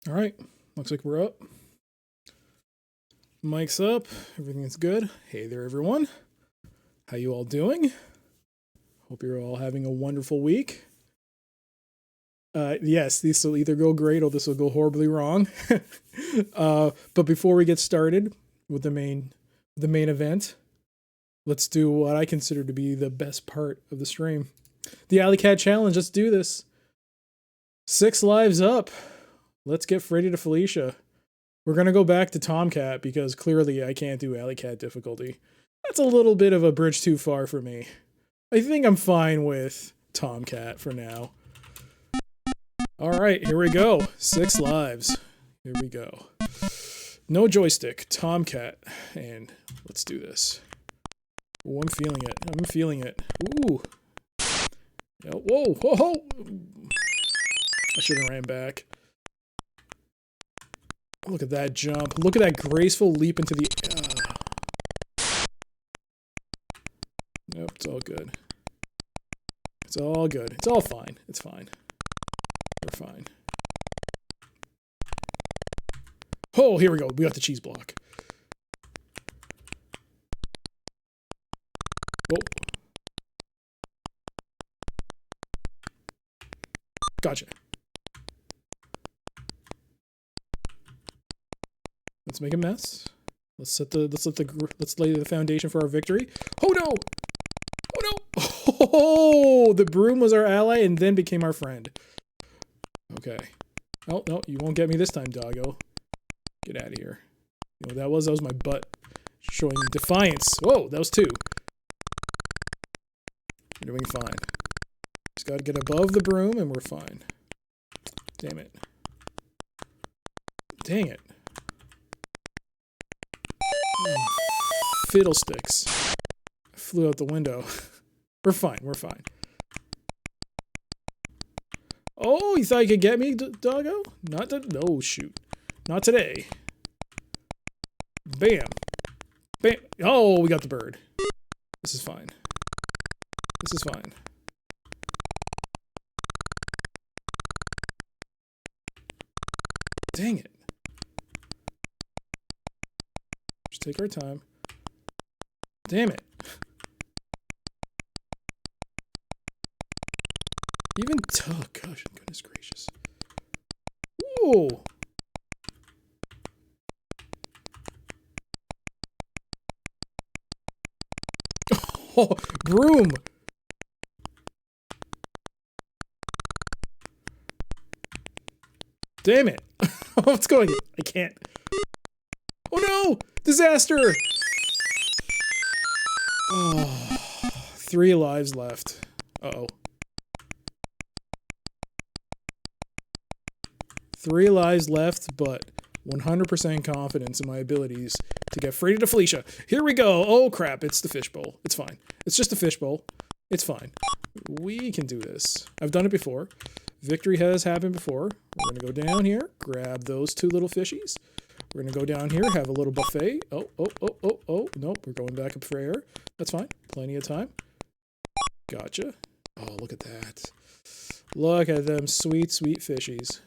All right, looks like we're up. Mic's up. Everything's good. Hey there, everyone. How you all doing? Hope you're all having a wonderful week. Yes, this will either go great or this will go horribly wrong. But before we get started with the main event, let's do what I consider to be the best part of the stream. The Alley Cat Challenge. Let's do this. 6 lives up. Let's get Freddy to Felicia. We're going to go back to Tomcat because clearly I can't do Alley Cat difficulty. That's a little bit of a bridge too far for me. I think I'm fine with Tomcat for now. Alright, here we go. 6 lives. Here we go. No joystick. Tomcat. And let's do this. Ooh, I'm feeling it. I'm feeling it. Ooh. Whoa, whoa, whoa. I should have ran back. Look at that jump. Look at that graceful leap into the... Nope, it's all good. It's all good. It's all fine. It's fine. We're fine. Oh, here we go. We got the cheese block. Oh. Gotcha. Let's make a mess. Let's lay the foundation for our victory. Oh no! Oh no! Oh, the broom was our ally and then became our friend. Okay. Oh no, you won't get me this time, doggo. Get out of here. You know what that was my butt showing defiance. Whoa, that was 2. We're doing fine. Just gotta get above the broom and we're fine. Damn it. Dang it. Fiddlesticks. I flew out the window. We're fine, we're fine. Oh, you thought you could get me, doggo? Not to... No, shoot. Not today. Bam. Bam. Oh, we got the bird. This is fine. This is fine. Dang it. Just take our time. Damn it. Even oh gosh, goodness gracious. Whoa. Oh, broom. Damn it. What's going on? I can't. Oh no! Disaster! Oh, 3 lives left. Uh-oh. 3 lives left, but 100% confidence in my abilities to get Freddy to Felicia. Here we go. Oh crap, it's the fishbowl. It's fine. It's just a fishbowl. It's fine. We can do this. I've done it before. Victory has happened before. We're going to go down here, grab those 2 little fishies. We're going to go down here, have a little buffet. Oh, oh, oh, oh, oh. Nope, we're going back up for air. That's fine. Plenty of time. Gotcha. Oh, look at that. Look at them sweet, sweet fishies.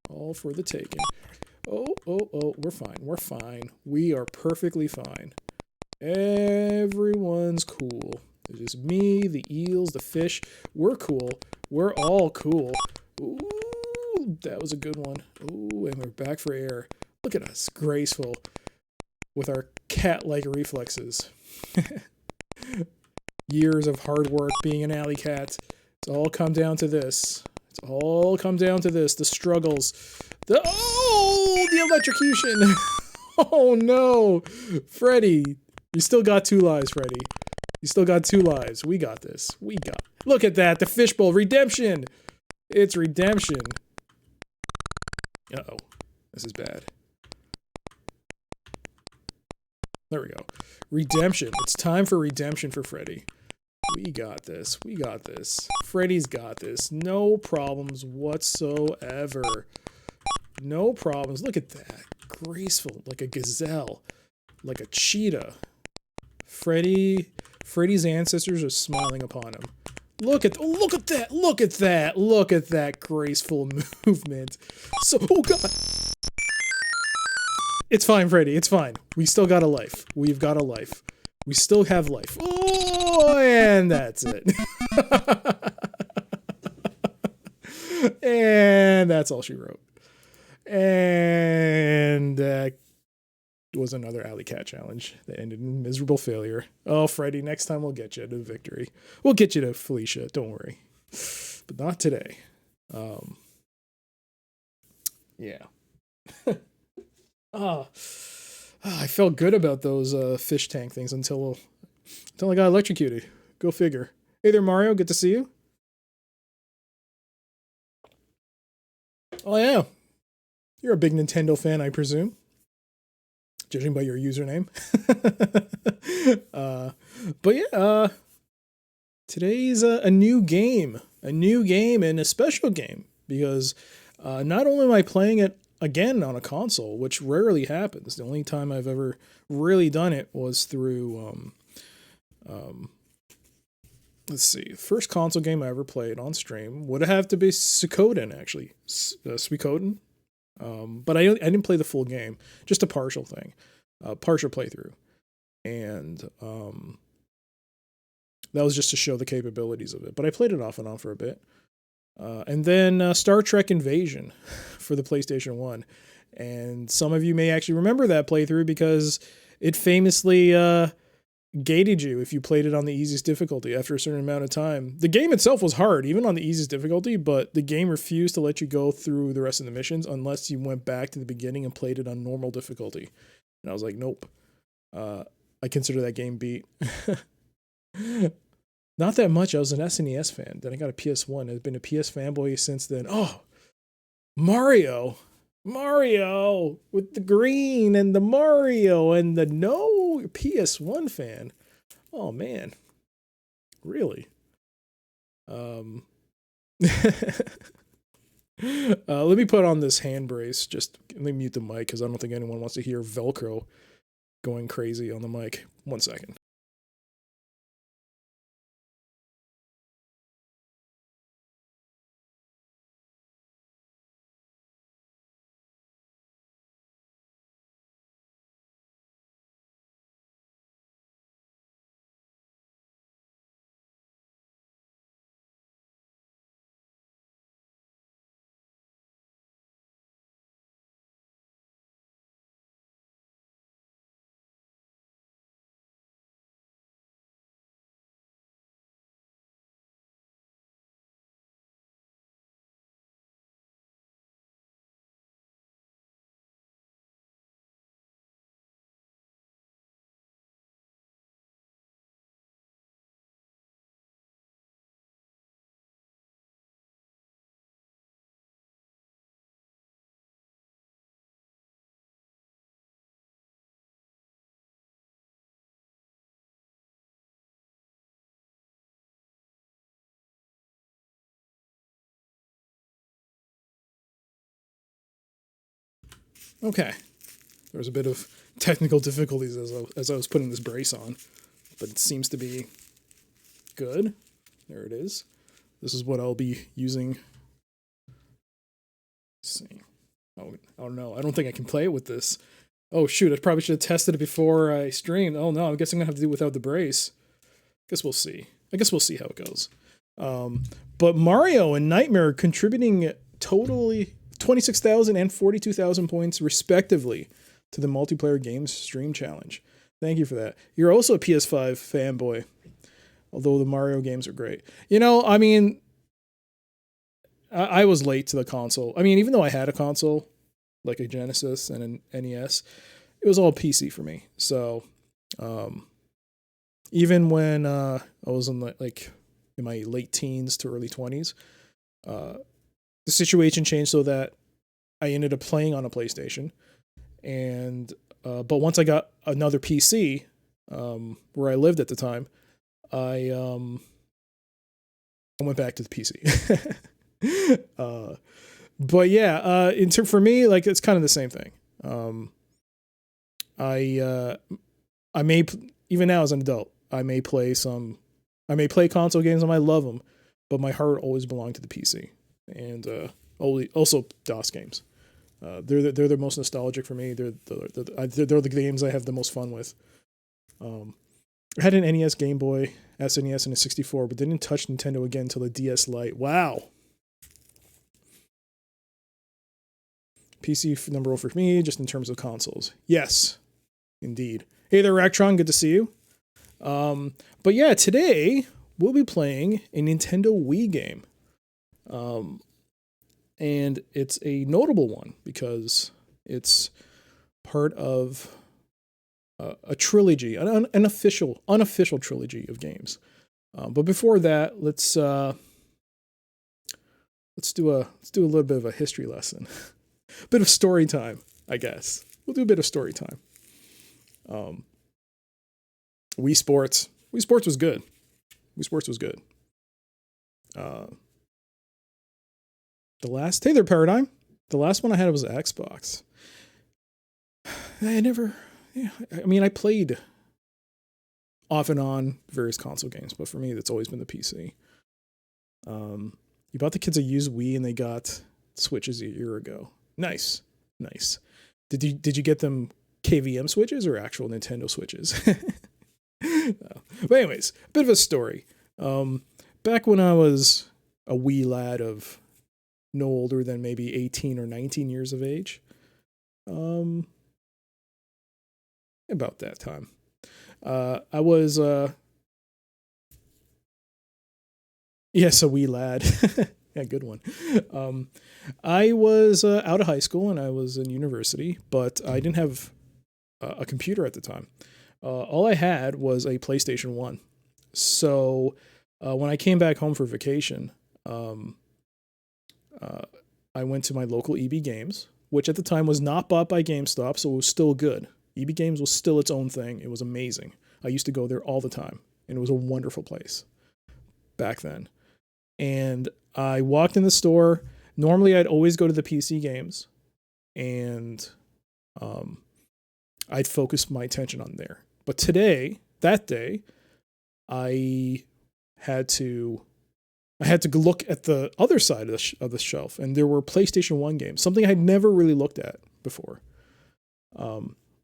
All for the taking. Oh, oh, oh, we're fine. We're fine. We are perfectly fine. Everyone's cool. It's just me, the eels, the fish. We're cool. We're all cool. Ooh, that was a good one. Ooh, and we're back for air. Look at us, graceful, with our cat-like reflexes. Years of hard work being an alley cat. It's all come down to this. It's all come down to this. The struggles. The electrocution. Oh no. Freddy. You still got 2 lives, Freddy. You still got 2 lives. We got this. We got... Look at that. The fishbowl. Redemption. It's redemption. Uh-oh. This is bad. There we go. Redemption. It's time for redemption for Freddy. We got this. We got this. Freddy's got this. No problems whatsoever. No problems. Look at that. Graceful. Like a gazelle. Like a cheetah. Freddy's ancestors are smiling upon him. Look at that. Look at that. Look at that graceful movement. So, oh god. It's fine, Freddy. It's fine. We still got a life. We've got a life. We still have life. Oh, and that's it. And that's all she wrote. And that was another alley cat challenge that ended in miserable failure. Oh, Freddy, next time we'll get you to victory. We'll get you to Felicia. Don't worry. But not today. Yeah. I felt good about those fish tank things until I got electrocuted. Go figure. Hey there, Mario. Good to see you. Oh, yeah. You're a big Nintendo fan, I presume. Judging by your username. But yeah, today's a new game. A new game and a special game. Because not only am I playing it again on a console, which rarely happens. The only time I've ever really done it was through, let's see, first console game I ever played on stream would have to be Suikoden, actually. Suikoden. But I didn't play the full game, just a partial thing, partial playthrough. And that was just to show the capabilities of it. But I played it off and on for a bit. And then Star Trek Invasion for the PlayStation 1. And some of you may actually remember that playthrough because it famously gated you if you played it on the easiest difficulty after a certain amount of time. The game itself was hard, even on the easiest difficulty, but the game refused to let you go through the rest of the missions unless you went back to the beginning and played it on normal difficulty. And I was like, nope. I consider that game beat. Not that much. I was an SNES fan. Then I got a PS1. I've been a PS fanboy since then. Oh, Mario. Mario with the green and the Mario and the no PS1 fan. Oh, man. Really? Let me put on this hand brace. Just let me mute the mic because I don't think anyone wants to hear Velcro going crazy on the mic. 1 second. Okay. There was a bit of technical difficulties as I was putting this brace on, but it seems to be good. There it is. This is what I'll be using. Let's see. Oh no, I don't think I can play it with this. Oh shoot, I probably should have tested it before I streamed. Oh no, I guess I'm gonna have to do it without the brace. Guess we'll see. I guess we'll see how it goes. But Mario and Nightmare contributing totally 26,000 and 42,000 points respectively to the multiplayer games stream challenge. Thank you for that. You're also a PS5 fanboy, although the Mario games are great. You know, I mean, I was late to the console. I mean, even though I had a console, like a Genesis and an NES, it was all PC for me. So, even when I was in in my late teens to early 20s, the situation changed so that I ended up playing on a PlayStation, and but once I got another PC, where I lived at the time, I went back to the PC. But yeah, for me, like it's kind of the same thing. I may even now as an adult, I may play console games. I might love them, but my heart always belonged to the PC. And also DOS games. They're the most nostalgic for me. They're the games I have the most fun with. I had an NES, Game Boy, SNES, and a 64, but didn't touch Nintendo again until the DS Lite. Wow. PC number 1 for me, just in terms of consoles. Yes, indeed. Hey there, Ractron. Good to see you. But yeah, today we'll be playing a Nintendo Wii game. And it's a notable one because it's part of a trilogy, an unofficial trilogy of games. But before that, let's do a little bit of a history lesson. Bit of story time, I guess. We'll do a bit of story time. Wii Sports. Wii Sports was good. Wii Sports was good. Hey there, Paradigm. The last one I had was an Xbox. I played off and on various console games, but for me, that's always been the PC. You bought the kids a used Wii and they got Switches a year ago. Nice. Did you get them KVM Switches or actual Nintendo Switches? No. But anyways, a bit of a story. Back when I was a wee lad of no older than maybe 18 or 19 years of age, about that time, I was yes, a wee lad. Yeah, good one. I was out of high school and I was in university, but I didn't have a computer at the time. All I had was a PlayStation 1. So when I came back home for vacation, I went to my local EB Games, which at the time was not bought by GameStop, so it was still good. EB Games was still its own thing. It was amazing. I used to go there all the time, and it was a wonderful place back then. And I walked in the store. Normally, I'd always go to the PC games, and I'd focus my attention on there. But that day, I had to look at the other side of the shelf, and there were PlayStation 1 games, something I'd never really looked at before.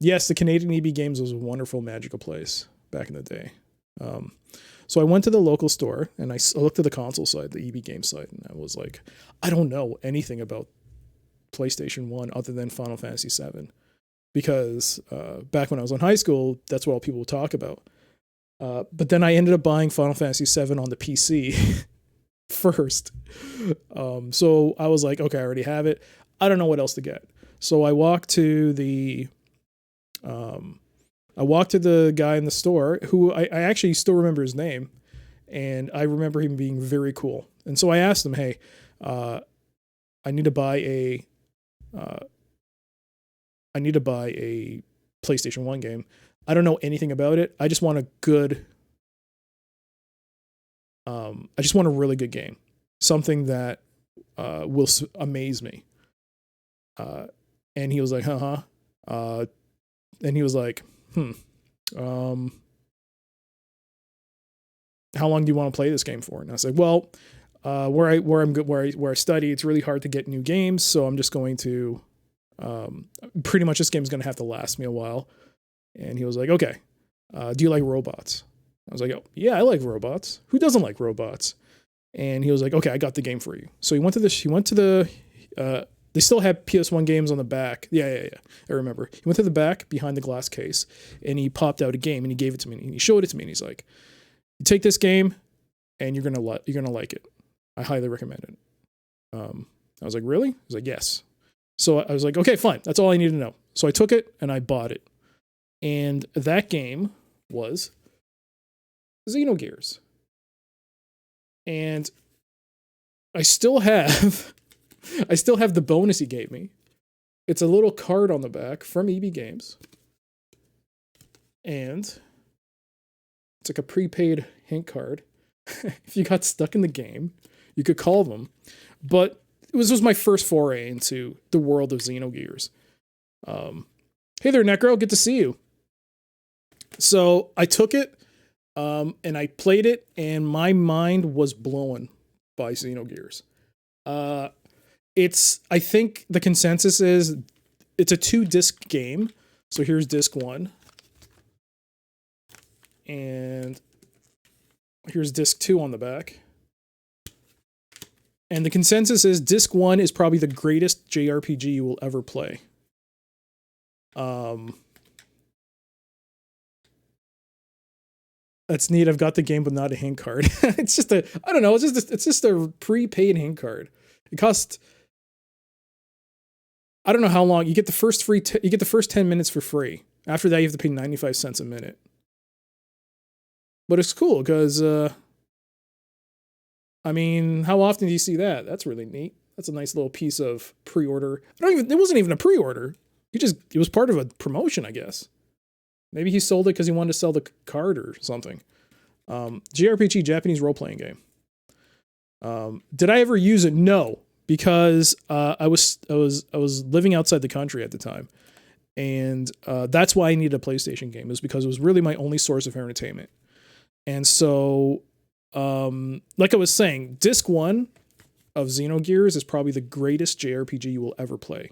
Yes, the Canadian EB Games was a wonderful, magical place back in the day. So I went to the local store, and I looked at the console side, the EB Games side, and I was like, I don't know anything about PlayStation 1 other than Final Fantasy VII. Because back when I was in high school, that's what all people would talk about. But then I ended up buying Final Fantasy VII on the PC first. So I was like, okay, I already have it. I don't know what else to get. So I walked to the guy in the store who I actually still remember his name, and I remember him being very cool. And so I asked him, hey, I need to buy a PlayStation 1 game. I don't know anything about it. I just want a really good game. Something that will amaze me. And he was like, and he was like, how long do you want to play this game for? And I was like, well, where I study, it's really hard to get new games, so I'm just going to pretty much this game's going to have to last me a while. And he was like, okay, do you like robots? I was like, oh, yeah, I like robots. Who doesn't like robots? And he was like, okay, I got the game for you. So he went to the they still had PS1 games on the back. Yeah. I remember. He went to the back behind the glass case, and he popped out a game, and he gave it to me, and he showed it to me, and he's like, you take this game, and you're gonna like it. I highly recommend it. I was like, really? He's like, yes. So I was like, okay, fine. That's all I need to know. So I took it and I bought it. And that game was Xenogears. And I still have the bonus he gave me. It's a little card on the back from EB Games. And it's like a prepaid hint card. If you got stuck in the game, you could call them. But this was my first foray into the world of Xenogears. Hey there, Necro. Good to see you. So I took it, and I played it, and my mind was blown by Xenogears. I think the consensus is it's a 2-disc game. So here's disc 1. And here's disc 2 on the back. And the consensus is disc 1 is probably the greatest JRPG you will ever play. That's neat. I've got the game, but not a hint card. It's just I don't know. It's just a prepaid hint card. It costs, I don't know how long. You get the first you get the first 10 minutes for free. After that, you have to pay 95 cents a minute. But it's cool because, I mean, how often do you see that? That's really neat. That's a nice little piece of pre-order. It wasn't even a pre-order. It was part of a promotion, I guess. Maybe he sold it because he wanted to sell the card or something. JRPG, Japanese role-playing game. Did I ever use it? No, because I was living outside the country at the time, and that's why I needed a PlayStation game. It was because it was really my only source of entertainment. And so, like I was saying, Disc 1 of Xenogears is probably the greatest JRPG you will ever play.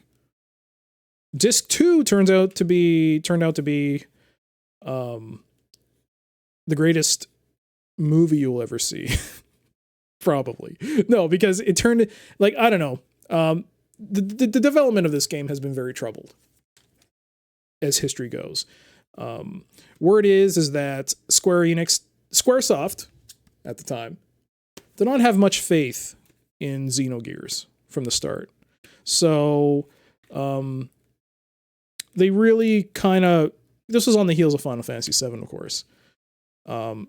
Disc 2 turned out to be the greatest movie you'll ever see. Probably. No, because it turned, like, I don't know. The development of this game has been very troubled, as history goes. Word is that Squaresoft, at the time, did not have much faith in Xenogears from the start. So, they really kind of, this was on the heels of Final Fantasy VII, of course. I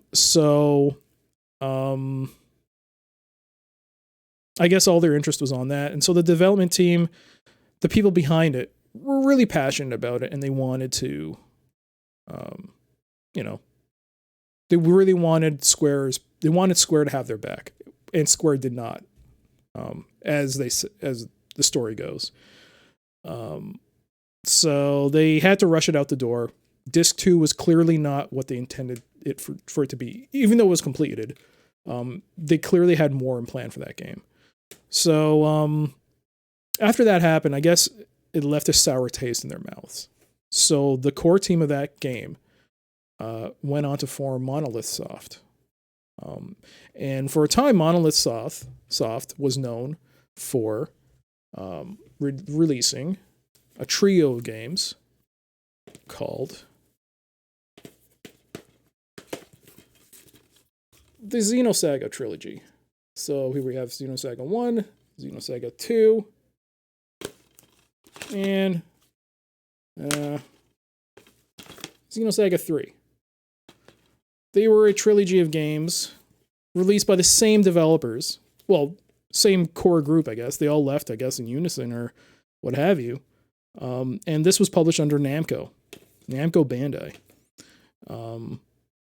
guess all their interest was on that. And so the development team, the people behind it, were really passionate about it, and they wanted to, they really wanted Square to have their back, and Square did not, as the story goes. So they had to rush it out the door. Disc 2 was clearly not what they intended it for it to be, even though it was completed. They clearly had more in plan for that game. So after that happened, I guess it left a sour taste in their mouths. So the core team of that game went on to form Monolith Soft. And for a time, Monolith Soft was known for releasing a trio of games called the Xenosaga trilogy. So here we have Xenosaga 1, Xenosaga 2, and Xenosaga 3. They were a trilogy of games released by the same developers. Well, same core group, I guess. They all left, I guess, in unison or what have you. And this was published under Namco Bandai.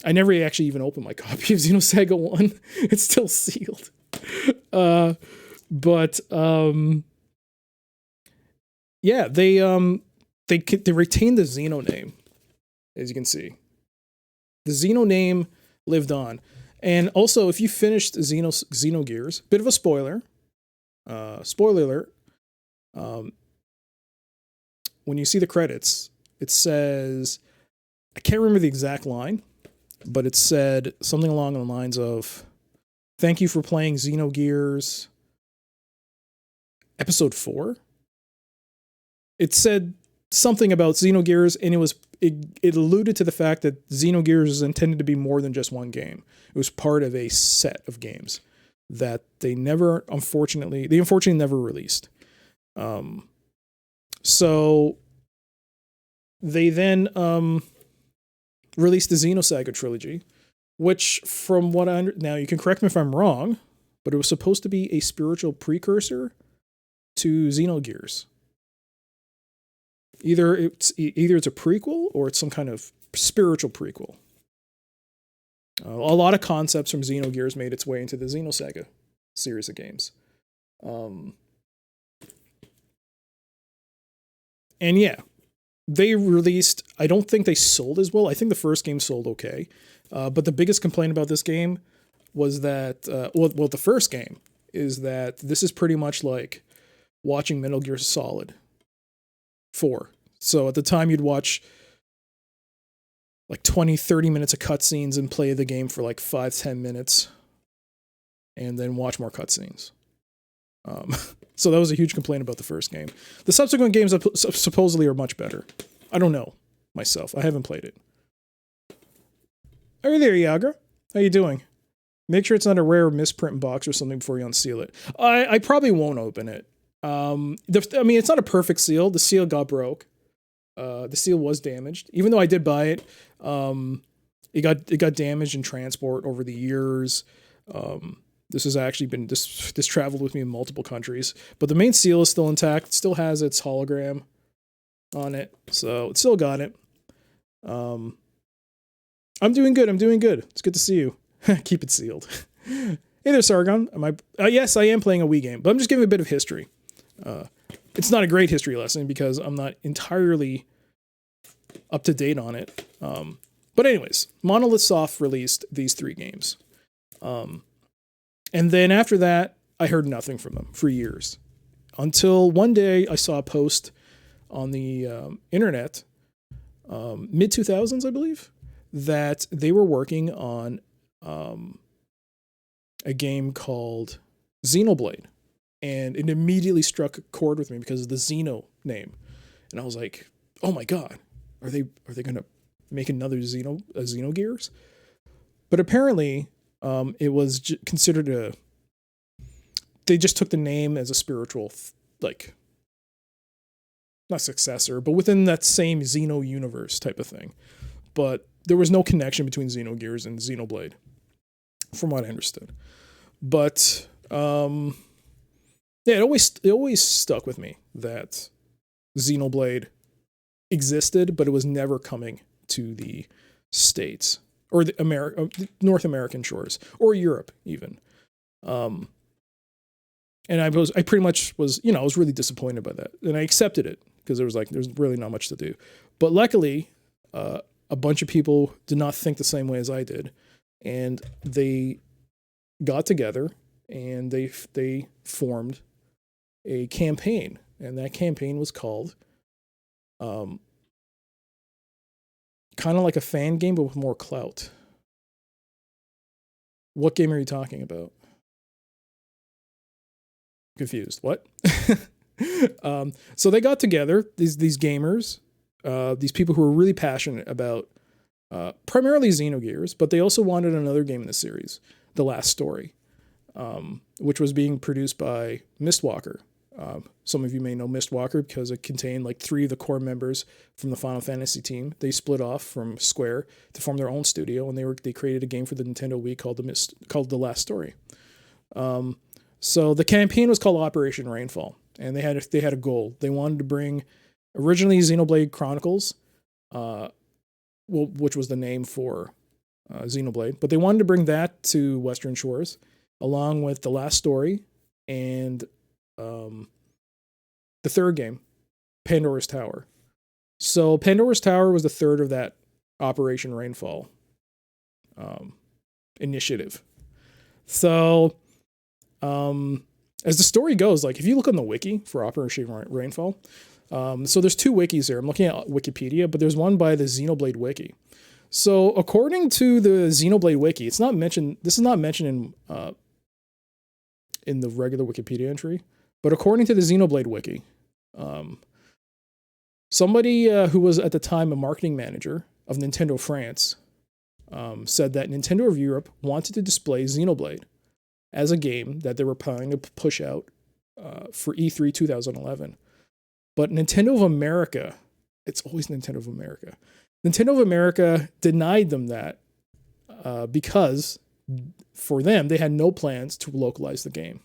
I never actually even opened my copy of Xenosaga 1. It's still sealed. Yeah, they retained the Xeno name, as you can see. The Xeno name lived on. And also, if you finished Xenogears, bit of a spoiler. Spoiler alert. When you see the credits, it says, I can't remember the exact line, but it said something along the lines of, thank you for playing Xenogears Episode 4. It said something about Xenogears, and it alluded to the fact that Xenogears is intended to be more than just one game. It was part of a set of games that they unfortunately never released. So they then released the Xenosaga trilogy, which, from what now you can correct me if I'm wrong, but it was supposed to be a spiritual precursor to Xenogears. Either it's a prequel or it's some kind of spiritual prequel. A lot of concepts from Xenogears made its way into the Xenosaga series of games. And yeah, they released, I don't think they sold as well. I think the first game sold okay. But the biggest complaint about this game was that, the first game is that this is pretty much like watching Metal Gear Solid 4. So at the time, you'd watch like 20, 30 minutes of cutscenes and play the game for like 5-10 minutes and then watch more cutscenes. So that was a huge complaint about the first game. The subsequent games supposedly are much better. I don't know myself. I haven't played it. Are you there, Yagra? How you doing? Make sure it's not a rare misprint box or something before you unseal it. I probably won't open it. I mean, it's not a perfect seal. The seal got broke. The seal was damaged. Even though I did buy it, it got damaged in transport over the years. This has actually been this traveled with me in multiple countries. But the main seal is still intact. It still has its hologram on it, so it still got it. I'm doing good. It's good to see you. Keep it sealed. Hey there, Sargon. Yes, I am playing a Wii game, but I'm just giving a bit of history. It's not a great history lesson because I'm not entirely up to date on it. But anyways, Monolith Soft released these 3 games. And then after that, I heard nothing from them for years. Until one day I saw a post on the internet, mid-2000s, I believe, that they were working on a game called Xenoblade. And it immediately struck a chord with me because of the Xeno name. And I was like, oh my God, are they going to make another Xenogears? But apparently, it was considered they just took the name as a spiritual, not successor, but within that same Xeno universe type of thing. But there was no connection between Xenogears and Xenoblade, from what I understood. But yeah, it always stuck with me that Xenoblade existed, but it was never coming to the States or the North American shores or Europe even. And I pretty much was, I was really disappointed by that, and I accepted it because there's really not much to do. But luckily, a bunch of people did not think the same way as I did, and they got together and they formed a campaign, and that campaign was called kind of like a fan game but with more clout. What game are you talking about? Confused. What? So they got together, these gamers, these people who were really passionate about primarily Xenogears, but they also wanted another game in the series, The Last Story, which was being produced by Mistwalker. Some of you may know Mistwalker because it contained like 3 of the core members from the Final Fantasy team. They split off from Square to form their own studio, and they created a game for the Nintendo Wii called The Last Story. So the campaign was called Operation Rainfall, and they had a goal. They wanted to bring originally Xenoblade Chronicles, which was the name for Xenoblade, but they wanted to bring that to Western Shores, along with The Last Story and the third game, Pandora's Tower. So Pandora's Tower was the third of that Operation Rainfall initiative. So as the story goes, like if you look on the wiki for Operation Rainfall, so there's 2 wikis here. I'm looking at Wikipedia, but there's one by the Xenoblade wiki. So according to the Xenoblade wiki, it's not mentioned. This is not mentioned in the regular Wikipedia entry, but according to the Xenoblade wiki, somebody who was at the time a marketing manager of Nintendo France said that Nintendo of Europe wanted to display Xenoblade as a game that they were planning to push out for E3 2011. But Nintendo of America, it's always Nintendo of America. Nintendo of America denied them that because for them, they had no plans to localize the game.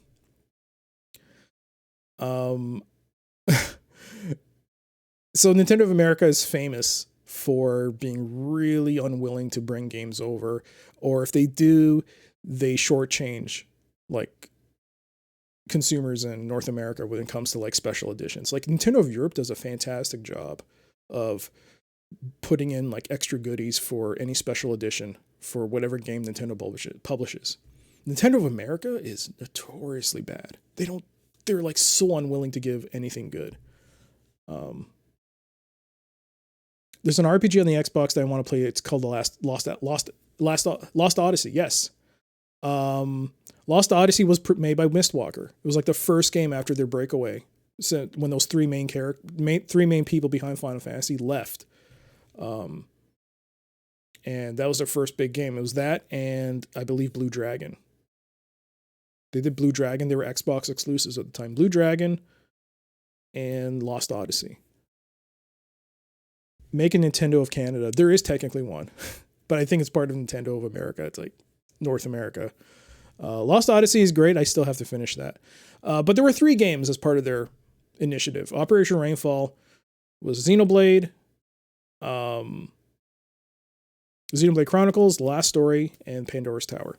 So Nintendo of America is famous for being really unwilling to bring games over, or if they do, they shortchange like consumers in North America when it comes to like special editions. Like Nintendo of Europe does a fantastic job of putting in like extra goodies for any special edition for whatever game Nintendo publishes. Nintendo of America is notoriously bad. They don't they're like so unwilling to give anything good. There's an RPG on the Xbox that I want to play. It's called the Lost Odyssey. Yes. Lost Odyssey was made by Mistwalker. It was like the first game after their breakaway. So when those three main people behind Final Fantasy left. And that was their first big game. It was that and I believe Blue Dragon. They did Blue Dragon. They were Xbox exclusives at the time. Blue Dragon and Lost Odyssey. Make a Nintendo of Canada. There is technically one, but I think it's part of Nintendo of America. It's like North America. Lost Odyssey is great. I still have to finish that. But there were 3 games as part of their initiative. Operation Rainfall was Xenoblade, Xenoblade Chronicles, The Last Story, and Pandora's Tower.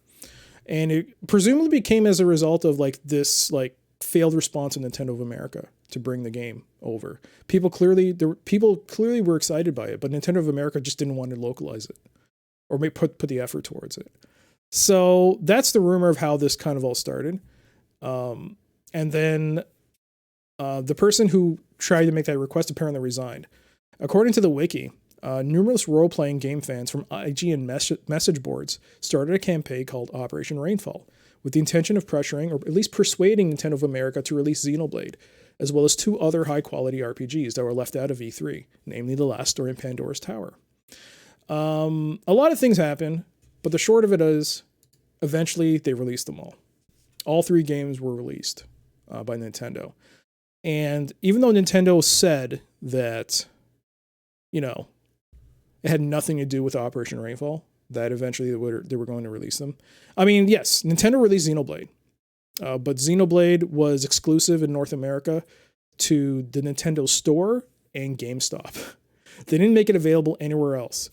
And it presumably became as a result of like this like failed response of Nintendo of America to bring the game over. People clearly were excited by it, but Nintendo of America just didn't want to localize it or put the effort towards it. So that's the rumor of how this kind of all started. And then the person who tried to make that request apparently resigned. According to the wiki, numerous role-playing game fans from IG and message boards started a campaign called Operation Rainfall with the intention of pressuring or at least persuading Nintendo of America to release Xenoblade, as well as 2 other high-quality RPGs that were left out of E3, namely The Last Story and Pandora's Tower. A lot of things happened, but the short of it is, eventually they released them all. All 3 games were released by Nintendo. And even though Nintendo said that, it had nothing to do with Operation Rainfall, that eventually they were going to release them. I mean, yes, Nintendo released Xenoblade. But Xenoblade was exclusive in North America to the Nintendo Store and GameStop. They didn't make it available anywhere else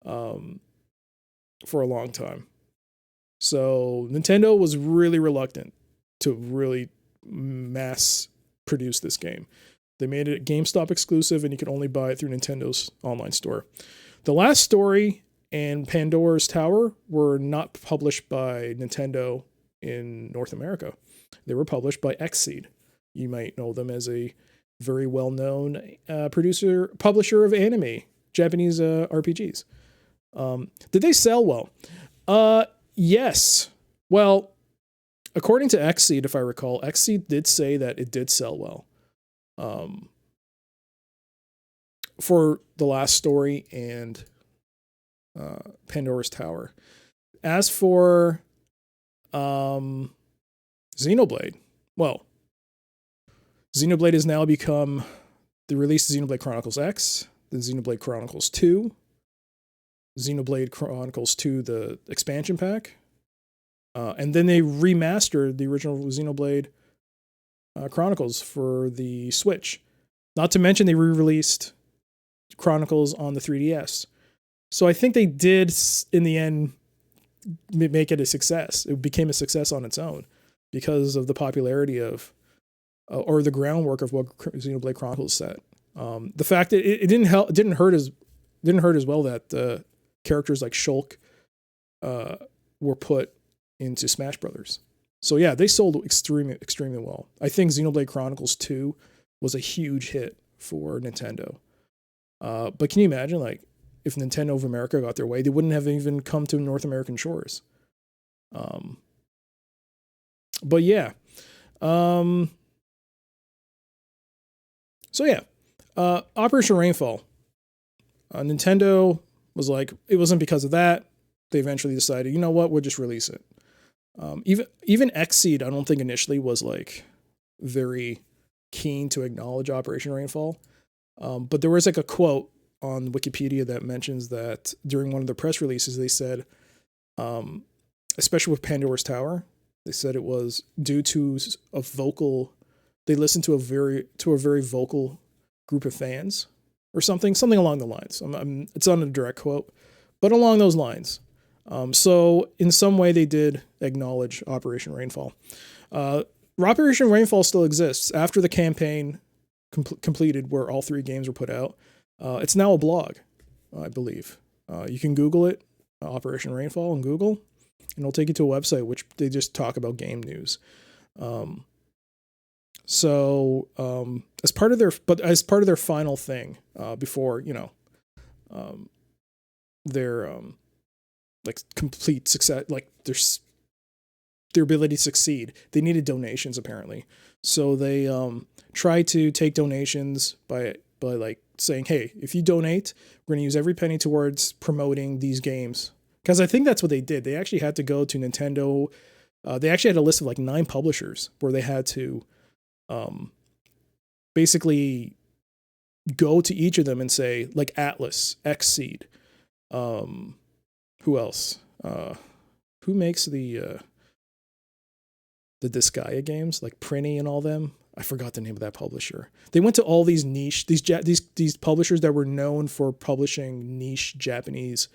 for a long time. So Nintendo was really reluctant to really mass produce this game. They made it GameStop exclusive and you could only buy it through Nintendo's online store. The Last Story and Pandora's Tower were not published by Nintendo in North America. They were published by Xseed. You might know them as a very well-known publisher of anime, Japanese RPGs. Did they sell well? Yes. Well, according to Xseed, if I recall, Xseed did say that it did sell well. For The Last Story and Pandora's Tower. As for Xenoblade, well, Xenoblade has now become the release of Xenoblade Chronicles X, then Xenoblade Chronicles 2, Xenoblade Chronicles 2, the expansion pack, and then they remastered the original Xenoblade Chronicles for the Switch. Not to mention they re-released Chronicles on the 3DS. So I think they did, in the end, make it a success. It became a success on its own because of the popularity of, or the groundwork of what Xenoblade Chronicles set. The fact that it didn't hurt as well that characters like Shulk were put into Smash Brothers. So yeah, they sold extremely well. I think Xenoblade Chronicles 2 was a huge hit for Nintendo. But can you imagine, like, if Nintendo of America got their way, they wouldn't have even come to North American shores. But yeah. So yeah. Operation Rainfall. Nintendo was like, it wasn't because of that. They eventually decided, you know what, we'll just release it. Even Xseed, I don't think initially was like very keen to acknowledge Operation Rainfall. But there was like a quote on Wikipedia that mentions that during one of the press releases, they said, especially with Pandora's Tower, they said it was due to a vocal, they listened to a very vocal group of fans or something along the lines. It's not a direct quote, but along those lines. So in some way they did acknowledge Operation Rainfall. Operation Rainfall still exists after the campaign completed where all 3 games were put out. It's now a blog, I believe. You can Google it, Operation Rainfall on Google, and it'll take you to a website which they just talk about game news. So as part of their final thing, before their like complete success, like their ability to succeed, they needed donations apparently. So they tried to take donations by like saying, hey, if you donate, we're going to use every penny towards promoting these games. Because I think that's what they did. They actually had to go to Nintendo. They actually had a list of like 9 publishers where they had to basically go to each of them and say, like Atlas, Xseed, who else? Who makes the Disgaea games, like Prinny and all them? I forgot the name of that publisher. They went to all these niche, these publishers that were known for publishing niche Japanese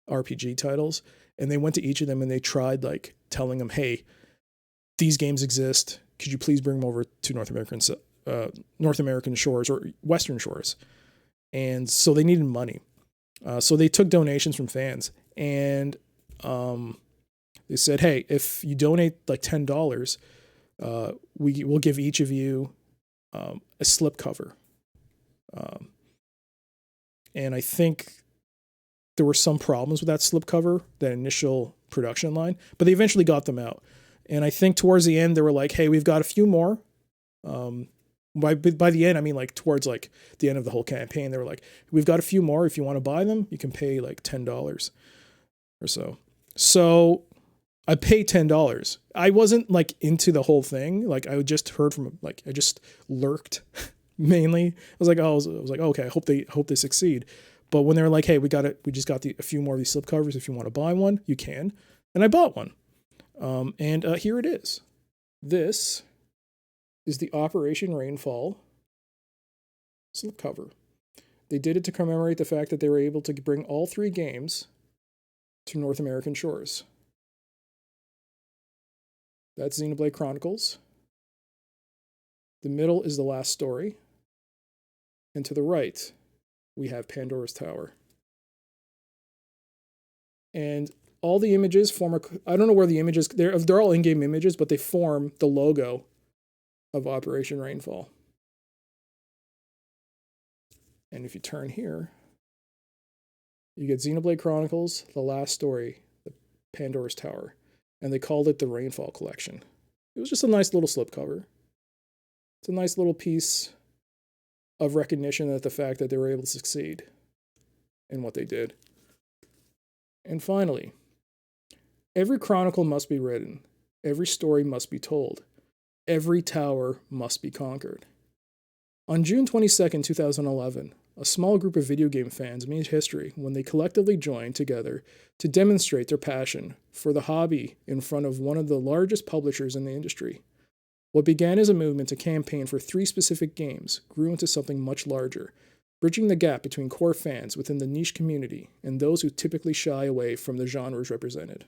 RPG titles, and they went to each of them and they tried like telling them, hey, these games exist. Could you please bring them over to North American shores or Western shores? And so they needed money. So they took donations from fans, and they said, hey, if you donate like $10, we'll give each of you a slipcover. And I think there were some problems with that slipcover, that initial production line, but they eventually got them out. And I think towards the end, they were like, hey, we've got a few more. By the end, I mean like towards like the end of the whole campaign, they were like, we've got a few more. If you want to buy them, you can pay like $10 or so. So I paid $10. I wasn't like into the whole thing. Like I just heard from, like, I just lurked mainly. I was like, okay, I hope they succeed. But when they were like, hey, we just got a few more of these slipcovers. If you want to buy one, you can. And I bought one. And here it is. This is the Operation Rainfall slipcover. They did it to commemorate the fact that they were able to bring all 3 games to North American shores. That's Xenoblade Chronicles. The middle is the last story. And to the right, we have Pandora's Tower. And all the images form I don't know where the images, they're all in-game images, but they form the logo of Operation Rainfall. And if you turn here, you get Xenoblade Chronicles, the last story, the Pandora's Tower. And they called it the Rainfall Collection. It was just a nice little slipcover. It's a nice little piece of recognition at the fact that they were able to succeed in what they did. And finally, every chronicle must be written. Every story must be told. Every tower must be conquered. On June 22nd, 2011, a small group of video game fans made history when they collectively joined together to demonstrate their passion for the hobby in front of one of the largest publishers in the industry. What began as a movement to campaign for 3 specific games grew into something much larger, bridging the gap between core fans within the niche community and those who typically shy away from the genres represented.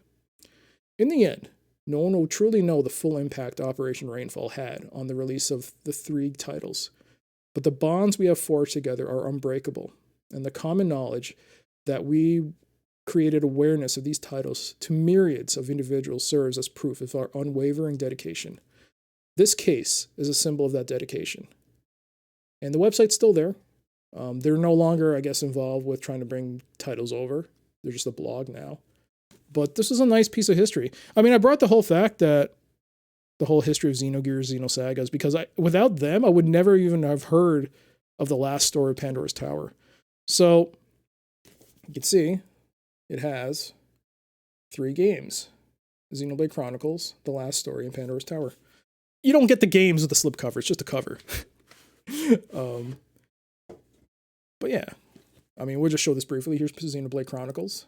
In the end, no one will truly know the full impact Operation Rainfall had on the release of the 3 titles, but the bonds we have forged together are unbreakable, and the common knowledge that we created awareness of these titles to myriads of individuals serves as proof of our unwavering dedication. This case is a symbol of that dedication. And the website's still there. They're no longer, I guess, involved with trying to bring titles over. They're just a blog now. But this is a nice piece of history. I mean, I brought the whole fact that the whole history of Xenogears, Xenosagas, because without them, I would never even have heard of the last story of Pandora's Tower. So, you can see, it has 3 games. Xenoblade Chronicles, The Last Story, and Pandora's Tower. You don't get the games with the slipcover, it's just a cover. But yeah, I mean, we'll just show this briefly. Here's Xenoblade Chronicles.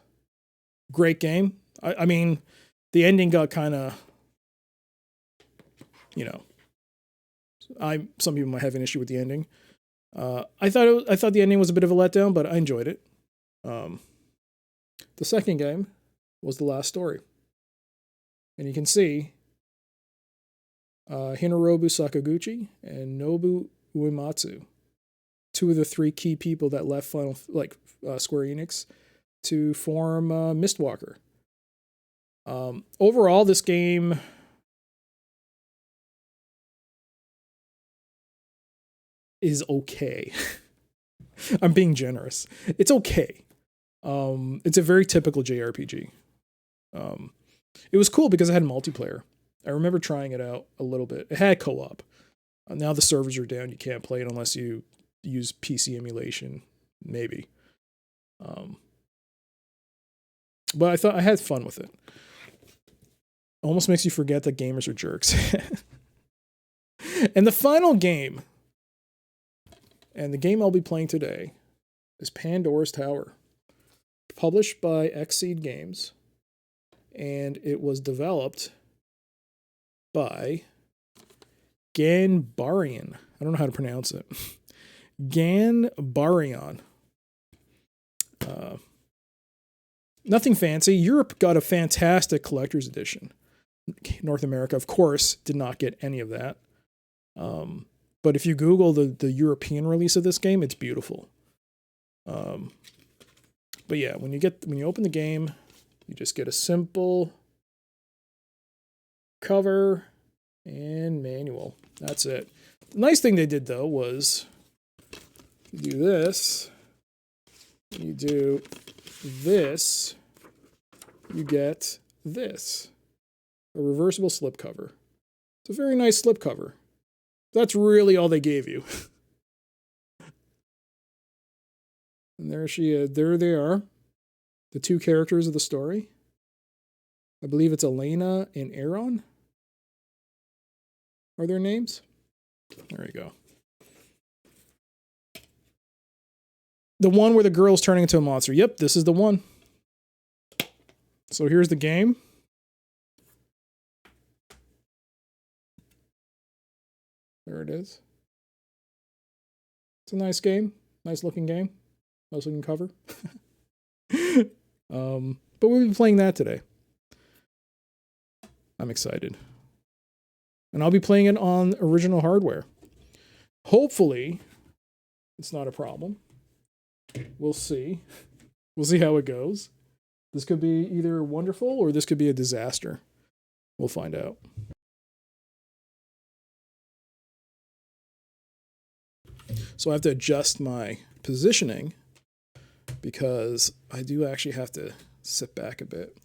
Great game. I mean, the ending got kind of, some people might have an issue with the ending. I thought the ending was a bit of a letdown, but I enjoyed it. The second game was The Last Story. And you can see Hinorobu Sakaguchi and Nobu Uematsu, 2 of the 3 key people that left Square Enix to form Mistwalker. Overall, this game is okay. I'm being generous. It's okay. It's a very typical JRPG. It was cool because it had multiplayer. I remember trying it out a little bit. It had co-op. Now the servers are down. You can't play it unless you use PC emulation, maybe. But I thought I had fun with it. Almost makes you forget that gamers are jerks. And the final game, and the game I'll be playing today, is Pandora's Tower. Published by Xseed Games. And it was developed by Ganbarion. I don't know how to pronounce it. Ganbarion. Nothing fancy. Europe got a fantastic collector's edition. North America, of course, did not get any of that. But if you Google the European release of this game, it's beautiful. But yeah, when you open the game, you just get a simple cover and manual. That's it. The nice thing they did though was you do this, you do this, you get this. A reversible slipcover. It's a very nice slipcover. That's really all they gave you. And there they are. The two characters of the story. I believe it's Elena and Aaron. Are their names? There you go. The one where the girl's turning into a monster. Yep, this is the one. So here's the game. There it is. It's a nice game. Nice looking game. Nice looking cover. But we'll be playing that today. I'm excited. And I'll be playing it on original hardware. Hopefully, it's not a problem. We'll see. We'll see how it goes. This could be either wonderful or this could be a disaster. We'll find out. So I have to adjust my positioning because I do actually have to sit back a bit.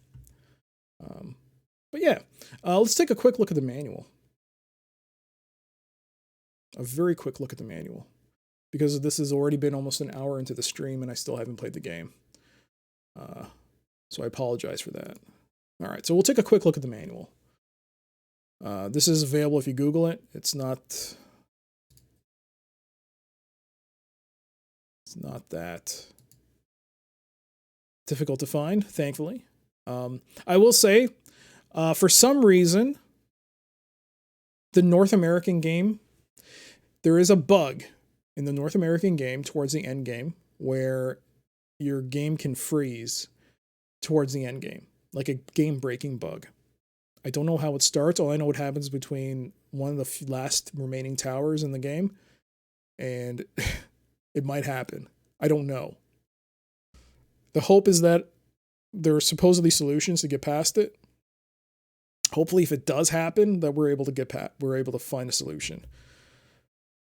But yeah, let's take a quick look at the manual. A very quick look at the manual. Because this has already been almost an hour into the stream and I still haven't played the game. So I apologize for that. All right, so we'll take a quick look at the manual. This is available if you Google it. It's not that difficult to find, thankfully. I will say, for some reason, the North American game, there is a bug in the North American game towards the end game where your game can freeze towards the end game, like a game-breaking bug. I don't know how it starts. All I know what happens between one of the last remaining towers in the game, and it might happen. I don't know. The hope is that there are supposedly solutions to get past it. Hopefully, if it does happen, that we're able to find a solution.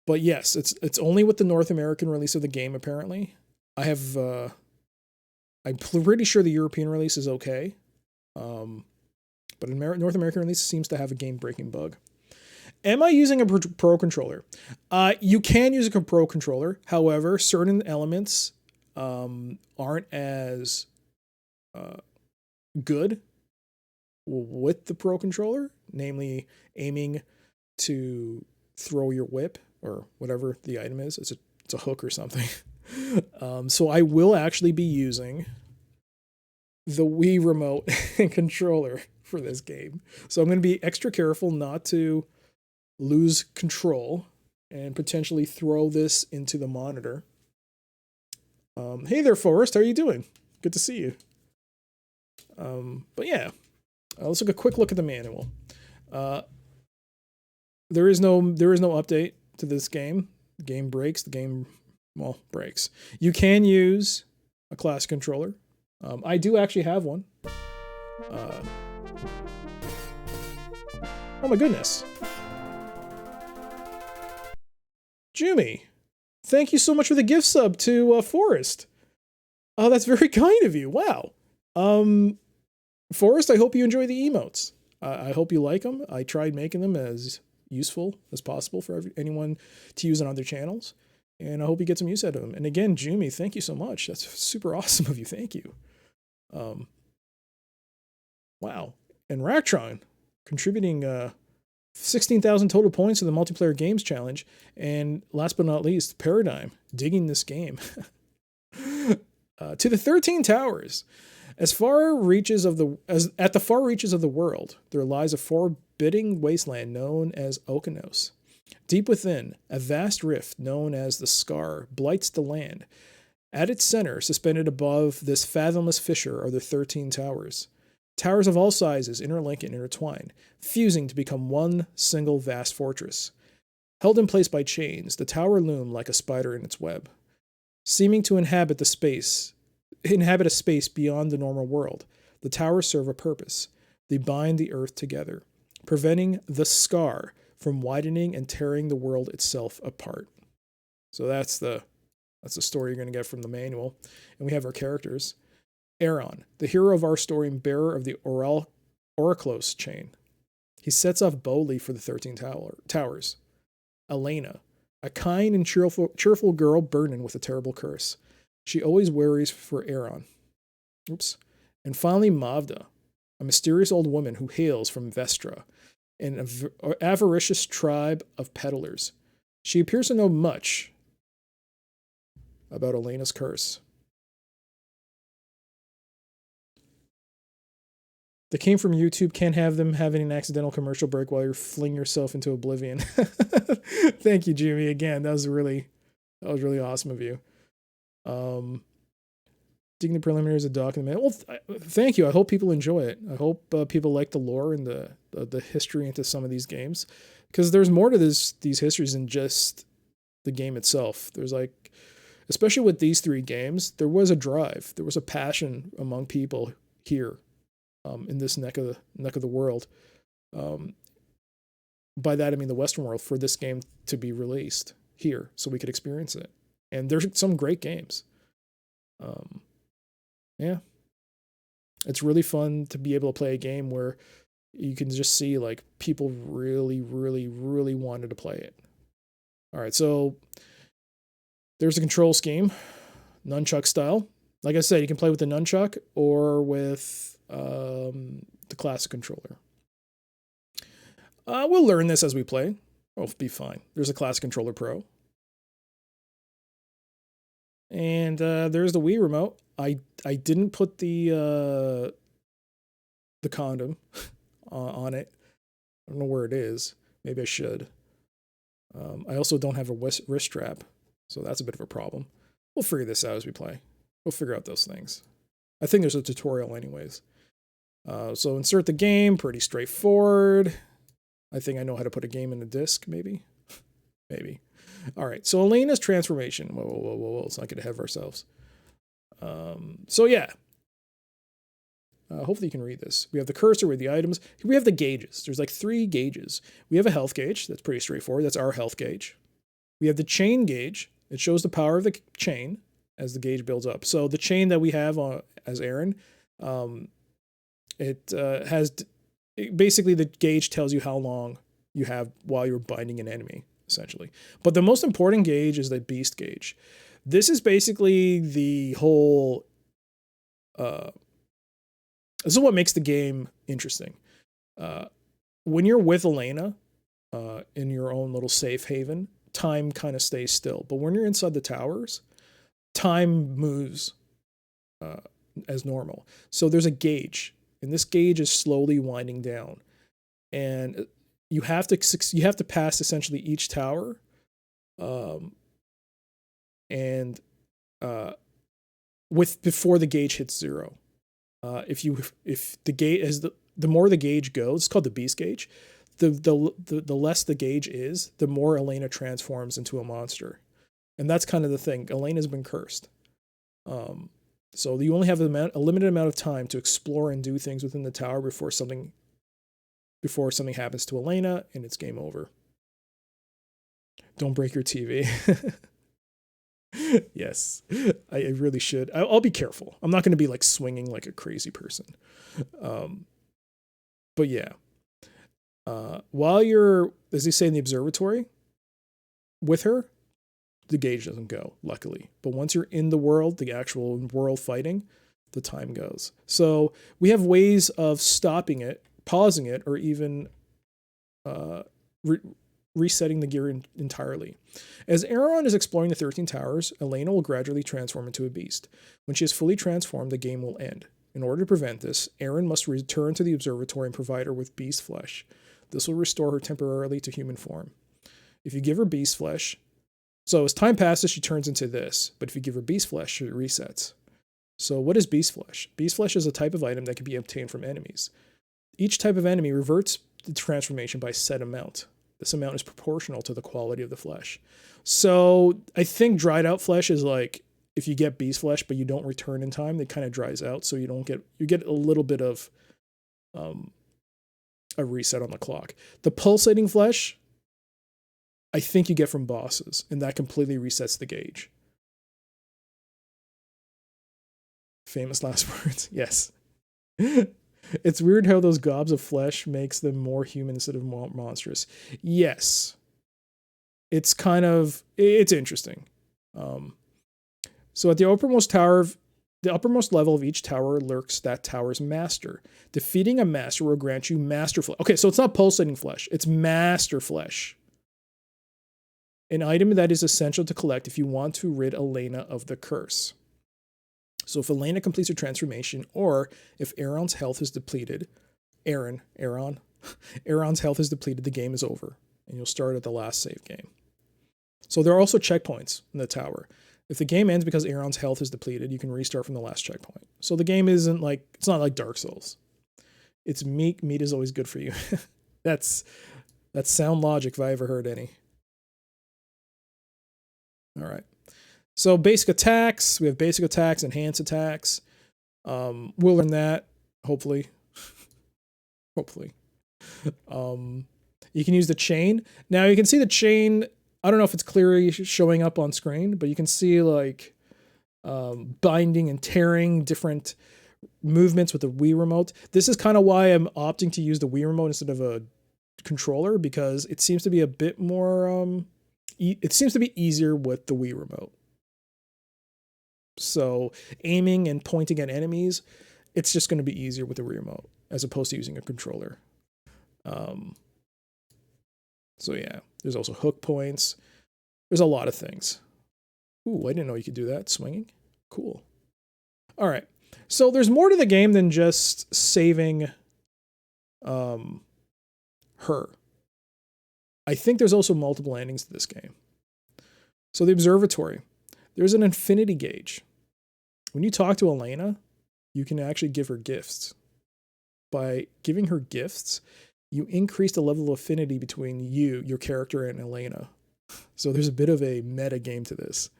But yes, it's only with the North American release of the game. Apparently, I'm pretty sure the European release is okay. But North American release seems to have a game-breaking bug. Am I using a Pro controller? You can use a Pro controller. However, certain elements aren't as good with the Pro controller, namely aiming to throw your whip or whatever the item is. It's a hook or something. So I will actually be using the Wii remote and controller for this game. So I'm going to be extra careful not to lose control and potentially throw this into the monitor. Hey there, Forrest. How are you doing? Good to see you. But yeah, let's take a quick look at the manual. There is no update to this game. The game breaks. The game, well, breaks. You can use a classic controller. I do actually have one. Oh my goodness. Jimmy, thank you so much for the gift sub to Forrest. Oh, that's very kind of you. Wow. Forrest, I hope you enjoy the emotes. I hope you like them. I tried making them as useful as possible for anyone to use on other channels. And I hope you get some use out of them. And again, Jumi, thank you so much. That's super awesome of you. Thank you. Wow. And Ractron contributing 16,000 total points to the multiplayer games challenge. And last but not least, Paradigm digging this game. To the 13 towers. At the far reaches of the world, there lies a forbidding wasteland known as Okanos. Deep within, a vast rift known as the Scar blights the land. At its center, suspended above this fathomless fissure, are the 13 towers. Towers of all sizes interlink and intertwine, fusing to become one single vast fortress. Held in place by chains, the tower loom like a spider in its web, seeming to inhabit a space beyond the normal world. The towers serve a purpose. They bind the earth together, preventing the Scar from widening and tearing the world itself apart. So that's the story you're going to get from the manual. And we have our characters. Aaron, the hero of our story and bearer of the Oraclos chain. He sets off boldly for the 13 towers. Elena, a kind and cheerful girl burdened with a terrible curse. She always worries for Aaron. Oops. And finally, Mavda, a mysterious old woman who hails from Vestra, an avaricious tribe of peddlers. She appears to know much about Elena's curse. That came from YouTube. Can't have them having an accidental commercial break while you're flinging yourself into oblivion. Thank you, Jimmy. Again, that was really awesome of you. Digging the preliminaries of document. Well, thank you. I hope people enjoy it. I hope people like the lore and the history into some of these games, because there's more to these histories than just the game itself. There's like, especially with these 3 games, there was a drive, there was a passion among people here. In this neck of the world. By that I mean the Western world, for this game to be released here so we could experience it. And there's some great games. Yeah. It's really fun to be able to play a game where you can just see like people really, really, really wanted to play it. All right, so there's the control scheme, nunchuck style. Like I said, you can play with the nunchuck or with the classic controller. We'll learn this as we play. It'll be fine. There's a classic controller pro. And there's the Wii remote. I didn't put the condom on it. I don't know where it is. Maybe I should. I also don't have a wrist strap, so that's a bit of a problem. We'll figure this out as we play. We'll figure out those things. I think there's a tutorial anyways. So insert the game, pretty straightforward. I think I know how to put a game in the disc, maybe. Maybe. All right, so Elena's transformation. Whoa, let's not get ahead of ourselves. So yeah. Hopefully you can read this. We have the cursor with the items. We have the gauges. There's like 3 gauges. We have a health gauge. That's pretty straightforward. That's our health gauge. We have the chain gauge. It shows the power of the chain as the gauge builds up. So the chain that we have as Aaron, basically the gauge tells you how long you have while you're binding an enemy, essentially. But the most important gauge is the beast gauge. This is basically the whole, this is what makes the game interesting. When you're with Elena, in your own little safe haven, time kind of stays still. But when you're inside the towers, time moves, as normal. So there's a gauge. And this gauge is slowly winding down, and you have to pass essentially each tower, and before the gauge hits 0. If the gauge the more the gauge goes, it's called the beast gauge. The less the gauge is, the more Elena transforms into a monster, and that's kind of the thing. Elena's been cursed. So you only have a limited amount of time to explore and do things within the tower before something happens to Elena and it's game over. Don't break your TV. Yes, I really should. I'll be careful. I'm not going to be like swinging like a crazy person. Um, but yeah, while you're, as they say in the observatory, with her, the gauge doesn't go, luckily. But once you're in the world, the actual world fighting, the time goes. So we have ways of stopping it, pausing it, or even uh, re- resetting the gear entirely. As Aeron is exploring the 13 towers, Elena will gradually transform into a beast. When she is fully transformed, the game will end. In order to prevent this, Aeron must return to the observatory and provide her with beast flesh. This will restore her temporarily to human form. If you give her beast flesh, so as time passes, she turns into this, but if you give her beast flesh, she resets. So what is beast flesh? Beast flesh is a type of item that can be obtained from enemies. Each type of enemy reverts the transformation by a set amount. This amount is proportional to the quality of the flesh. So I think dried out flesh is like if you get beast flesh but you don't return in time, it kind of dries out, so you get a little bit of a reset on the clock. The pulsating flesh, I think you get from bosses, and that completely resets the gauge. Famous last words. Yes. It's weird how those gobs of flesh makes them more human instead of more monstrous. Yes. It's interesting. So at the uppermost level of each tower lurks that tower's master. Defeating a master will grant you master flesh. Okay, so it's not pulsating flesh. It's master flesh. An item that is essential to collect if you want to rid Elena of the curse. So if Elena completes her transformation, or if Aeron's health is depleted, Aeron's health is depleted, the game is over, and you'll start at the last save game. So there are also checkpoints in the tower. If the game ends because Aeron's health is depleted, you can restart from the last checkpoint. So the game it's not like Dark Souls. It's meat. Meat is always good for you. That's sound logic if I ever heard any. All right. So basic attacks, we have basic attacks, enhanced attacks. We'll learn that, hopefully. Hopefully. You can use the chain. Now you can see the chain, I don't know if it's clearly showing up on screen, but you can see like binding and tearing different movements with the Wii remote. This is kind of why I'm opting to use the Wii remote instead of a controller, because it seems to be a bit more, it seems to be easier with the Wii remote. So aiming and pointing at enemies, it's just going to be easier with the remote as opposed to using a controller. So yeah, there's also hook points. There's a lot of things. Ooh, I didn't know you could do that. Swinging. Cool. All right. So there's more to the game than just saving her. I think there's also multiple endings to this game. So the observatory. There's an infinity gauge. When you talk to Elena, you can actually give her gifts. By giving her gifts, you increase the level of affinity between you, your character, and Elena. So there's a bit of a meta game to this.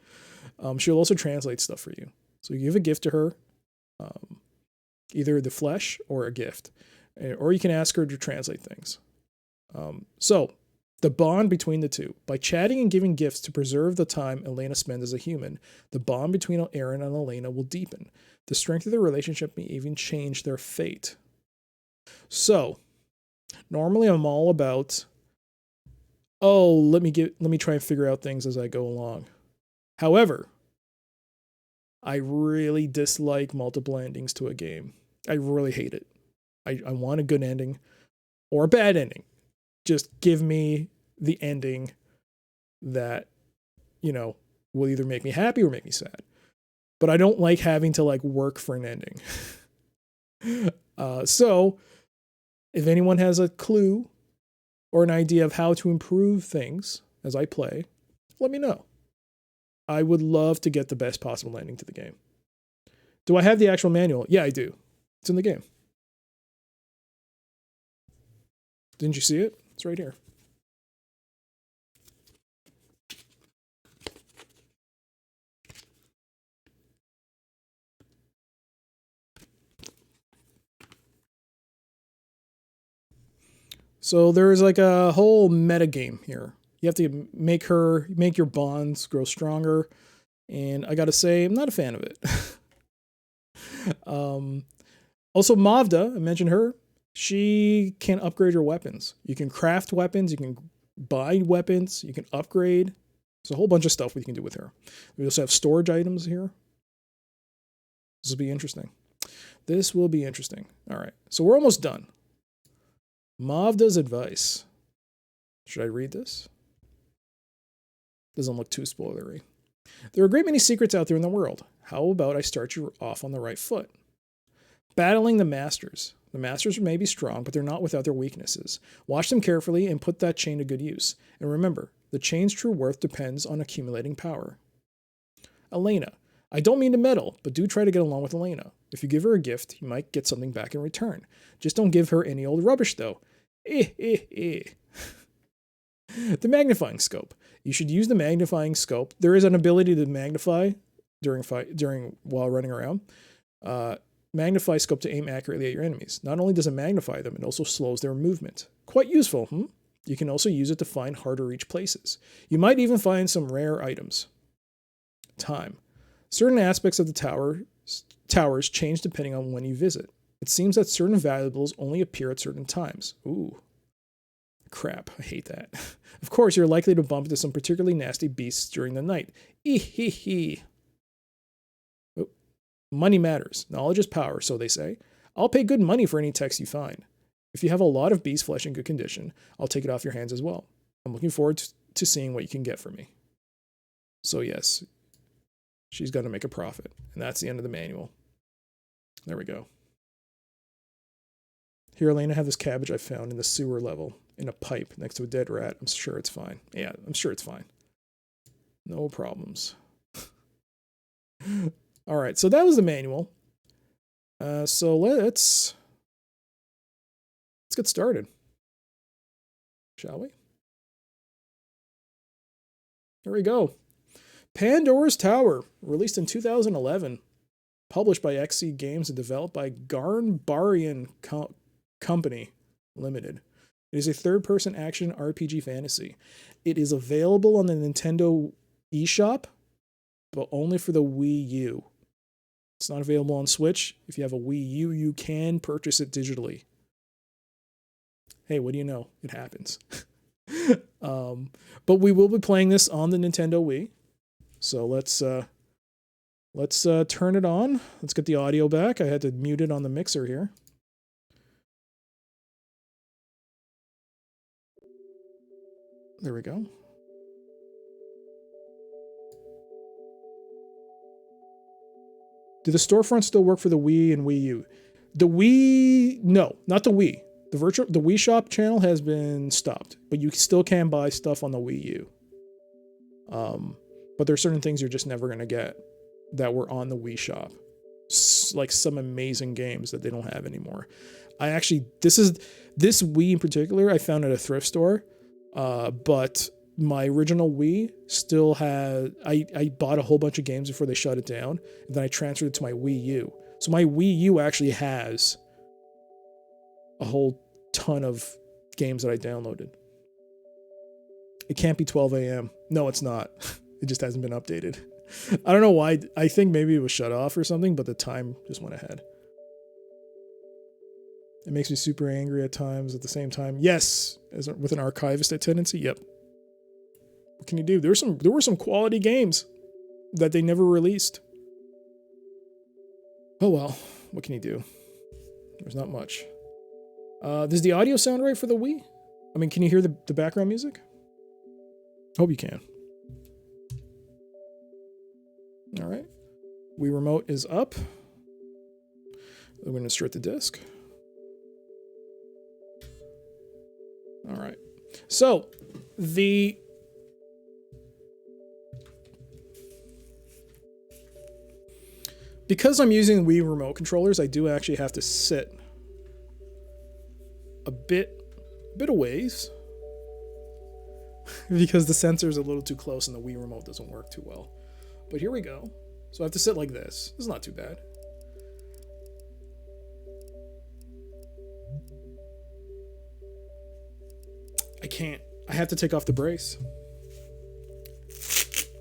She'll also translate stuff for you. So you give a gift to her, either the flesh or a gift. Or you can ask her to translate things. So the bond between the two. By chatting and giving gifts to preserve the time Elena spends as a human, the bond between Aeron and Elena will deepen. The strength of their relationship may even change their fate. So, normally I'm all about, let me try and figure out things as I go along. However, I really dislike multiple endings to a game. I really hate it. I want a good ending or a bad ending. Just give me the ending that, will either make me happy or make me sad. But I don't like having to work for an ending. So if anyone has a clue or an idea of how to improve things as I play, let me know. I would love to get the best possible ending to the game. Do I have the actual manual? Yeah, I do. It's in the game. Didn't you see it? It's right here. So there's a whole meta game here. You have to make your bonds grow stronger, And I gotta say, I'm not a fan of it. Also, Mavda, I mentioned her. She can upgrade your weapons. You can craft weapons, you can buy weapons, you can upgrade. There's a whole bunch of stuff we can do with her. We also have storage items here. This will be interesting. This will be interesting. All right, so we're almost done. Mavda's advice. Should I read this? Doesn't look too spoilery. There are a great many secrets out there in the world. How about I start you off on the right foot? Battling the masters. The masters may be strong, but they're not without their weaknesses. Watch them carefully and put that chain to good use. And remember, the chain's true worth depends on accumulating power. Elena. I don't mean to meddle, but do try to get along with Elena. If you give her a gift, you might get something back in return. Just don't give her any old rubbish, though. The magnifying scope. You should use the magnifying scope. There is an ability to magnify while running around. Magnify scope to aim accurately at your enemies. Not only does it magnify them, it also slows their movement. Quite useful, You can also use it to find hard-to-reach places. You might even find some rare items. Time. Certain aspects of the towers change depending on when you visit. It seems that certain valuables only appear at certain times. Ooh. Crap, I hate that. Of course, you're likely to bump into some particularly nasty beasts during the night. Oh. Money matters. Knowledge is power, so they say. I'll pay good money for any text you find. If you have a lot of beast flesh in good condition, I'll take it off your hands as well. I'm looking forward to seeing what you can get for me. So yes, she's going to make a profit. And that's the end of the manual. There we go. Here, Elena, have this cabbage I found in the sewer level in a pipe next to a dead rat. I'm sure it's fine. Yeah, I'm sure it's fine. No problems. All right, so that was the manual. So let's get started. Shall we? Here we go. Pandora's Tower, released in 2011, published by XC Games and developed by Ganbarion Company Limited. It is a third-person action RPG fantasy. It is available on the Nintendo eShop, but only for the Wii U. It's not available on Switch. If you have a Wii U, you can purchase it digitally. Hey, what do you know? It happens. But we will be playing this on the Nintendo Wii. So let's turn it on. Let's get the audio back. I had to mute it on the mixer here. There we go. Do the storefronts still work for the Wii and Wii U? The Wii, no, not the Wii. The Wii Shop channel has been stopped, but you still can buy stuff on the Wii U. But there are certain things you're just never going to get that were on the Wii Shop. Like some amazing games that they don't have anymore. This Wii in particular, I found at a thrift store. But my original Wii still had, I bought a whole bunch of games before they shut it down, and then I transferred it to my Wii U. So my Wii U actually has a whole ton of games that I downloaded. It can't be 12 a.m. No, it's not. It just hasn't been updated. I don't know why. I think maybe it was shut off or something, but the time just went ahead. It makes me super angry at times. At the same time, yes, with an archivist tendency, yep. What can you do? There were some quality games that they never released. Oh well, what can you do? There's not much. Does the audio sound right for the Wii? I mean, can you hear the background music? Hope you can. All right. Wii Remote is up. I'm going to insert the disc. All right. So, because I'm using Wii remote controllers, I do actually have to sit a bit of ways because the sensor is a little too close and the Wii remote doesn't work too well. But here we go. So I have to sit like this. This is not too bad. I can't. I have to take off the brace.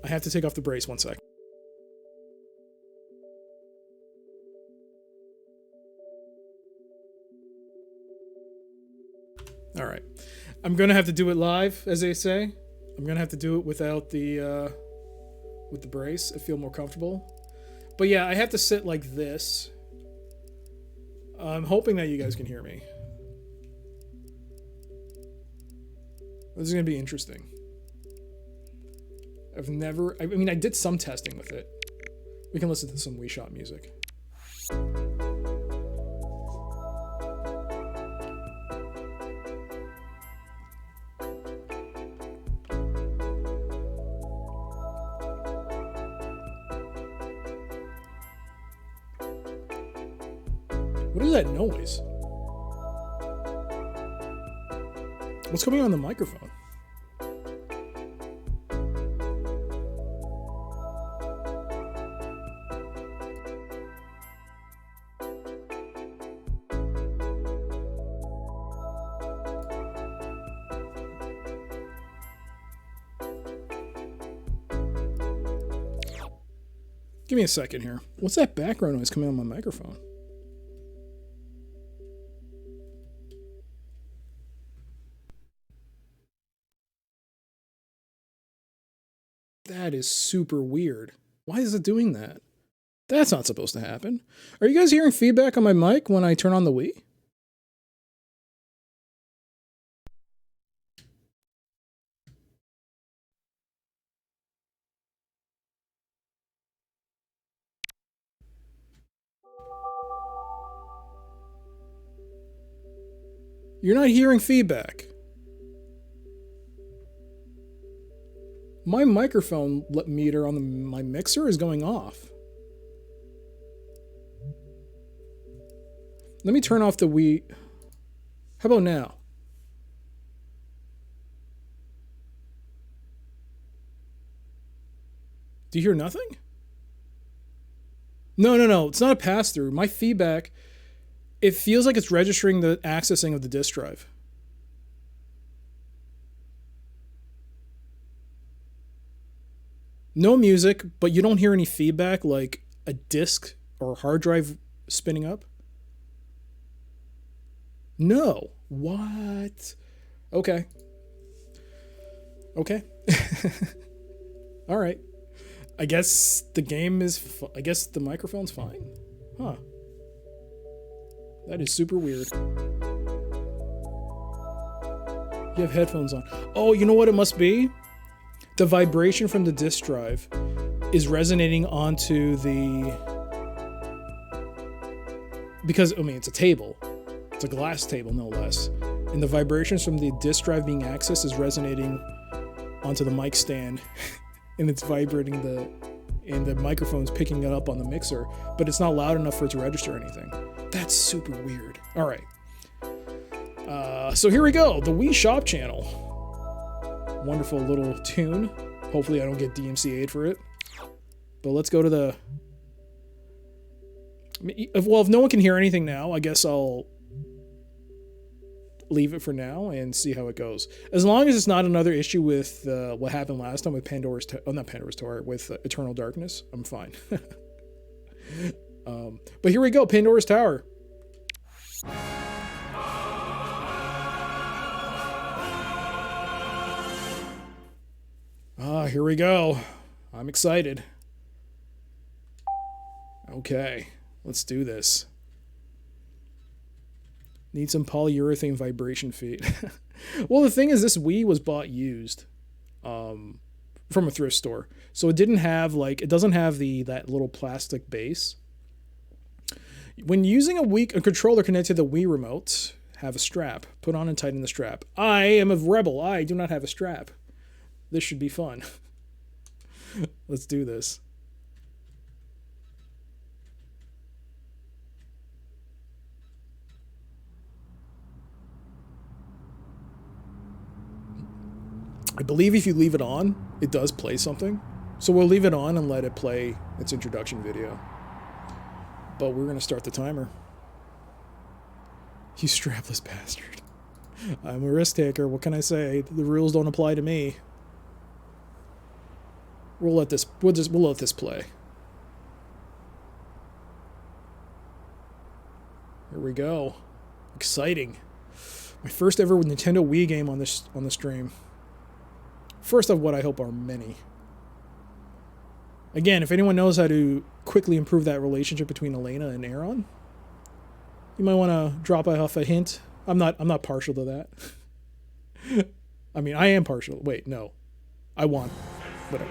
I have to take off the brace 1 sec. I'm gonna have to do it live, as they say. I'm gonna have to do it without the with the brace. I feel more comfortable. But yeah, I have to sit like this. I'm hoping that you guys can hear me. This is gonna be interesting. I mean, I did some testing with it. We can listen to some Wii Shop music. What is that noise? What's coming on the microphone? Give me a second here. What's that background noise coming on my microphone? That is super weird. Why is it doing that? That's not supposed to happen. Are you guys hearing feedback on my mic when I turn on the Wii? You're not hearing feedback. My microphone meter on my mixer is going off. Let me turn off the Wii. How about now? Do you hear nothing? No. It's not a pass-through. My feedback, it feels like it's registering the accessing of the disk drive. No music, but you don't hear any feedback like a disk or hard drive spinning up? No. What? Okay. Okay. All right. I guess the game is... I guess the microphone's fine. Huh. That is super weird. You have headphones on. Oh, you know what it must be? The vibration from the disk drive is resonating onto the... Because, I mean, it's a table. It's a glass table, no less. And the vibrations from the disk drive being accessed is resonating onto the mic stand. And it's vibrating and the microphone's picking it up on the mixer, but it's not loud enough for it to register anything. That's super weird. All right. So here we go. The Wii Shop channel. Wonderful little tune. Hopefully I don't get DMCA'd for it. But let's go to the... Well, if no one can hear anything now, I guess I'll leave it for now and see how it goes. As long as it's not another issue with what happened last time with Pandora's... not Pandora's Tower, with Eternal Darkness, I'm fine. But here we go, Pandora's Tower. Here we go. I'm excited. Okay, let's do this. Need some polyurethane vibration feet. Well, the thing is, this Wii was bought used from a thrift store. So it didn't have, like, it doesn't have that little plastic base. When using a controller connected to the Wii remote, have a strap. Put on and tighten the strap. I am a rebel. I do not have a strap. This should be fun. Let's do this. I believe if you leave it on, it does play something. So we'll leave it on and let it play its introduction video. But we're going to start the timer. You strapless bastard. I'm a risk taker. What can I say? The rules don't apply to me. We'll let this play. Here we go. Exciting. My first ever Nintendo Wii game on the stream. First of what I hope are many. Again, if anyone knows how to quickly improve that relationship between Elena and Aaron, you might want to drop off a hint. I'm not partial to that. I mean, I am partial. Wait, no. I want. Whatever.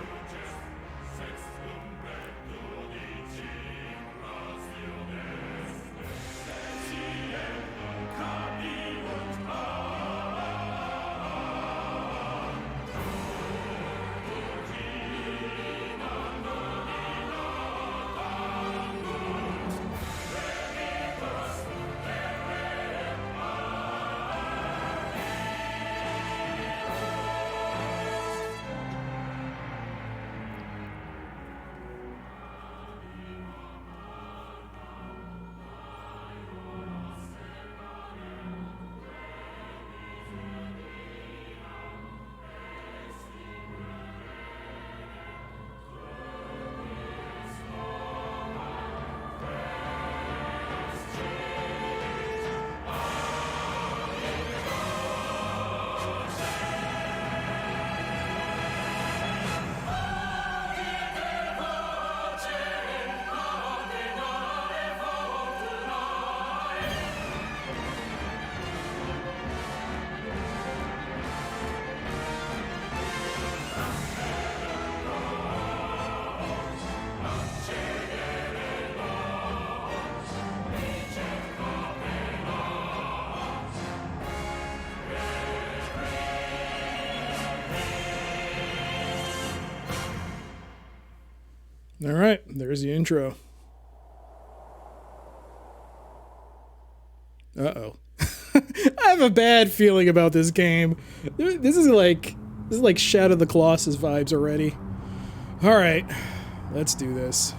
All right, there's the intro. Uh-oh. I have a bad feeling about this game. This is like Shadow of the Colossus vibes already. All right, let's do this.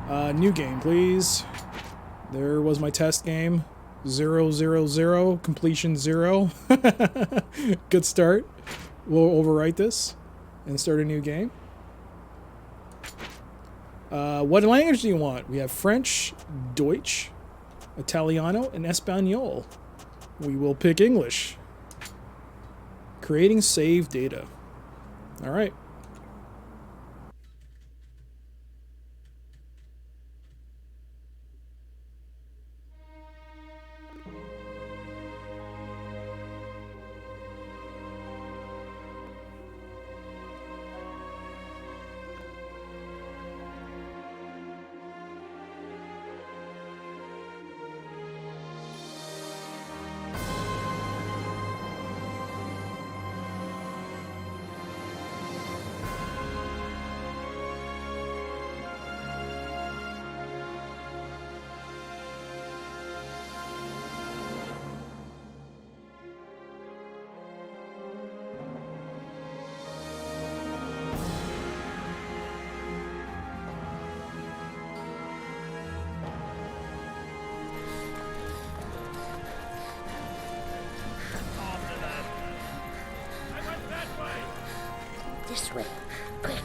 New game, please. There was my test game. 000, completion 0. Good start. We'll overwrite this and start a new game. What language do you want? We have French, Deutsch, Italiano, and Espanol. We will pick English. Creating save data. All right. This way, quick.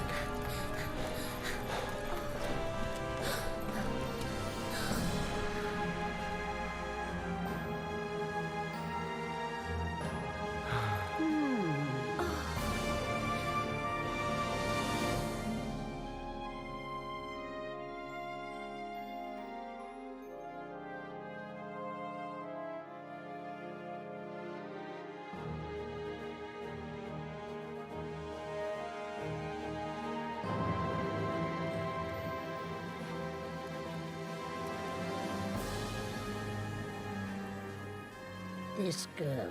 This girl,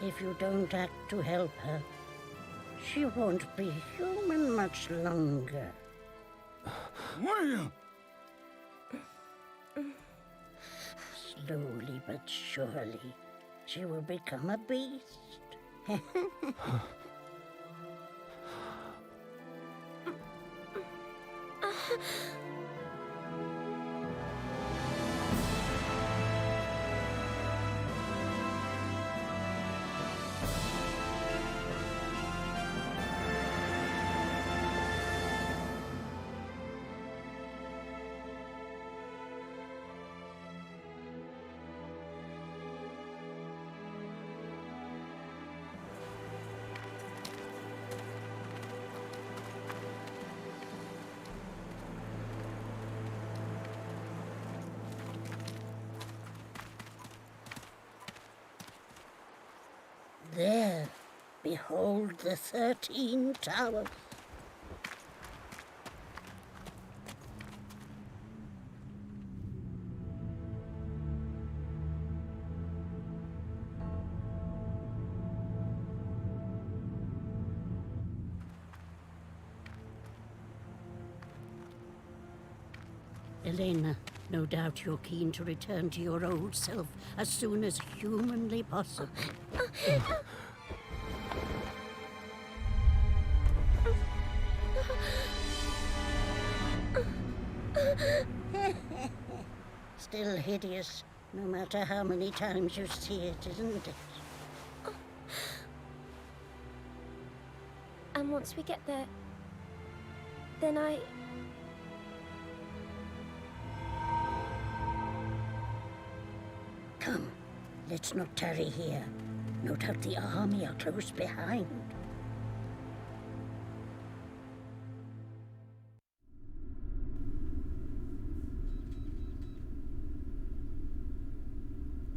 if you don't act to help her, she won't be human much longer. Where? Slowly but surely, she will become a beast. There, behold the 13 towers. Elena, no doubt you're keen to return to your old self as soon as humanly possible. Still hideous, no matter how many times you see it, isn't it? And once we get there, then Come, let's not tarry here. No doubt the army are close behind.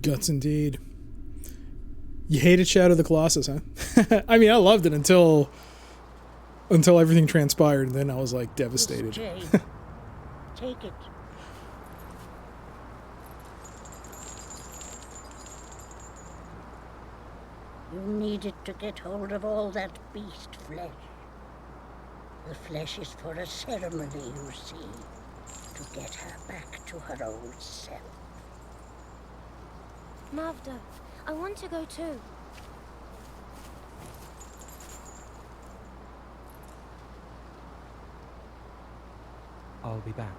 Guts indeed. You hated Shadow of the Colossus, huh? I mean, I loved it until everything transpired, and then I was like devastated. Jay, take it. You need it to get hold of all that beast flesh. The flesh is for a ceremony, you see, to get her back to her old self. Mavda, I want to go too. I'll be back.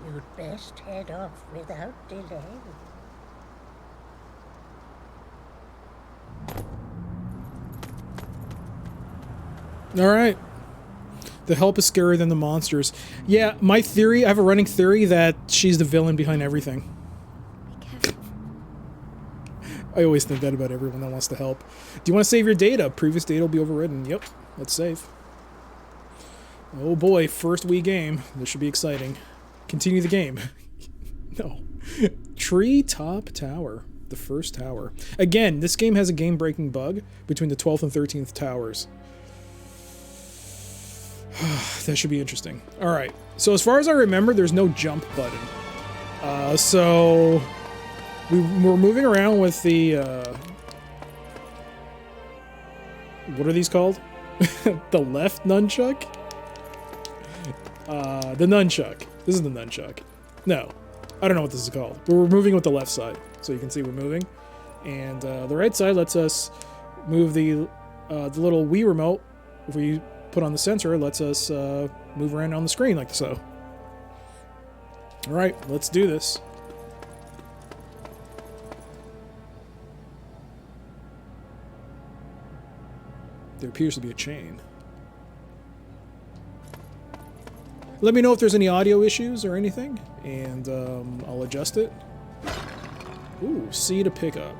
You'd best head off without delay. All right. The help is scarier than the monsters. Yeah, my theory, I have a running theory that she's the villain behind everything. Be careful. I always think that about everyone that wants to help. Do you want to save your data? Previous data will be overridden. Yep, let's save. Oh boy, first Wii game. This should be exciting. Continue the game. No. Treetop Tower. The first tower. Again, this game has a game-breaking bug between the 12th and 13th towers. That should be interesting. Alright, so as far as I remember, there's no jump button. So we're moving around with the, what are these called? The left nunchuck? The nunchuck. This is the nunchuck. No, I don't know what this is called. But we're moving with the left side, so you can see we're moving. And the right side lets us move the little Wii remote. If we put on the sensor, it lets us move around on the screen like so. All right, let's do this. There appears to be a chain. Let me know if there's any audio issues or anything, and I'll adjust it. Ooh, C to pick up.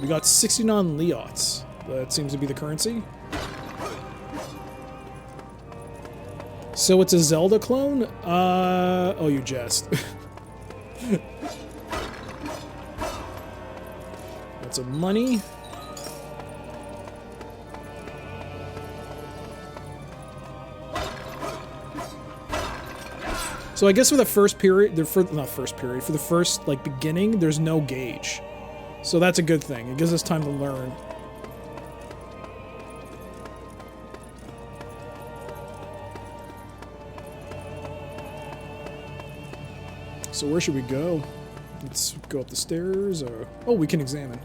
We got 69 Leots. That seems to be the currency. So it's a Zelda clone? Oh, you jest. That's a money. So I guess for the first period, for the first, like, beginning, there's no gauge. So that's a good thing. It gives us time to learn. So where should we go? Let's go up the stairs, or... Oh, we can examine.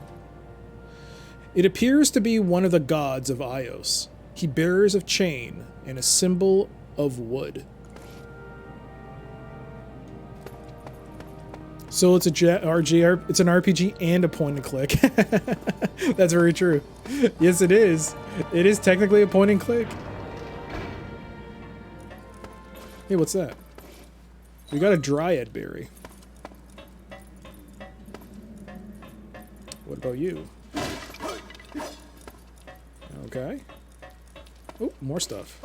It appears to be one of the gods of Ios. He bears a chain and a symbol of wood. So it's it's an RPG and a point and click. That's very true. Yes, it is. It is technically a point and click. Hey, what's that? We got a dryad berry. What about you? Okay. Oh, more stuff.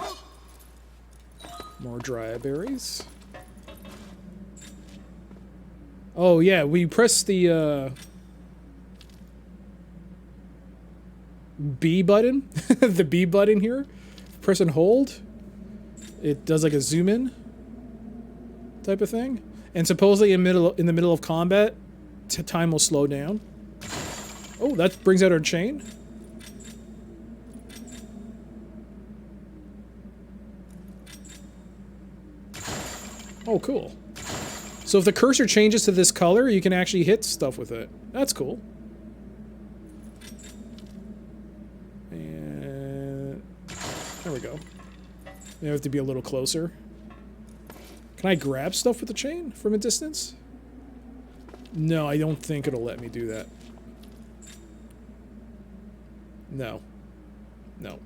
More dryad berries. Oh, yeah, we press the, B button. The B button here. Press and hold. It does like a zoom in type of thing. And supposedly in the middle of combat, time will slow down. Oh, that brings out our chain. Oh, cool. So if the cursor changes to this color, you can actually hit stuff with it. That's cool. And there we go. You have to be a little closer. Can I grab stuff with the chain from a distance? No, I don't think it'll let me do that. No. No.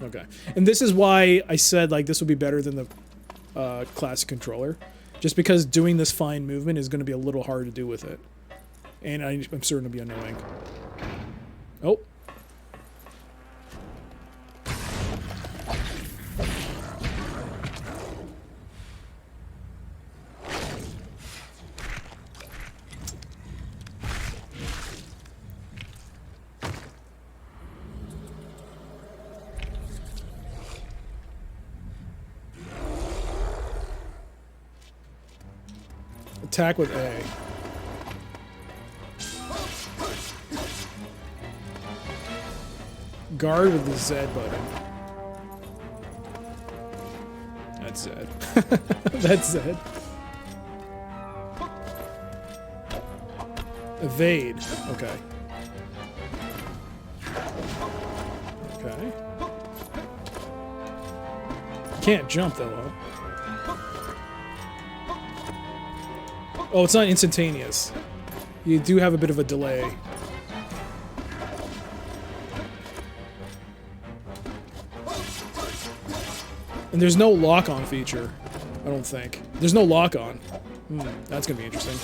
Okay. And this is why I said, like, this would be better than the classic controller. Just because doing this fine movement is going to be a little hard to do with it. And I'm certain it'll be annoying. Oh. Attack with A. Guard with the Z button. That's Z. That's Z. Evade. Okay. Okay. Can't jump though, huh? Oh, it's not instantaneous. You do have a bit of a delay. And there's no lock-on feature, I don't think. There's no lock-on. That's gonna be interesting.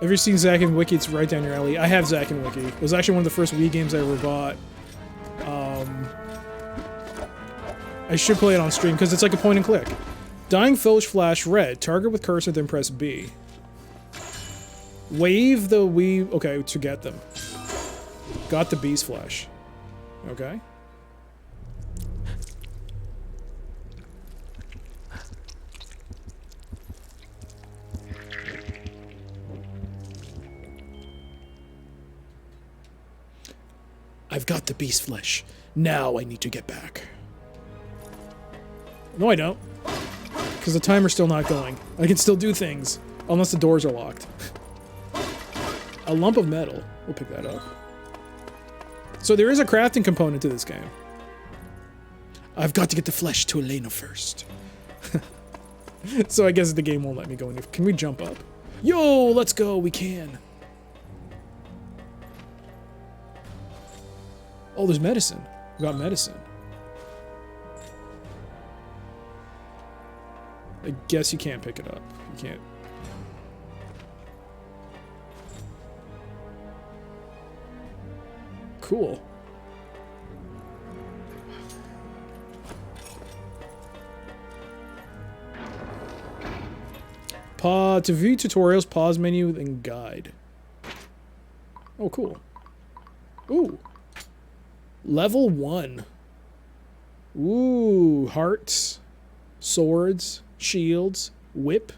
Have you seen Zack and Wiki? It's right down your alley. I have Zack and Wiki. It was actually one of the first Wii games I ever bought. I should play it on stream because it's like a point and click. Dying foes flash red. Target with cursor, then press B. Wave the Wii... Okay, to get them. Got the beast flesh. Okay. I've got the beast flesh. Now I need to get back. No, I don't. Because the timer's still not going. I can still do things. Unless the doors are locked. A lump of metal. We'll pick that up. So there is a crafting component to this game. I've got to get the flesh to Elena first. So I guess the game won't let me go any... Can we jump up? Yo, let's go. We can. Oh, there's medicine. We got medicine. I guess you can't pick it up. You can't. Cool. To view tutorials, pause menu, and guide. Oh, cool. Ooh. Level 1. Ooh, hearts, swords, shields, whip.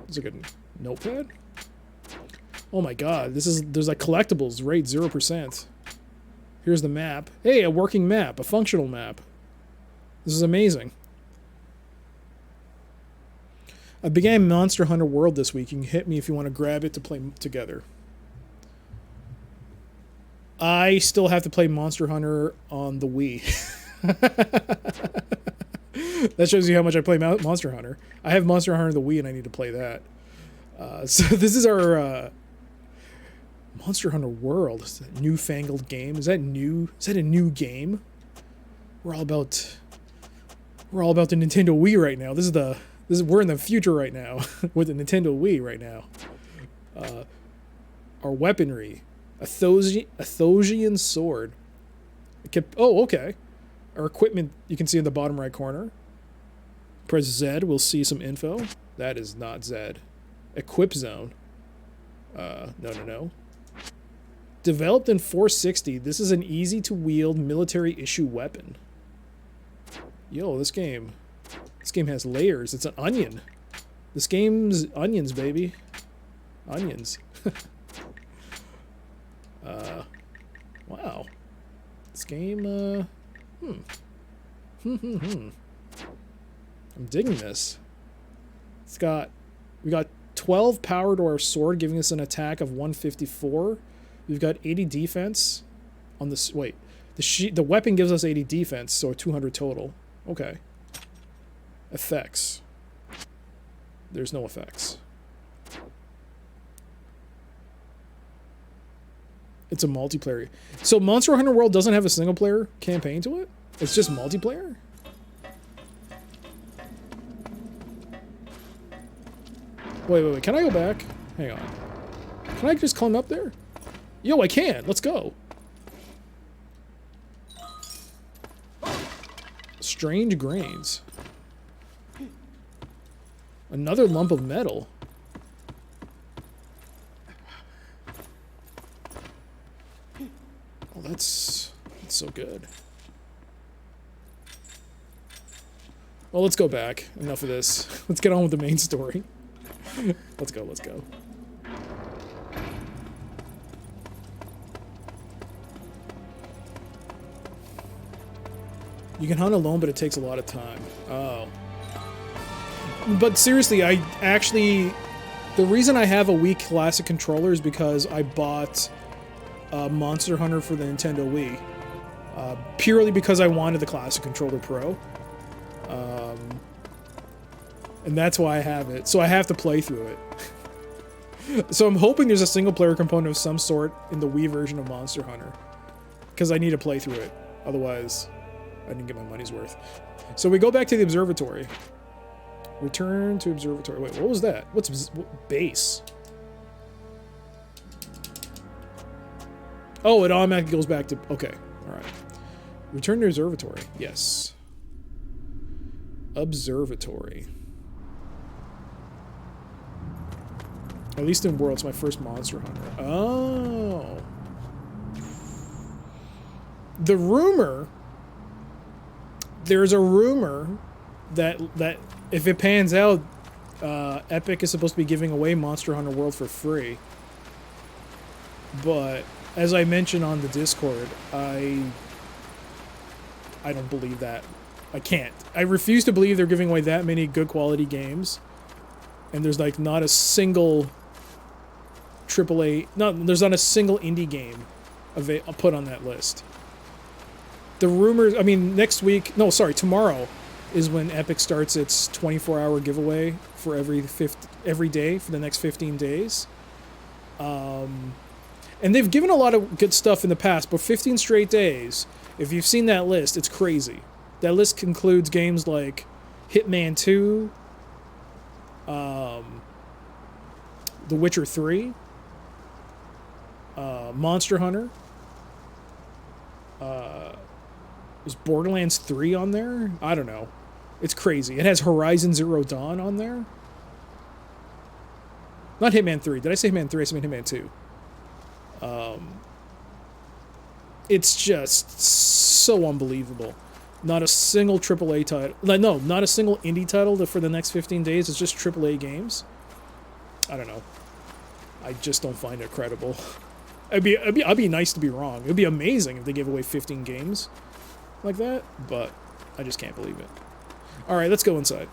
Is it a notepad? Oh my god, there's like collectibles, rate 0%. Here's the map. Hey, a working map, a functional map. This is amazing. I began Monster Hunter World this week. You can hit me if you want to grab it to play together. I still have to play Monster Hunter on the Wii. That shows you how much I play Monster Hunter. I have Monster Hunter on the Wii and I need to play that. So this is our Monster Hunter World. It's a newfangled game. Is that new? Is that a new game? We're all about the Nintendo Wii right now. This is We're in the future right now with the Nintendo Wii right now. Our weaponry, a Thosian sword. Oh, okay. Our equipment you can see in the bottom right corner. Press Z, we'll see some info. That is not Z. Equip zone. No. Developed in 460, this is an easy-to-wield military-issue weapon. Yo, this game has layers. It's an onion. This game's onions, baby. Onions. Wow. This game, I'm digging this. We got 12 power to our sword, giving us an attack of 154. We've got 80 defense on this. Wait, the weapon gives us 80 defense, so 200 total. Okay. Effects. There's no effects. It's a multiplayer. So Monster Hunter World doesn't have a single player campaign to it? It's just multiplayer? Wait. Can I go back? Hang on. Can I just climb up there? Yo, I can. Let's go. Strange grains. Another lump of metal. Oh, that's so good. Well, let's go back. Enough of this. Let's get on with the main story. Let's go. You can hunt alone, but it takes a lot of time. Oh. But seriously, the reason I have a Wii Classic controller is because I bought Monster Hunter for the Nintendo Wii. Purely because I wanted the Classic Controller Pro. And that's why I have it. So I have to play through it. So I'm hoping there's a single player component of some sort in the Wii version of Monster Hunter. Because I need to play through it. Otherwise, I didn't get my money's worth. So we go back to the observatory. Return to observatory. Wait, what was that? What's base? Oh, it automatically goes back to... Okay, alright. Return to observatory. Yes. Observatory. At least in World, it's my first Monster Hunter. Oh. The rumor... There's a rumor that if it pans out, Epic is supposed to be giving away Monster Hunter World for free. But as I mentioned on the Discord, I don't believe that. I can't. I refuse to believe they're giving away that many good quality games, and there's like not a single AAA. There's not a single indie game put on that list. The rumors, I mean, tomorrow is when Epic starts its 24-hour giveaway for every day for the next 15 days. And they've given a lot of good stuff in the past, but 15 straight days, if you've seen that list, it's crazy. That list includes games like Hitman 2, The Witcher 3, Monster Hunter, is Borderlands 3 on there? I don't know. It's crazy. It has Horizon Zero Dawn on there. Not Hitman 3. Did I say Hitman 3? I said Hitman 2. It's just so unbelievable. Not a single AAA title. No, not a single indie title for the next 15 days. It's just AAA games. I don't know. I just don't find it credible. I'd be nice to be wrong. It'd be amazing if they gave away 15 games like that, but I just can't believe it. All right, let's go inside.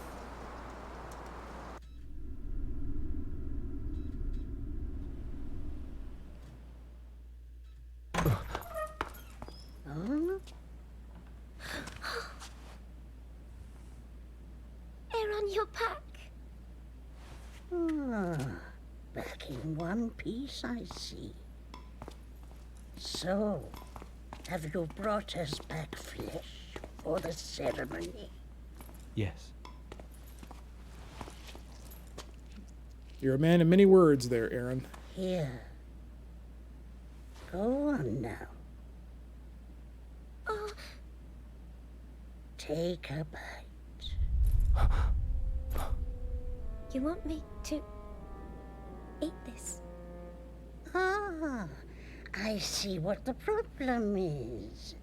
Air on your back. Back in one piece, I see. So, have you brought us back flesh for the ceremony? Yes. You're a man of many words there, Aaron. Here. Go on now. Oh, Take a bite. you want me to eat this? Ah, I see what the problem is.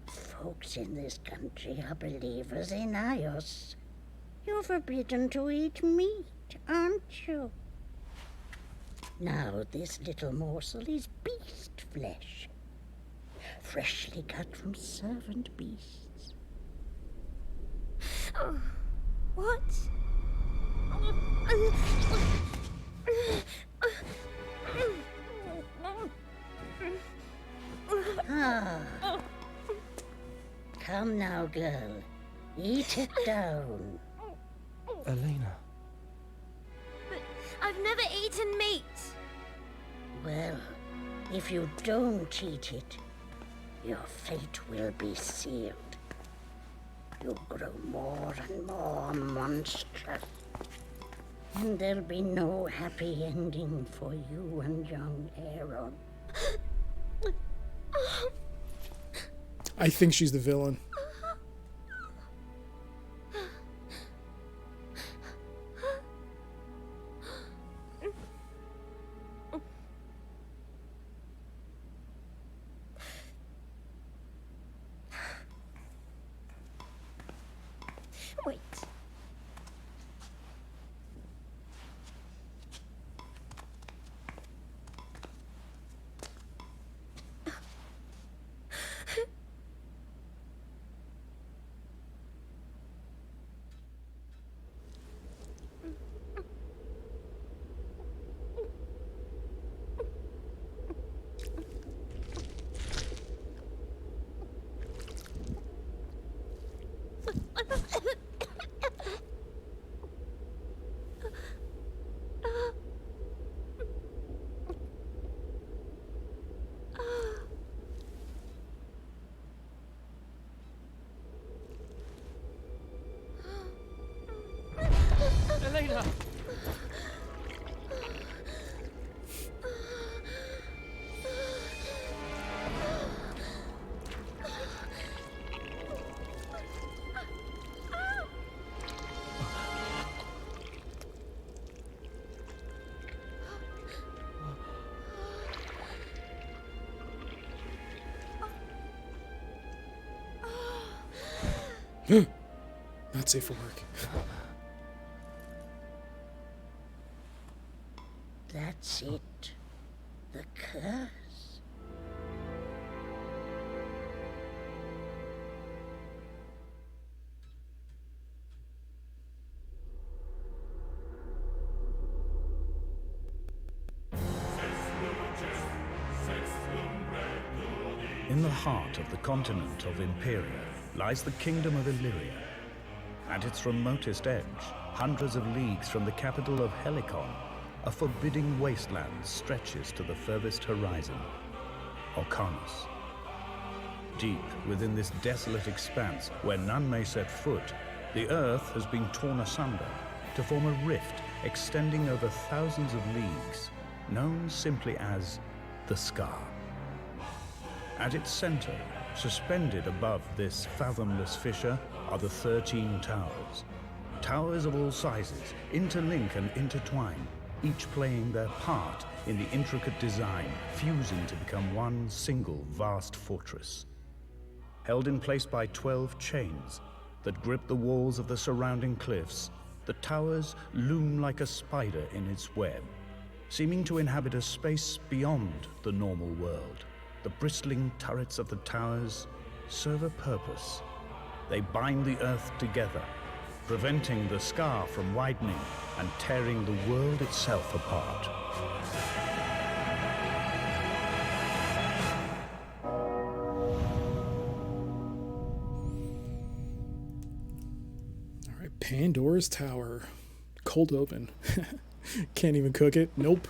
Folks in this country are believers in Ios. You're forbidden to eat meat, aren't you? Now this little morsel is beast flesh, freshly cut from servant beasts. Oh, what? Ah. Come now, girl. Eat it down. Elena. But I've never eaten meat. Well, if you don't eat it, your fate will be sealed. You'll grow more and more monstrous. And there'll be no happy ending for you and young Aaron. I think she's the villain. Wait. Elena! Not safe for work. That's it. The curse. In the heart of the continent of Imperia lies the kingdom of Illyria. At its remotest edge, hundreds of leagues from the capital of Helicon, a forbidding wasteland stretches to the furthest horizon, Orcanos. Deep within this desolate expanse, where none may set foot, the earth has been torn asunder to form a rift extending over thousands of leagues, known simply as the Scar. At its center, suspended above this fathomless fissure, are the 13 towers. Towers of all sizes interlink and intertwine, each playing their part in the intricate design, fusing to become one single vast fortress. Held in place by 12 chains that grip the walls of the surrounding cliffs, the towers loom like a spider in its web, seeming to inhabit a space beyond the normal world. The bristling turrets of the towers serve a purpose. They bind the earth together, preventing the Scar from widening and tearing the world itself apart. All right, Pandora's Tower. Cold open. Can't even cook it. Nope.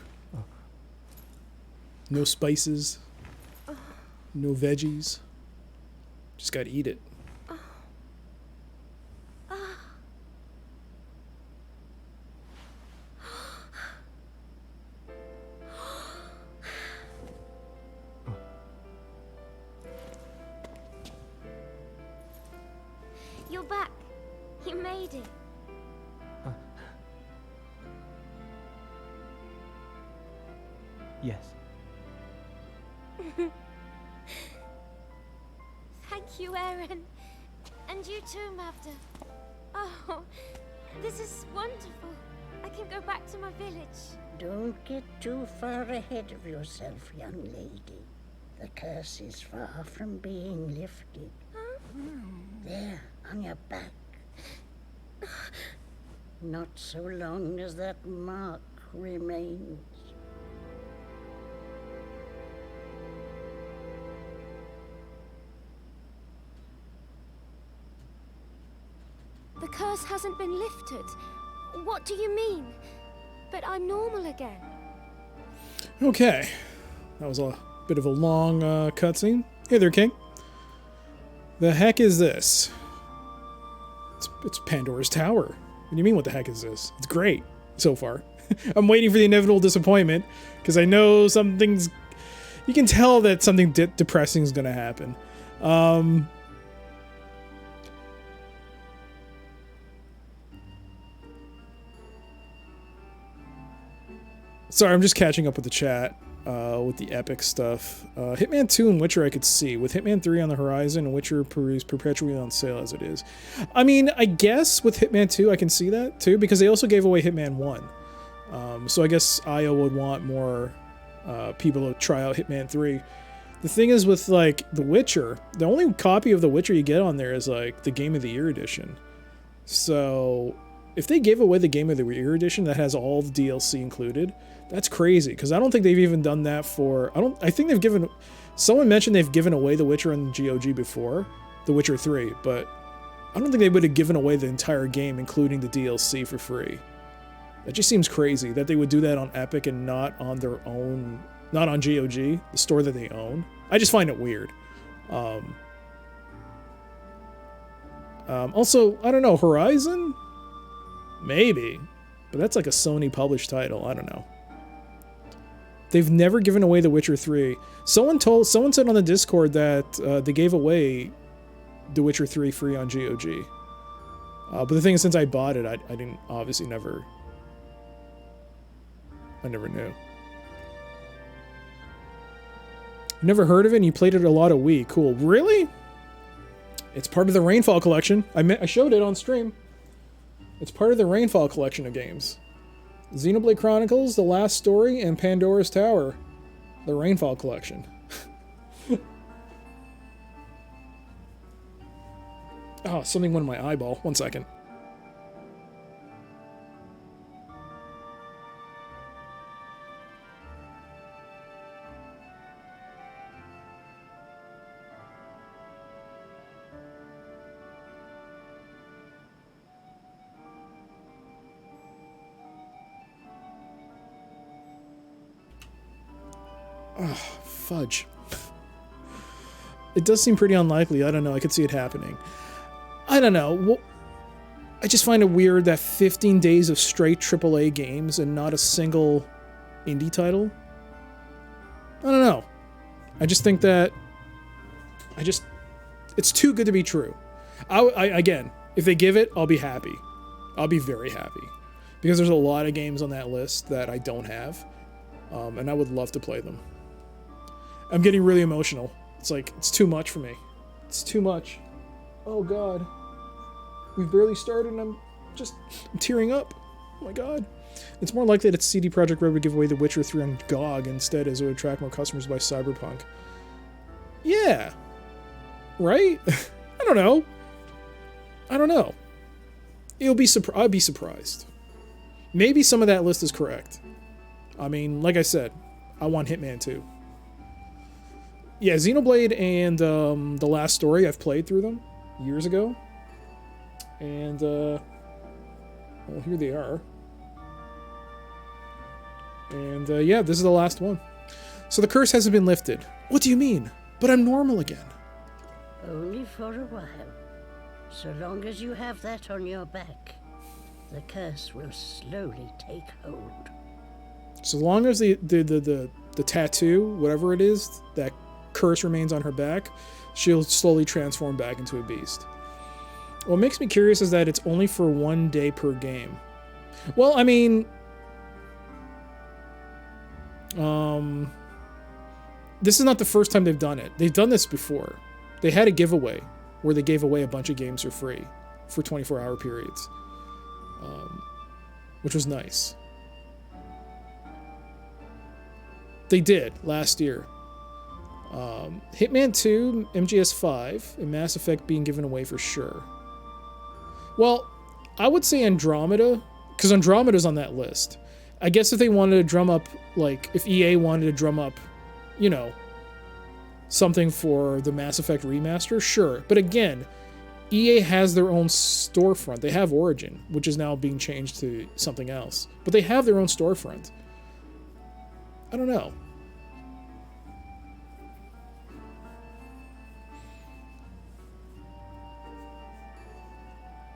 No spices. No veggies. Just gotta eat it. Yes. Thank you, Aaron. And you too, Mavda. Oh, this is wonderful. I can go back to my village. Don't get too far ahead of yourself, young lady. The curse is far from being lifted. Huh? There, on your back. Not so long as that mark remains. The curse hasn't been lifted. What do you mean? But I'm normal again. Okay. That was a bit of a long cutscene. Hey there, King. The heck is this? It's Pandora's Tower. What do you mean, what the heck is this? It's great so far. I'm waiting for the inevitable disappointment, because I know something's... You can tell that something depressing is going to happen. Sorry, I'm just catching up with the chat, with the epic stuff. Hitman 2 and Witcher I could see. With Hitman 3 on the horizon and Witcher is perpetually on sale as it is. I mean, I guess with Hitman 2 I can see that too, because they also gave away Hitman 1. So I guess IO would want more people to try out Hitman 3. The thing is with, like, The Witcher, the only copy of The Witcher you get on there is, like, the Game of the Year edition. So if they gave away the Game of the Year edition that has all the DLC included, that's crazy, because I don't think they've even done that for... I think they've given... Someone mentioned they've given away The Witcher on GOG before, The Witcher 3, but I don't think they would have given away the entire game, including the DLC, for free. That just seems crazy, that they would do that on Epic and not on their own... Not on GOG, the store that they own. I just find it weird. Also, I don't know, Horizon? Maybe. But that's like a Sony published title, I don't know. They've never given away The Witcher 3. Someone said on the Discord that they gave away The Witcher 3 free on GOG. But the thing is, since I bought it, I didn't, obviously never... I never knew. You never heard of it and you played it a lot of Wii. Cool. Really? It's part of the Rainfall collection. I showed it on stream. It's part of the Rainfall collection of games. Xenoblade Chronicles, The Last Story, and Pandora's Tower. The Rainfall collection. Oh, something went in my eyeball. 1 second. Oh, fudge. It does seem pretty unlikely. I don't know. I could see it happening. I don't know. Well, I just find it weird that 15 days of straight AAA games and not a single indie title. I don't know. I just think that... It's too good to be true. Again, if they give it, I'll be happy. I'll be very happy. Because there's a lot of games on that list that I don't have. And I would love to play them. I'm getting really emotional. It's like, it's too much for me. It's too much. Oh god. We've barely started and I'm tearing up. Oh my god. It's more likely that CD Projekt Red would give away The Witcher 3 on GOG instead, as it would attract more customers by Cyberpunk. Yeah. Right? I don't know. I don't know. I'd be surprised. Maybe some of that list is correct. I mean, like I said, I want Hitman 2. Yeah, Xenoblade and The Last Story, I've played through them years ago. And, well, here they are. And, yeah, this is the last one. So the curse hasn't been lifted. What do you mean? But I'm normal again. Only for a while. So long as you have that on your back, the curse will slowly take hold. So long as the tattoo, whatever it is, that curse remains on her back, she'll slowly transform back into a beast. What makes me curious is that it's only for 1 day per game. Well, I mean... This is not the first time they've done it. They've done this before. They had a giveaway where they gave away a bunch of games for free for 24-hour periods, which was nice. They did last year. Hitman 2, MGS5, and Mass Effect being given away for sure. Well, I would say Andromeda, because Andromeda's on that list. I guess if they wanted to drum up, like, if EA wanted to drum up, you know, something for the Mass Effect remaster, sure. But again, EA has their own storefront. They have Origin, which is now being changed to something else. But they have their own storefront. I don't know.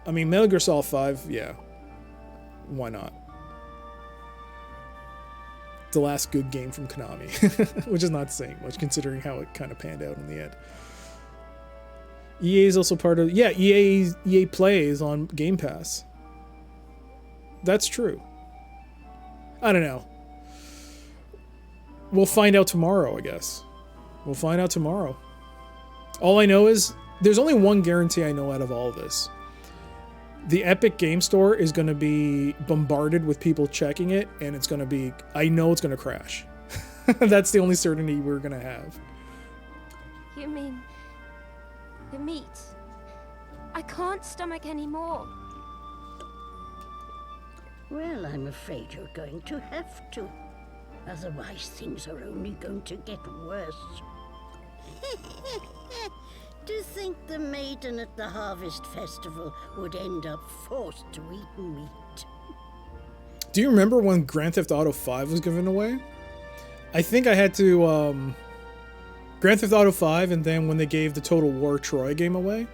I mean, Metal Gear Solid 5, yeah. Why not? The last good game from Konami, which is not saying much considering how it kind of panned out in the end. EA is also part of... Yeah, EA Play is on Game Pass. That's true. I don't know. We'll find out tomorrow, I guess. We'll find out tomorrow. All I know is there's only one guarantee I know out of all of this. The Epic Game Store is going to be bombarded with people checking it, and it's going to be... I know it's going to crash. That's the only certainty we're going to have. You mean... the meat? I can't stomach anymore. Well, I'm afraid you're going to have to. Otherwise, things are only going to get worse. To think the maiden at the Harvest Festival would end up forced to eat meat. Do you remember when Grand Theft Auto 5 was given away? I think I had to... Grand Theft Auto 5, and then when they gave the Total War Troy game away,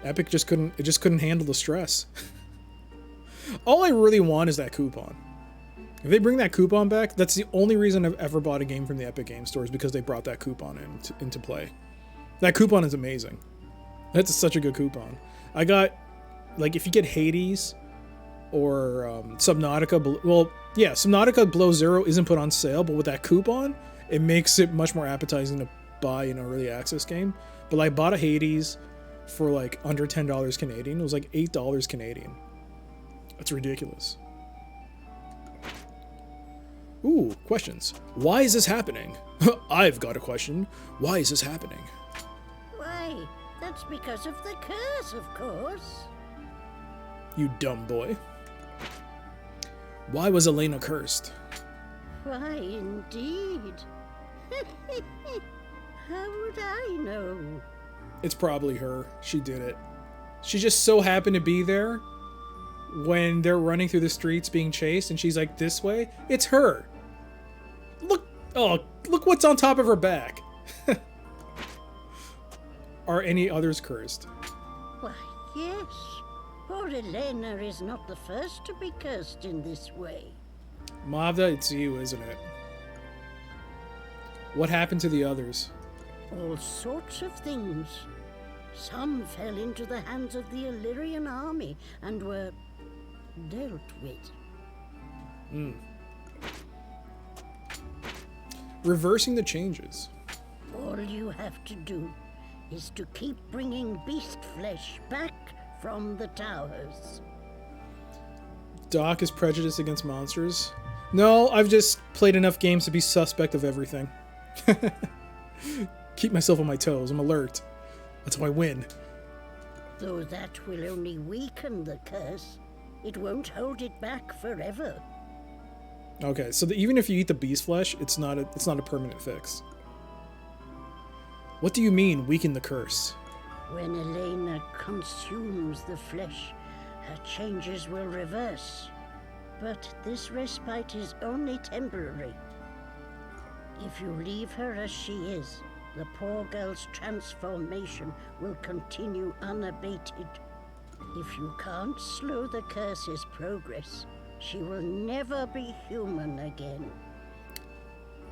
Epic just couldn't handle the stress. All I really want is that coupon. If they bring that coupon back, that's the only reason I've ever bought a game from the Epic Game Store, is because they brought that coupon into play. That coupon is amazing. That's such a good coupon. I got, like, if you get Hades or Subnautica, well, yeah, Subnautica Below Zero isn't put on sale, but with that coupon, it makes it much more appetizing to buy an early access game. But I bought a Hades for like under $10 Canadian. It was like $8 Canadian. That's ridiculous. Ooh, questions. Why is this happening? I've got a question. Why is this happening? Why, that's because of the curse, of course. You dumb boy. Why was Elena cursed? Why, indeed. How would I know? It's probably her. She did it. She just so happened to be there when they're running through the streets being chased, and she's like, this way? It's her. Look, oh, look what's on top of her back. Are any others cursed? Why, yes. Poor Elena is not the first to be cursed in this way. Mavda, it's you, isn't it? What happened to the others? All sorts of things. Some fell into the hands of the Illyrian army and were dealt with. Reversing the changes. All you have to do is to keep bringing beast flesh back from the towers. Doc is prejudiced against monsters. No, I've just played enough games to be suspect of everything. Keep myself on my toes. I'm alert. That's how I win. Though that will only weaken the curse, it won't hold it back forever. Okay, so even if you eat the beast flesh, it's not a permanent fix. What do you mean, weaken the curse? When Elena consumes the flesh, her changes will reverse. But this respite is only temporary. If you leave her as she is, the poor girl's transformation will continue unabated. If you can't slow the curse's progress, she will never be human again.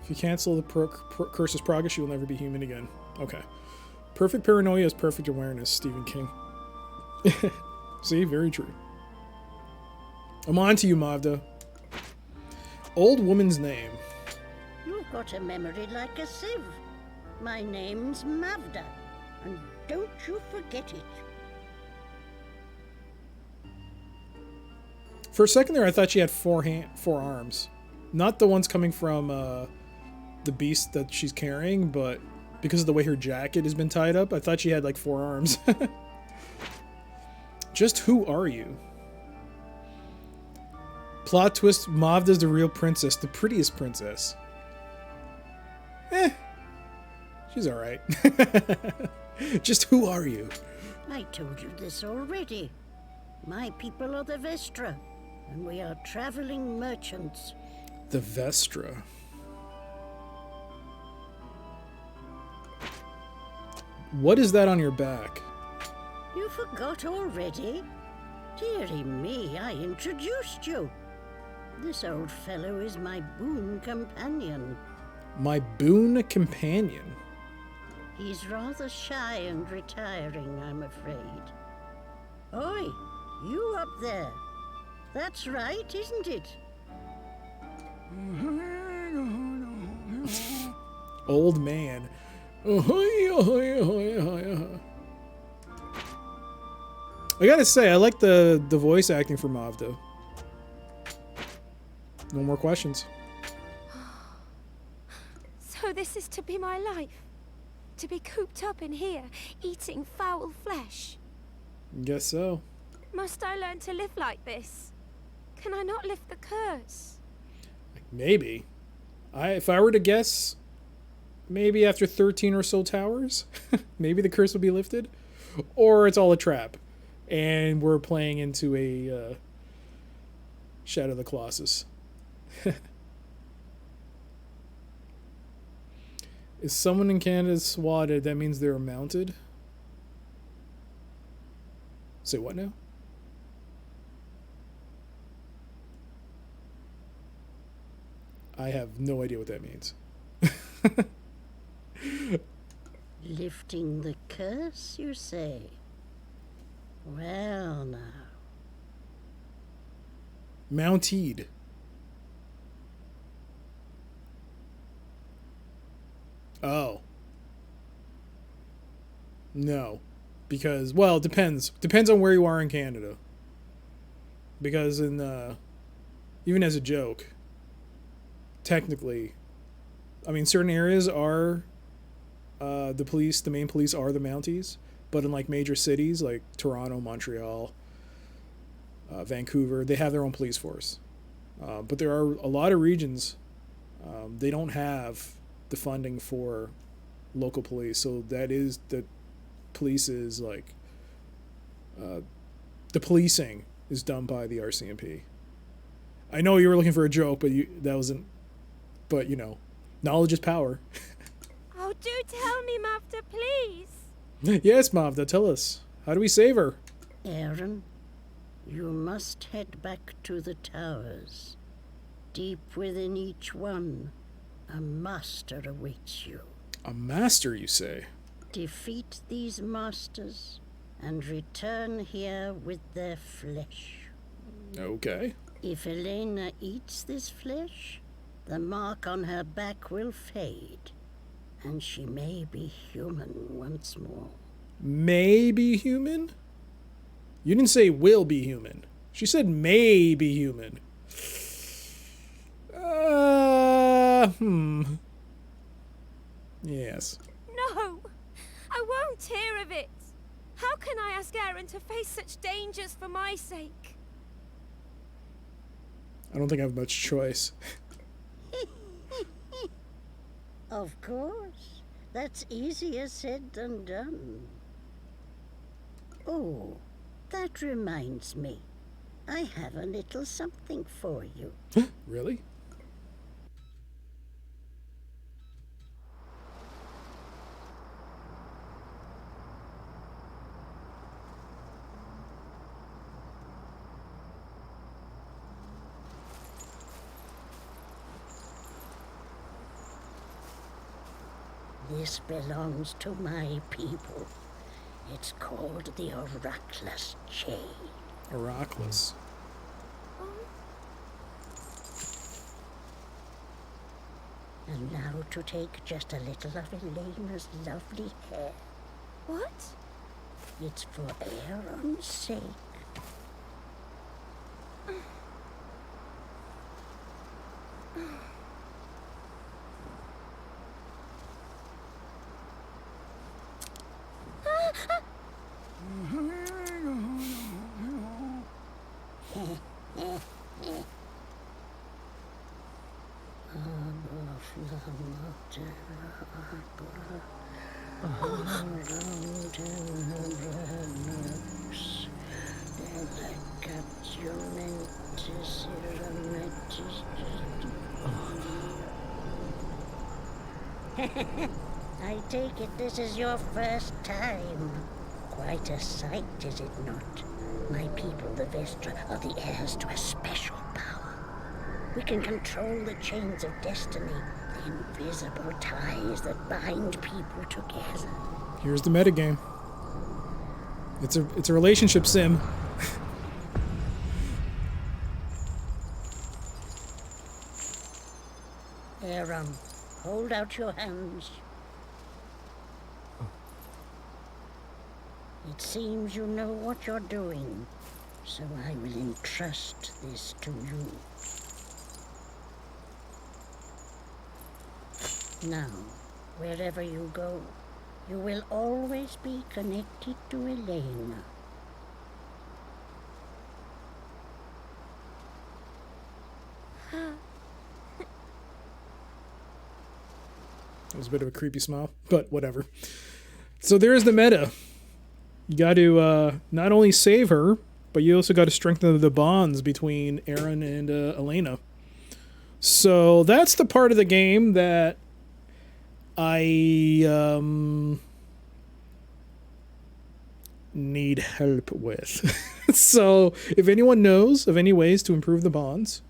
If you cancel the curse's progress, she will never be human again. Okay. Perfect paranoia is perfect awareness, Stephen King. See, very true. I'm on to you, Mavda. Old woman's name. got a memory like a sieve. My name's Mavda, and don't you forget it. For a second there, I thought she had four arms. Not the ones coming from the beast that she's carrying, but because of the way her jacket has been tied up, I thought she had like 4 arms. Just who are you? Plot twist, Mavda's the real princess, the prettiest princess. She's alright. Just who are you? I told you this already. My people are the Vestra, and we are traveling merchants. The Vestra. What is that on your back? You forgot already? Dearie me, I introduced you. This old fellow is my boon companion. My boon companion? He's rather shy and retiring, I'm afraid. Oi, you up there. That's right, isn't it? Old man. I gotta say, I like the voice acting for Mavda. No more questions. So this is to be my life? To be cooped up in here, eating foul flesh? Guess so. Must I learn to live like this? Can I not lift the curse? Maybe. If I were to guess, maybe after 13 or so towers, maybe the curse will be lifted. Or it's all a trap. And we're playing into a Shadow of the Colossus. Is someone in Canada swatted? That means they're mounted? Say what now? I have no idea what that means. Lifting the curse, you say? Well, now. Mounted. Oh. No. Because, well, it depends. Depends on where you are in Canada. Because in, even as a joke, technically, I mean, certain areas are, the main police are the Mounties. But in, like, major cities, like Toronto, Montreal, Vancouver, they have their own police force. But there are a lot of regions, they don't have the funding for local police. So that is, the police is, like, the policing is done by the RCMP. I know you were looking for a joke, but that wasn't, but, you know, knowledge is power. Oh, do tell me, Mavda, please. Yes, Mavda, tell us. How do we save her? Aaron, you must head back to the towers. Deep within each one, a master awaits you. A master, you say? Defeat these masters and return here with their flesh. Okay. If Elena eats this flesh, the mark on her back will fade, and she may be human once more. May be human? You didn't say will be human. She said may be human. Yes. No, I won't hear of it. How can I ask Aaron to face such dangers for my sake? I don't think I have much choice. Of course. That's easier said than done. Oh, that reminds me. I have a little something for you. Really? This belongs to my people. It's called the Oraclus Chain. Oraclus. And And now to take just a little of Elena's lovely hair. What? It's for Aaron's sake. I take it this is your first time. Quite a sight, is it not? My people, the Vestra, are the heirs to a special power. We can control the chains of destiny, the invisible ties that bind people together. Here's the metagame. It's a relationship sim. Aaron, hold out your hands. It seems you know what you're doing, so I will entrust this to you. Now, wherever you go, you will always be connected to Elena. It was a bit of a creepy smile, but whatever. So there's the meta. You got to not only save her, but you also got to strengthen the bonds between Aaron and Elena. So that's the part of the game that I need help with. So if anyone knows of any ways to improve the bonds,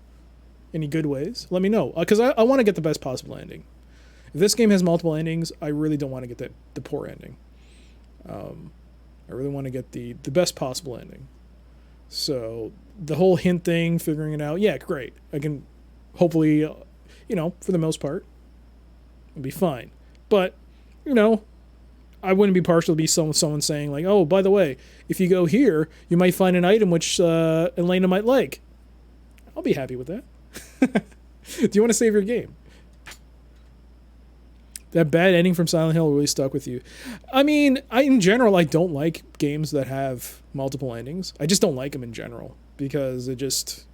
any good ways, let me know. Because I want to get the best possible ending. If this game has multiple endings, I really don't want to get the poor ending. I really want to get the best possible ending. So the whole hint thing, figuring it out, yeah, great. I can hopefully, for the most part, it'll be fine. But, I wouldn't be partial to be someone saying like, oh, by the way, if you go here, you might find an item which Elena might like. I'll be happy with that. Do you want to save your game? That bad ending from Silent Hill really stuck with you. I mean, in general, I don't like games that have multiple endings. I just don't like them in general because it just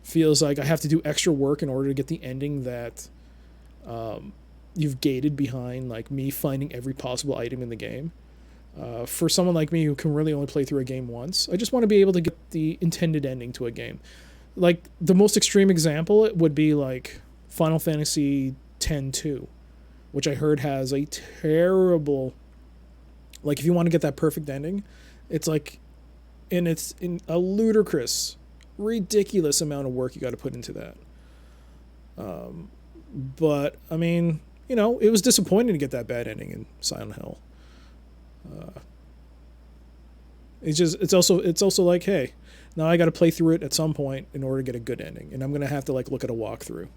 feels like I have to do extra work in order to get the ending that you've gated behind, like me finding every possible item in the game. For someone like me who can really only play through a game once, I just want to be able to get the intended ending to a game. Like, the most extreme example would be like Final Fantasy X-2. Which I heard has a terrible, like if you want to get that perfect ending, it's like, and it's in a ludicrous, ridiculous amount of work you got to put into that. But I mean, it was disappointing to get that bad ending in Silent Hill. It's also like, hey, now I got to play through it at some point in order to get a good ending, and I'm gonna have to like look at a walkthrough.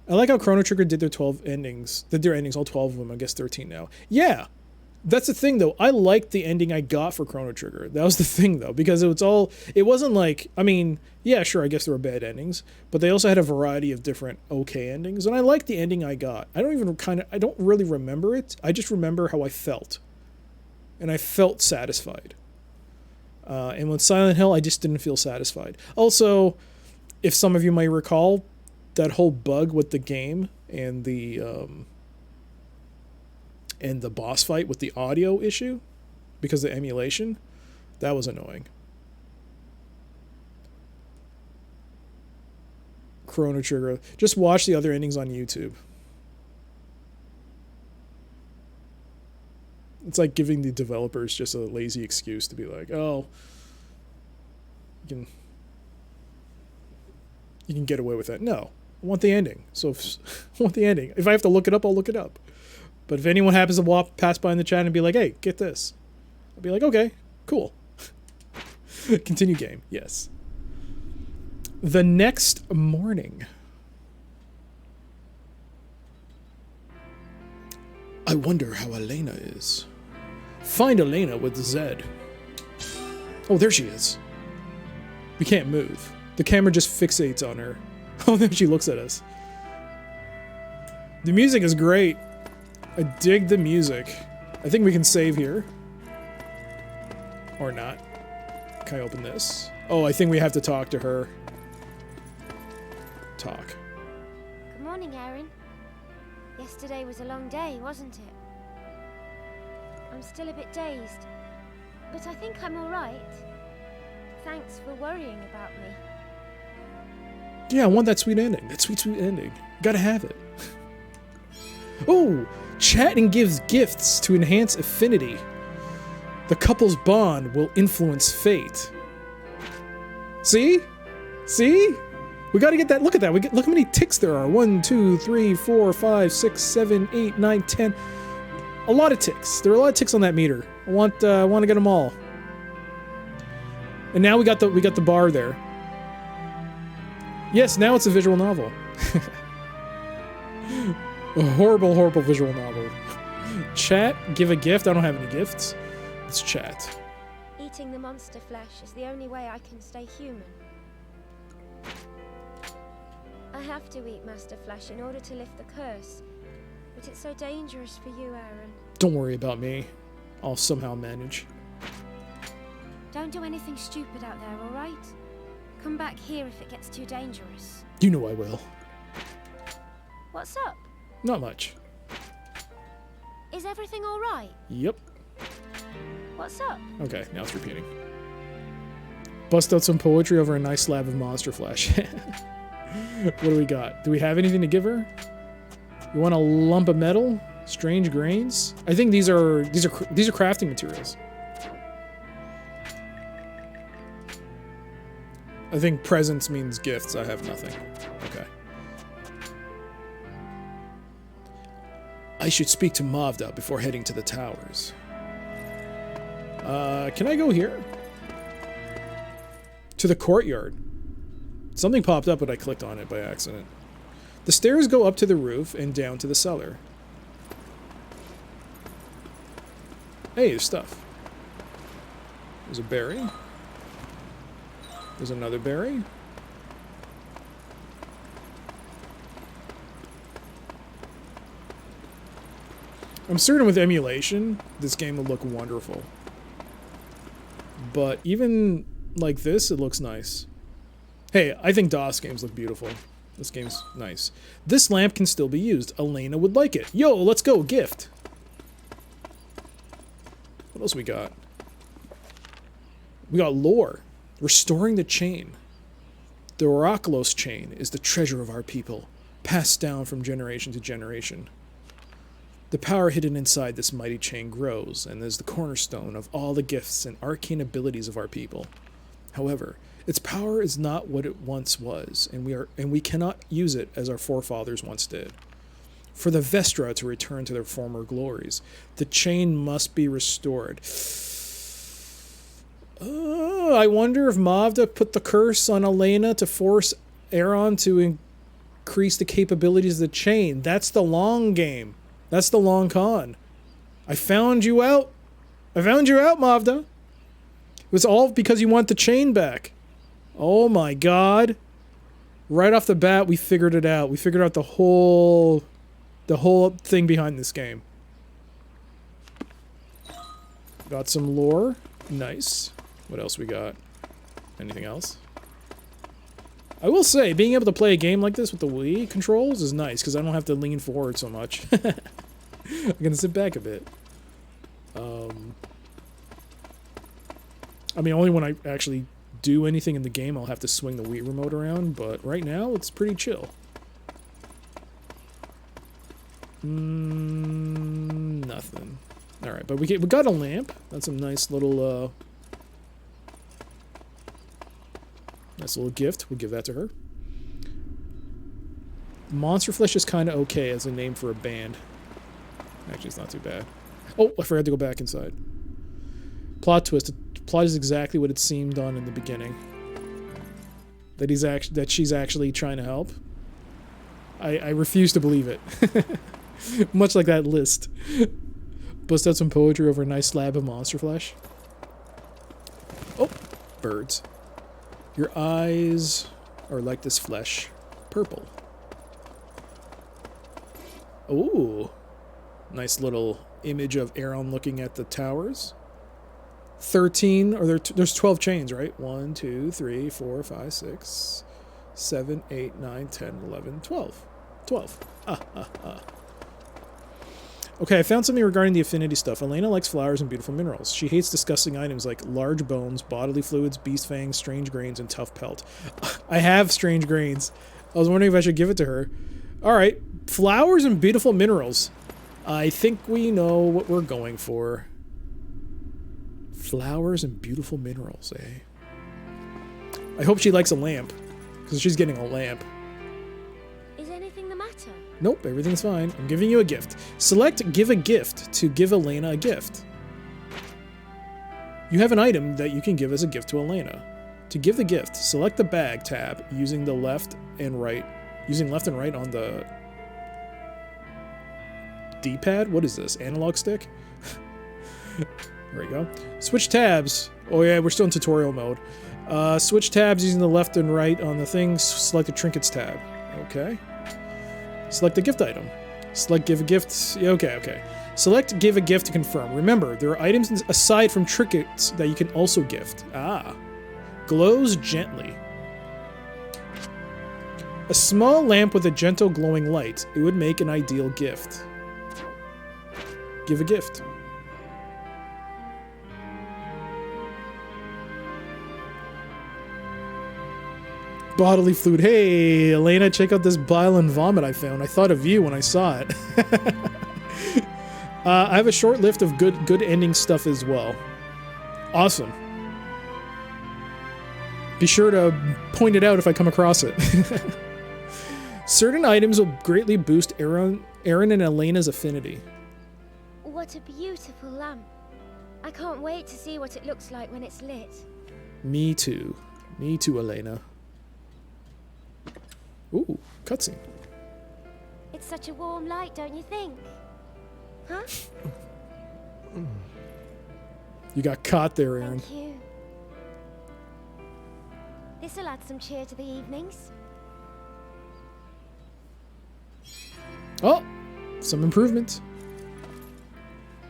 I like how Chrono Trigger did their 12 endings. Did their endings, all 12 of them, I guess 13 now. Yeah, that's the thing, though. I liked the ending I got for Chrono Trigger. That was the thing, though, because it wasn't like, I mean, yeah, sure, I guess there were bad endings, but they also had a variety of different okay endings, and I liked the ending I got. I don't really remember it. I just remember how I felt. And I felt satisfied. And with Silent Hill, I just didn't feel satisfied. Also, if some of you might recall, that whole bug with the game and the boss fight with the audio issue because of emulation, that was annoying. Chrono Trigger. Just watch the other endings on YouTube. It's like giving the developers just a lazy excuse to be like, oh, you can get away with that. No. I want the ending. So I want the ending. If I have to look it up, I'll look it up. But if anyone happens to pass by in the chat and be like, hey, get this, I'll be like, okay, cool. Continue game. Yes. The next morning. I wonder how Elena is. Find Elena with Z. Oh, there she is. We can't move. The camera just fixates on her. Oh, there she looks at us. The music is great. I dig the music. I think we can save here. Or not. Can I open this? Oh, I think we have to talk to her. Talk. Good morning, Aaron. Yesterday was a long day, wasn't it? I'm still a bit dazed, but I think I'm all right. Thanks for worrying about me. Yeah, I want that sweet ending. That sweet, sweet ending. Gotta have it. Oh! Chatting gives gifts to enhance affinity. The couple's bond will influence fate. See? See? We gotta get that. Look at that. Look how many ticks there are. 1, 2, 3, 4, 5, 6, 7, 8, 9, 10. A lot of ticks. There are a lot of ticks on that meter. I want to get them all. And now we got the bar there. Yes, now it's a visual novel. A horrible, horrible visual novel. Chat, give a gift. I don't have any gifts. Let's chat. Eating the monster flesh is the only way I can stay human. I have to eat master flesh in order to lift the curse. But it's so dangerous for you, Aaron. Don't worry about me. I'll somehow manage. Don't do anything stupid out there, alright? Come back here if it gets too dangerous. You know I will. What's up? Not much. Is everything alright? Yep. What's up? Okay, now it's repeating. Bust out some poetry over a nice slab of monster flesh. What do we got? Do we have anything to give her? You want a lump of metal? Strange grains? I think these are crafting materials. I think presents means gifts. I have nothing. Okay. I should speak to Mavda before heading to the towers. Can I go here? To the courtyard. Something popped up, but I clicked on it by accident. The stairs go up to the roof and down to the cellar. Hey, there's stuff. There's a berry. There's another berry. I'm certain with emulation, this game will look wonderful. But even like this, it looks nice. Hey, I think DOS games look beautiful. This game's nice. This lamp can still be used. Elena would like it. Yo, let's go. Gift. What else we got? We got lore. Restoring the chain. The Oraculos chain is the treasure of our people, passed down from generation to generation. The power hidden inside this mighty chain grows, and is the cornerstone of all the gifts and arcane abilities of our people. However, its power is not what it once was, and we cannot use it as our forefathers once did. For the Vestra to return to their former glories, the chain must be restored. I wonder if Mavda put the curse on Elena to force Aaron to increase the capabilities of the chain. That's the long game. That's the long con. I found you out. I found you out, Mavda. It was all because you want the chain back. Oh my god. Right off the bat, we figured it out. We figured out the whole thing behind this game. Got some lore. Nice. What else we got? Anything else? I will say, being able to play a game like this with the Wii controls is nice, because I don't have to lean forward so much. I'm gonna sit back a bit. I mean, only when I actually do anything in the game, I'll have to swing the Wii remote around, but right now, it's pretty chill. Nothing. Alright, but we got a lamp. That's a nice little, nice little gift. We'll give that to her. Monster Flesh is kind of okay as a name for a band. Actually, it's not too bad. Oh, I forgot to go back inside. Plot twist. The plot is exactly what it seemed on in the beginning. That she's actually trying to help. I refuse to believe it. Much like that list. Bust out some poetry over a nice slab of monster flesh. Oh, birds. Your eyes are like this flesh. Purple. Ooh. Nice little image of Aaron looking at the towers. 13, or there's 12 chains, right? 1, 2, 3, 4, 5, 6, 7, 8, 9, 10, 11, 12. 12. Okay, I found something regarding the affinity stuff. Elena likes flowers and beautiful minerals. She hates disgusting items like large bones, bodily fluids, beast fangs, strange grains, and tough pelt. I have strange grains. I was wondering if I should give it to her. Alright, flowers and beautiful minerals. I think we know what we're going for. Flowers and beautiful minerals, eh? I hope she likes a lamp, because she's getting a lamp. Is anything the matter? Nope, everything's fine. I'm giving you a gift. Select Give a Gift to give Elena a gift. You have an item that you can give as a gift to Elena. To give the gift, select the bag tab using the left and right on the D-pad? What is this? Analog stick? There we go. Switch tabs. Oh yeah, we're still in tutorial mode. Switch tabs using the left and right on the things. Select the trinkets tab. Okay. Select the gift item. Select give a gift. Yeah, okay. Select give a gift to confirm. Remember, there are items aside from trinkets that you can also gift. Glows gently. A small lamp with a gentle glowing light. It would make an ideal gift. Give a gift. Bodily fluid. Hey, Elena, check out this bile and vomit I found. I thought of you when I saw it. I have a short list of good ending stuff as well. Awesome. Be sure to point it out if I come across it. Certain items will greatly boost Aaron and Elena's affinity. What a beautiful lamp. I can't wait to see what it looks like when it's lit. Me too. Me too, Elena. Ooh, cutscene. It's such a warm light, don't you think? Huh? You got caught there, Aaron. Thank you. This'll add some cheer to the evenings. Oh, some improvement.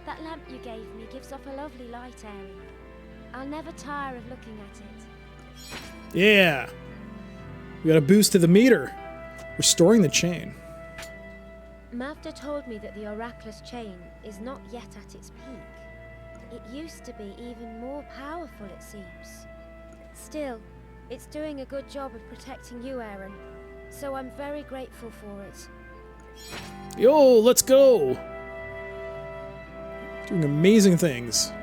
That lamp you gave me gives off a lovely light, Aaron. I'll never tire of looking at it. Yeah. We got a boost to the meter. Restoring the chain. Mavda told me that the Oraculous chain is not yet at its peak. It used to be even more powerful, it seems. Still, it's doing a good job of protecting you, Aaron. So I'm very grateful for it. Yo, let's go! Doing amazing things.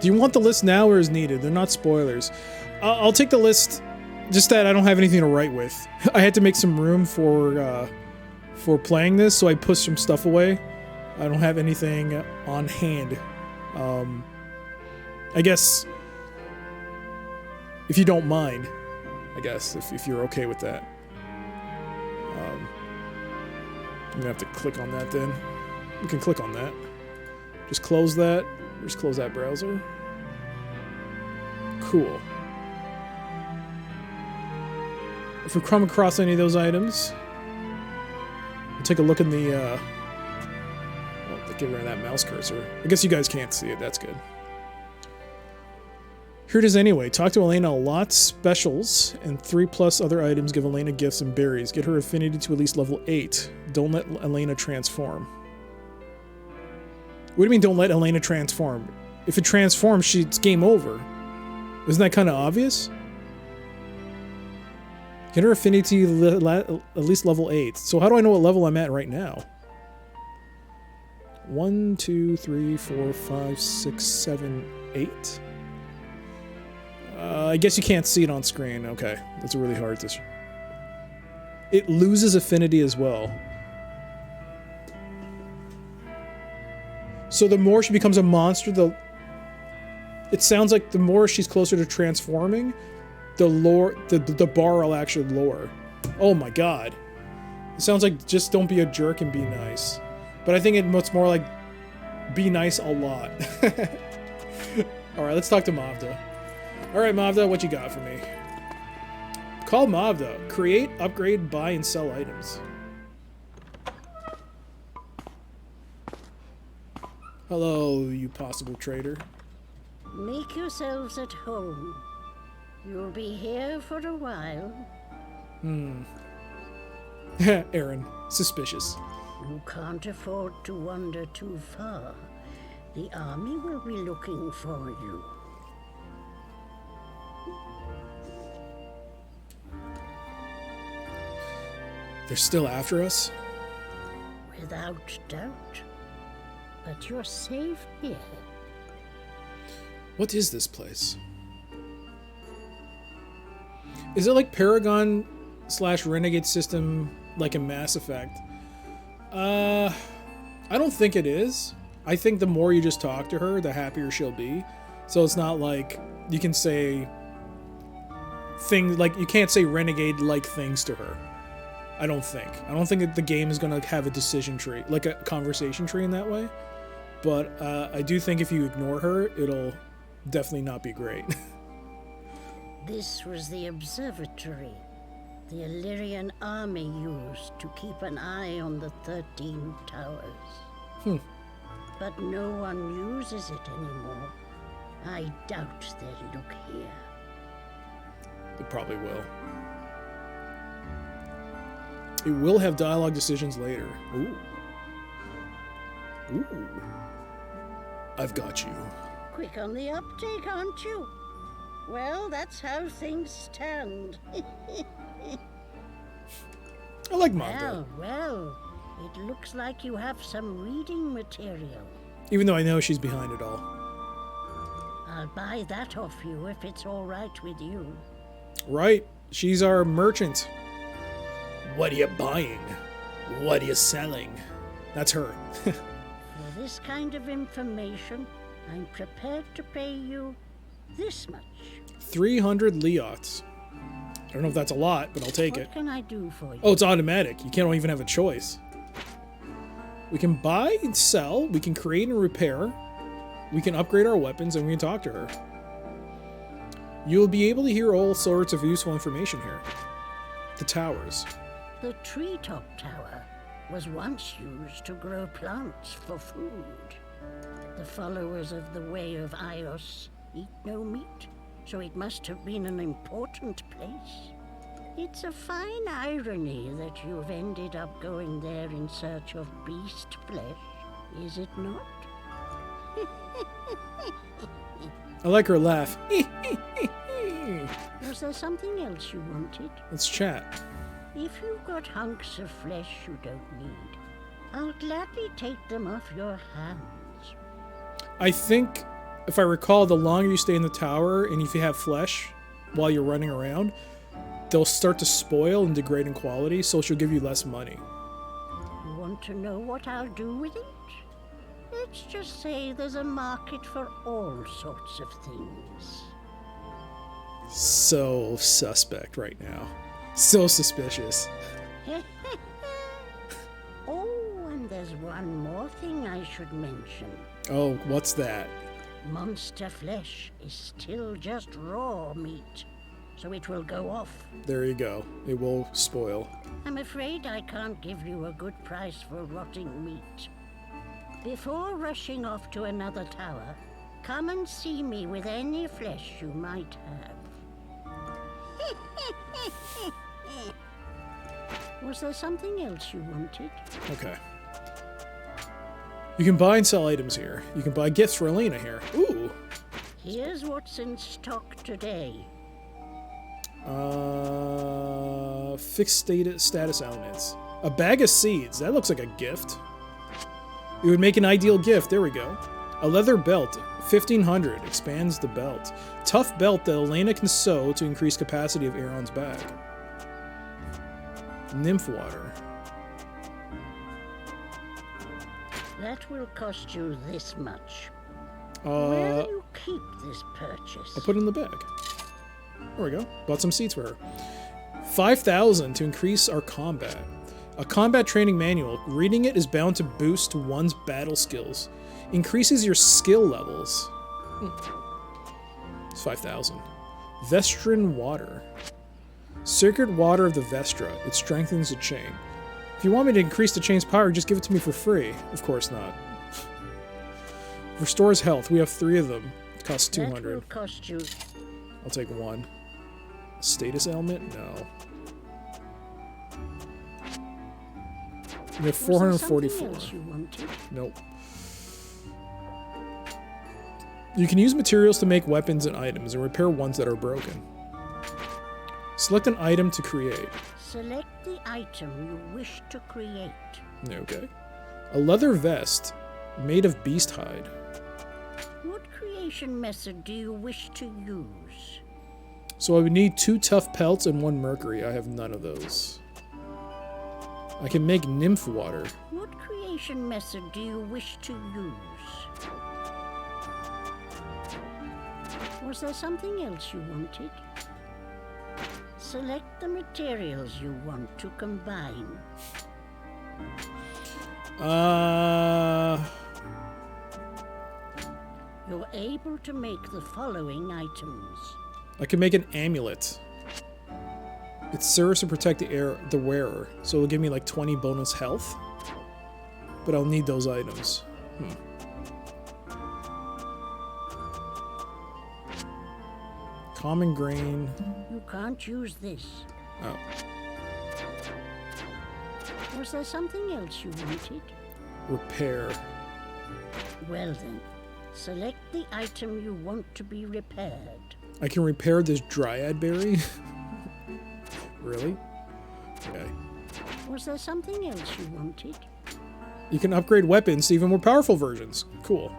Do you want the list now or is needed? They're not spoilers. I'll take the list, just that I don't have anything to write with. I had to make some room for playing this, so I pushed some stuff away. I don't have anything on hand. I guess, if you don't mind, I guess, if you're okay with that. I'm gonna have to click on that then. We can click on that. Just close that. Just close that browser. Cool. If we come across any of those items, we'll take a look in the, oh, get rid of that mouse cursor. I guess you guys can't see it, that's good. Here it is anyway. Talk to Elena a lot. Specials and 3+ other items give Elena gifts and berries. Get her affinity to at least level 8. Don't let Elena transform. What do you mean don't let Elena transform? If it transforms, it's game over. Isn't that kind of obvious? Get her affinity at least level 8. So how do I know what level I'm at right now? 1, 2, 3, 4, 5, 6, 7, 8? I guess you can't see it on screen. Okay, that's really hard to... It loses affinity as well. So the more she becomes a monster, it sounds like the more she's closer to transforming, the bar will actually lower. Oh my god. It sounds like just don't be a jerk and be nice. But I think it's more like be nice a lot. Alright, let's talk to Mavda. Alright, Mavda, what you got for me? Call Mavda. Create, upgrade, buy, and sell items. Hello, you possible trader. Make yourselves at home. You'll be here for a while. Aaron, suspicious. You can't afford to wander too far. The army will be looking for you. They're still after us? Without doubt. But you're safe here. What is this place? Is it like Paragon / Renegade system like in Mass Effect? I don't think it is. I think the more you just talk to her, the happier she'll be. So it's not like you can say things like you can't say Renegade like things to her. I don't think that the game is gonna have a decision tree, like a conversation tree in that way. But I do think if you ignore her, it'll definitely not be great. This was the observatory the Illyrian army used to keep an eye on the 13 towers. But no one uses it anymore. I doubt they'll look here. It probably will. It will have dialogue decisions later. Ooh. Ooh. I've got you. Quick on the uptake, aren't you? Well, that's how things stand. I like Mavda. Well, it looks like you have some reading material. Even though I know she's behind it all. I'll buy that off you if it's all right with you. Right. She's our merchant. What are you buying? What are you selling? That's her. For this kind of information, I'm prepared to pay you this much. 300 Leots. I don't know if that's a lot, but I'll take it. What can I do for you? Oh, it's automatic. You can't even have a choice. We can buy and sell. We can create and repair. We can upgrade our weapons, and we can talk to her. You'll be able to hear all sorts of useful information here. The towers. The treetop tower was once used to grow plants for food. The followers of the Way of Ios eat no meat, so it must have been an important place. It's a fine irony that you've ended up going there in search of beast flesh, is it not? I like her laugh. Was there something else you wanted? Let's chat. If you've got hunks of flesh you don't need, I'll gladly take them off your hands. I think, if I recall, the longer you stay in the tower, and if you have flesh while you're running around, they'll start to spoil and degrade in quality, so she'll give you less money. You want to know what I'll do with it? Let's just say there's a market for all sorts of things. So suspect right now. So suspicious. Oh, and there's one more thing I should mention. Oh, what's that? Monster flesh is still just raw meat, so it will go off. There you go. It will spoil. I'm afraid I can't give you a good price for rotting meat. Before rushing off to another tower, come and see me with any flesh you might have. Was there something else you wanted? Okay. You can buy and sell items here. You can buy gifts for Elena here. Ooh. Here's what's in stock today. Fixed status elements. A bag of seeds. That looks like a gift. It would make an ideal gift. There we go. A leather belt. 1500. Expands the belt. Tough belt that Elena can sew to increase capacity of Aaron's bag. Nymph water. That will cost you this much. Where do you keep this purchase? I'll put it in the bag. There we go. Bought some seeds for her. 5,000 to increase our combat. A combat training manual. Reading it is bound to boost one's battle skills. Increases your skill levels. It's 5,000. Vestran water. Sacred water of the Vestra. It strengthens the chain. If you want me to increase the chain's power, just give it to me for free. Of course not. Restores health. We have 3 of them. It costs 200. That will cost you. I'll take 1. Status ailment? No. We have 444. Was there something else you wanted? Nope. You can use materials to make weapons and items and repair ones that are broken. Select an item to create. Select the item you wish to create. Okay. A leather vest made of beast hide. What creation method do you wish to use? So I would need 2 tough pelts and 1 mercury. I have none of those. I can make nymph water. What creation method do you wish to use? Was there something else you wanted? Select the materials you want to combine. You're able to make the following items. I can make an amulet. It serves to protect the wearer, so it'll give me like 20 bonus health. But I'll need those items. Common grain. You can't use this. Oh. Was there something else you wanted? Repair. Well then, select the item you want to be repaired. I can repair this dryad berry? Really? Okay. Was there something else you wanted? You can upgrade weapons to even more powerful versions. Cool.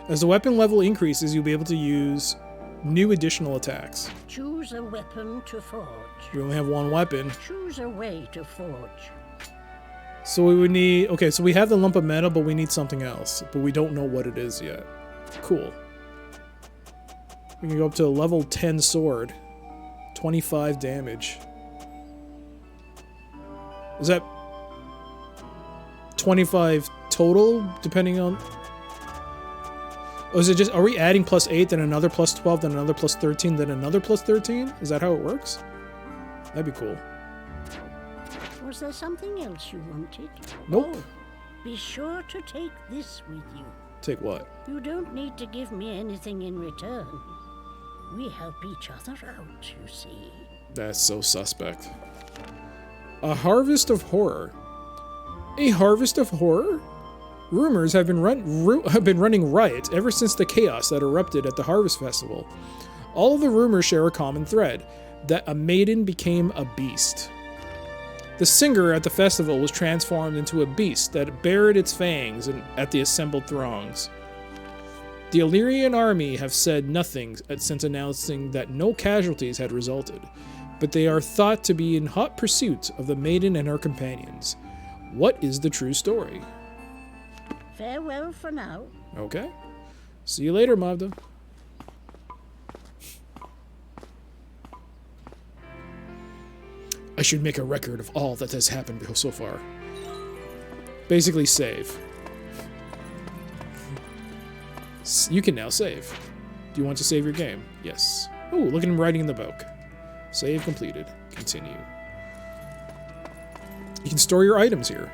As the weapon level increases, you'll be able to use new additional attacks. Choose a weapon to forge. We only have 1 weapon. Choose a way to forge. So we would need... Okay, so we have the lump of metal, but we need something else. But we don't know what it is yet. Cool. We can go up to a level 10 sword. 25 damage. Is that 25 total, depending on... Oh, is it just... Are we adding +8, then another +12, then another +13, then another +13? Is that how it works? That'd be cool. Was there something else you wanted? Nope. Oh, be sure to take this with you. Take what? You don't need to give me anything in return. We help each other out, you see. That's so suspect. A harvest of horror. A harvest of horror? Rumors have been running riot ever since the chaos that erupted at the Harvest Festival. All of the rumors share a common thread, that a maiden became a beast. The singer at the festival was transformed into a beast that bared its fangs at the assembled throngs. The Illyrian army have said nothing since announcing that no casualties had resulted, but they are thought to be in hot pursuit of the maiden and her companions. What is the true story? Farewell for now. Okay. See you later, Magda. I should make a record of all that has happened so far. Basically, save. You can now save. Do you want to save your game? Yes. Oh, look at him writing in the book. Save completed. Continue. You can store your items here.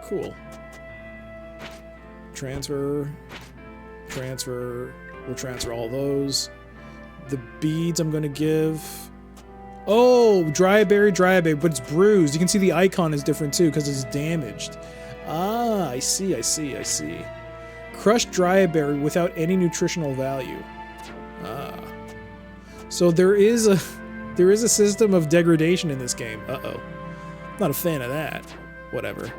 Cool. Transfer. Transfer. We'll transfer all those. The beads I'm going to give... Oh, dryberry, but it's bruised. You can see the icon is different too because it's damaged. Ah, I see. Crushed dryberry without any nutritional value. Ah. So there is a system of degradation in this game. Uh-oh. Not a fan of that. Whatever.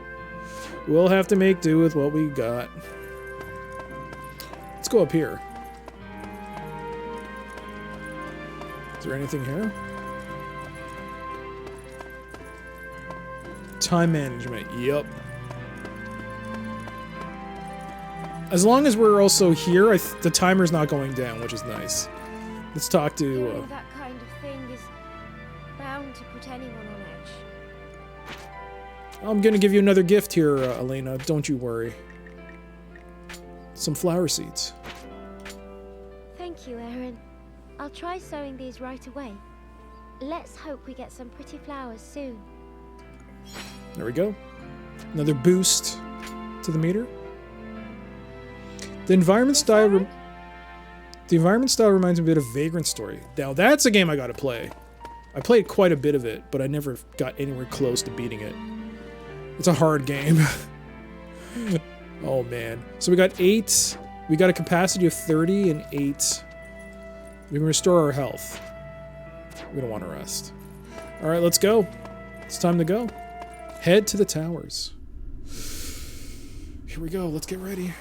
We'll have to make do with what we got. Let's go up here. Is there anything here? Time management, yep. As long as we're also here, the timer's not going down, which is nice. Let's talk to... Doing that kind of thing is bound to put anyone on edge. I'm gonna give you another gift here, Elena. Don't you worry. Some flower seeds. Thank you, Aaron. I'll try sowing these right away. Let's hope we get some pretty flowers soon. There we go. Another boost to the meter. The environment style reminds me a bit of Vagrant Story. Now that's a game I gotta play. I played quite a bit of it, but I never got anywhere close to beating it. It's a hard game. Oh man. So we got 8. We got a capacity of 30 and 8. We can restore our health. We don't want to rest. Alright, let's go. It's time to go. Head to the towers. Here we go. Let's get ready.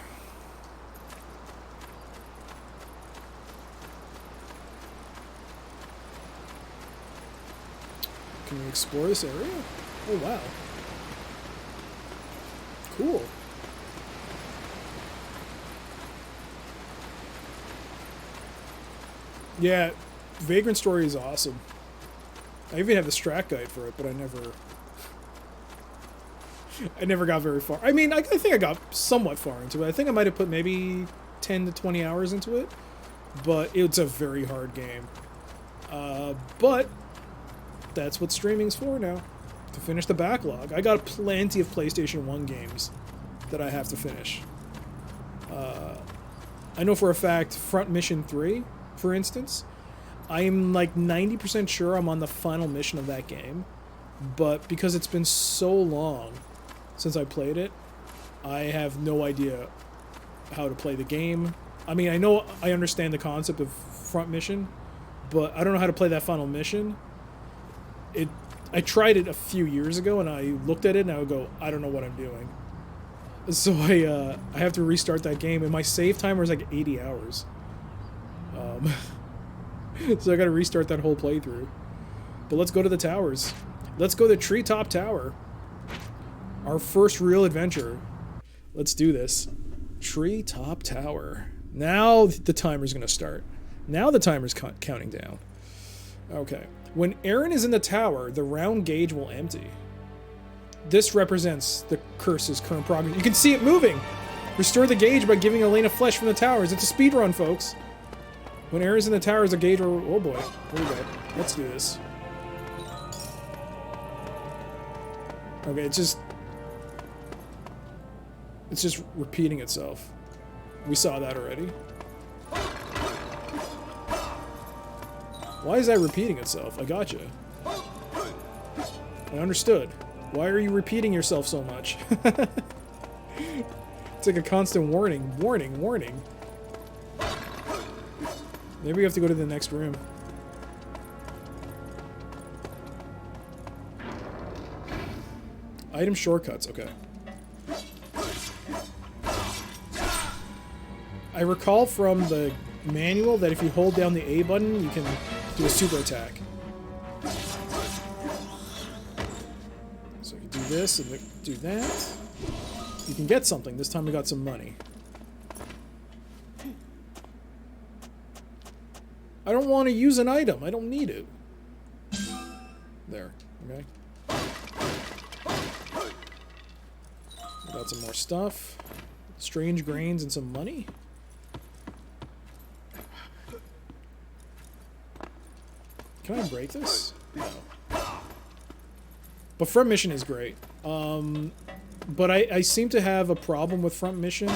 Can we explore this area? Oh, wow. Cool. Yeah, Vagrant Story is awesome. I even have the strat guide for it, but I never got very far. I mean, I think I got somewhat far into it. I think I might have put maybe 10 to 20 hours into it, but it's a very hard game. But that's what streaming's for now, to finish the backlog. I got plenty of PlayStation 1 games that I have to finish. I know for a fact Front Mission 3, for instance, I'm like 90% sure I'm on the final mission of that game, but because it's been so long since I played it, I have no idea how to play the game. I mean, I understand the concept of Front Mission, but I don't know how to play that final mission. I tried it a few years ago, and I looked at it, and I would go, I don't know what I'm doing. So I have to restart that game, and my save timer is like 80 hours. So I gotta restart that whole playthrough. But let's go to the towers. Let's go to Treetop Tower. Our first real adventure. Let's do this. Treetop Tower. Now the timer's gonna start. Now the timer's counting down. Okay. When Aaron is in the tower, the round gauge will empty. This represents the curse's current progress. You can see it moving! Restore the gauge by giving Elena flesh from the towers. It's a speedrun, folks. When Aaron's in the towers, the gauge will... Oh boy. Here we go. Let's do this. Okay, it's just repeating itself. We saw that already. Why is that repeating itself? I gotcha. I understood. Why are you repeating yourself so much? It's like a constant warning. Warning, warning. Maybe we have to go to the next room. Item shortcuts, okay. I recall from the manual that if you hold down the A button, you can do a super attack. So you do this and do that. You can get something. This time we got some money. I don't want to use an item. I don't need it. There. Okay. Got some more stuff. Strange grains and some money. Can I break this? No. But Front Mission is great. But I seem to have a problem with Front Mission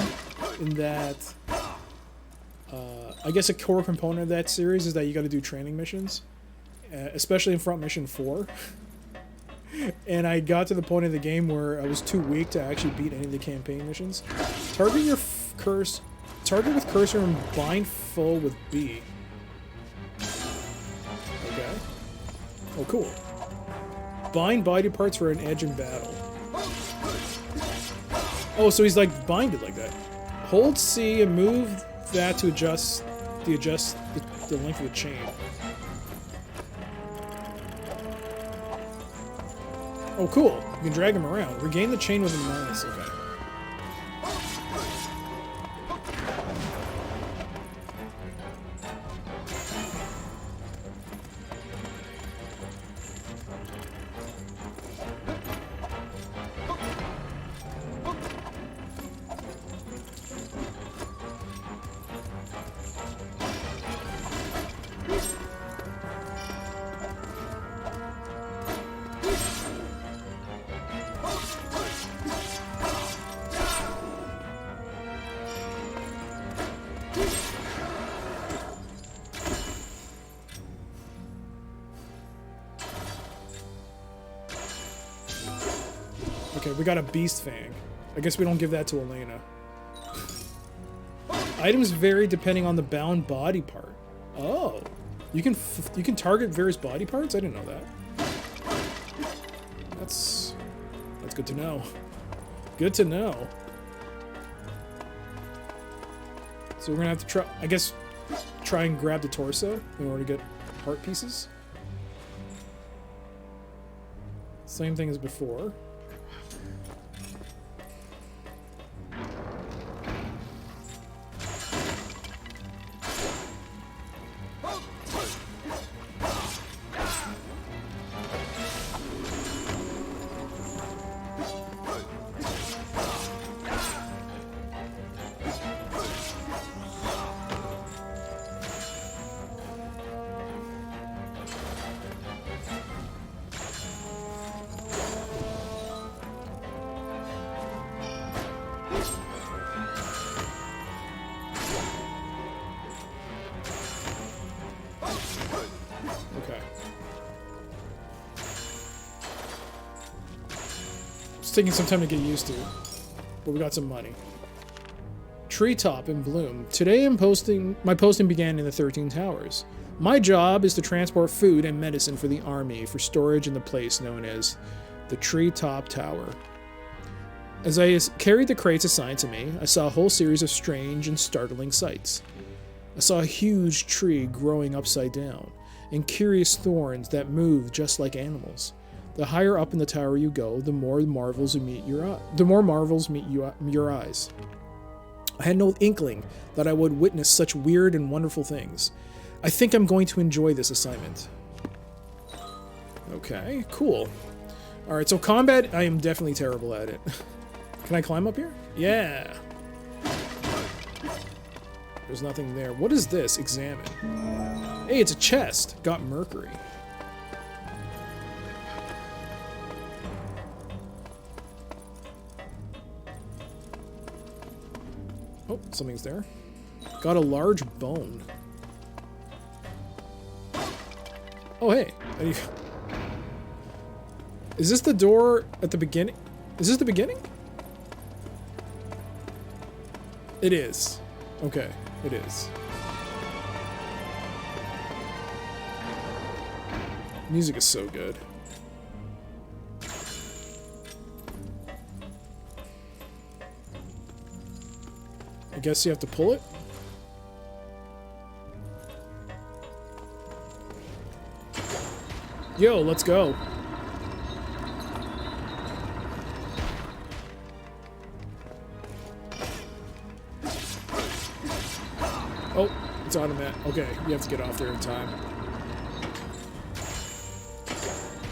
in that... I guess a core component of that series is that you got to do training missions, especially in Front Mission 4. And I got to the point of the game where I was too weak to actually beat any of the campaign missions. Target your target with cursor and bind full with B. Okay. Oh, cool. Bind body parts for an edge in battle. Oh, so he's like binded like that. Hold C and move that to adjust the length of the chain. Oh, cool. You can drag him around. Regain the chain with a minus. Okay. Okay, we got a beast fang. I guess we don't give that to Elena. Items vary depending on the bound body part. Oh, you can target various body parts? I didn't know that. That's good to know. Good to know. So we're gonna have to try, I guess, try and grab the torso in order to get heart pieces. Same thing as before. It's taking some time to get used to, but we got some money. Treetop in bloom. Today my posting began in the 13 Towers. My job is to transport food and medicine for the army for storage in the place known as the Treetop Tower. As I carried the crates assigned to me, I saw a whole series of strange and startling sights. I saw a huge tree growing upside down, and curious thorns that moved just like animals. The higher up in the tower you go, the more marvels meet your eyes. I had no inkling that I would witness such weird and wonderful things. I think I'm going to enjoy this assignment. Okay, cool. Alright, so combat, I am definitely terrible at it. Can I climb up here? Yeah. There's nothing there. What is this? Examine. Hey, it's a chest. Got mercury. Oh, something's there. Got a large bone. Oh, hey. Is this the door at the beginning? Is this the beginning? It is. Okay, it is. Music is so good. I guess you have to pull it? Yo, let's go. Oh, it's automatic. Okay, you have to get off there in time. There we go.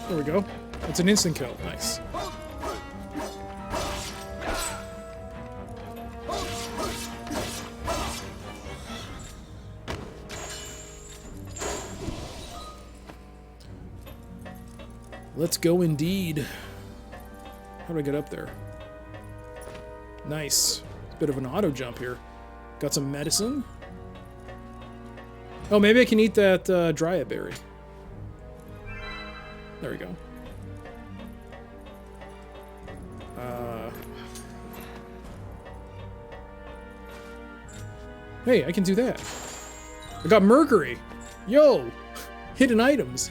There we go. It's an instant kill. Nice. Let's go indeed. How do I get up there? Nice. Bit of an auto jump here. Got some medicine. Oh, maybe I can eat that dryad berry. There we go. Hey, I can do that. I got mercury. Yo! Hidden items.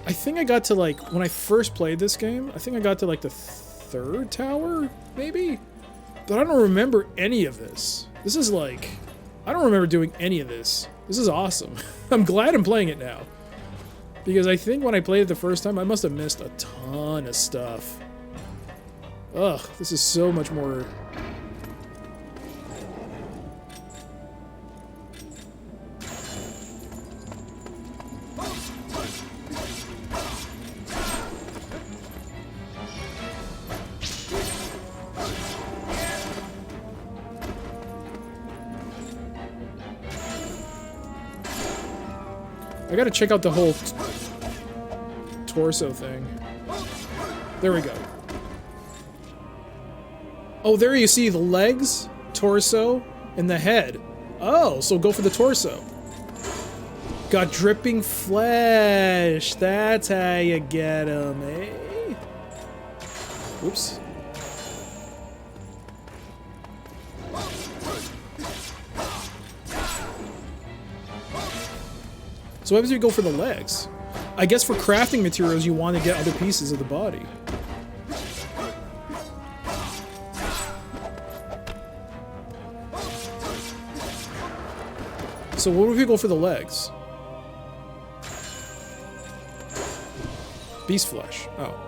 I think I got to, like, when I first played this game, I think I got to, like, the third tower, maybe? But I don't remember any of this. This is, like, I don't remember doing any of this. This is awesome. I'm glad I'm playing it now. Because I think when I played it the first time, I must have missed a ton of stuff. Ugh, this is so much more... I gotta check out the whole torso thing. There we go. Oh, there you see the legs, torso, and the head. Oh, so go for the torso. Got dripping flesh. That's how you get them, eh? Oops. So what happens if you go for the legs? I guess for crafting materials, you want to get other pieces of the body. So what if we go for the legs? Beast flesh. Oh.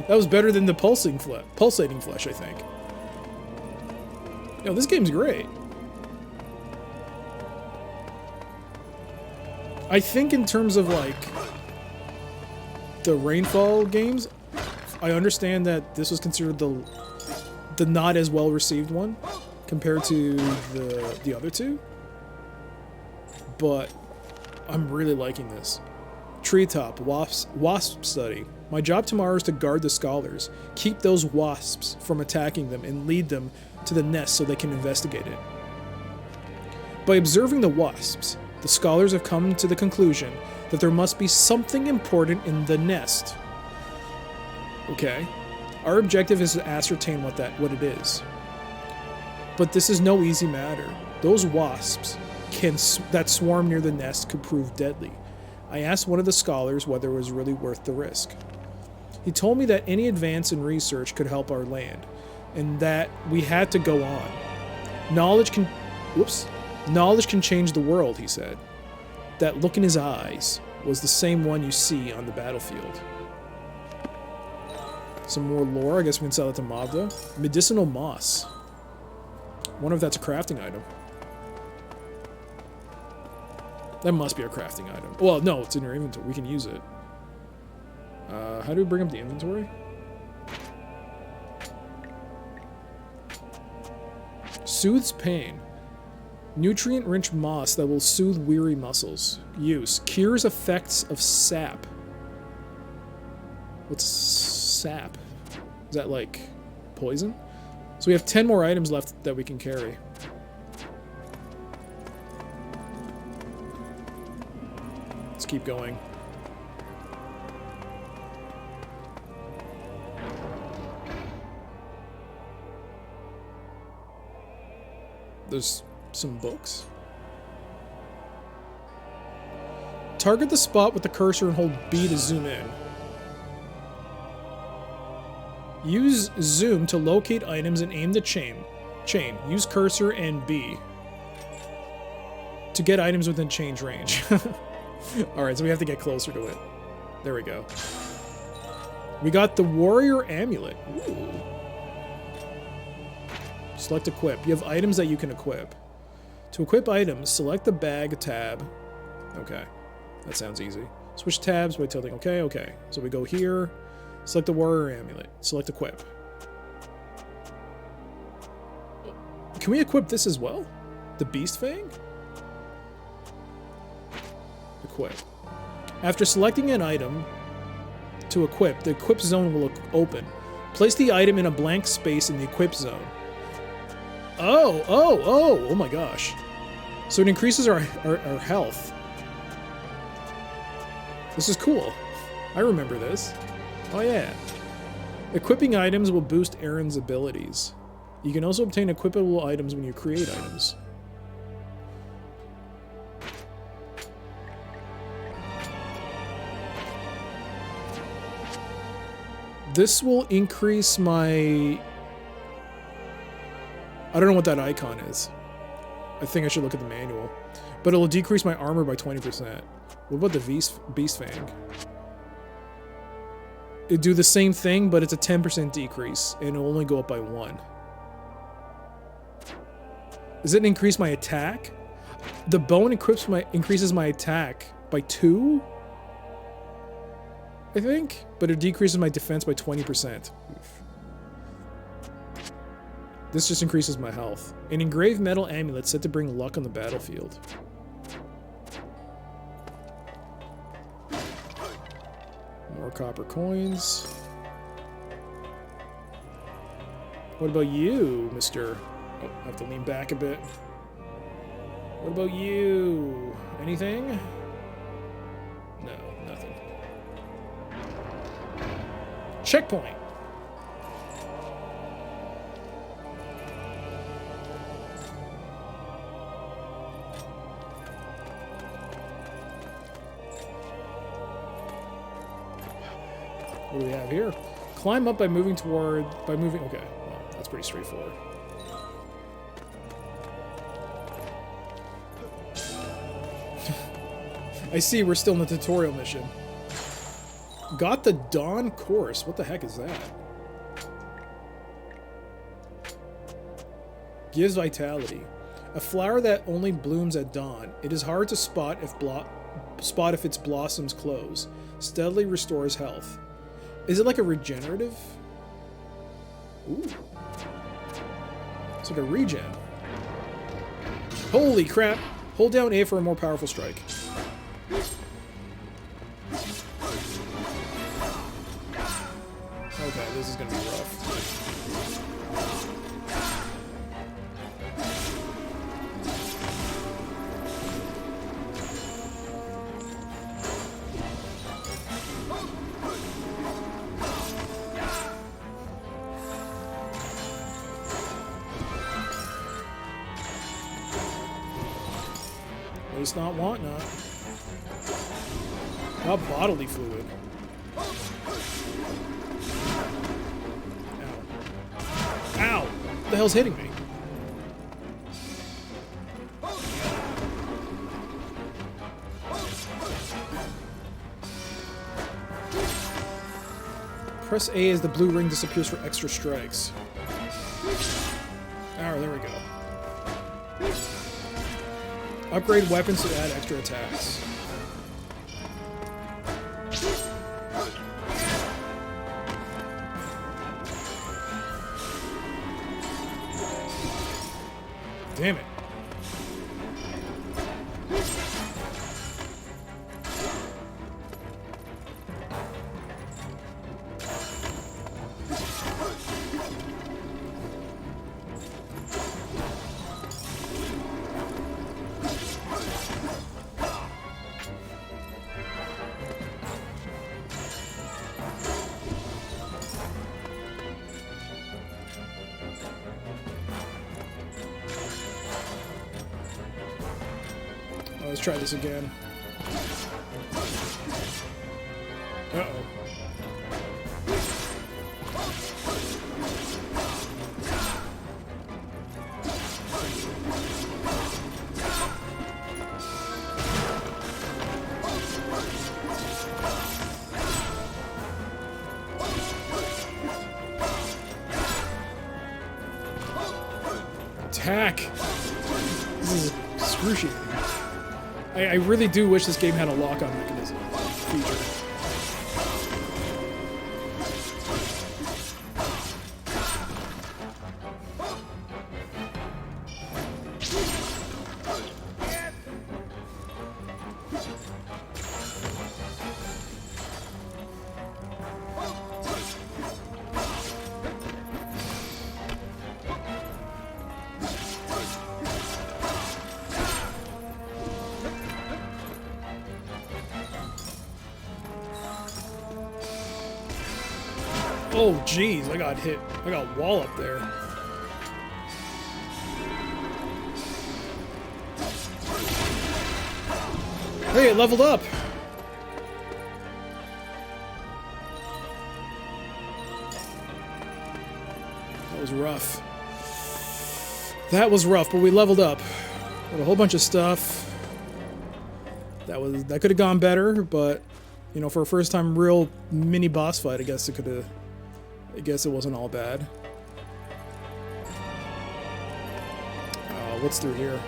That was better than the pulsating flesh, I think. Yo, this game's great. I think in terms of, like, the Rainfall games, I understand that this was considered the not as well-received one compared to the other two. But I'm really liking this. Treetop, wasp study. My job tomorrow is to guard the scholars, keep those wasps from attacking them, and lead them to the nest so they can investigate it. By observing the wasps, the scholars have come to the conclusion that there must be something important in the nest. Okay. Our objective is to ascertain what it is. But this is no easy matter. Those wasps that swarm near the nest could prove deadly. I asked one of the scholars whether it was really worth the risk. He told me that any advance in research could help our land, and that we had to go on. Knowledge can change the world, he said. That look in his eyes was the same one you see on the battlefield. Some more lore, I guess we can sell it to Mavda. Medicinal moss. Wonder if that's a crafting item. That must be a crafting item. Well, no, it's in your inventory. We can use it. How do we bring up the inventory? Soothes pain. Nutrient-rich moss that will soothe weary muscles. Use. Cures effects of sap. What's sap? Is that like poison? So we have 10 more items left that we can carry. Let's keep going. There's some books. Target the spot with the cursor and hold B to zoom in. Use zoom to locate items and aim the chain. Use cursor and B to get items within change range. Alright, so we have to get closer to it. There we go. We got the warrior amulet. Ooh. Select equip. You have items that you can equip. To equip items, select the bag tab. Okay, that sounds easy. Switch tabs by tilting. Okay, okay. So we go here. Select the warrior amulet. Select equip. Can we equip this as well? The beast fang? Equip. After selecting an item to equip, the equip zone will open. Place the item in a blank space in the equip zone. Oh my gosh. So it increases our health. This is cool. I remember this. Oh yeah. Equipping items will boost Aaron's abilities. You can also obtain equipable items when you create items. This will increase my... I don't know what that icon is. I think I should look at the manual. But it'll decrease my armor by 20%. What about the Beast Fang? It'd do the same thing, but it's a 10% decrease, and it'll only go up by 1. Does it increase my attack? The bone increases my attack by 2? I think? But it decreases my defense by 20%. Oof. This just increases my health. An engraved metal amulet set to bring luck on the battlefield. More copper coins. What about you, Mr. Oh, I have to lean back a bit. What about you? Anything? No, nothing. Checkpoint! What do we have here? Climb up by moving okay, well, that's pretty straightforward. I see, we're still in the tutorial mission. Got the Dawn Course. What the heck is that? Gives vitality. A flower that only blooms at dawn. It is hard to spot if its blossoms close. Steadily restores health. Is it like a regenerative? Ooh. It's like a regen. Holy crap! Hold down A for a more powerful strike. Okay, this is gonna be rough. At least not want not. Not bodily fluid. Ow. Ow! What the hell's hitting me? Press A as the blue ring disappears for extra strikes. Oh, there we go. Upgrade weapons to add extra attacks. Damn it. Let's try this again. Uh-oh. Attack! This is excruciating. I really do wish this game had a lock-on mechanism feature. Oh, jeez, I got hit. I got wall up there. Hey, it leveled up! That was rough. That was rough, but we leveled up. Got a whole bunch of stuff. That could have gone better, but you know, for a first time real mini boss fight, I guess it wasn't all bad. What's through here?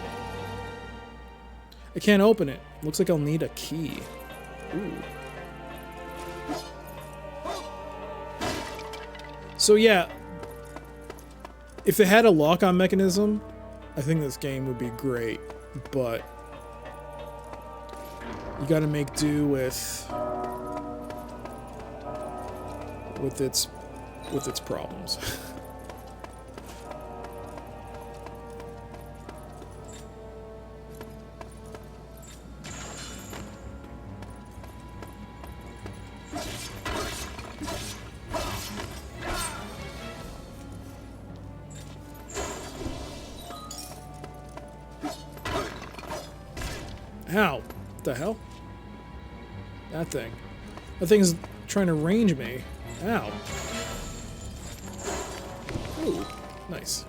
I can't open it. Looks like I'll need a key. Ooh. So yeah, if it had a lock-on mechanism, I think this game would be great, but you gotta make do with with its problems. Ow! What the hell? That thing. That thing's trying to range me. Ow. Ooh, nice.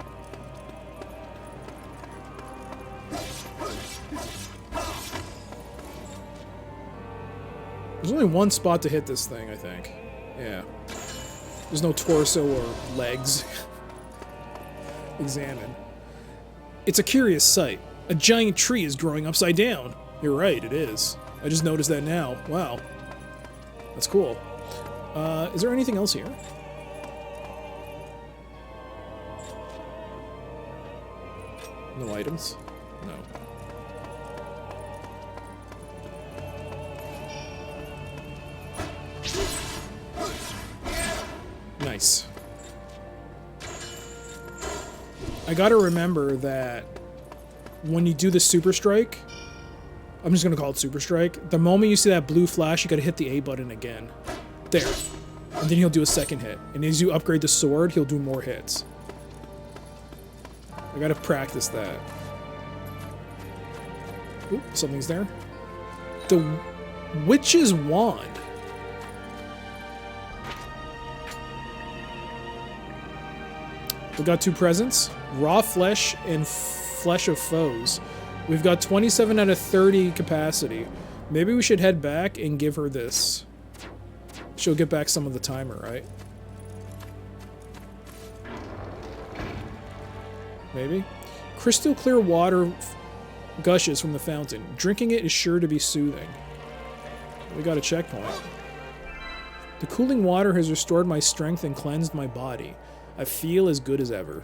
There's only one spot to hit this thing, I think. Yeah. There's no torso or legs. Examine. It's a curious sight. A giant tree is growing upside down. You're right, it is. I just noticed that now. Wow. That's cool. Is there anything else here? No items? No. Nice. I gotta remember that when you do the super strike, I'm just gonna call it super strike, the moment you see that blue flash, you gotta hit the A button again. There. And then he'll do a second hit. And as you upgrade the sword, he'll do more hits. I gotta practice that. Oop, something's there. The Witch's Wand. We got 2 presents. Raw flesh and flesh of foes. We've got 27 out of 30 capacity. Maybe we should head back and give her this. She'll get back some of the timer, right? Maybe? Crystal clear water gushes from the fountain. Drinking it is sure to be soothing. We got a checkpoint. The cooling water has restored my strength and cleansed my body. I feel as good as ever.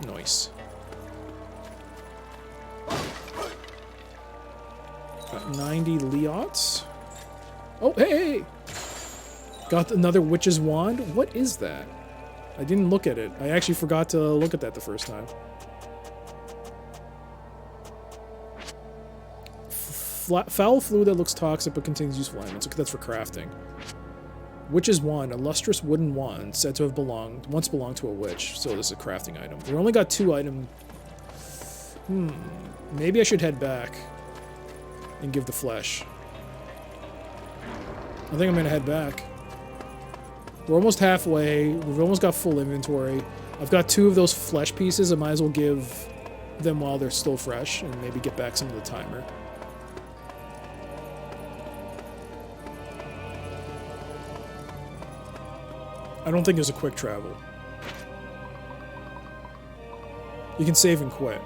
Nice. Got 90 Leots. Oh, hey! Got another Witch's Wand. What is that? I didn't look at it. I actually forgot to look at that the first time. Foul fluid that looks toxic but contains useful elements. Okay, that's for crafting. Witch's Wand, a lustrous wooden wand said to have once belonged to a witch. So this is a crafting item. We only got 2 items. Maybe I should head back and give the flesh. I think I'm gonna head back. We're almost halfway. We've almost got full inventory. I've got 2 of those flesh pieces. I might as well give them while they're still fresh and maybe get back some of the timer. I don't think there's a quick travel. You can save and quit.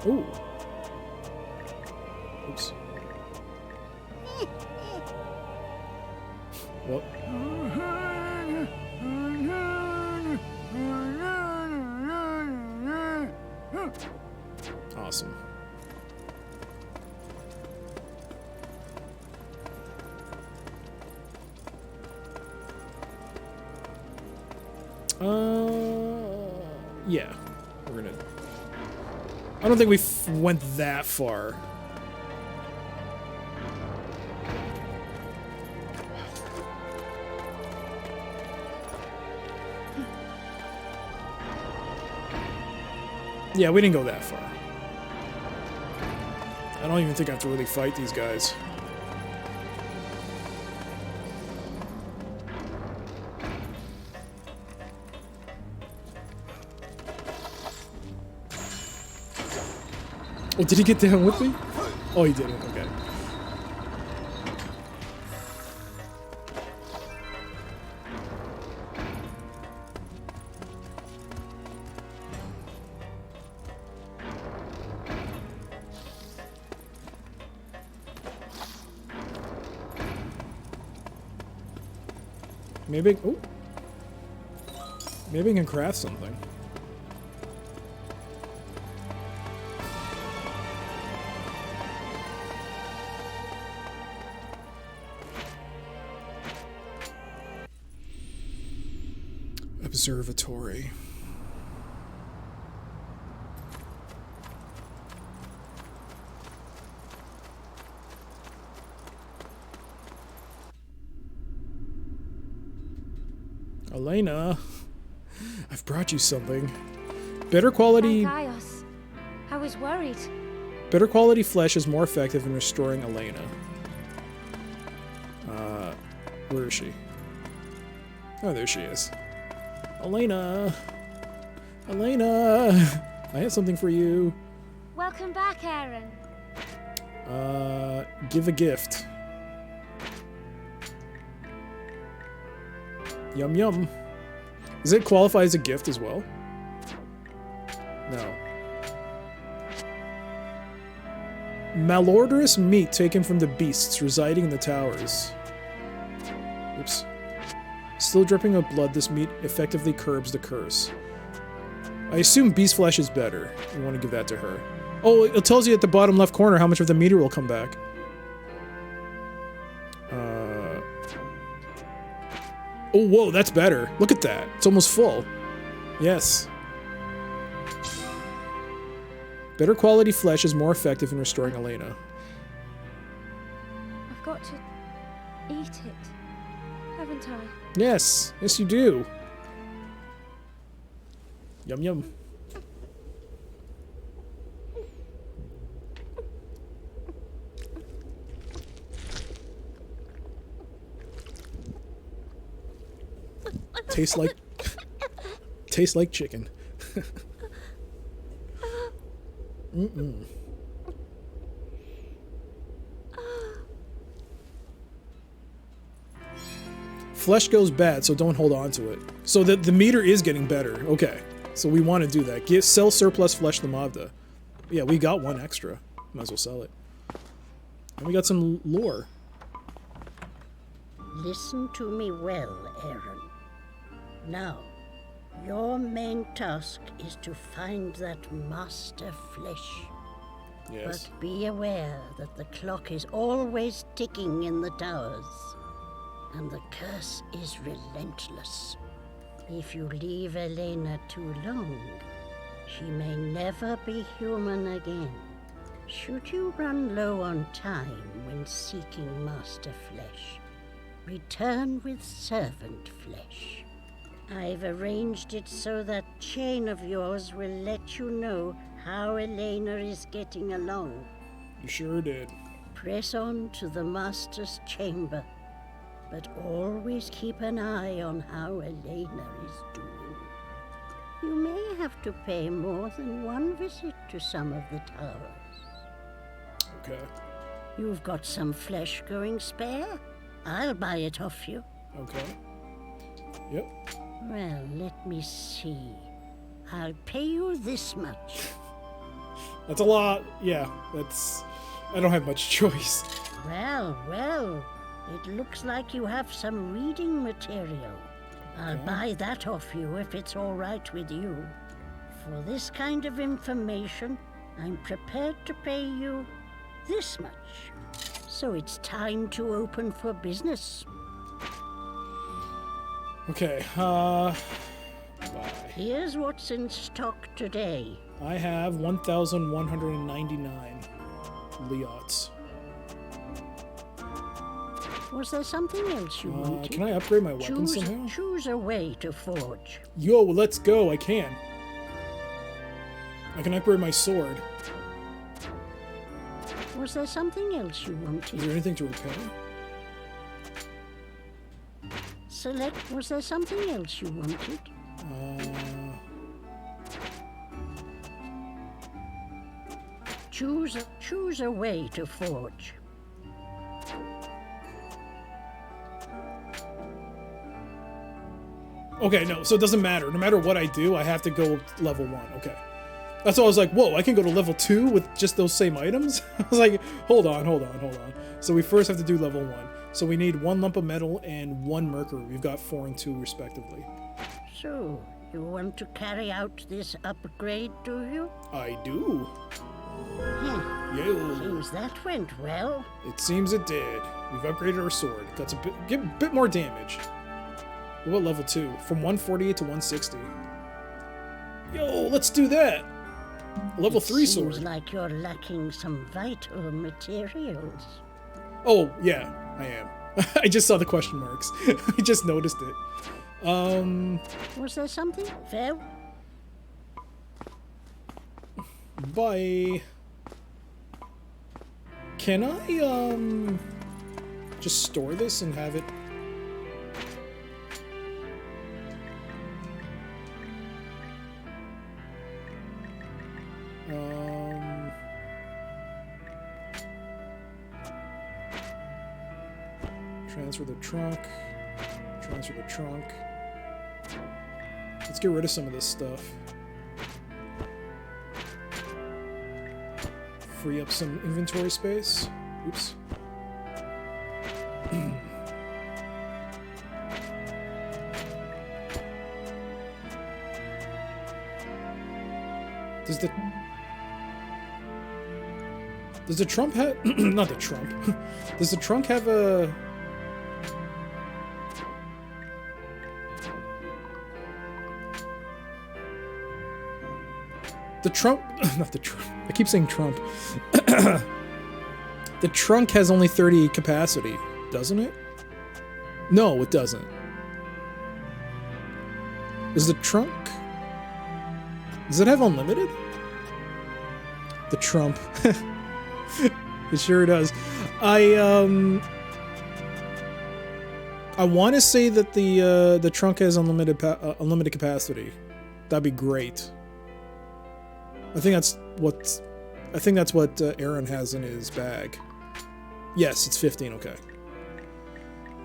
Ooh. Oops. What? Awesome. Yeah. We're gonna... I don't think we went that far. Yeah, we didn't go that far. I don't even think I have to really fight these guys. Oh, did he get down with me? Oh, he didn't. Okay. Maybe... Oh. Maybe I can craft something. Observatory. Elena, I've brought you something. Better quality. Gaius. I was worried. Better quality flesh is more effective in restoring Elena. Where is she? Oh, there she is. Elena! Elena! I have something for you. Welcome back, Aaron. Give a gift. Yum yum. Does it qualify as a gift as well? No. Malodorous meat taken from the beasts residing in the towers. Oops. Still dripping with blood, this meat effectively curbs the curse. I assume beast flesh is better. I want to give that to her. Oh, it tells you at the bottom left corner how much of the meter will come back. Oh, whoa, that's better. Look at that. It's almost full. Yes. Better quality flesh is more effective in restoring Elena. I've got to eat it, haven't I? Yes. Yes, you do. Yum yum. Tastes like chicken. Mm-mm. Flesh goes bad, so don't hold on to it. So the meter is getting better. Okay. So we want to do that. Sell surplus flesh to Mavda. Yeah, we got one extra. Might as well sell it. And we got some lore. Listen to me well, Aaron. Now, your main task is to find that master flesh. Yes. But be aware that the clock is always ticking in the towers, and the curse is relentless. If you leave Elena too long, she may never be human again. Should you run low on time when seeking master flesh, return with servant flesh. I've arranged it so that chain of yours will let you know how Elena is getting along. You sure did. Press on to the master's chamber, but always keep an eye on how Elena is doing. You may have to pay more than one visit to some of the towers. Okay. You've got some flesh going spare? I'll buy it off you. Okay. Yep. Well, let me see. I'll pay you this much. That's a lot. Yeah, that's... I don't have much choice. Well, it looks like you have some reading material. I'll buy that off you if it's all right with you. For this kind of information, I'm prepared to pay you this much. So it's time to open for business. Okay, bye. Here's what's in stock today. I have 1,199 Leots. Was there something else you wanted? Can I upgrade my weapon somehow? Choose a way to forge. Yo, let's go, I can. I can upgrade my sword. Was there something else you Is wanted? there anything to repair? Select. Was there something else you wanted? Choose a way to forge. Okay, no, so it doesn't matter. No matter what I do, I have to go level 1. Okay. That's why I was like, whoa, I can go to level 2 with just those same items? I was like, hold on. So we first have to do level 1. So we need 1 lump of metal and 1 mercury. We've got 4 and 2 respectively. So, you want to carry out this upgrade, do you? I do. Yo. Seems that went well. It seems it did. We've upgraded our sword. Got a bit more damage. What about level 2? From 148 to 160. Yo, let's do that! Level 3 sword. Seems like you're lacking some vital materials. Oh, yeah, I am. I just saw the question marks. I just noticed it. Was there something? Fair? Bye. Can I, just store this and have it? Transfer the trunk. Transfer the trunk. Let's get rid of some of this stuff. Free up some inventory space. Oops. Does the trunk have not the trunk. Does the trunk have a the trunk not the trunk. I keep saying Trump. The trunk has only 30 capacity, doesn't it? No, it doesn't. Is the trunk... Does it have unlimited? The Trump. It sure does. I want to say that the trunk has unlimited capacity. That'd be great. I think that's what Aaron has in his bag. Yes, it's 15. Okay.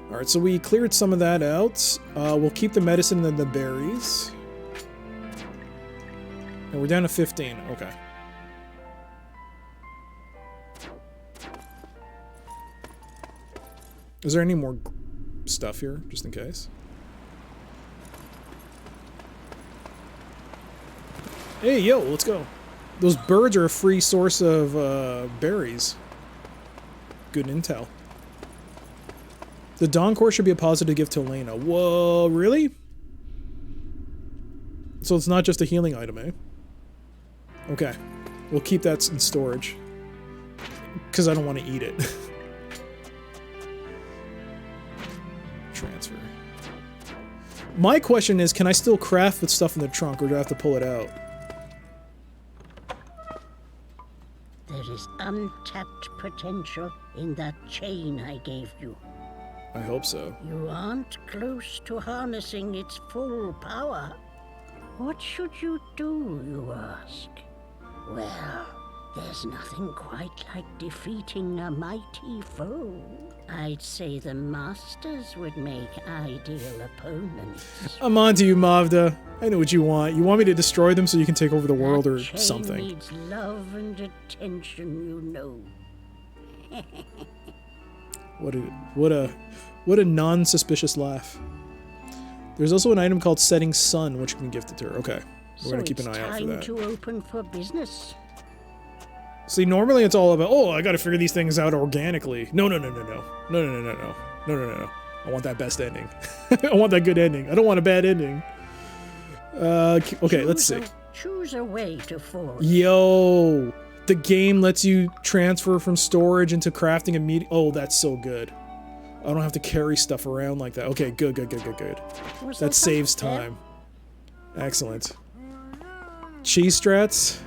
All right, so we cleared some of that out. We'll keep the medicine and the berries. And we're down to 15. Okay. Is there any more stuff here, just in case? Hey, yo, let's go. Those birds are a free source of berries. Good intel. The Dawn Core should be a positive gift to Elena. Whoa, really? So it's not just a healing item, eh? Okay. We'll keep that in storage. Because I don't want to eat it. Transfer. My question is, can I still craft with stuff in the trunk, or do I have to pull it out? There is untapped potential in that chain I gave you. I hope so. You aren't close to harnessing its full power. What should you do, you ask? Well, there's nothing quite like defeating a mighty foe. I'd say the Masters would make ideal opponents. I'm on to you, Mavda. I know what you want. You want me to destroy them so you can take over the world or chain something. Needs love and attention, you know. What a non-suspicious laugh. There's also an item called Setting Sun, which can be gifted to her. Okay, we're gonna keep an eye out for that. So it's time to open for business. See, normally it's all about, oh, I gotta figure these things out organically. No. I want that best ending. I want that good ending. I don't want a bad ending. Okay, let's see. Choose a way to forge. Yo, the game lets you transfer from storage into crafting immediately. Oh, that's so good. I don't have to carry stuff around like that. Okay, good. That saves time. Excellent. Cheese strats.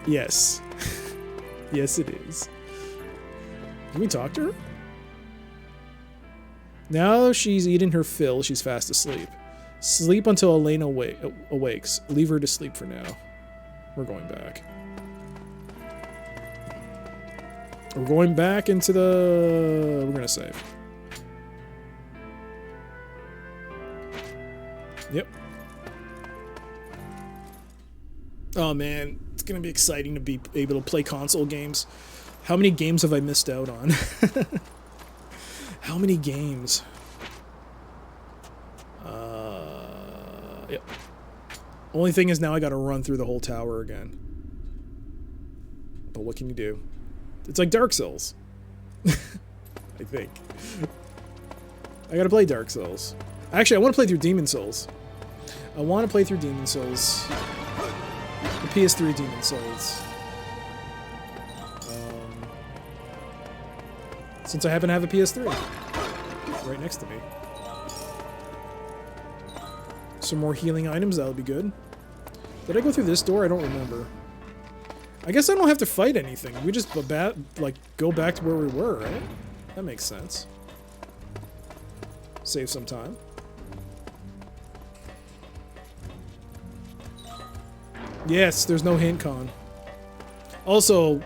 Yes. Yes, it is. Can we talk to her? Now she's eaten her fill, she's fast asleep. Sleep until Elena awakes. Leave her to sleep for now. We're going back. We're going back into the... We're gonna save. Yep. Oh man, it's gonna be exciting to be able to play console games. How many games have I missed out on? How many games? Yep. Only thing is now I gotta run through the whole tower again. But what can you do? It's like Dark Souls. I think. I gotta play Dark Souls. Actually, I want to play through Demon Souls. I want to play through Demon Souls. The PS3 Demon Souls. Since I happen to have a PS3 right next to me. Some more healing items, that would be good. Did I go through this door? I don't remember. I guess I don't have to fight anything. We just go back to where we were, right? That makes sense. Save some time. Yes, there's no hint con. Also,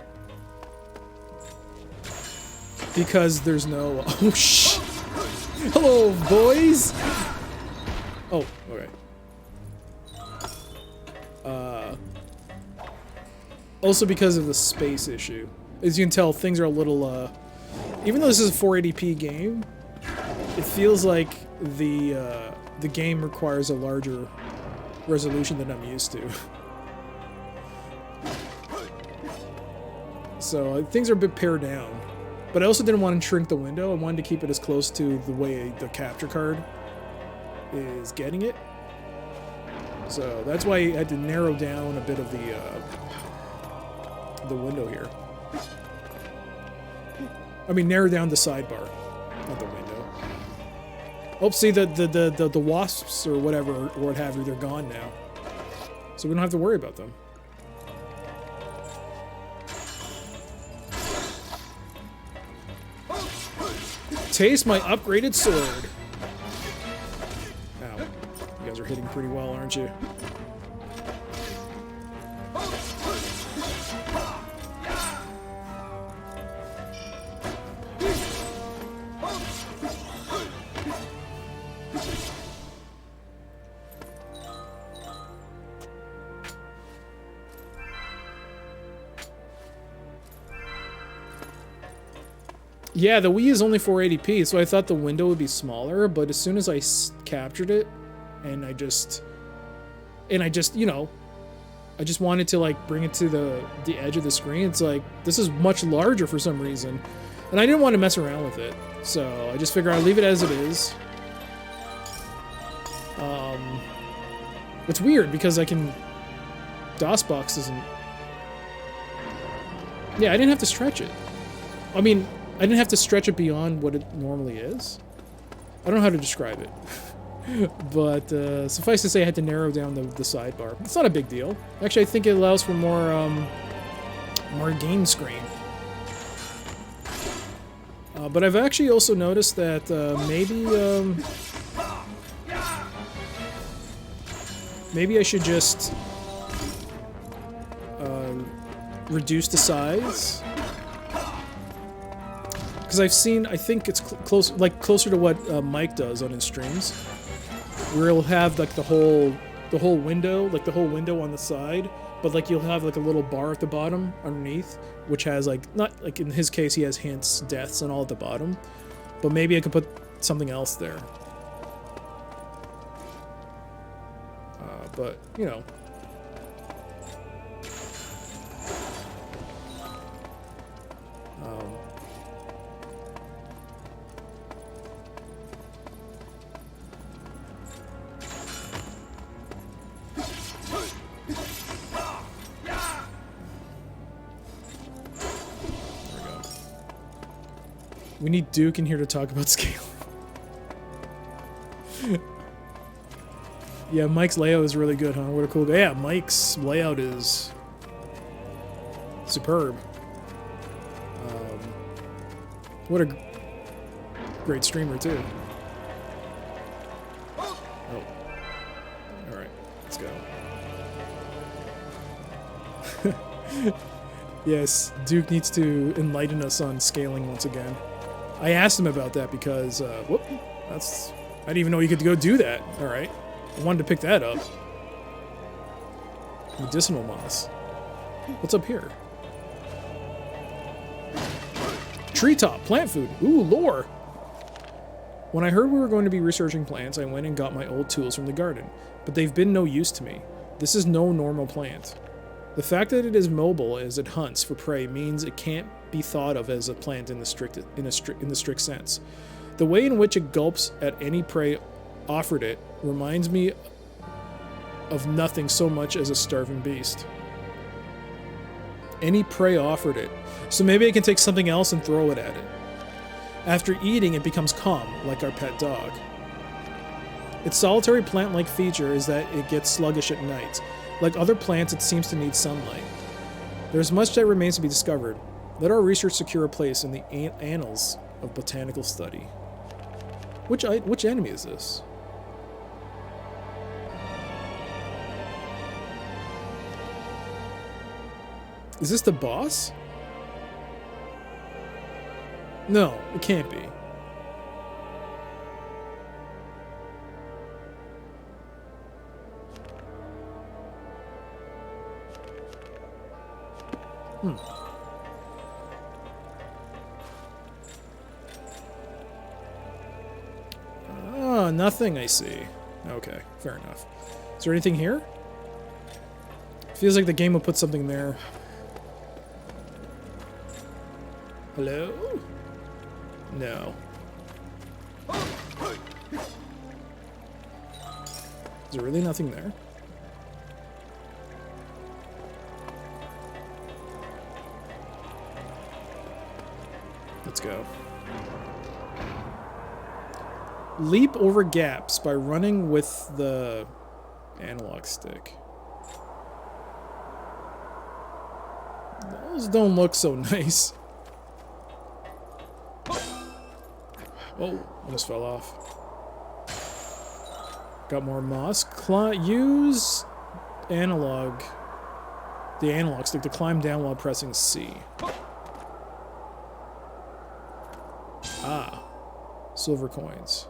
because there's no... Oh, shh! Hello, boys! Oh, okay. Also because of the space issue. As you can tell, things are a little, even though this is a 480p game, it feels like the game requires a larger resolution than I'm used to. So, things are a bit pared down. But I also didn't want to shrink the window. I wanted to keep it as close to the way the capture card is getting it. So that's why I had to narrow down a bit of the window here. I mean, narrow down the sidebar, not the window. Oh, see, the wasps or whatever, or what have you, they're gone now. So we don't have to worry about them. Taste my upgraded sword. Ow. You guys are hitting pretty well, aren't you? Yeah, the Wii is only 480p, so I thought the window would be smaller, but as soon as I captured it, and I just, you know, I just wanted to, like, bring it to the edge of the screen, it's like, this is much larger for some reason. And I didn't want to mess around with it, so I just figured I'd leave it as it is. It's weird, because I can... DOSBox isn't... Yeah, I didn't have to stretch it. I mean... I didn't have to stretch it beyond what it normally is. I don't know how to describe it. But suffice to say, I had to narrow down the sidebar. It's not a big deal. Actually, I think it allows for more game screen. But I've actually also noticed that maybe I should just reduce the size. Because I've seen, I think it's closer to what Mike does on his streams, where he'll have like the whole window, like the whole window on the side, but like you'll have like a little bar at the bottom underneath, which has like, not like in his case he has hints, deaths, and all at the bottom, but maybe I could put something else there. But you know. We need Duke in here to talk about scaling. Yeah, Mike's layout is really good, huh? What a cool... Yeah, Mike's layout is superb. What a great streamer, too. Oh. Alright, let's go. Yes, Duke needs to enlighten us on scaling once again. I asked him about that because, whoop, I didn't even know you could go do that. Alright. I wanted to pick that up. Medicinal moss. What's up here? Treetop, plant food. Ooh, lore. When I heard we were going to be researching plants, I went and got my old tools from the garden, but they've been no use to me. This is no normal plant. The fact that it is mobile as it hunts for prey means it can't be thought of as a plant in the strict sense. The way in which it gulps at any prey offered it reminds me of nothing so much as a starving beast. Any prey offered it. So maybe I can take something else and throw it at it. After eating, it becomes calm, like our pet dog. Its solitary plant-like feature is that it gets sluggish at night. Like other plants, it seems to need sunlight. There's much that remains to be discovered. Let our research secure a place in the annals of botanical study. Which enemy is this? Is this the boss? No, it can't be. Oh, nothing I see. Okay, fair enough. Is there anything here? Feels like the game will put something there. Hello? No. Is there really nothing there? Let's go. Leap over gaps by running with the analog stick. Those don't look so nice. Oh, almost fell off. Got more moss. Use the analog stick to climb down while pressing C. Ah, silver coins.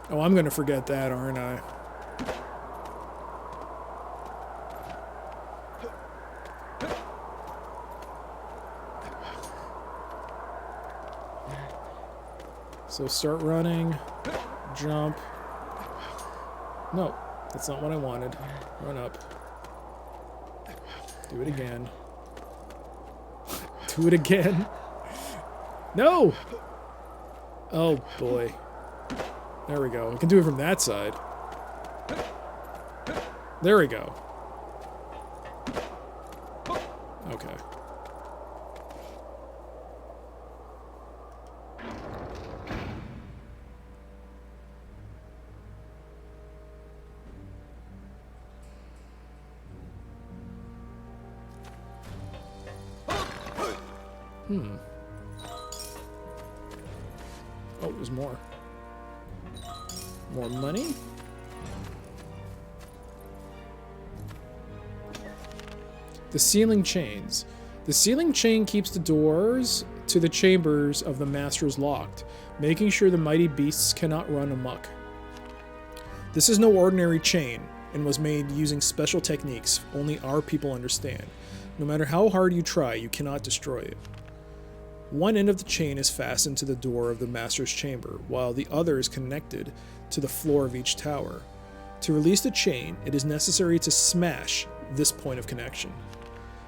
Oh, I'm gonna forget that, aren't I? So start running, jump. No, that's not what I wanted. Run up. Do it again. Do it again. No! Oh boy. There we go. We can do it from that side. There we go. Okay. Oh, there's more. More money? The ceiling chains. The ceiling chain keeps the doors to the chambers of the masters locked, making sure the mighty beasts cannot run amok. This is no ordinary chain, and was made using special techniques only our people understand. No matter how hard you try, you cannot destroy it. One end of the chain is fastened to the door of the master's chamber, while the other is connected to the floor of each tower. To release the chain, it is necessary to smash this point of connection.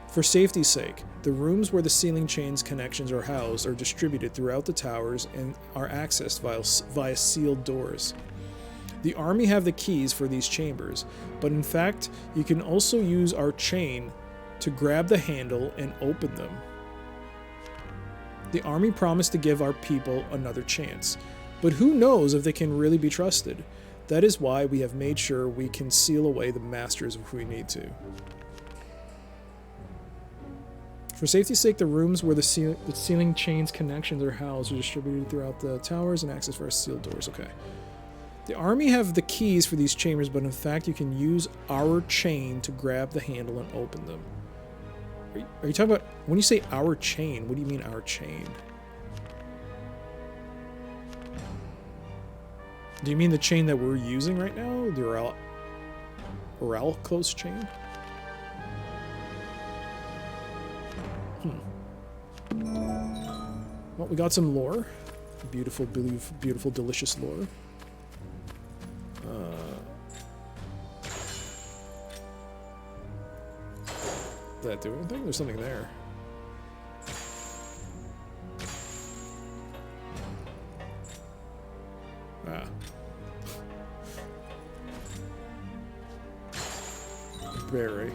For safety's sake, the rooms where the ceiling chain's connections are housed are distributed throughout the towers and are accessed via sealed doors. The army have the keys for these chambers, but in fact, you can also use our chain to grab the handle and open them. The army promised to give our people another chance, but who knows if they can really be trusted. That is why we have made sure we can seal away the masters if we need to. For safety's sake, the rooms where the ceiling chain's connections are housed are distributed throughout the towers and access via sealed doors. Okay. The army have the keys for these chambers, but in fact you can use our chain to grab the handle and open them. Are you talking about, when you say our chain, what do you mean our chain? Do you mean the chain that we're using right now? The Oralcos chain? Well, we got some lore. Beautiful, beautiful, delicious lore. that do anything? There's something there. Ah. Berry.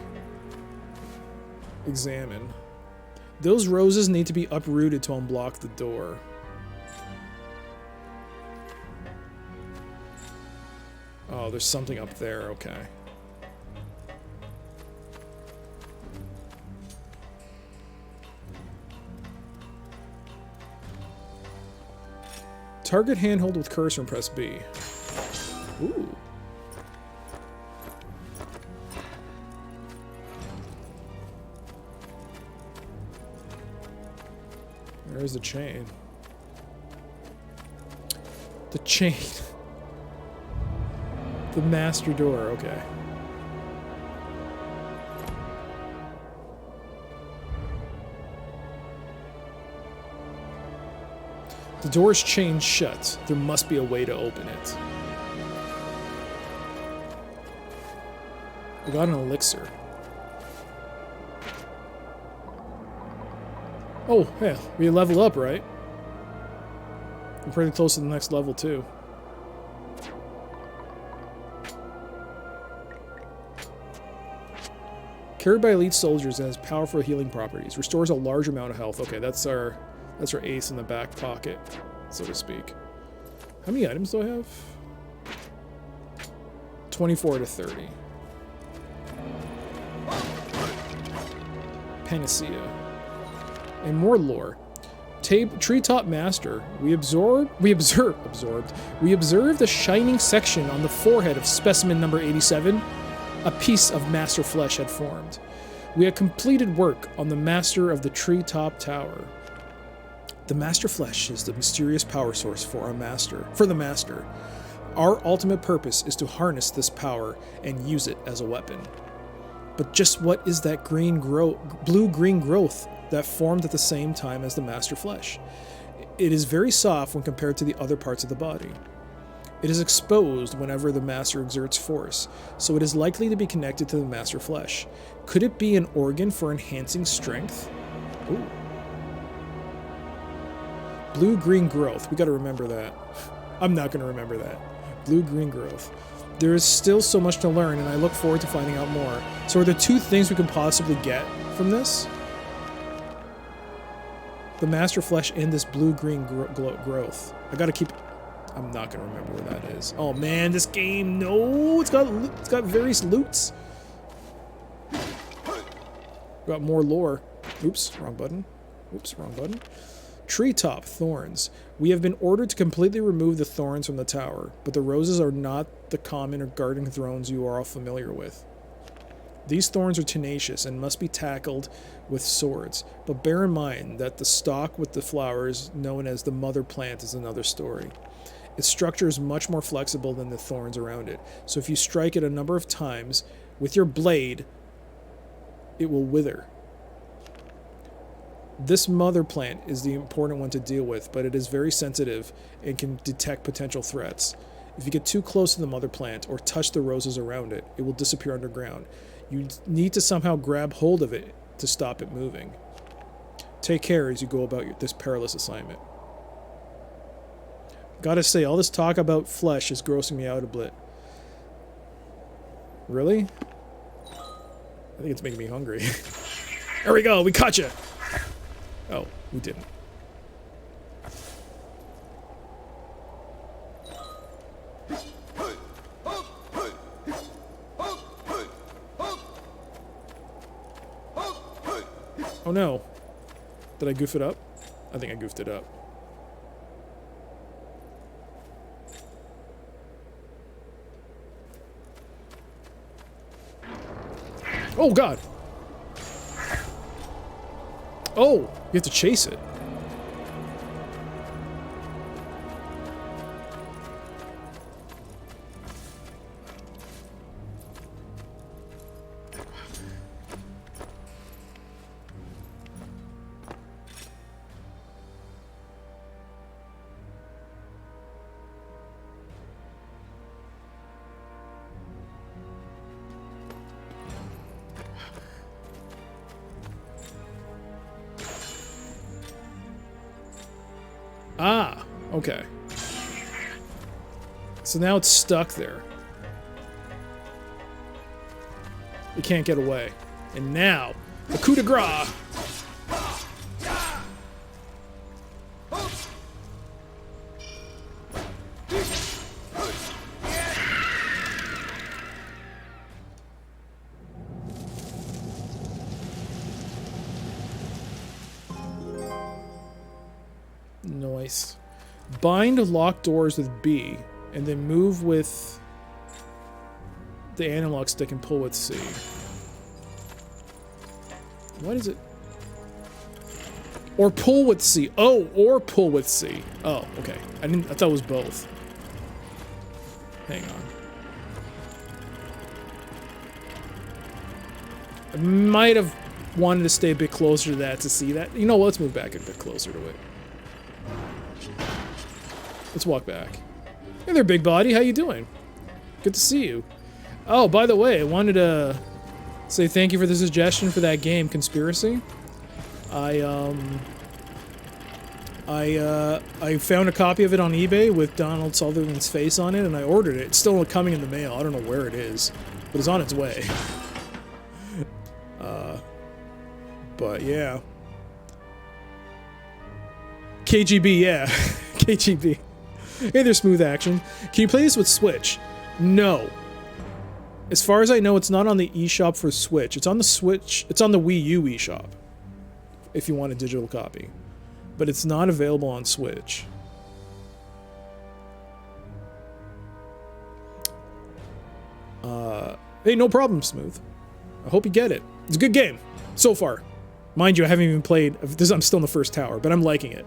Examine. Those roses need to be uprooted to unblock the door. Oh, there's something up there, okay. Target handhold with cursor and press B. Ooh. There's the chain. The chain. The master door, okay. The door is chained shut. There must be a way to open it. I got an elixir. Oh, yeah, we level up, right? I'm pretty close to the next level, too. Carried by elite soldiers, it has powerful healing properties. Restores a large amount of health. Okay, that's our ace in the back pocket, so to speak. How many items do I have? 24 to 30. Panacea. And more lore. Treetop Master. We observe the shining section on the forehead of specimen number 87. A piece of master flesh had formed. We had completed work on the master of the treetop tower. The master flesh is the mysterious power source for the master. Our ultimate purpose is to harness this power and use it as a weapon. But just what is that blue-green growth that formed at the same time as the master flesh? It is very soft when compared to the other parts of the body. It is exposed whenever the master exerts force, so it is likely to be connected to the master flesh. Could it be an organ for enhancing strength? Ooh. Blue-green growth. We gotta remember that. I'm not gonna remember that. Blue-green growth. There is still so much to learn, and I look forward to finding out more. So are there two things we could possibly get from this? The master flesh and this blue-green growth. I gotta keep... I'm not gonna remember where that is. Oh man, this game, no! It's got various loots. Got more lore. Oops, wrong button. Oops, wrong button. Treetop thorns. We have been ordered to completely remove the thorns from the tower, but the roses are not the common or garden thorns you are all familiar with. These thorns are tenacious and must be tackled with swords, but bear in mind that the stalk with the flowers, known as the mother plant, is another story. Its structure is much more flexible than the thorns around it, so if you strike it a number of times with your blade, it will wither. This mother plant is the important one to deal with, but it is very sensitive and can detect potential threats. If you get too close to the mother plant or touch the roses around it, it will disappear underground. You need to somehow grab hold of it to stop it moving. Take care as you go about this perilous assignment. Gotta say, all this talk about flesh is grossing me out a bit. Really? I think it's making me hungry. There we go, we caught you! Oh, we didn't. Oh no. Did I goof it up? I think I goofed it up. Oh god! Oh! You have to chase it. Okay. So now it's stuck there. It can't get away. And now, the coup de grace. Nice. Bind locked doors with B, and then move with the analog stick and pull with C. What is it? Or pull with C. Oh, or pull with C. Oh, okay. I thought it was both. Hang on. I might have wanted to stay a bit closer to that to see that. You know what? Let's move back a bit closer to it. Let's walk back. Hey there, big body. How you doing? Good to see you. Oh, by the way, I wanted to say thank you for the suggestion for that game, Conspiracy. I found a copy of it on eBay with Donald Sutherland's face on it, and I ordered it. It's still coming in the mail. I don't know where it is, but it's on its way. But yeah. KGB, yeah. KGB. Hey there, Smooth Action. Can you play this with Switch? No. As far as I know, it's not on the eShop for Switch. It's on the Switch. It's on the Wii U eShop. If you want a digital copy. But it's not available on Switch. Hey, no problem, Smooth. I hope you get it. It's a good game. So far. Mind you, I haven't even played... I'm still in the first tower, but I'm liking it.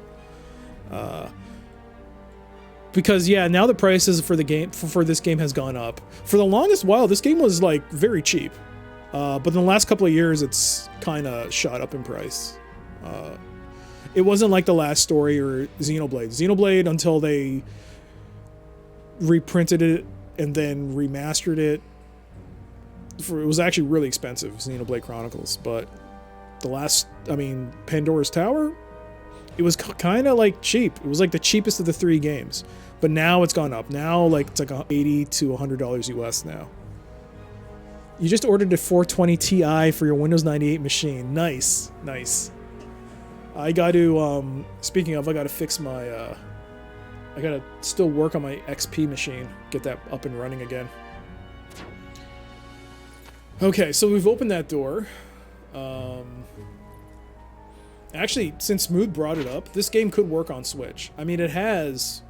Because, yeah, now the prices for the game for this game has gone up. For the longest while, this game was, like, very cheap. But in the last couple of years, it's kind of shot up in price. It wasn't like The Last Story or Xenoblade. Xenoblade, until they reprinted it and then remastered it, it was actually really expensive, Xenoblade Chronicles. But Pandora's Tower, it was kind of like cheap. It was like the cheapest of the 3 games. But now it's gone up. Now, like, it's like $80 to $100 US now. You just ordered a 420 Ti for your Windows 98 machine. Nice. Nice. I got to, speaking of, I got to fix my, I got to still work on my XP machine. Get that up and running again. Okay, so we've opened that door. Actually, since Smooth brought it up, this game could work on Switch. I mean, it has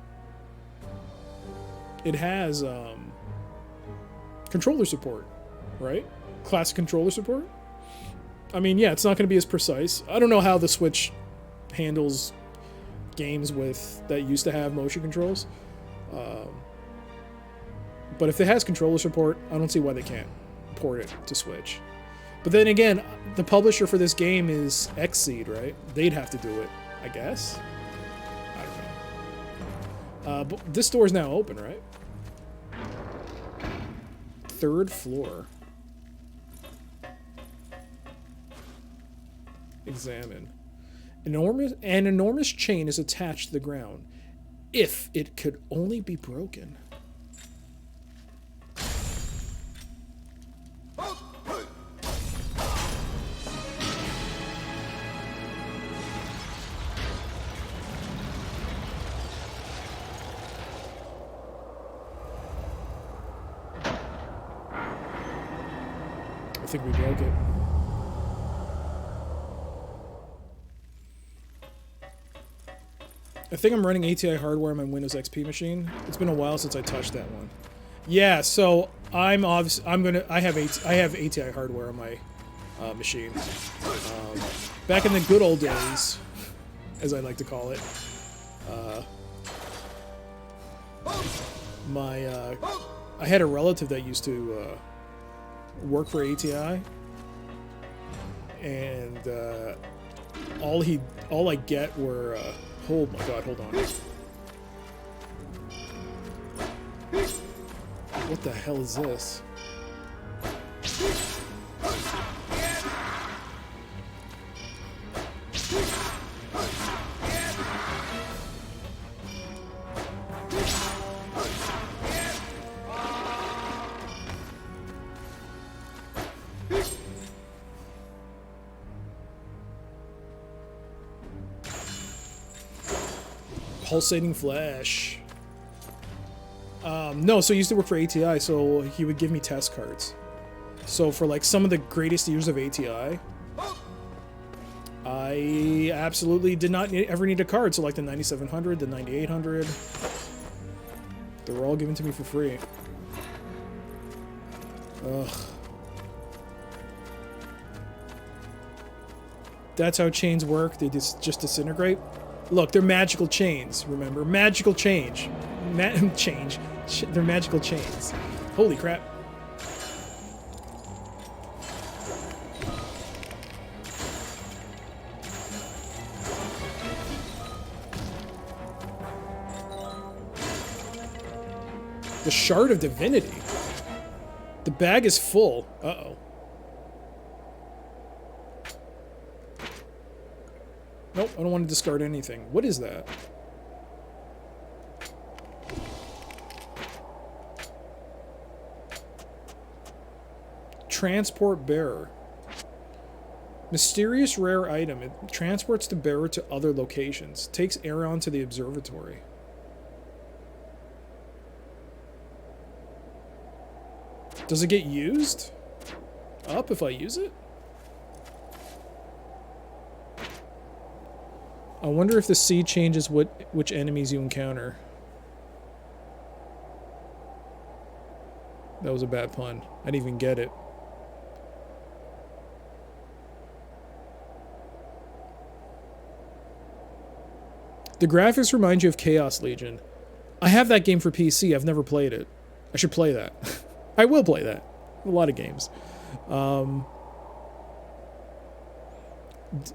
controller support, right? Classic controller support. I mean, yeah, it's not going to be as precise. I don't know how the Switch handles games that used to have motion controls. But if it has controller support, I don't see why they can't port it to Switch. But then again, the publisher for this game is Xseed, right? They'd have to do it, I guess. I don't know. But this door's now open, right? 3rd floor. Examine. An enormous chain is attached to the ground. If it could only be broken. I think we broke it. I think I'm running ATI hardware on my Windows XP machine. It's been a while since I touched that one. Yeah, so I have ATI hardware on my machine. Back in the good old days, as I like to call it, I had a relative that used to work for ATI, and all I get were oh my god, hold on. What the hell is this? Pulsating flesh. No, so he used to work for ATI, so he would give me test cards. So for like some of the greatest years of ATI, I absolutely did not ever need a card. So like the 9700, the 9800, they were all given to me for free. Ugh. That's how chains work. They just disintegrate. Look, they're magical chains. Remember, magical change, change. They're magical chains. Holy crap! The Shard of Divinity. The bag is full. Uh-oh. Nope, I don't want to discard anything. What is that? Transport bearer. Mysterious rare item. It transports the bearer to other locations. Takes Arion to the observatory. Does it get used? Up if I use it? I wonder if the seed changes which enemies you encounter. That was a bad pun. I didn't even get it. The graphics remind you of Chaos Legion. I have that game for PC. I've never played it. I should play that. I will play that. A lot of games.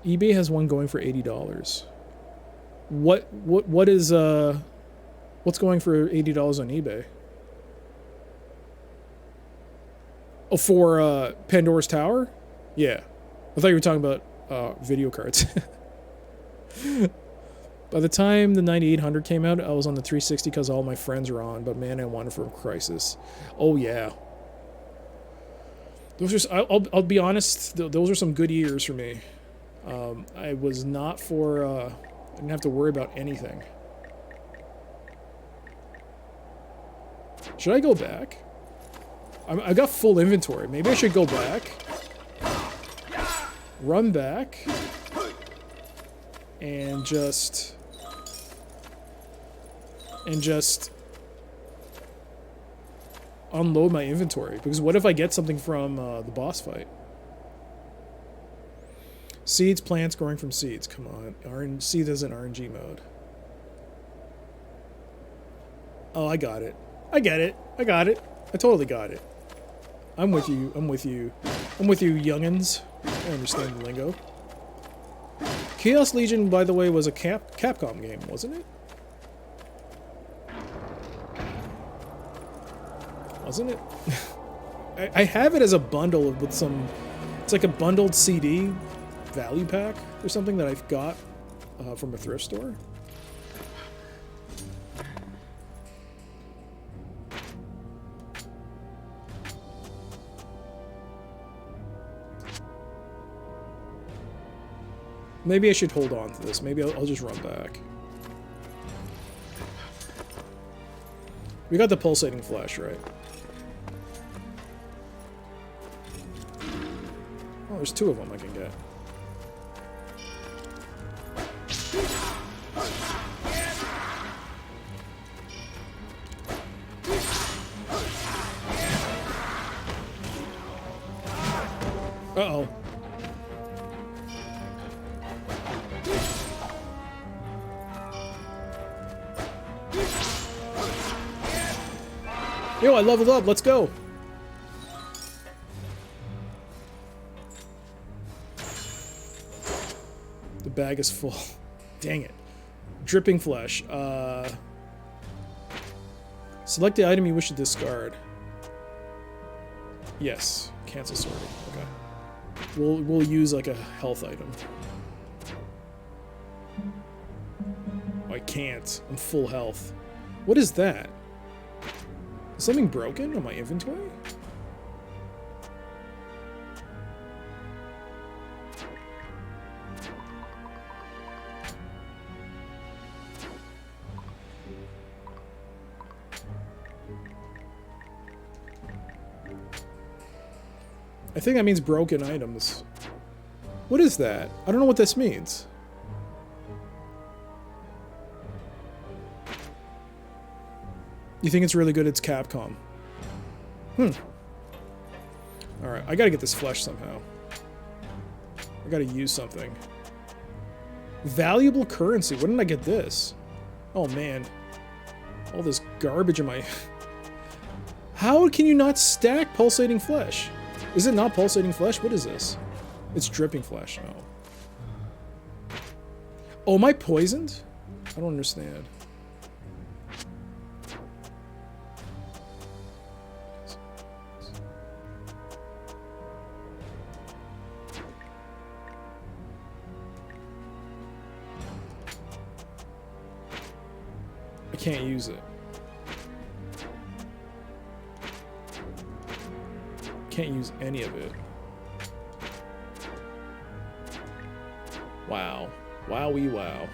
eBay has one going for $80. What is what's going for $80 on eBay? Oh, for Pandora's Tower? Yeah. I thought you were talking about video cards. By the time the 9800 came out, I was on the 360 because all my friends were on, but man, I wanted for Crisis. Oh yeah. Those are, I'll be honest, those are some good years for me. I was not for, I didn't have to worry about anything. Should I go back? I got full inventory. Maybe I should go back. Run back. And just unload my inventory. Because what if I get something from the boss fight? Seeds, plants growing from seeds. Come on. Seed is in RNG mode. Oh, I got it. I get it. I got it. I totally got it. I'm with you. I'm with you. I'm with you, youngins. I understand the lingo. Chaos Legion, by the way, was a Capcom game, wasn't it? Wasn't it? I have it as a bundle with some... It's like a bundled CD value pack or something that I've got from a thrift store. Maybe I should hold on to this. Maybe I'll just run back. We got the pulsating flash, right? Oh, there's two of them I can get. Uh-oh. Yo, I leveled up. Let's go. The bag is full. Dang it. Dripping flesh. Select the item you wish to discard. Yes. Cancel sorting. Okay. We'll use like a health item. Oh, I can't. I'm full health. What is that? Is something broken on my inventory? I think that means broken items. What is that? I don't know what this means. You think it's really good? It's Capcom. Alright, I gotta get this flesh somehow. I gotta use something. Valuable currency. When did I get this? Oh man. All this garbage in my... How can you not stack pulsating flesh? Is it not pulsating flesh? What is this? It's dripping flesh. Oh. Oh, am I poisoned? I don't understand. I can't use it. Can't use any of it. Wow. Wowie wow.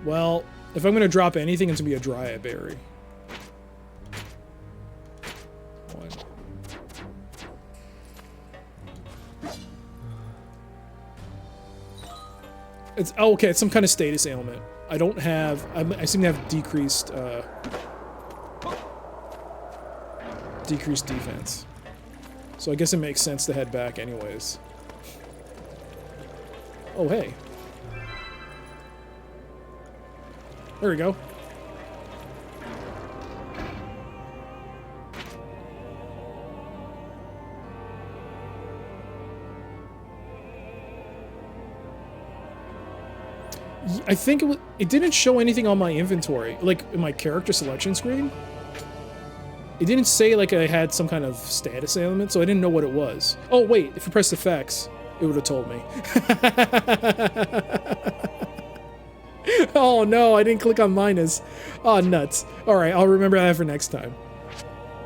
Well, if I'm gonna drop anything, it's gonna be a dryad berry. One. It's oh, okay. It's some kind of status ailment. I don't have. I seem to have decreased defense. So I guess it makes sense to head back anyways. Oh, hey. There we go. I think it didn't show anything on my inventory, like in my character selection screen. It didn't say like I had some kind of status ailment, so I didn't know what it was. Oh wait, if you pressed effects, it would have told me. Oh no, I didn't click on minus. Oh nuts. Alright, I'll remember that for next time.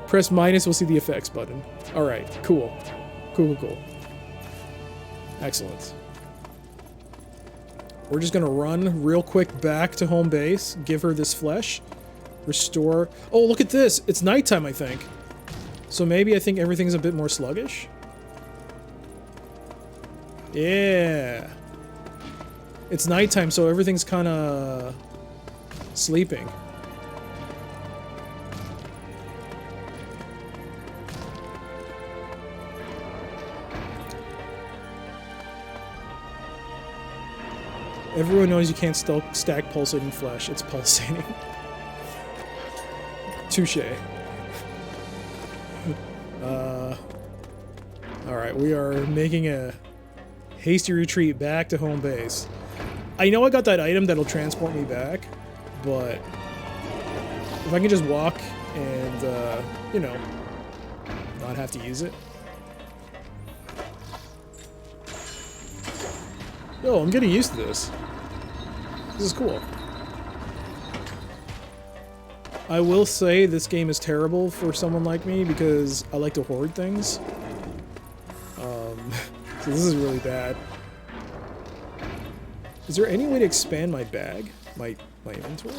Press minus, we'll see the effects button. Alright, cool. Cool. Excellent. We're just gonna run real quick back to home base, give her this flesh. Restore. Oh, look at this. It's nighttime, I think. So maybe I think everything's a bit more sluggish. Yeah. It's nighttime, so everything's kind of sleeping. Everyone knows you can't still stack pulsating flesh. It's pulsating. Touche. Alright, we are making a hasty retreat back to home base. I know I got that item that'll transport me back, but if I can just walk and, you know, not have to use it. Yo, I'm getting used to this. This is cool. I will say this game is terrible for someone like me because I like to hoard things. So this is really bad. Is there any way to expand my bag? My inventory?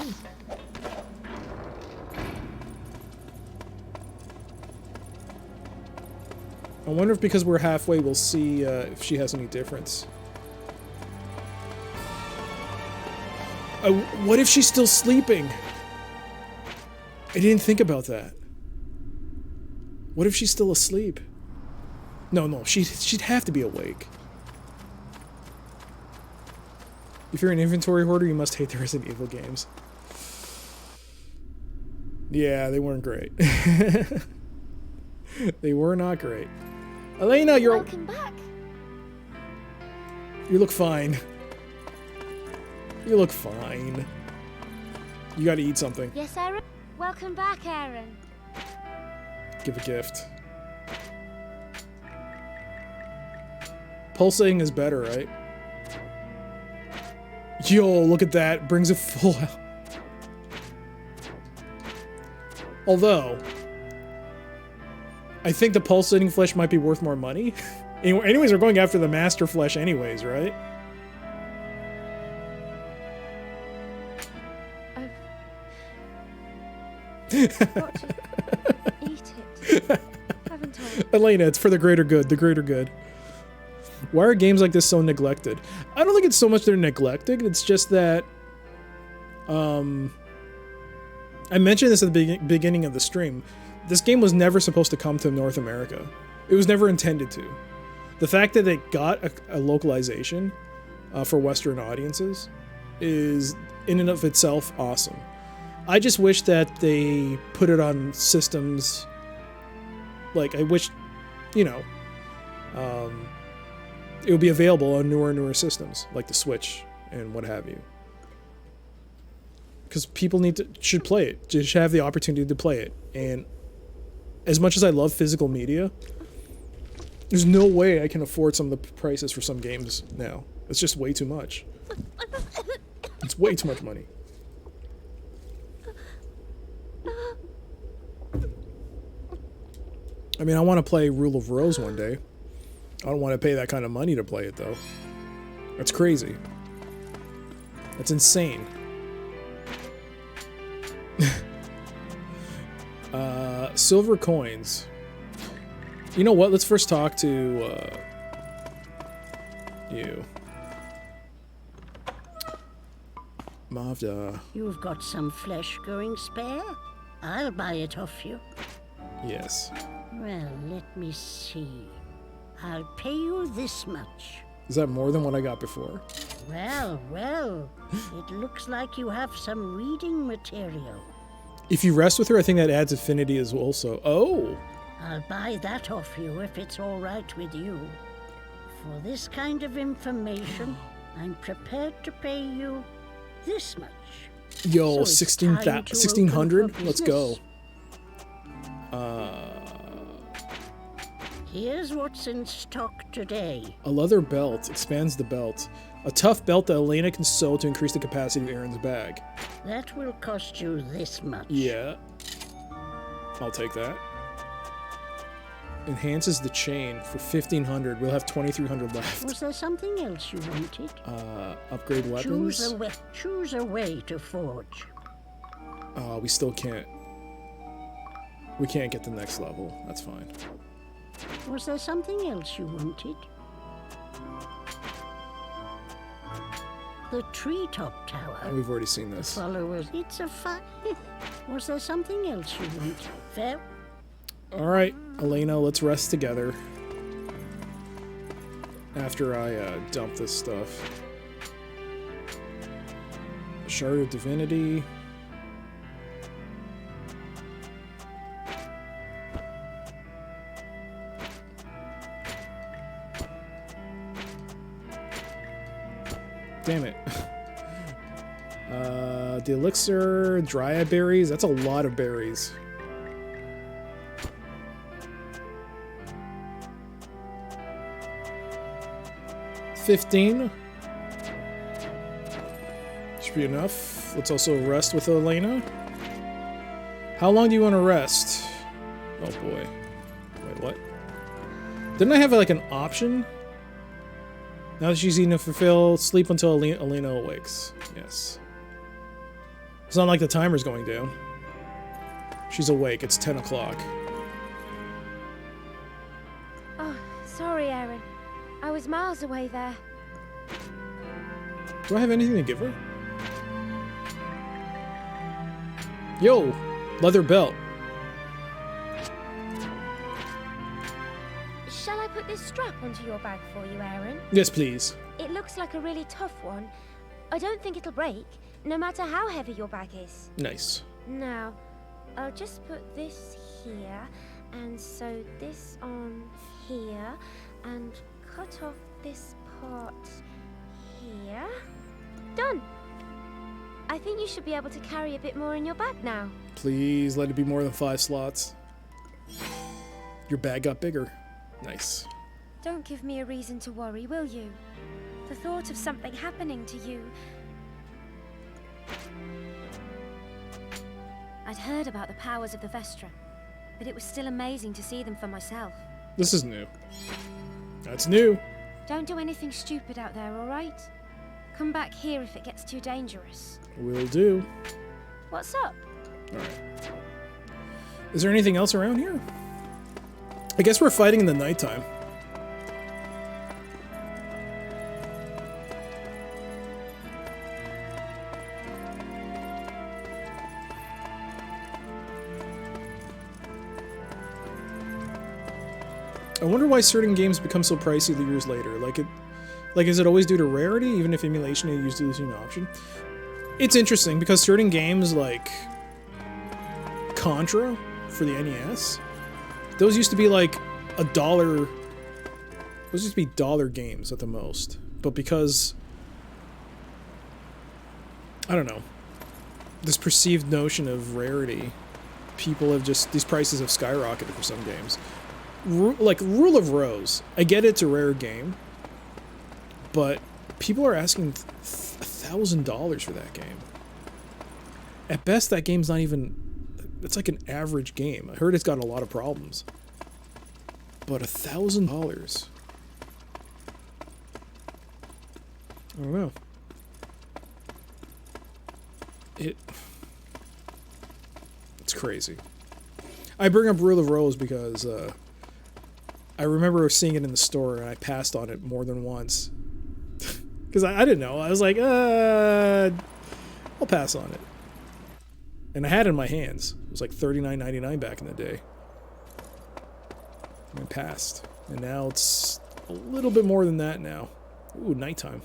I wonder if because we're halfway we'll see if she has any difference. What if she's still sleeping? I didn't think about that. What if she's still asleep? No, she'd have to be awake. If you're an inventory hoarder, you must hate the Resident Evil games. Yeah, they weren't great. They were not great. Elena, you're... Welcome back. You look fine. You look fine. You gotta eat something. Yes, Aaron? Welcome back, Aaron. Give a gift. Pulsating is better, right? Yo, look at that. Brings a full out. Although, I think the pulsating flesh might be worth more money. Anyways, we're going after the master flesh anyways, right? Got to eat it, haven't I? Elena, it's for the greater good. The greater good. Why are games like this so neglected? I don't think it's so much they're neglected. It's just that... I mentioned this at the beginning of the stream. This game was never supposed to come to North America. It was never intended to. The fact that it got a localization for Western audiences is, in and of itself, awesome. I just wish that they put it on systems... Like, I wish, you know... it would be available on newer systems, like the Switch and what have you. Because people should play it. Just have the opportunity to play it. And as much as I love physical media, there's no way I can afford some of the prices for some games now. It's just way too much. It's way too much money. I mean, I want to play Rule of Rose one day. I don't want to pay that kind of money to play it, though. That's crazy. That's insane. Silver coins. You know what? Let's first talk to you. Mavda. You've got some flesh going spare? I'll buy it off you. Yes. Well, let me see. I'll pay you this much. Is that more than what I got before? Well, it looks like you have some reading material. If you rest with her, I think that adds affinity as well, so... Oh! I'll buy that off you if it's all right with you. For this kind of information, I'm prepared to pay you this much. Yo, So it's time to 1600? open for Let's go. Here's what's in stock today. A leather belt expands the belt. A tough belt that Elena can sew to increase the capacity of Aaron's bag. That will cost you this much. Yeah. I'll take that. Enhances the chain for 1500. We'll have 2300 left. Was there something else you wanted? Upgrade weapons. Choose a way to forge. We still can't. We can't get the next level. That's fine. Was there something else you wanted? The treetop tower. We've already seen this. Followers. It's a fun. Was there something else you wanted? Fair. All right, Elena, let's rest together. After I dump this stuff. Shard of Divinity. Damn it. The elixir, dryad berries, that's a lot of berries. $15. Should be enough. Let's also rest with Elena. How long do you want to rest? Oh boy. Wait, what? Didn't I have like an option? Now that she's eaten to fulfill, sleep until Elena awakes. Yes. It's not like the timer's going down. She's awake. It's 10 o'clock. Oh, sorry, Aaron. I was miles away there. Do I have anything to give her? Yo! Leather belt. Shall I put this strap onto your bag for you, Aaron? Yes, please. It looks like a really tough one. I don't think it'll break, no matter how heavy your bag is. Nice. Now, I'll just put this here, and sew this on here, and cut off this part here. Done! I think you should be able to carry a bit more in your bag now. Please let it be more than 5 slots. Your bag got bigger. Nice. Don't give me a reason to worry, will you? The thought of something happening to you... I'd heard about the powers of the Vestra, but it was still amazing to see them for myself. This is new. That's new. Don't do anything stupid out there, all right? Come back here if it gets too dangerous. Will do. What's up? Alright. Is there anything else around here? I guess we're fighting in the nighttime. I wonder why certain games become so pricey years later. Like, is it always due to rarity, even if emulation is used as an option? It's interesting because certain games like Contra for the NES, those used to be like $1. Those used to be dollar games at the most, but because I don't know, this perceived notion of rarity, people have just these prices have skyrocketed for some games. Like Rule of Rose, I get it's a rare game, but people are asking $1,000 for that game. At best, that game's not even. It's like an average game. I heard it's got a lot of problems, but $1,000. I don't know. It's crazy. I bring up Rule of Rose because I remember seeing it in the store and I passed on it more than once. Because I didn't know. I was like, I'll pass on it. And I had it in my hands. It was like $39.99 back in the day. And I passed. And now it's a little bit more than that now. Ooh, nighttime.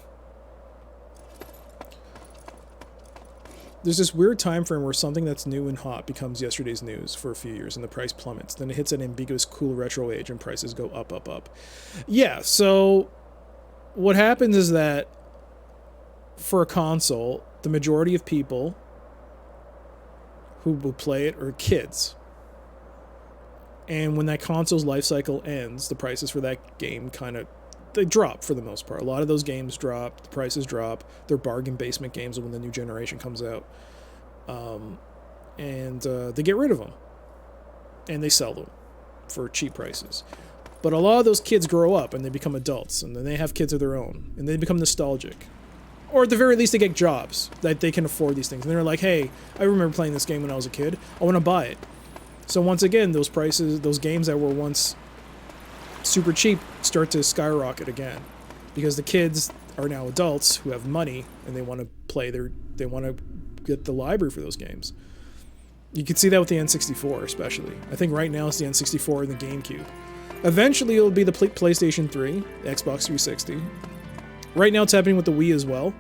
There's this weird time frame where something that's new and hot becomes yesterday's news for a few years and the price plummets. Then it hits an ambiguous cool retro age and prices go up, up, up. Yeah, so what happens is that for a console, the majority of people who will play it are kids. And when that console's life cycle ends, the prices for that game they drop for the most part. A lot of those games drop, the prices drop. They're bargain basement games when the new generation comes out. And they get rid of them. And they sell them for cheap prices. But a lot of those kids grow up and they become adults. And then they have kids of their own. And they become nostalgic. Or at the very least they get jobs that they can afford these things. And they're like, hey, I remember playing this game when I was a kid. I want to buy it. So once again, those prices, those games that were once super cheap start to skyrocket again, because the kids are now adults who have money and they want to play they want to get the library for those games. You can see that with the N64 especially. I think right now it's the N64 and the GameCube. Eventually it'll be the PlayStation 3, the Xbox 360. Right now it's happening with the Wii as well.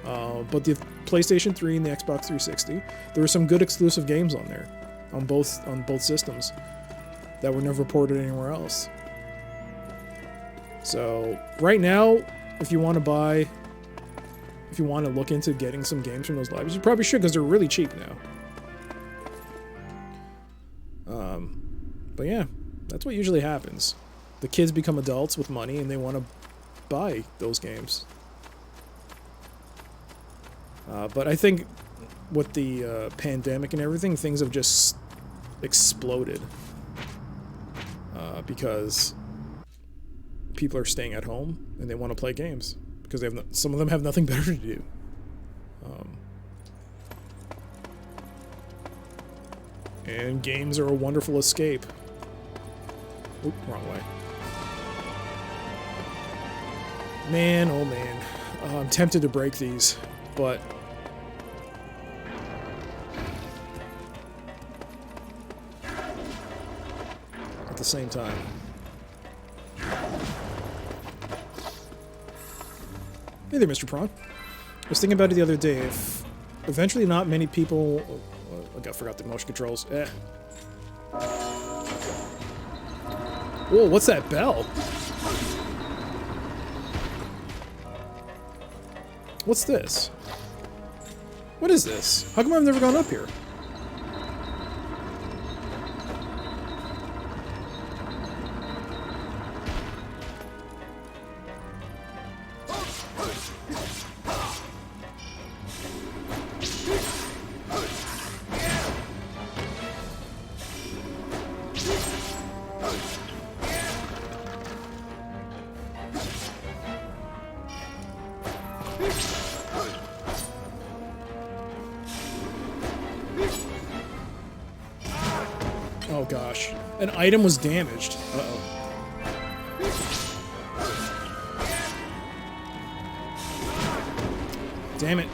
But the PlayStation 3 and the Xbox 360, there were some good exclusive games on there, on both systems, that were never ported anywhere else. So right now, if you want to look into getting some games from those libraries, you probably should, because they're really cheap now. But yeah, that's what usually happens. The kids become adults with money and they want to buy those games. But I think with the pandemic and everything, things have just exploded. Because people are staying at home and they want to play games because some of them have nothing better to do. And games are a wonderful escape. Oop, wrong way. Man, oh man. I'm tempted to break these, but at the same time. Hey there, Mr. Prawn. I was thinking about it the other day. If eventually not many people... I forgot the motion controls. Whoa, what's that bell? What's this? What is this? How come I've never gone up here? An item was damaged. Uh-oh. Damn it.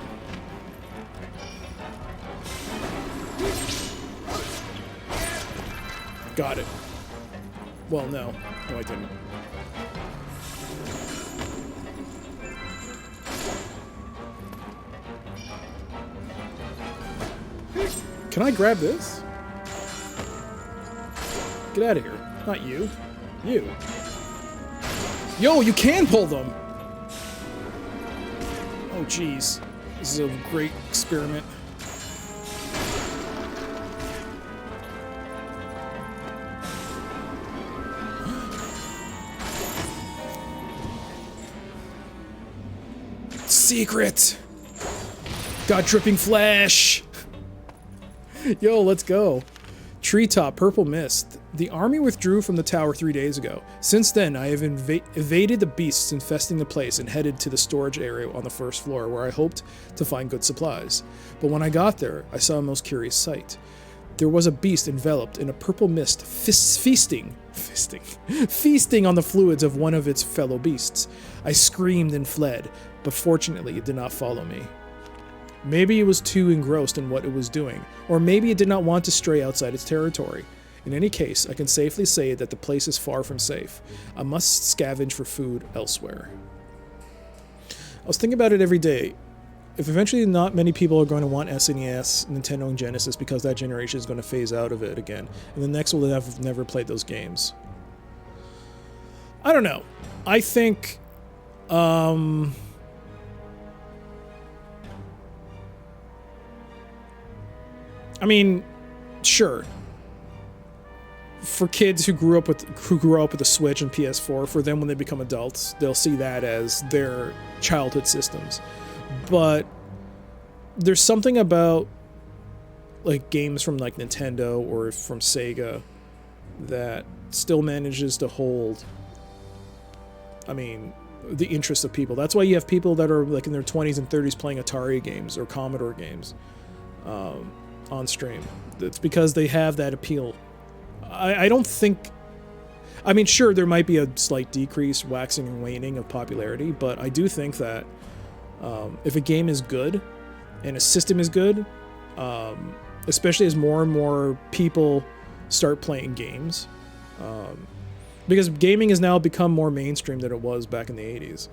Got it. Well, no. No, I didn't. Can I grab this? Get out of here. Not you. You. Yo, you can pull them! Oh, jeez. This is a great experiment. Secret! Got dripping flesh! Yo, let's go. Treetop, purple mist. The army withdrew from the tower 3 days ago. Since then, I have evaded the beasts infesting the place and headed to the storage area on the first floor where I hoped to find good supplies. But when I got there, I saw a most curious sight. There was a beast enveloped in a purple mist, feasting on the fluids of one of its fellow beasts. I screamed and fled, but fortunately it did not follow me. Maybe it was too engrossed in what it was doing, or maybe it did not want to stray outside its territory. In any case, I can safely say that the place is far from safe. I must scavenge for food elsewhere. I was thinking about it every day. If eventually not many people are going to want SNES, Nintendo, and Genesis because that generation is going to phase out of it again, and the next will have never played those games. I don't know. I think, I mean, sure. For kids who grew up with the Switch and PS4, for them when they become adults, they'll see that as their childhood systems. But there's something about like games from like Nintendo or from Sega that still manages to hold, I mean, the interest of people. That's why you have people that are like in their 20s and 30s playing Atari games or Commodore games on stream. It's because they have that appeal. I don't think... I mean, sure, there might be a slight decrease, waxing and waning of popularity, but I do think that if a game is good and a system is good, especially as more and more people start playing games, because gaming has now become more mainstream than it was back in the 80s,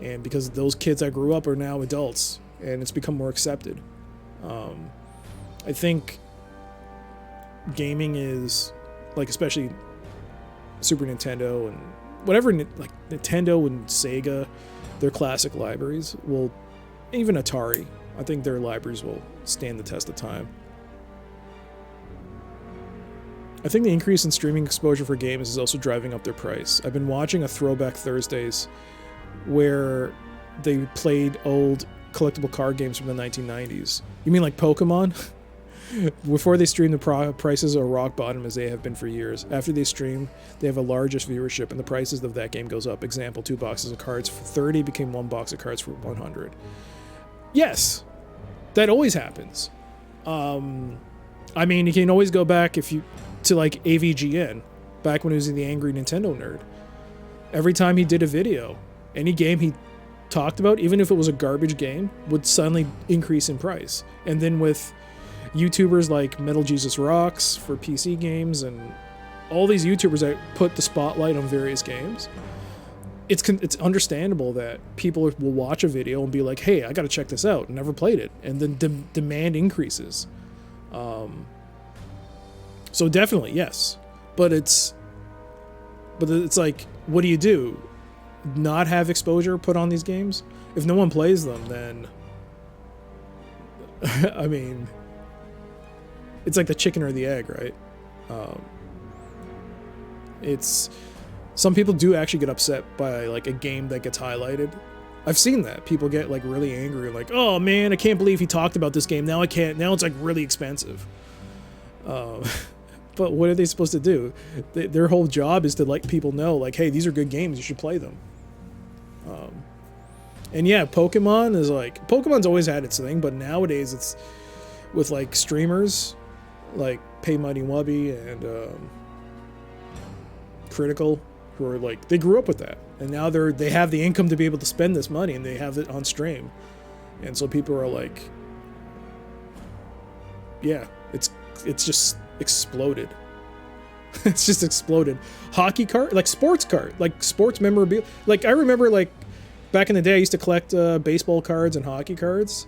and because those kids that grew up are now adults, and it's become more accepted. I think gaming is, like, especially Super Nintendo and whatever, like Nintendo and Sega, their classic libraries will, even Atari, I think their libraries will stand the test of time. I think the increase in streaming exposure for games is also driving up their price. I've been watching a Throwback Thursdays where they played old collectible card games from the 1990s. You mean like Pokemon? Before they stream, the prices are rock bottom as they have been for years. After they stream, they have a largest viewership and the prices of that game goes up. Example, 2 boxes of cards for 30 became 1 box of cards for 100. Yes, that always happens. I mean, you can always go back to like AVGN, back when he was the Angry Nintendo Nerd. Every time he did a video, any game he talked about, even if it was a garbage game, would suddenly increase in price. And then with YouTubers like Metal Jesus Rocks for PC games and all these YouTubers that put the spotlight on various games, it's understandable that people will watch a video and be like, hey, I gotta check this out, never played it, and then demand increases. So definitely, yes. But it's like, what do you do? Not have exposure put on these games? If no one plays them, then I mean, it's like the chicken or the egg, right? It's, some people do actually get upset by like a game that gets highlighted. I've seen that. People get like really angry, like, oh man, I can't believe he talked about this game. Now I can't, now it's like really expensive. But what are they supposed to do? Their whole job is to let people know, like, hey, these are good games, you should play them. And yeah, Pokemon is like, Pokemon's always had its thing, but nowadays it's with like streamers like Pay Mighty Wubby and critical, who are like, they grew up with that, and now they have the income to be able to spend this money, and they have it on stream, and so people are like, yeah, it's just exploded. It's just exploded. Hockey cart, like sports cart, like sports memorabilia. Like I remember, like back in the day, I used to collect baseball cards and hockey cards,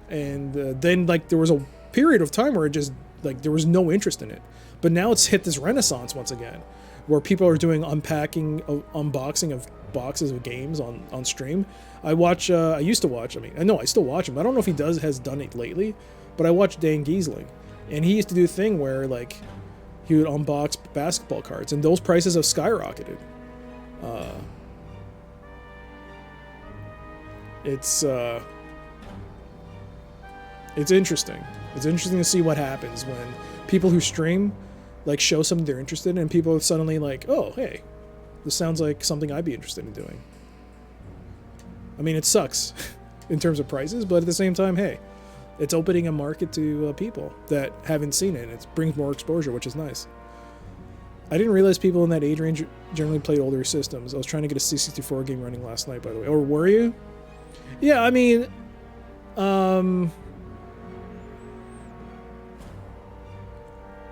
and then like there was a period of time where it just like there was no interest in it. But now it's hit this renaissance once again, where people are doing unboxing of boxes of games on stream. I used to watch. I mean, I know I still watch him. I don't know if he has done it lately, but I watched Dan Giesling, and he used to do a thing where like he would unbox basketball cards, and those prices have skyrocketed. It's interesting. It's interesting to see what happens when people who stream like show something they're interested in, and people are suddenly like, oh, hey, this sounds like something I'd be interested in doing. I mean, it sucks in terms of prices, but at the same time, hey, it's opening a market to people that haven't seen it. It brings more exposure, which is nice. I didn't realize people in that age range generally played older systems. I was trying to get a C64 game running last night, by the way. Or were you? Yeah, I mean,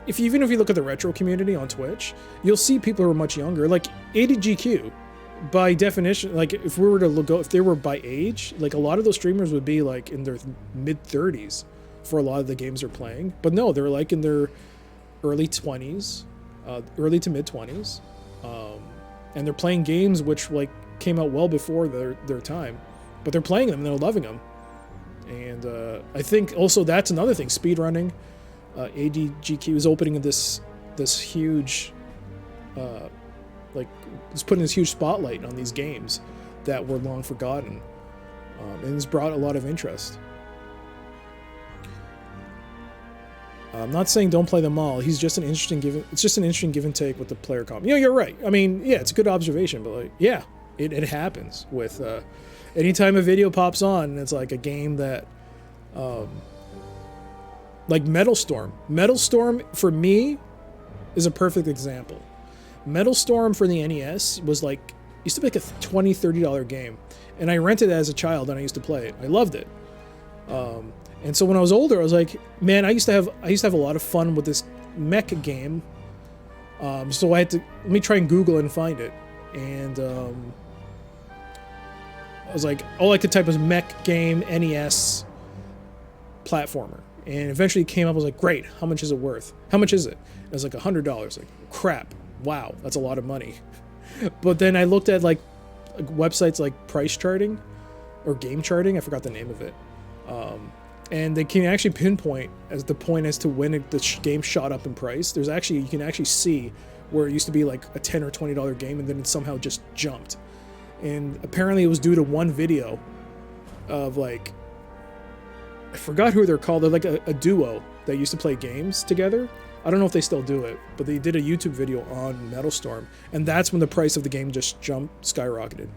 even if you look at the retro community on Twitch, you'll see people who are much younger. Like 80GQ, by definition, like if we were to look, if they were by age, like a lot of those streamers would be like in their mid 30s for a lot of the games they're playing. But no, they're like in their early 20s, early to mid 20s, and they're playing games which like came out well before their time, but they're playing them and they're loving them. And I think also that's another thing, speedrunning. ADGQ is opening this huge, like it's putting this huge spotlight on these games that were long forgotten, and it's brought a lot of interest. I'm not saying don't play them all. It's just an interesting give and take with the player comp. You know, you're right. I mean, yeah, it's a good observation, but like, yeah, it happens with anytime a video pops on and it's like a game that. Like Metal Storm. Metal Storm, for me, is a perfect example. Metal Storm for the NES was like, used to be like a $20, $30 game. And I rented it as a child and I used to play it. I loved it. And so when I was older, I was like, man, I used to have a lot of fun with this mech game. So I had to, let me try and Google and find it. And I was like, all I could type was mech game, NES, platformer. And eventually it came up, I was like, great, how much is it worth? How much is it? It was like $100. Like, crap, wow, that's a lot of money. But then I looked at like websites like price charting or game charting, I forgot the name of it. And they can actually pinpoint as the point as to when the game shot up in price. There's actually, you can actually see where it used to be like a $10 or $20 game and then it somehow just jumped. And apparently it was due to one video of like, I forgot who they're called. They're like a duo that used to play games together. I don't know if they still do it, but they did a YouTube video on Metal Storm, and that's when the price of the game just skyrocketed.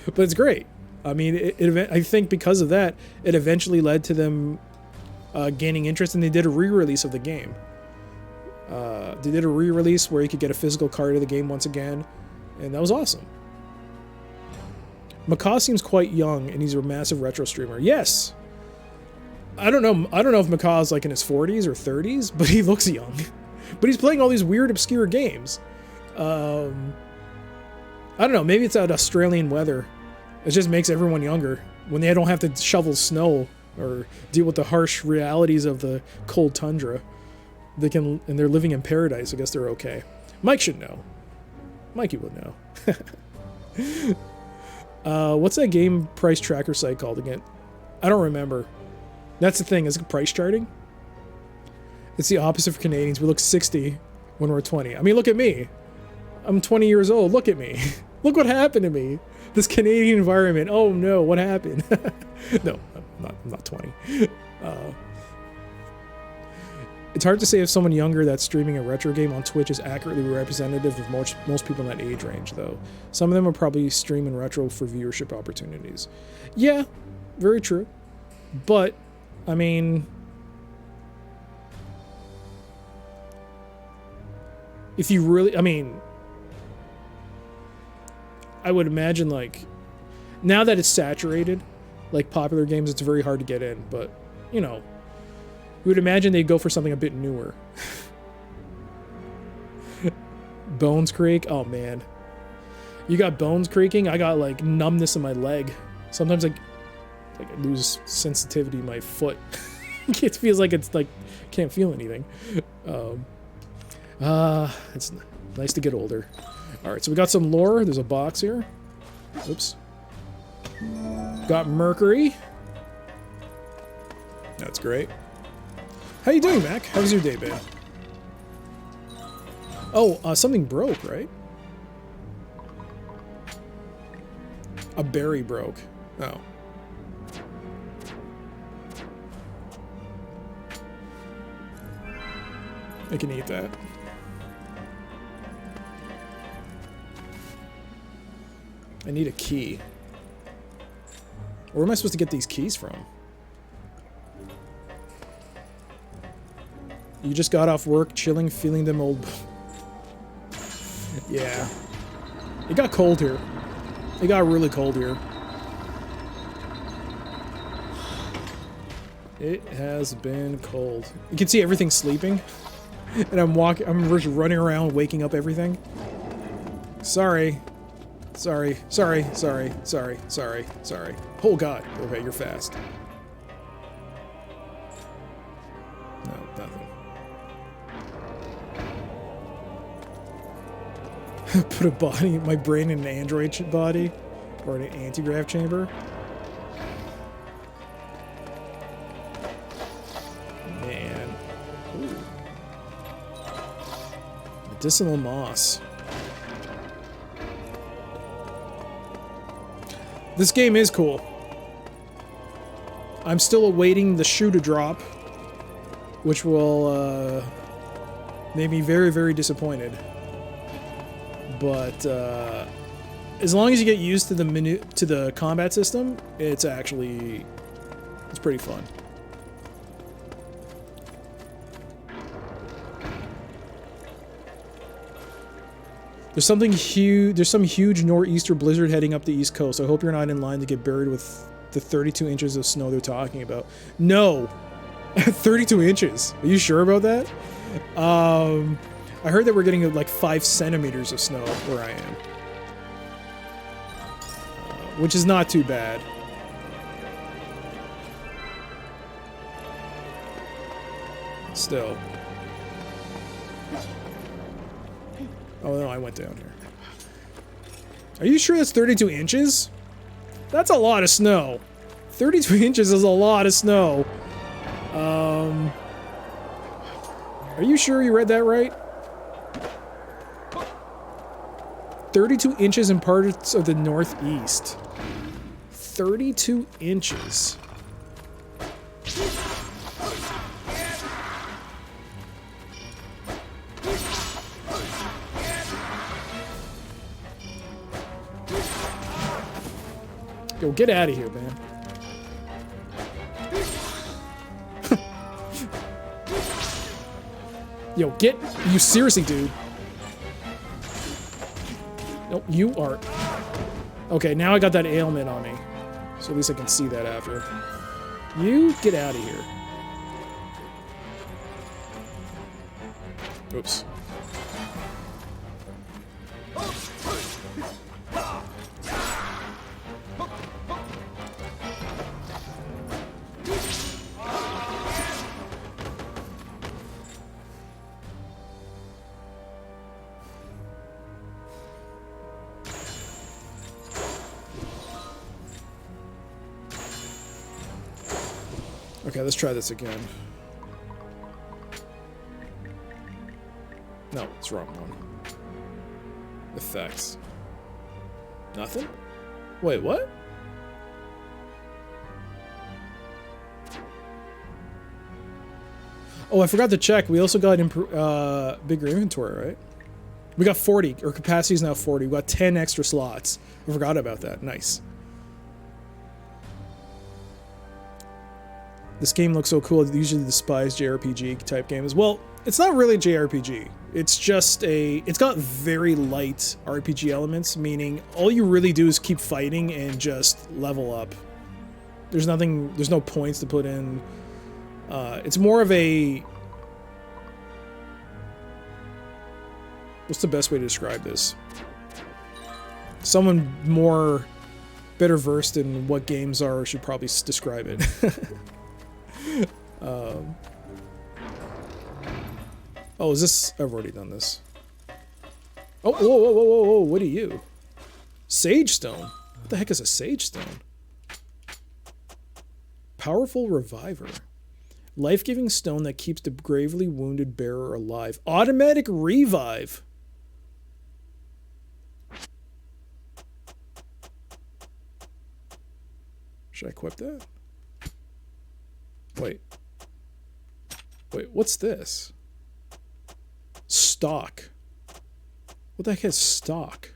But it's great. I mean, I think because of that, it eventually led to them gaining interest, and they did a re-release of the game. They did a re-release where you could get a physical card of the game once again, and that was awesome. Macaw seems quite young, and he's a massive retro streamer. Yes. I don't know if Macaw's like in his 40s or 30s, but he looks young. But he's playing all these weird, obscure games. I don't know. Maybe it's that Australian weather. It just makes everyone younger when they don't have to shovel snow or deal with the harsh realities of the cold tundra. They can, and they're living in paradise. I guess they're okay. Mike should know. Mikey would know. What's that game price tracker site called again? I don't remember. That's the thing, is it price charting? It's the opposite for Canadians. We look 60 when we're 20. I mean, look at me. I'm 20 years old. Look at me. Look what happened to me. This Canadian environment. Oh no, what happened? No, I'm not 20. It's hard to say if someone younger that's streaming a retro game on Twitch is accurately representative of most people in that age range, though. Some of them are probably streaming retro for viewership opportunities. Yeah, very true. But, I mean, if you really, I mean, I would imagine, like, now that it's saturated, like popular games, it's very hard to get in, but, you know, you would imagine they'd go for something a bit newer. Bones creak? Oh, man. You got bones creaking? I got, like, numbness in my leg. Sometimes, like I lose sensitivity in my foot. It feels like it's, like, can't feel anything. It's nice to get older. Alright, so we got some lore. There's a box here. Oops. Got Mercury. That's great. How you doing, Mac? How's your day been? Oh, something broke, right? A berry broke. Oh. I can eat that. I need a key. Where am I supposed to get these keys from? You just got off work, chilling, feeling them old... Yeah. It got cold here. It got really cold here. It has been cold. You can see everything sleeping. And I'm just running around, waking up everything. Sorry. Sorry. Oh god. Okay, you're fast. No, nothing. Put a body, my brain in an android body, or in an anti-grav chamber. Man. Ooh. Medicinal moss. This game is cool. I'm still awaiting the shoe to drop, which will make me very, very disappointed. But as long as you get used to the combat system, it's pretty fun. There's something huge. There's some huge nor'easter blizzard heading up the East Coast. I hope you're not in line to get buried with the 32 inches of snow they're talking about. No, 32 inches. Are you sure about that? I heard that we're getting like 5 centimeters of snow where I am, which is not too bad. Still. Oh no, I went down here. Are you sure that's 32 inches? That's a lot of snow. 32 inches is a lot of snow. Are you sure you read that right? 32 inches in parts of the Northeast. 32 inches. Yo, get out of here, man. Yo, get... You seriously, dude. Nope, you are... Okay, now I got that ailment on me. So at least I can see that after. You get out of here. Oops. Okay, let's try this again. No, it's the wrong one. Effects. Nothing? Wait, what? Oh, I forgot to check. We also got bigger inventory, right? We got 40. Our capacity is now 40. We got 10 extra slots. I forgot about that. Nice. This game looks so cool. I usually despise JRPG type games. Well, It's not really a JRPG. It's just it's got very light RPG elements, meaning all you really do is keep fighting and just level up. There's no points to put in. It's more of a... What's the best way to describe this? Someone better versed in what games are should probably describe it. Oh, is this... I've already done this. Oh, whoa, whoa, whoa, whoa, whoa, what are you? Sage Stone? What the heck is a Sage Stone? Powerful Reviver. Life-giving stone that keeps the gravely wounded bearer alive. Automatic Revive. Should I equip that? Wait. Wait, what's this? Stock. What the heck is stock?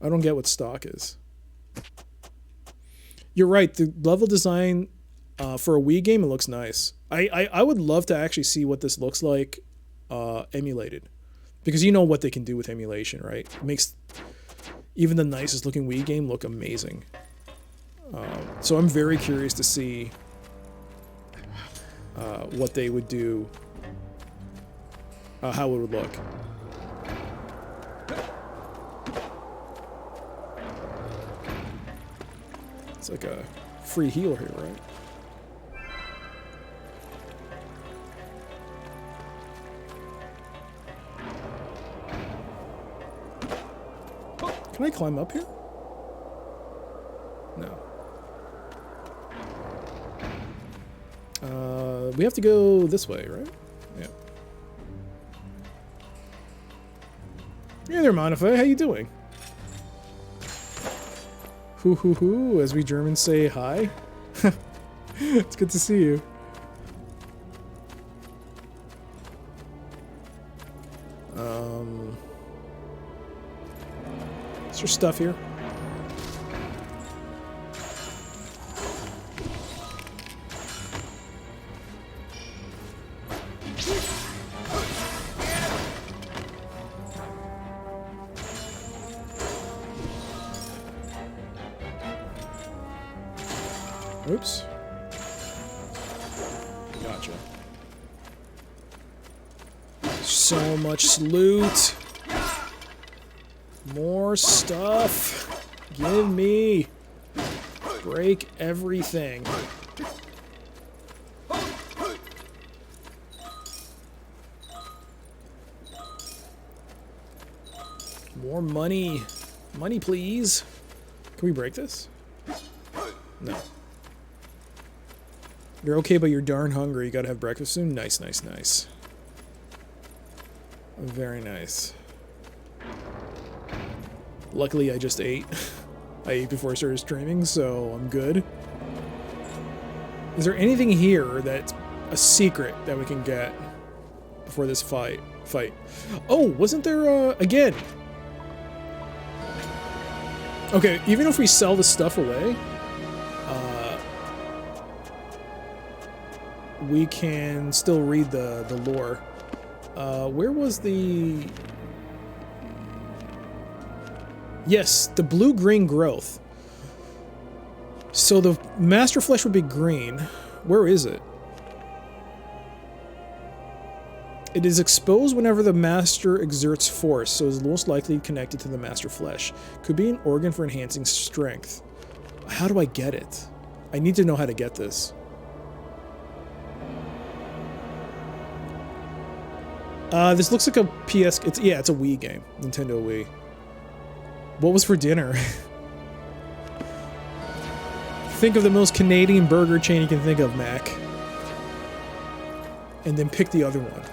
I don't get what stock is. You're right, the level design for a Wii game, it looks nice. I would love to actually see what this looks like emulated. Because you know what they can do with emulation, right? It makes even the nicest looking Wii game look amazing. So I'm very curious to see what they would do, how it would look. It's like a free heal here, right? Can I climb up here? No. We have to go this way, right? Yeah. Hey there, Monifa. How you doing? Hoo hoo hoo, as we Germans say hi. It's good to see you. Is there stuff here? Oops. Gotcha. So much loot. More stuff. Give me. Break everything. More money. Money, please. Can we break this? No. You're okay, but you're darn hungry. You gotta have breakfast soon? Nice, nice, nice. Very nice. Luckily, I just ate. I ate before I started streaming, so I'm good. Is there anything here that's a secret that we can get before this fight? Oh, wasn't there, again? Okay, even if we sell the stuff away, we can still read the lore. Where was the... Yes, the blue-green growth. So the Master Flesh would be green. Where is it? It is exposed whenever the Master exerts force, so is most likely connected to the Master Flesh. Could be an organ for enhancing strength. How do I get it? I need to know how to get this. This looks like a PS... it's a Wii game. Nintendo Wii. What was for dinner? Think of the most Canadian burger chain you can think of, Mac. And then pick the other one.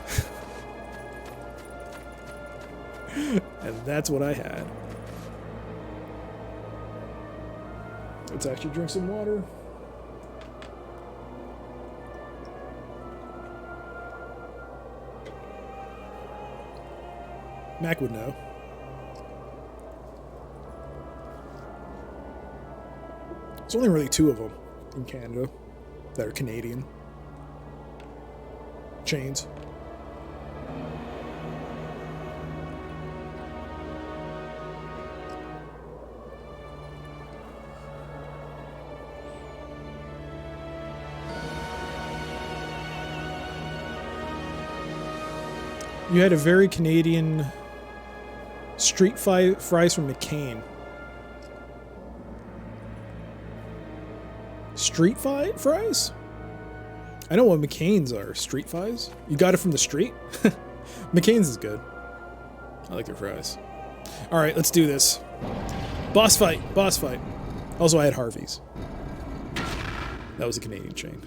And that's what I had. Let's actually drink some water. Mac would know. There's only really two of them. in Canada that are Canadian. Chains. You had a very Canadian street fries from McCain. Street fries? I know what McCain's are. Street fries? You got it from the street? McCain's is good. I like their fries. Alright, let's do this. Boss fight. Boss fight. Also, I had Harvey's. That was a Canadian chain.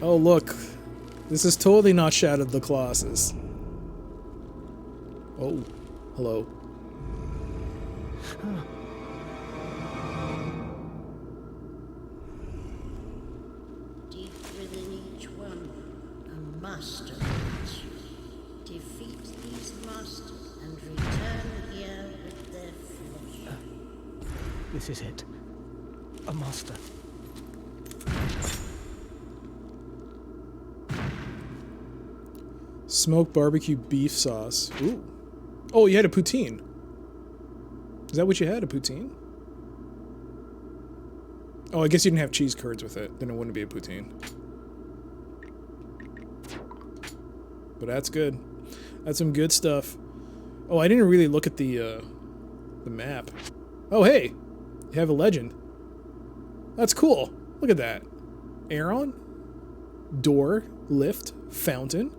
Oh, look. This is totally not Shadow of the Colossus. Oh, hello. Deep within each one, a master waits you. Defeat these masters and return here with their flesh. This is it. A master. Smoked barbecue beef sauce. Ooh. Oh, you had a poutine. Is that what you had, a poutine? Oh, I guess you didn't have cheese curds with it. Then it wouldn't be a poutine. But that's good. That's some good stuff. Oh, I didn't really look at the map. Oh, hey! You have a legend. That's cool. Look at that. Aeron? Door. Lift. Fountain.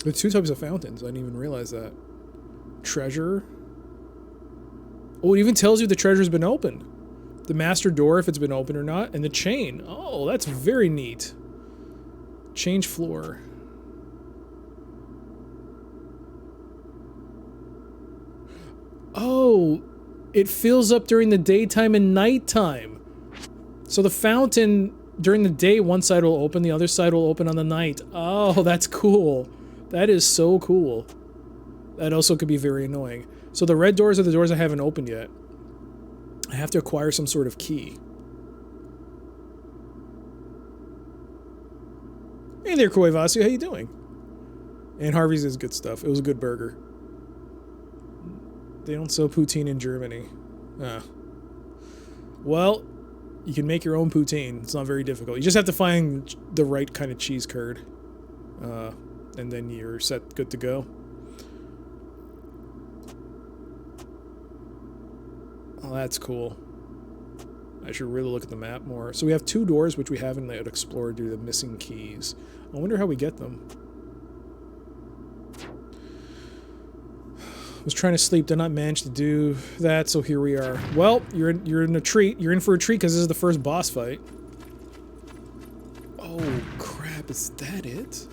There's two types of fountains. I didn't even realize that. Treasure. Oh, it even tells you the treasure's been opened. The master door, if it's been opened or not. And the chain. Oh, that's very neat. Change floor. Oh, it fills up during the daytime and nighttime. So the fountain, during the day, one side will open, the other side will open on the night. Oh, that's cool. That is so cool. That also could be very annoying. So the red doors are the doors I haven't opened yet. I have to acquire some sort of key. Hey there, Koivasu, how you doing? And Harvey's is good stuff. It was a good burger. They don't sell poutine in Germany. Ah. Well, you can make your own poutine. It's not very difficult. You just have to find the right kind of cheese curd. And then you're set, good to go. Oh, that's cool. I should really look at the map more. So we have two doors, which we haven't yet explored due to the missing keys. I wonder how we get them. I was trying to sleep, did not manage to do that, so here we are. Well, you're in a treat. You're in for a treat because this is the first boss fight. Oh crap! Is that it?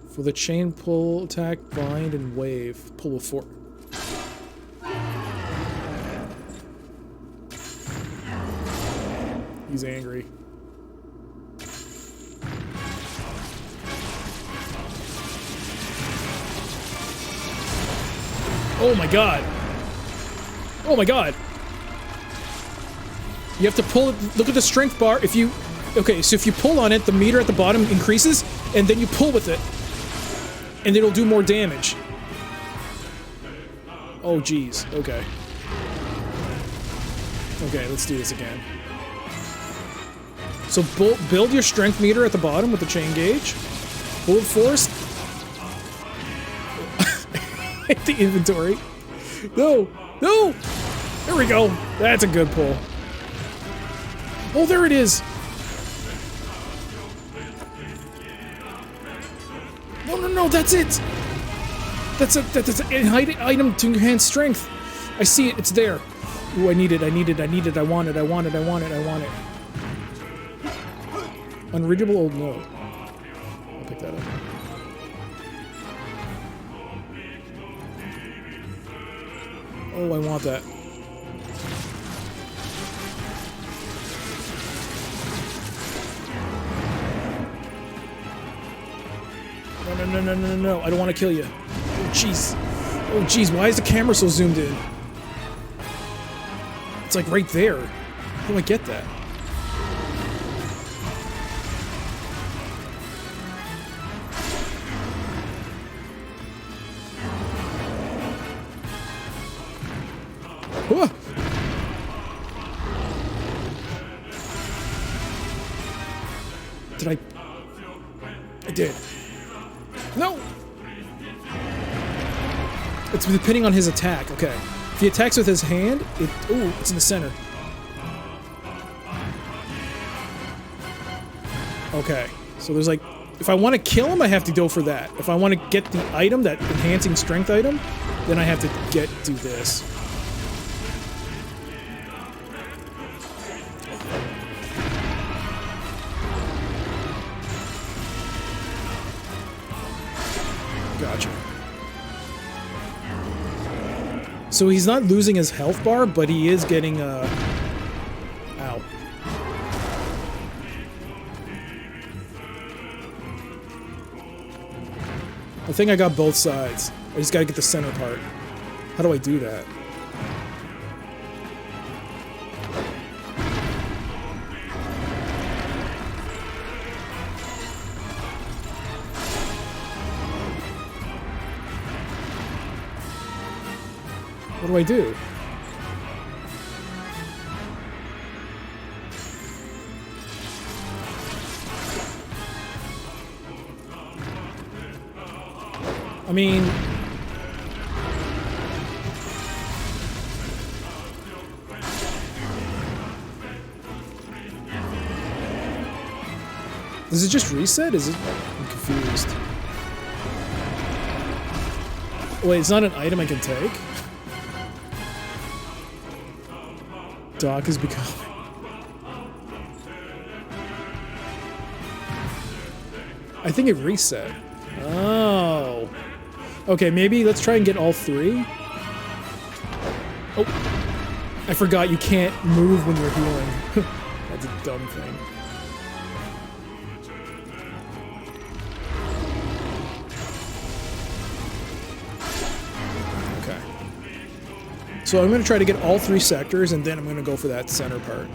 For the chain pull attack, bind, and wave. Pull with 4. He's angry. Oh my god. Oh my god. You have to pull it. Look at the strength bar. If you... Okay, so if you pull on it, the meter at the bottom increases, and then you pull with it. And it'll do more damage. Oh, geez. Okay. Okay, let's do this again. So build your strength meter at the bottom with the chain gauge. Bullet force. Hit the inventory. No! No! There we go. That's a good pull. Oh, there it is. No, no, no, that's it! That's an item to enhance strength. I see it, it's there. Ooh, I need it, I want it, I want it, I want it. Unreadable old note. I'll pick that up. Oh, I want that. No. I don't want to kill you. Oh, jeez. Oh, jeez. Why is the camera so zoomed in? It's like right there. How do I get that? Whoa. Did I? I did. No! It's depending on his attack. Okay. If he attacks with his hand, ooh, it's in the center. Okay. So there's like, if I want to kill him, I have to go for that. If I want to get the item, that enhancing strength item, then I have to do this. Gotcha. So he's not losing his health bar, but he is getting, ow. I think I got both sides. I just gotta get the center part. How do I do that? What do I do? I mean... Does it just reset? Is it... I'm confused. Wait, it's not an item I can take? Doc is becoming... I think it reset. Oh. Okay, maybe let's try and get all three. Oh. I forgot you can't move when you're healing. That's a dumb thing. Okay. So I'm going to try to get all three sectors, and then I'm going to go for that center part.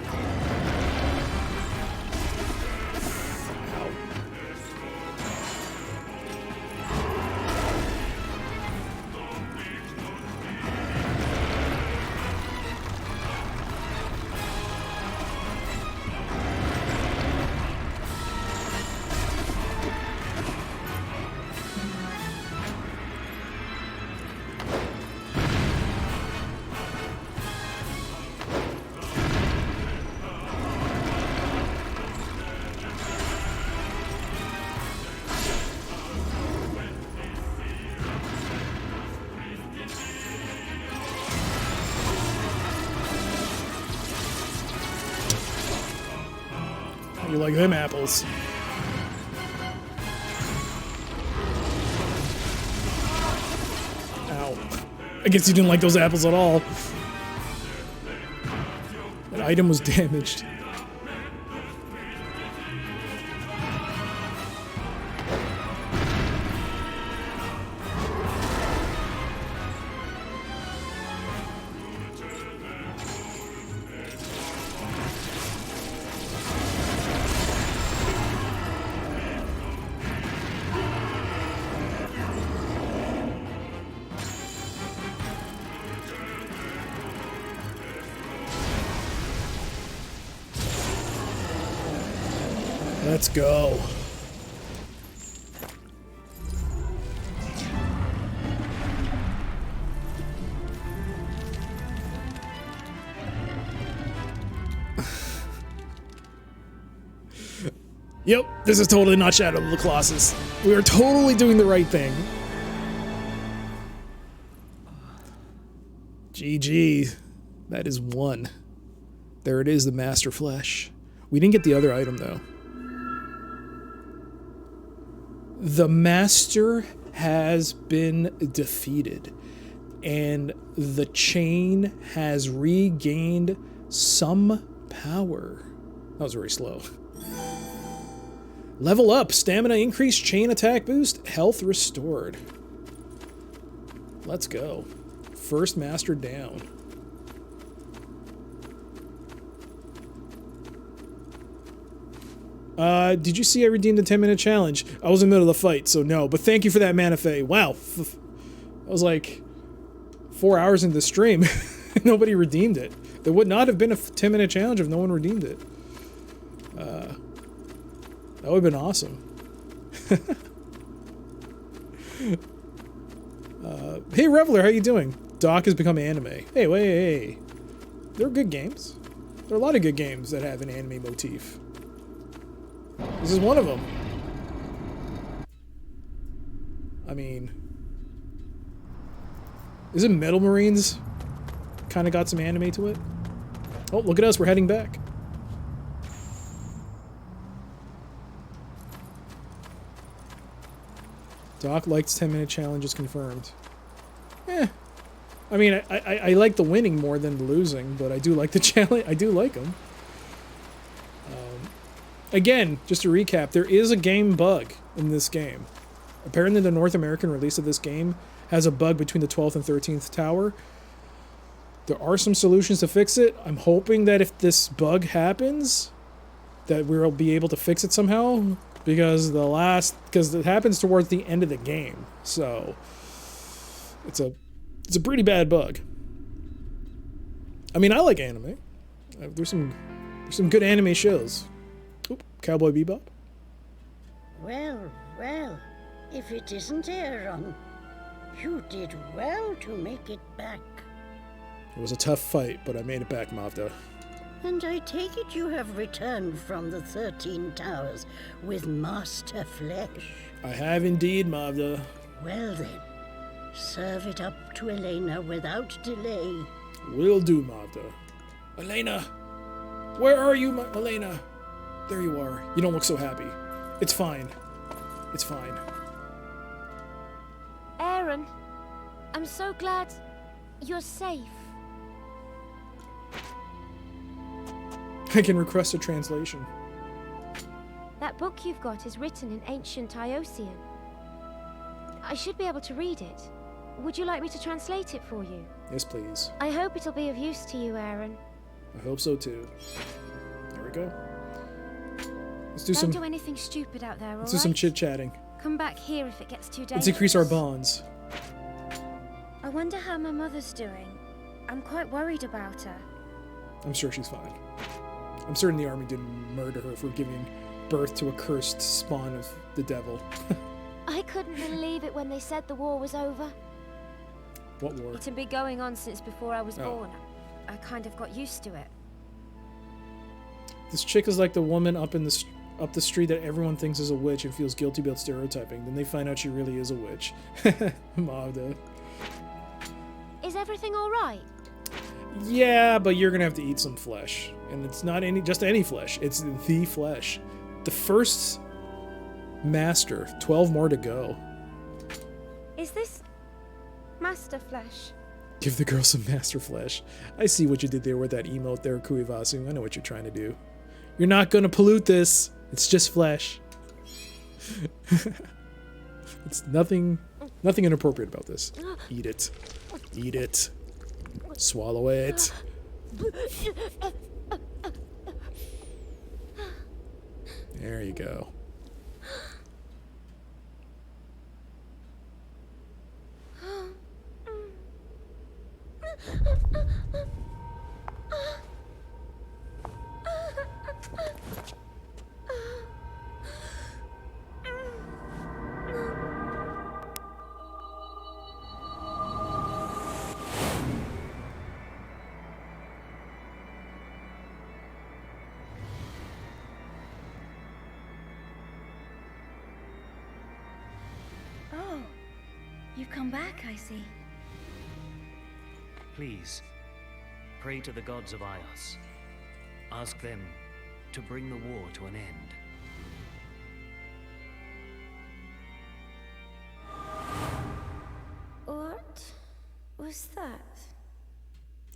You like them apples. Ow. I guess you didn't like those apples at all. That item was damaged. Let's go. Yep, this is totally not Shadow of the Colossus. We are totally doing the right thing. GG. That is one. There it is, the Master Flesh. We didn't get the other item, though. The Master has been defeated. and the chain has regained some power. That was very slow. Level up, stamina increased, chain attack boost, health restored. Let's go. First master down. Did you see I redeemed the 10-minute challenge? I was in the middle of the fight, so no. But thank you for that, Manifei. Wow. I was like 4 hours into the stream. Nobody redeemed it. There would not have been a 10-minute challenge if no one redeemed it. That would have been awesome. Hey, Reveler, how you doing? Doc has become anime. Hey, wait, hey. They're good games. There are a lot of good games that have an anime motif. This is one of them. I mean, isn't Metal Marines kind of got some anime to it? Oh, look at us, we're heading back. Doc likes 10-minute challenges confirmed. I mean, I like the winning more than the losing, but I do like the challenge. I do like them. Again, just to recap, there is a game bug in this game. Apparently the North American release of this game has a bug between the 12th and 13th tower. There are some solutions to fix it. I'm hoping that if this bug happens, that we'll be able to fix it somehow, because it happens towards the end of the game. So it's a pretty bad bug. I mean, I like anime. There's some good anime shows. Oop, Cowboy Bebop. Well, well, if it isn't Aaron, you did well to make it back. It was a tough fight, but I made it back, Mavda. And I take it you have returned from the 13 Towers with Master Flesh. I have indeed, Mavda. Well then, serve it up to Elena without delay. Will do, Mavda. Elena! Where are you, Elena? There you are. You don't look so happy. It's fine. It's fine. Aaron, I'm so glad you're safe. I can request a translation. That book you've got is written in ancient Iosian. I should be able to read it. Would you like me to translate it for you? Yes, please. I hope it'll be of use to you, Aaron. I hope so too. There we go. Don't do anything stupid out there, Let's do some chit-chatting. Come back here if it gets too dangerous. Let's increase our bonds. I wonder how my mother's doing. I'm quite worried about her. I'm sure she's fine. I'm certain the army didn't murder her for giving birth to a cursed spawn of the devil. I couldn't believe it when they said the war was over. What war? It's been going on since before I was born. I kind of got used to it. This chick is like the woman up the street that everyone thinks is a witch and feels guilty about stereotyping. Then they find out she really is a witch. Mavda. Is everything all right? Yeah, but you're gonna have to eat some flesh. And it's not just any flesh. It's the flesh. The first master. 12 more to go. Is this Master Flesh? Give the girl some master flesh. I see what you did there with that emote there, Kuivasu. I know what you're trying to do. You're not gonna pollute this. It's just flesh. It's nothing inappropriate about this. Eat it. Eat it. Swallow it. There you go. Oh, you've come back, I see. Please, pray to the gods of Ios. Ask them to bring the war to an end. What was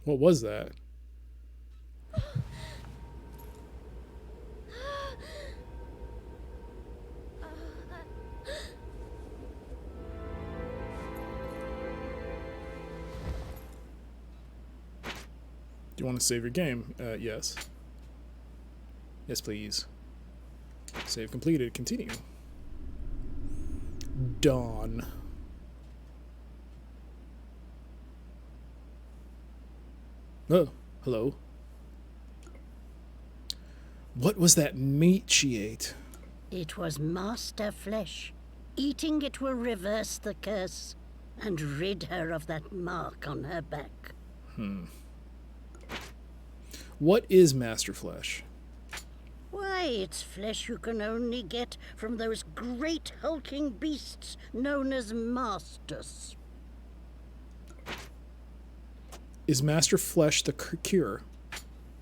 What was that? Do you want to save your game? Yes. Yes, please. Save completed. Continue. Dawn. Oh, hello. What was that meat she ate? It was master flesh. Eating it will reverse the curse and rid her of that mark on her back. What is master flesh? Why, it's flesh you can only get from those great hulking beasts known as masters. Is master flesh the cure?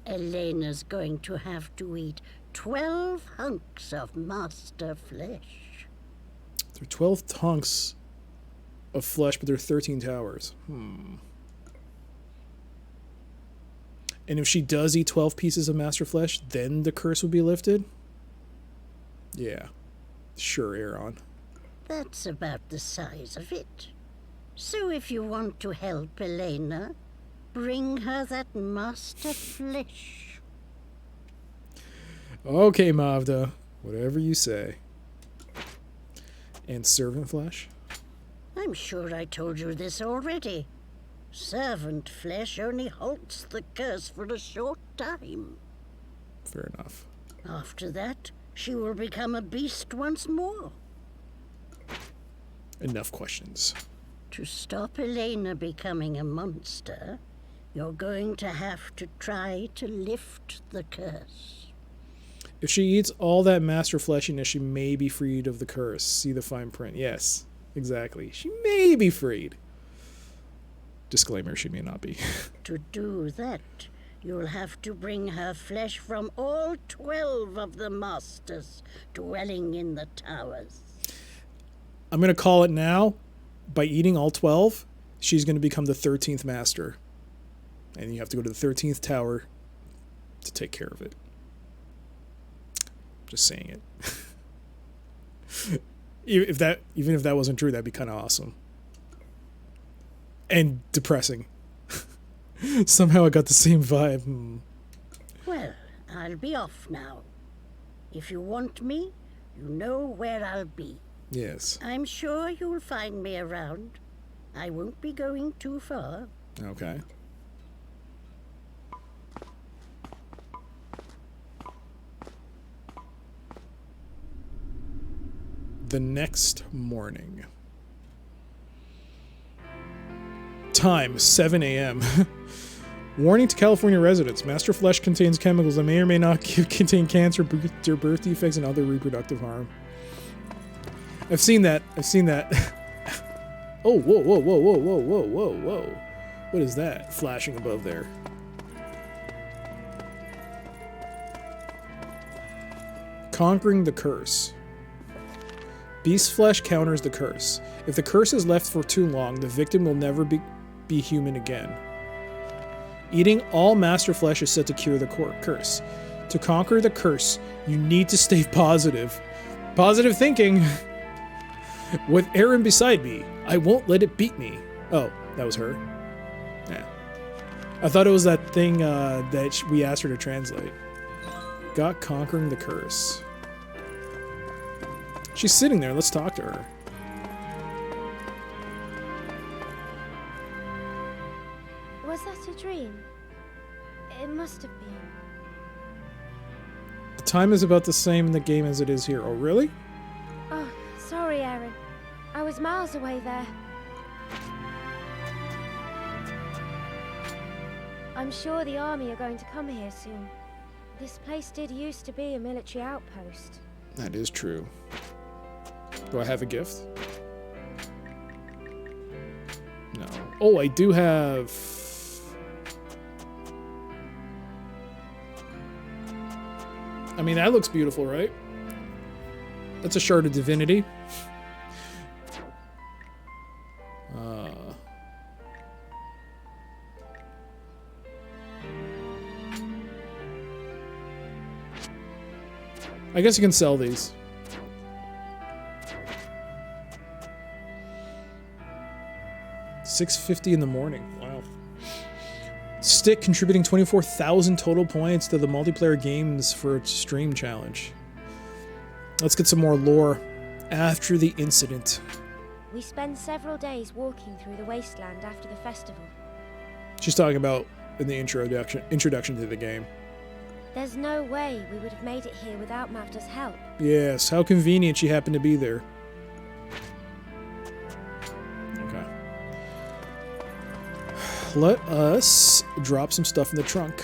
Elena's going to have to eat 12 hunks of master flesh. There are 12 hunks of flesh, but there are 13 towers. And if she does eat 12 pieces of master flesh, then the curse will be lifted? Yeah. Sure, Aaron. That's about the size of it. So if you want to help Elena, bring her that master flesh. Okay, Mavda. Whatever you say. And servant flesh? I'm sure I told you this already. Servant flesh only halts the curse for a short time. Fair enough. After that, she will become a beast once more. Enough questions. To stop Elena becoming a monster, you're going to have to try to lift the curse. If she eats all that master fleshiness, she may be freed of the curse. See the fine print. Yes, exactly. She may be freed. Disclaimer, she may not be. To do that, you'll have to bring her flesh from all 12 of the masters dwelling in the towers. I'm going to call it now. By eating all 12, she's going to become the 13th master. And you have to go to the 13th tower to take care of it. Just saying it. Even if that wasn't true, that'd be kind of awesome. And depressing. Somehow I got the same vibe. Well, I'll be off now. If you want me, you know where I'll be. Yes. I'm sure you'll find me around. I won't be going too far. Okay. The next morning. Time, 7 a.m. Warning to California residents. Master flesh contains chemicals that may or may not contain cancer, birth defects, and other reproductive harm. I've seen that. Oh, whoa, whoa, whoa, whoa, whoa, whoa, whoa, whoa. What is that flashing above there? Conquering the curse. Beast flesh counters the curse. If the curse is left for too long, the victim will never be human again. Eating all master flesh is said to cure the curse. To conquer the curse, you need to stay positive. Positive thinking. With Aaron beside me, I won't let it beat me. Oh, that was her. Yeah. I thought it was that thing that we asked her to translate. Got conquering the curse. She's sitting there. Let's talk to her. Was that a dream? It must have been. The time is about the same in the game as it is here. Oh, really? Oh, sorry, Aaron. I was miles away there. I'm sure the army are going to come here soon. This place did used to be a military outpost. That is true. Do I have a gift? No. Oh, I do have... I mean, that looks beautiful, right? That's a shard of divinity. I guess you can sell these. $6.50 in the morning. Wow. Stick contributing 24,000 total points to the multiplayer games for its stream challenge. Let's get some more lore after the incident. We spend several days walking through the wasteland after the festival. She's talking about in the introduction to the game. There's no way we would have made it here without Mavda's help. Yes, how convenient she happened to be there. Okay. Let us drop some stuff in the trunk.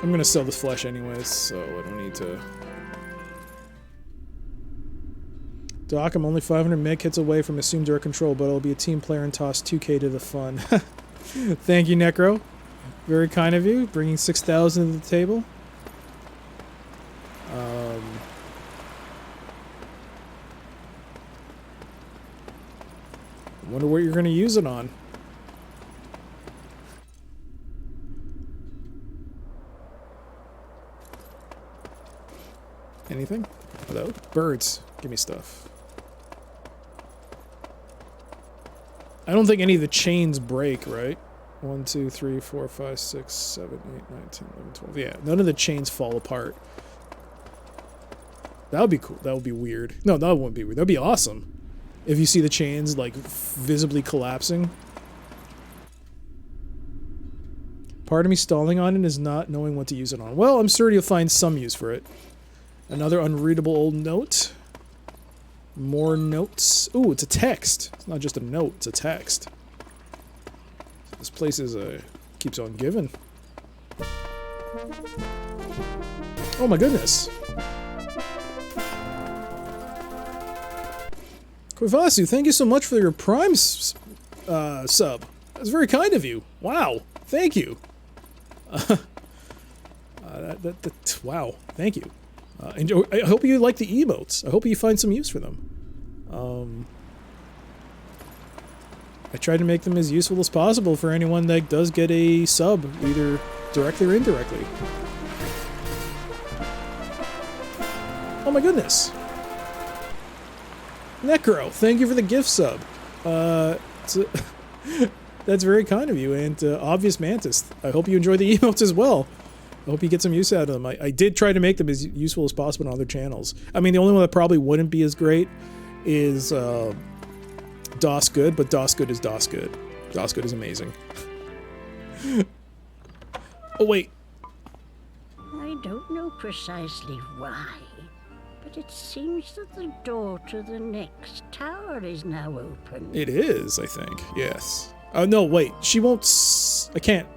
I'm gonna sell this flesh anyways, so I don't need to. Doc, I'm only 500 meg hits away from assumed direct control, but I'll be a team player and toss 2k to the fun. Thank you, Necro. Very kind of you, bringing 6,000 to the table. I wonder what you're going to use it on. Anything? Hello? Birds. Give me stuff. I don't think any of the chains break, right? 1, 2, 3, 4, 5, 6, 7, 8, 9, 10, 11, 12. Yeah, none of the chains fall apart. That would be cool. That would be weird. No, that wouldn't be weird. That would be awesome. If you see the chains, like, visibly collapsing. Part of me stalling on it is not knowing what to use it on. Well, I'm sure you'll find some use for it. Another unreadable old note. More notes. Ooh, it's a text. It's not just a note, it's a text. This place is keeps on giving. Oh my goodness. Koivasu, thank you so much for your Prime sub. That's very kind of you. Wow. Thank you. Wow. Thank you. And I hope you like the emotes. I hope you find some use for them. I try to make them as useful as possible for anyone that does get a sub, either directly or indirectly. Oh my goodness. Necro, thank you for the gift sub. That's very kind of you. And Obvious Mantis, I hope you enjoy the emotes as well. I hope you get some use out of them. I did try to make them as useful as possible on other channels. I mean, the only one that probably wouldn't be as great is DOS Good, but DOS Good is DOS Good. DOS Good is amazing. Oh, wait. I don't know precisely why, but it seems that the door to the next tower is now open. It is, I think. Yes. Oh, no, wait. She won't I can't.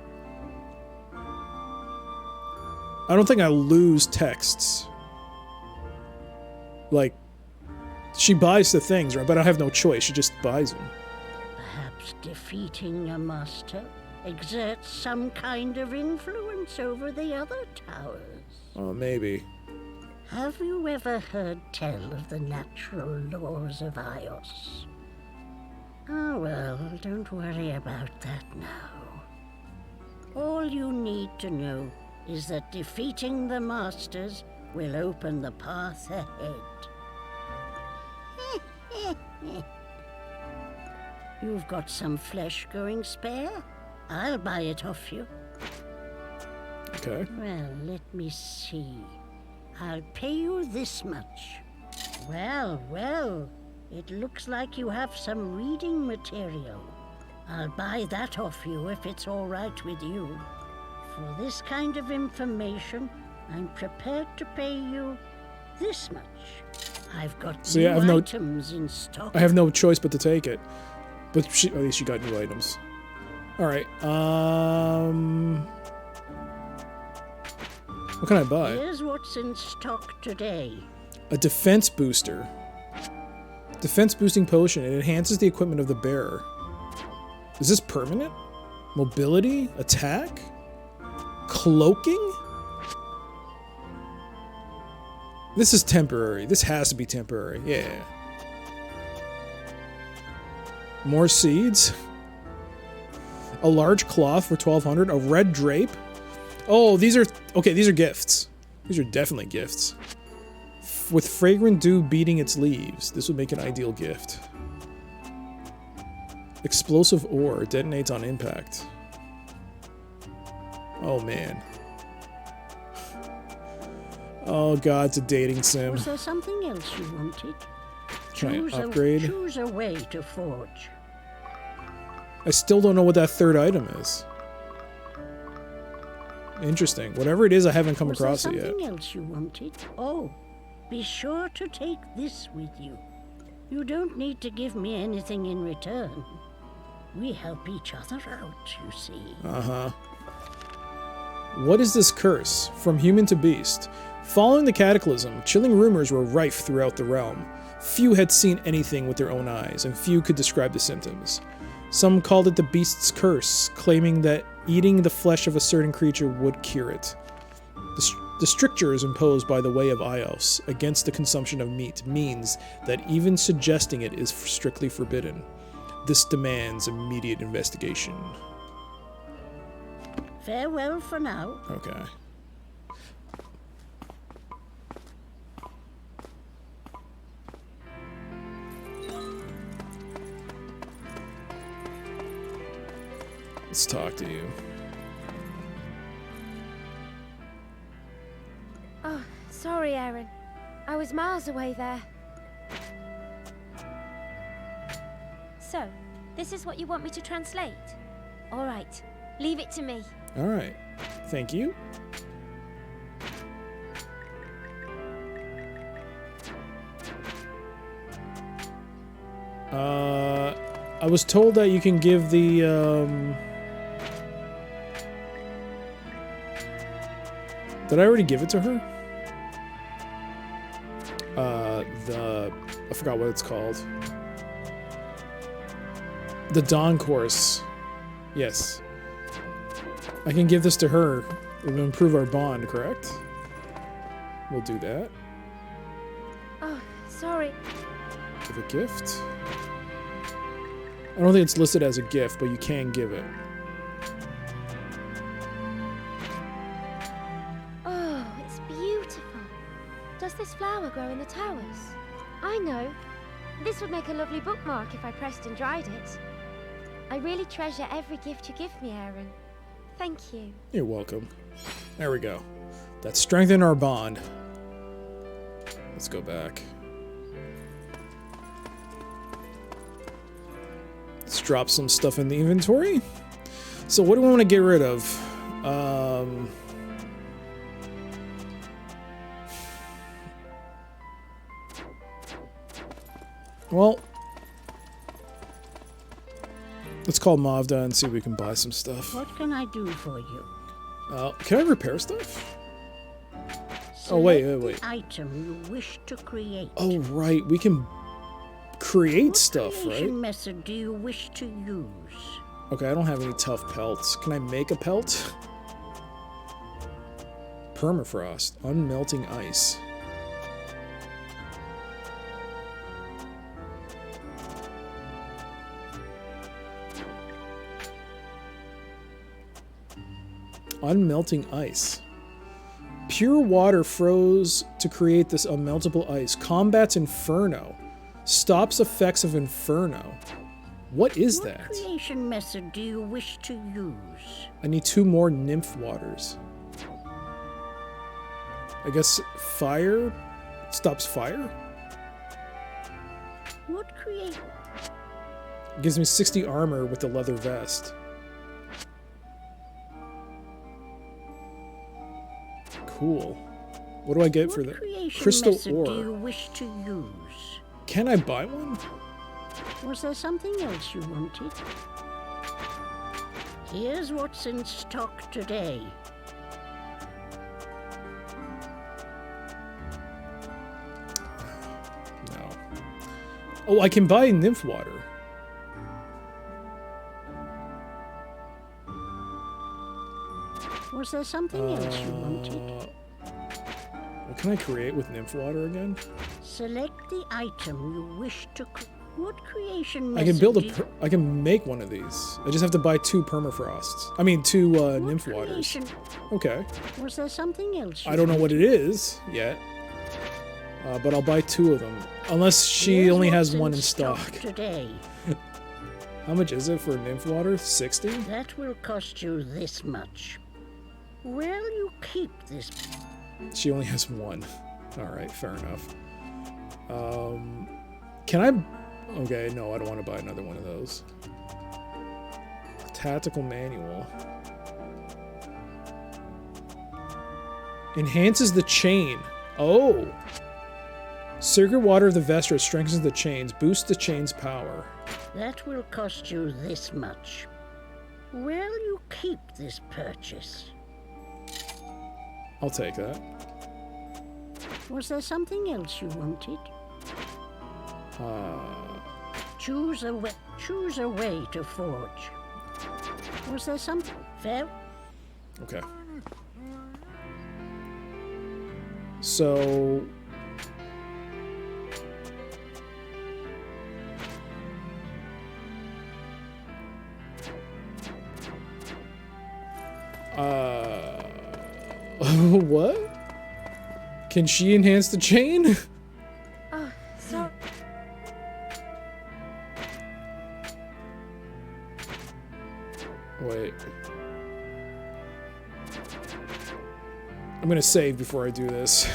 I don't think I lose texts. Like, she buys the things, right? But I have no choice. She just buys them. Perhaps defeating a master exerts some kind of influence over the other towers. Oh, maybe. Have you ever heard tell of the natural laws of Ios? Oh well, don't worry about that now. All you need to know is that defeating the masters will open the path ahead. You've got some flesh going spare? I'll buy it off you. Okay. Well, let me see. I'll pay you this much. Well, it looks like you have some reading material. I'll buy that off you if it's all right with you. For this kind of information, I'm prepared to pay you this much. I've got new items in stock. I have no choice but to take it. But at least she got new items. Alright, what can I buy? Here's what's in stock today. A defense booster. Defense boosting potion. It enhances the equipment of the bearer. Is this permanent? Mobility? Attack? Cloaking? This is temporary. This has to be temporary. Yeah. More seeds. A large cloth for 1,200. A red drape. Oh, these are... Okay, these are gifts. These are definitely gifts. With fragrant dew beating its leaves. This would make an ideal gift. Explosive ore. Detonates on impact. Oh, man. Oh, God, it's a dating sim. Was there something else you wanted? Can I upgrade? Choose a way to forge. I still don't know what that third item is. Interesting. Whatever it is, I haven't come across it yet. Something else you wanted? Oh, be sure to take this with you. You don't need to give me anything in return. We help each other out, you see. Uh-huh. What is this curse? From human to beast. Following the cataclysm, chilling rumors were rife throughout the realm. Few had seen anything with their own eyes, and few could describe the symptoms. Some called it the beast's curse, claiming that eating the flesh of a certain creature would cure it. The strictures imposed by the Way of Ios against the consumption of meat means that even suggesting it is strictly forbidden. This demands immediate investigation. Farewell for now. Okay. Let's talk to you. Oh, sorry, Aaron. I was miles away there. So, this is what you want me to translate? All right, leave it to me. All right. Thank you. I was told that you can give the, Did I already give it to her? I forgot what it's called. The Dawn Course. Yes. I can give this to her. It will improve our bond, correct? We'll do that. Oh, sorry. Give a gift. I don't think it's listed as a gift, but you can give it. Oh, it's beautiful. Does this flower grow in the towers? I know. This would make a lovely bookmark if I pressed and dried it. I really treasure every gift you give me, Aaron. Thank you. You're welcome. There we go. That strengthened our bond. Let's go back. Let's drop some stuff in the inventory. So what do we want to get rid of? Well, let's call Mavda and see if we can buy some stuff. What can I do for you? Can I repair stuff? Oh, wait. The item you wish to create. Oh, right. We can create stuff, What right? creation method do you wish to use? Okay, I don't have any tough pelts. Can I make a pelt? Permafrost. Unmelting ice. Unmelting ice. Pure water froze to create this unmeltable ice. Combats Inferno. Stops effects of Inferno. What is that? What creation method do you wish to use? I need 2 more nymph waters. I guess fire stops fire? What create? Gives me 60 armor with the leather vest. Cool. What do I get for that? Crystal ore. Do you wish to use? Can I buy one? Was there something else you wanted? Here's what's in stock today. No. Oh, I can buy nymph water. Was there something else you wanted? What can I create with nymph water again? Select the item you wish to What creation I can build message I can make one of these. I just have to buy 2 permafrosts. I mean 2 nymph waters. creation- Okay. Was there something else? I don't know what it is yet. But I'll buy 2 of them. Unless she Here's only what's has one in stock. today. How much is it for nymph water? 60? That will cost you this much. Where'll you keep this? She only has 1. Alright, fair enough. Can I... Okay, no, I don't want to buy another one of those. Tactical manual. Enhances the chain. Oh! Sacred water of the Vestra strengthens the chains, boosts the chain's power. That will cost you this much. Where'll you keep this purchase? I'll take that. Was there something else you wanted? Choose a way to forge. Was there something fair? Okay. So... what? Can she enhance the chain? Oh, sorry. Wait. I'm gonna save before I do this.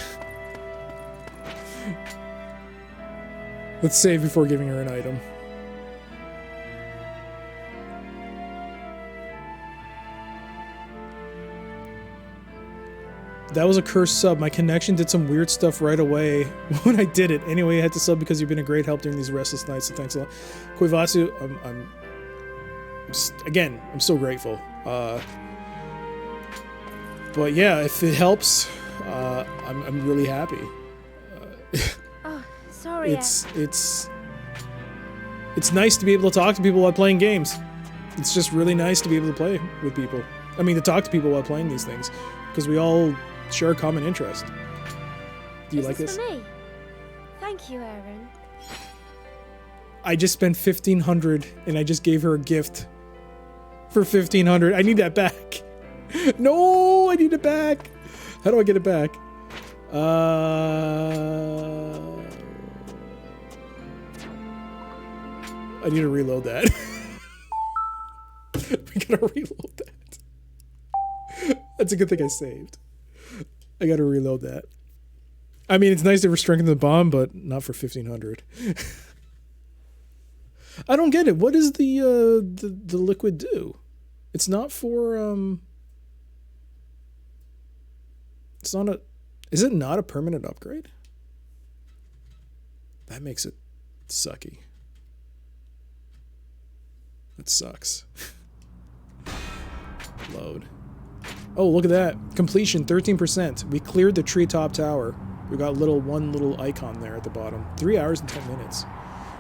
Let's save before giving her an item. That was a cursed sub. My connection did some weird stuff right away when I did it. Anyway, I had to sub because you've been a great help during these restless nights, so thanks a lot. Koivatsu, again, I'm so grateful. But yeah, if it helps, I'm really happy. Oh, sorry. It's nice to be able to talk to people while playing games. It's just really nice to be able to play with people. I mean, to talk to people while playing these things, because we all share a common interest. Do you like this? For me? Thank you, Aaron. I just spent 1,500 and I just gave her a gift for 1,500. I need that back. No, I need it back. How do I get it back? I need to reload that. We gotta reload that. That's a good thing I saved. I gotta reload that. I mean, it's nice to strengthen the bomb, but not for 1,500. I don't get it. What does the liquid do? It's not for It's not a. Is it not a permanent upgrade? That makes it sucky. That sucks. Load. Oh, look at that. Completion, 13%. We cleared the treetop tower. We got one little icon there at the bottom. 3 hours and 10 minutes.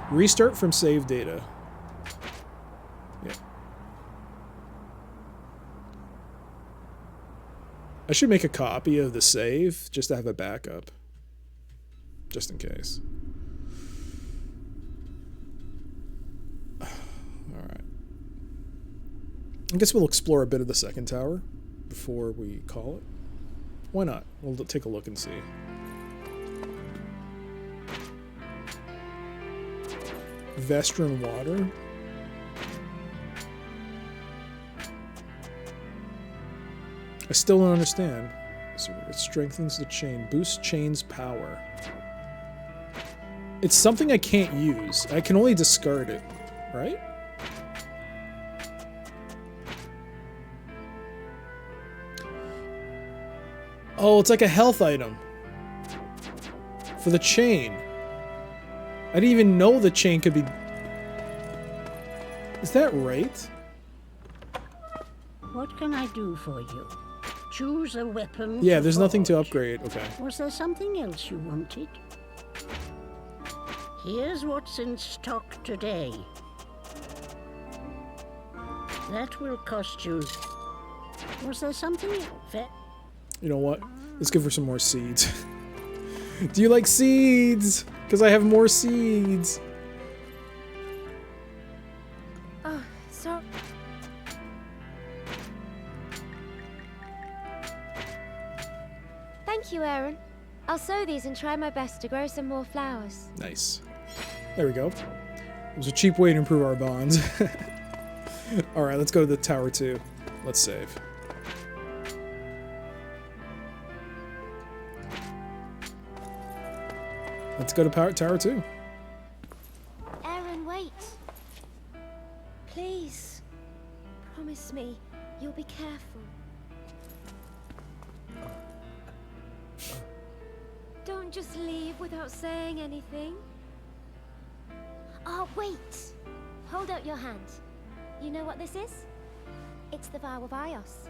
Restart from save data. Yeah. I should make a copy of the save just to have a backup. Just in case. Alright. I guess we'll explore a bit of the second tower before we call it. Why not? We'll take a look and see. Vestron water. I still don't understand. So it strengthens the chain. Boosts chain's power. It's something I can't use. I can only discard it, right? Oh, it's like a health item. For the chain. I didn't even know the chain could be... Is that right? What can I do for you? Choose a weapon. Yeah, there's nothing to forge. upgrade. Okay. Was there something else you wanted? Here's what's in stock today. That will cost you. Was there something fair? You know what? Let's give her some more seeds. Do you like seeds? Because I have more seeds. sow these and try my best to grow some more flowers. Nice. There we go. It was a cheap way to improve our bonds. Alright, let's go to the tower 2. Let's save. Let's go to tower 2. Aaron, wait. Please. Promise me you'll be careful. Don't just leave without saying anything. Oh, wait. Hold out your hand. You know what this is? It's the vow of Ios.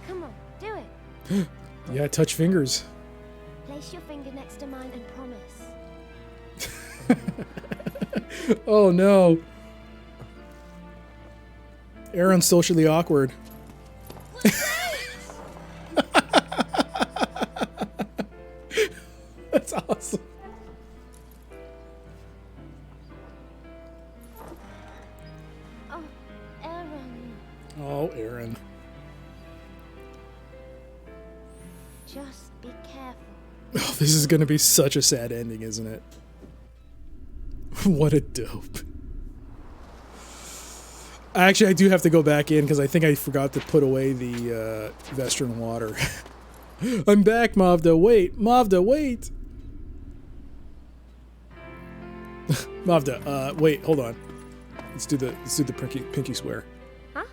Come on, do it. Yeah, touch fingers. Place your finger next to mine and promise. Oh no. Aaron's socially awkward. That's awesome. Oh, Aaron. Oh, Aaron. Just be careful. Oh, this is gonna be such a sad ending, isn't it? What a dope. Actually, I do have to go back in because I think I forgot to put away the Vestron water. I'm back, Mavda. Wait, Mavda, wait. Mavda, wait, hold on. Let's do the pinky swear. Huh?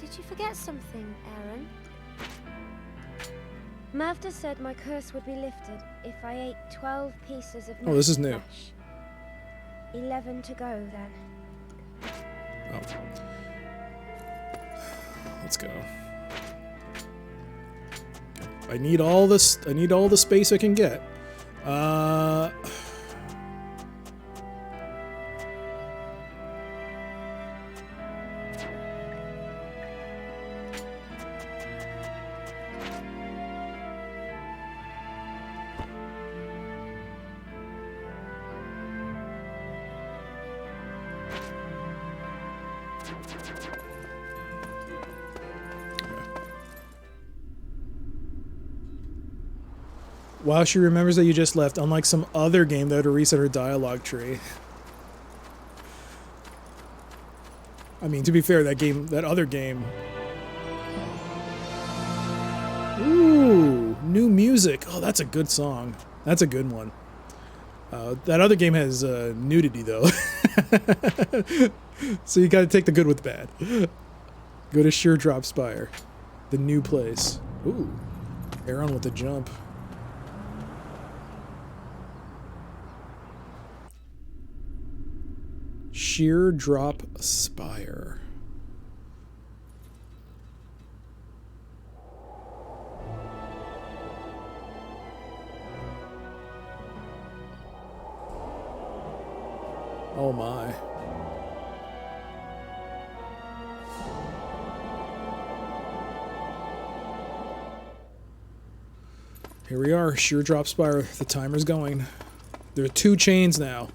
Did you forget something, Aaron? Mavda said my curse would be lifted if I ate 12 pieces of Oh, this is new. flesh. 11 to go, then. Oh. Let's go. I need all this. I need all the space I can get. Wow, she remembers that you just left, unlike some other game that had to reset her dialogue tree. I mean, to be fair, that other game... Ooh, new music. Oh, that's a good song. That's a good one. That other game has nudity, though. So you gotta take the good with the bad. Go to Sheer Drop Spire. The new place. Ooh, Aaron with the jump. Sheer Drop Spire. Oh my. Here we are, Sheer Drop Spire. The timer's going. There are 2 chains now.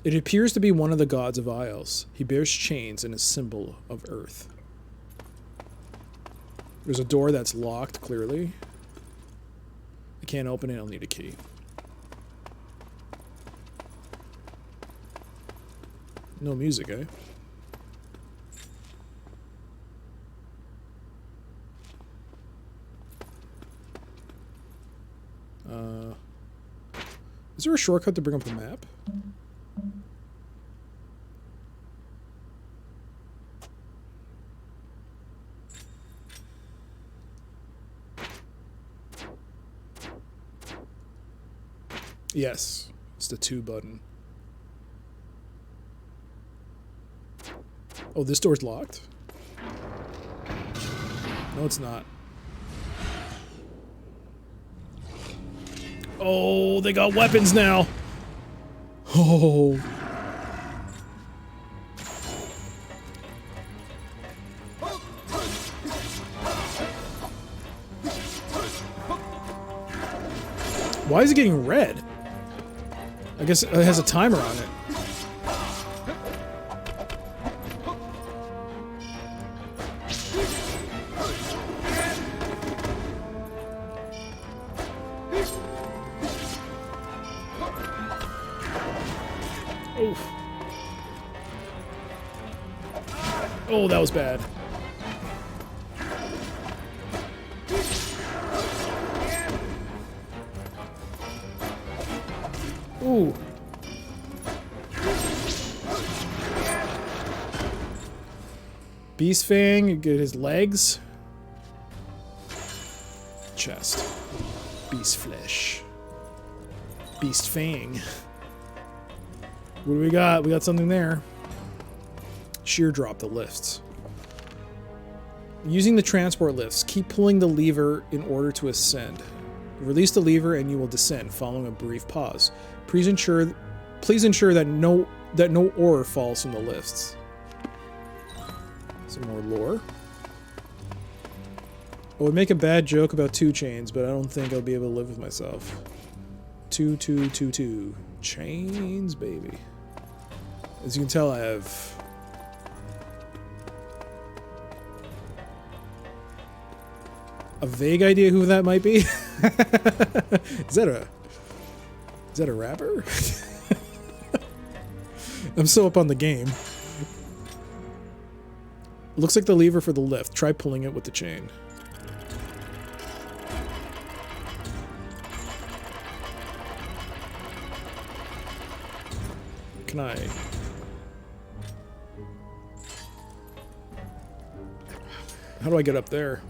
It appears to be one of the gods of Ios. He bears chains and a symbol of earth. There's a door that's locked, clearly. I can't open it, I'll need a key. No music, eh? Is there a shortcut to bring up the map? Yes, it's the 2 button. Oh, this door's locked? No, it's not. Oh, they got weapons now. Oh. Why is it getting red? I guess it has a timer on it. Oof. Oh, that was bad. Ooh. Beast Fang, get his legs. Chest. Beast Flesh. Beast Fang. What do we got? We got something there. Sheer drop the lifts. Using the transport lifts, keep pulling the lever in order to ascend. Release the lever and you will descend, following a brief pause. Please ensure that no ore falls from the lifts. Some more lore. I would make a bad joke about 2 chains, but I don't think I'll be able to live with myself. 2, 2, 2, 2. Chains, baby. As you can tell, I have a vague idea who that might be. Is that a rapper? I'm so up on the game. Looks like the lever for the lift. Try pulling it with the chain. Can I? How do I get up there?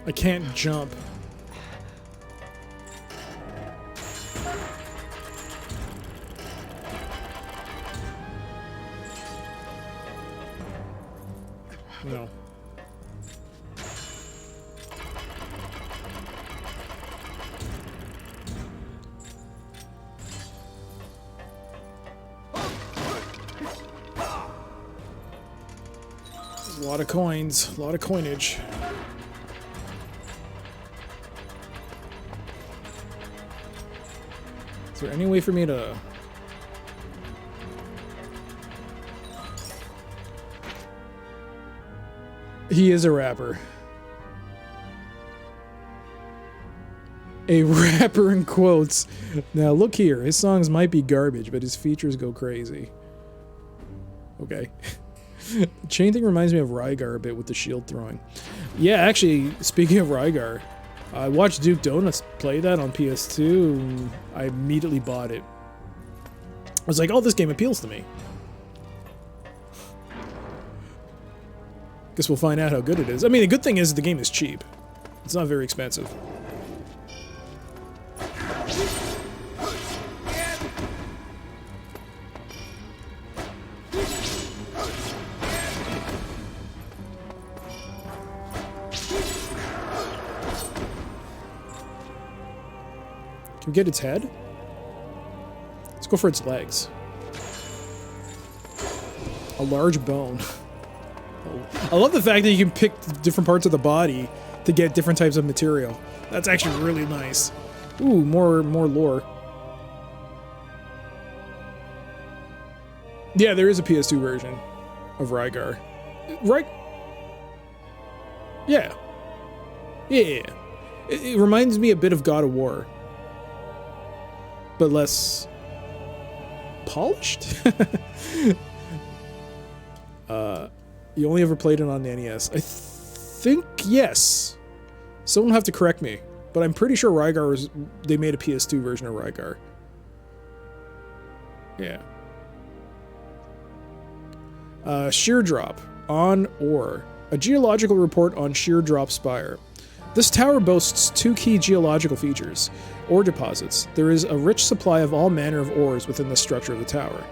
I can't jump. No. There's a lot of coins, a lot of coinage. Is there any way for me to... He is a rapper. A rapper in quotes. Now look here, his songs might be garbage, but his features go crazy. Okay. The chain thing reminds me of Rygar a bit with the shield throwing. Yeah, actually, speaking of Rygar, I watched Duke Donuts play that on PS2, and I immediately bought it. I was like, oh, this game appeals to me. Guess we'll find out how good it is. I mean, the good thing is the game is cheap. It's not very expensive. Can we get its head? Let's go for its legs. A large bone. I love the fact that you can pick different parts of the body to get different types of material. That's actually really nice. Ooh, more lore. Yeah, there is a PS2 version of Rygar. Right? Yeah. Yeah. It reminds me a bit of God of War. But less polished? You only ever played it on the NES. I think yes. Someone will have to correct me, but I'm pretty sure Rygar was... They made a PS2 version of Rygar. Yeah. Sheer Drop. On Ore. A geological report on Sheer Drop Spire. This tower boasts 2 key geological features. Ore deposits. There is a rich supply of all manner of ores within the structure of the tower.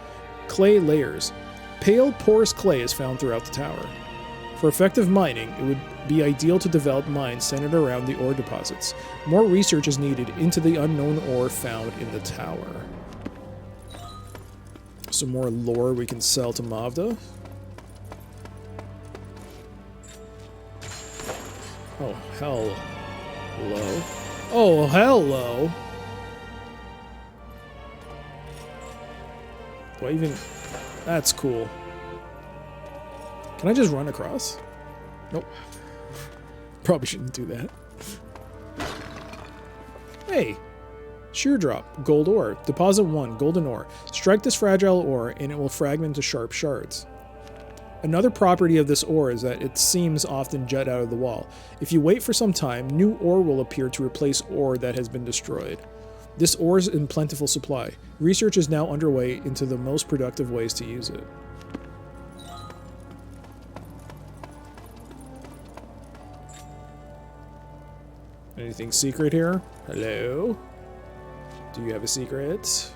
Clay layers. Pale, porous clay is found throughout the tower. For effective mining, it would be ideal to develop mines centered around the ore deposits. More research is needed into the unknown ore found in the tower. Some more lore we can sell to Mavda. Oh, hell. Hello. Oh, hello. Do I even... That's cool. Can I just run across? Nope. Probably shouldn't do that. Hey! Sheer drop. Gold ore. Deposit 1. Golden ore. Strike this fragile ore and it will fragment into sharp shards. Another property of this ore is that its seams often jut out of the wall. If you wait for some time, new ore will appear to replace ore that has been destroyed. This ore is in plentiful supply. Research is now underway into the most productive ways to use it. Anything secret here? Hello? Do you have a secret?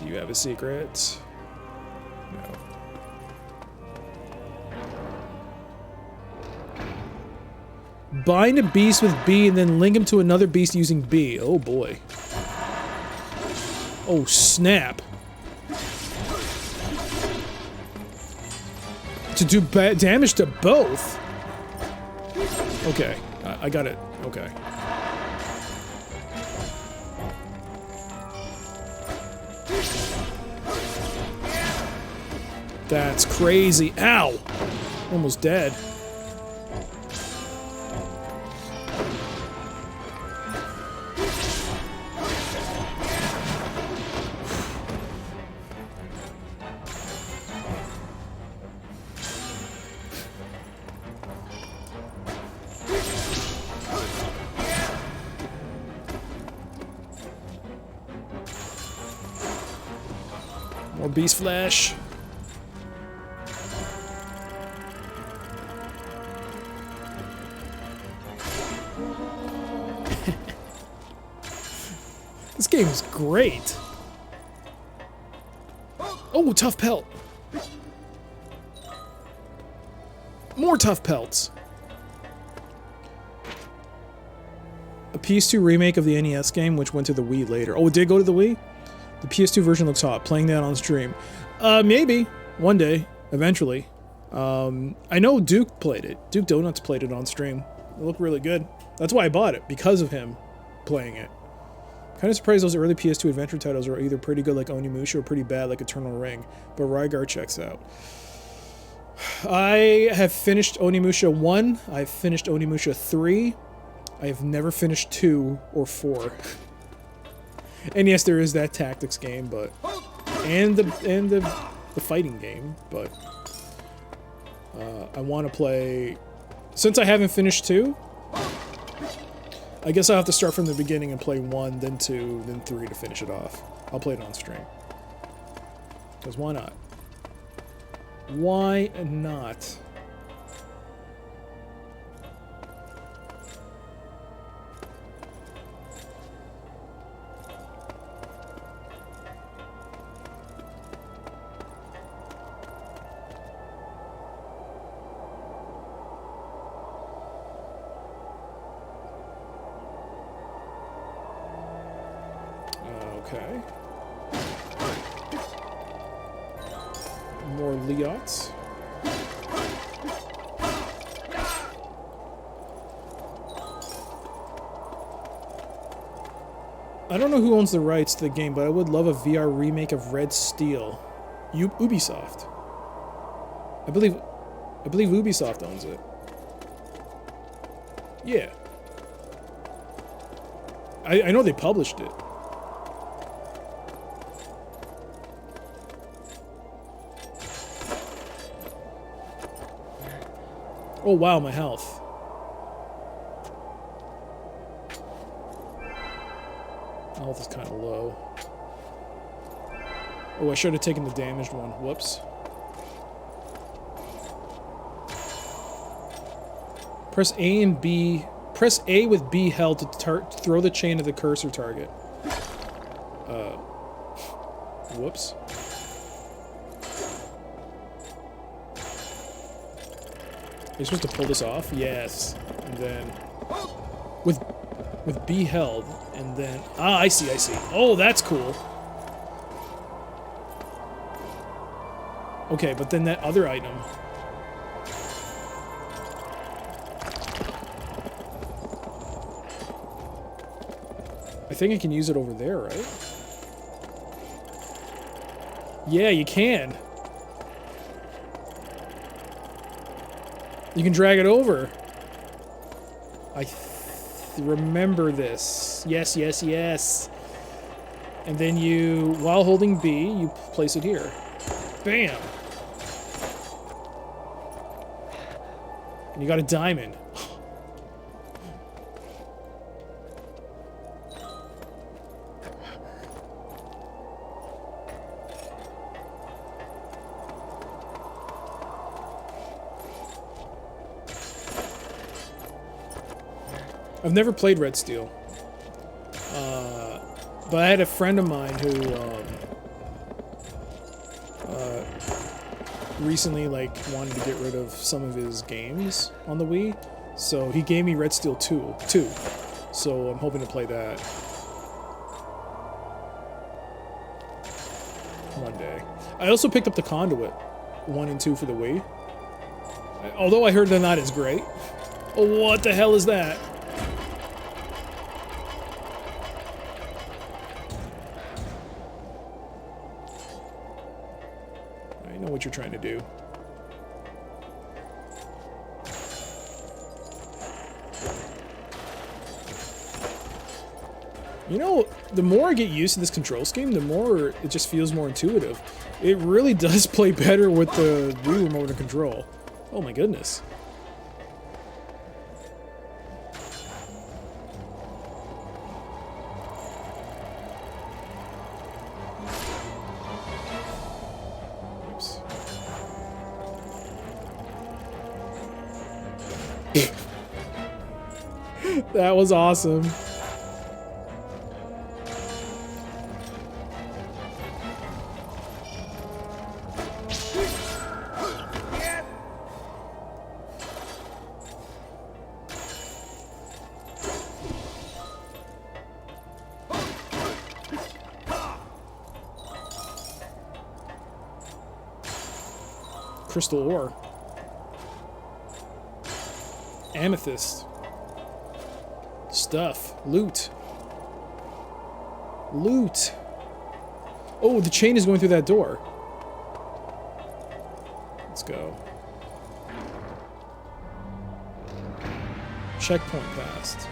Do you have a secret? No. Bind a beast with B and then link him to another beast using B. Oh boy. Oh snap. To do damage to both? Okay. I got it. Okay. That's crazy. Ow! Almost dead. More beast flesh. This game is great. Oh, tough pelt. More tough pelts. A PS2 remake of the NES game, which went to the Wii later. Oh, it did go to the Wii? The PS2 version looks hot. Playing that on stream. Maybe. One day. Eventually. I know Duke played it. Duke Donuts played it on stream. It looked really good. That's why I bought it. Because of him playing it. Kind of surprised those early PS2 adventure titles are either pretty good like Onimusha or pretty bad like Eternal Ring. But Rygar checks out. I have finished Onimusha 1. I've finished Onimusha 3. I have never finished 2 or 4. And yes, there is that tactics game, but and the fighting game, but I want to play. Since I haven't finished 2, I guess I'll have to start from the beginning and play 1, then 2, then 3 to finish it off. I'll play it on stream. Because why not? Why not? Okay. More Leots. I don't know who owns the rights to the game, but I would love a VR remake of Red Steel. Ubisoft. I believe Ubisoft owns it. Yeah. I know they published it. Oh wow, my health. My health is kind of low. Oh, I should have taken the damaged one. Whoops. Press A and B. Press A with B held to throw the chain to the cursor target. Whoops. You're supposed to pull this off? Yes. And then with B held, and then I see. Oh, that's cool. Okay, but then that other item. I think I can use it over there, right? Yeah, you can. You can drag it over. I remember this. Yes, yes, yes. And then you, while holding B, you place it here. Bam! And you got a diamond. I've never played Red Steel. But I had a friend of mine who recently wanted to get rid of some of his games on the Wii. So he gave me Red Steel 2. So I'm hoping to play that one day. I also picked up the Conduit 1 and 2 for the Wii. Although I heard they're not as great. Oh, what the hell is that? I know what you're trying to do. You know, the more I get used to this control scheme, the more it just feels more intuitive. It really does play better with the Wii remote and control. Oh my goodness. Oops. That was awesome. Crystal ore. Amethyst. Stuff. Loot. Loot. Oh, the chain is going through that door. Let's go. Checkpoint passed.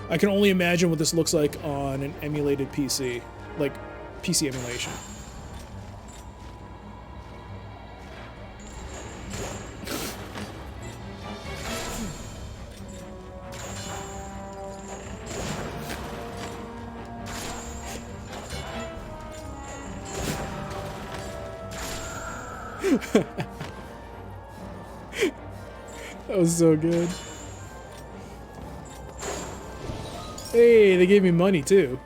I can only imagine what this looks like on an emulated PC. Like, PC emulation. That was so good. Hey, they gave me money too.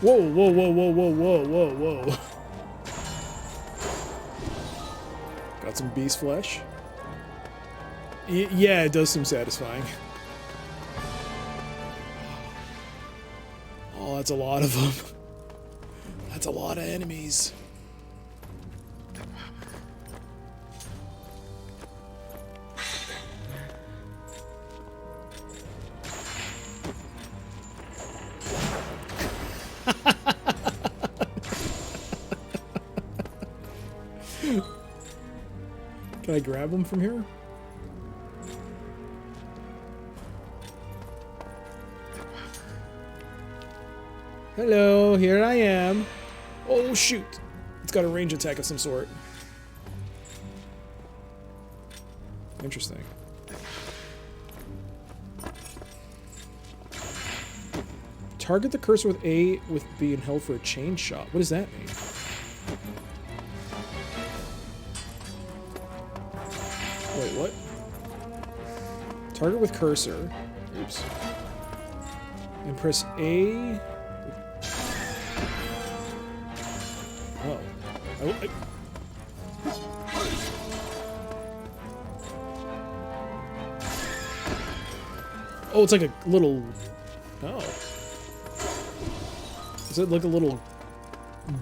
Whoa, whoa, whoa, whoa, whoa, whoa, whoa, whoa. Got some beast flesh. Yeah, it does seem satisfying. Oh, that's a lot of them. That's a lot of enemies. Can I grab them from here? Hello, here I am. Oh shoot! It's got a range attack of some sort. Interesting. Target the cursor with A with B and held for a chain shot. What does that mean? Wait, what? Target with cursor. Oops. And press A. Oh. Oh, it's like a little... Oh. Is it like a little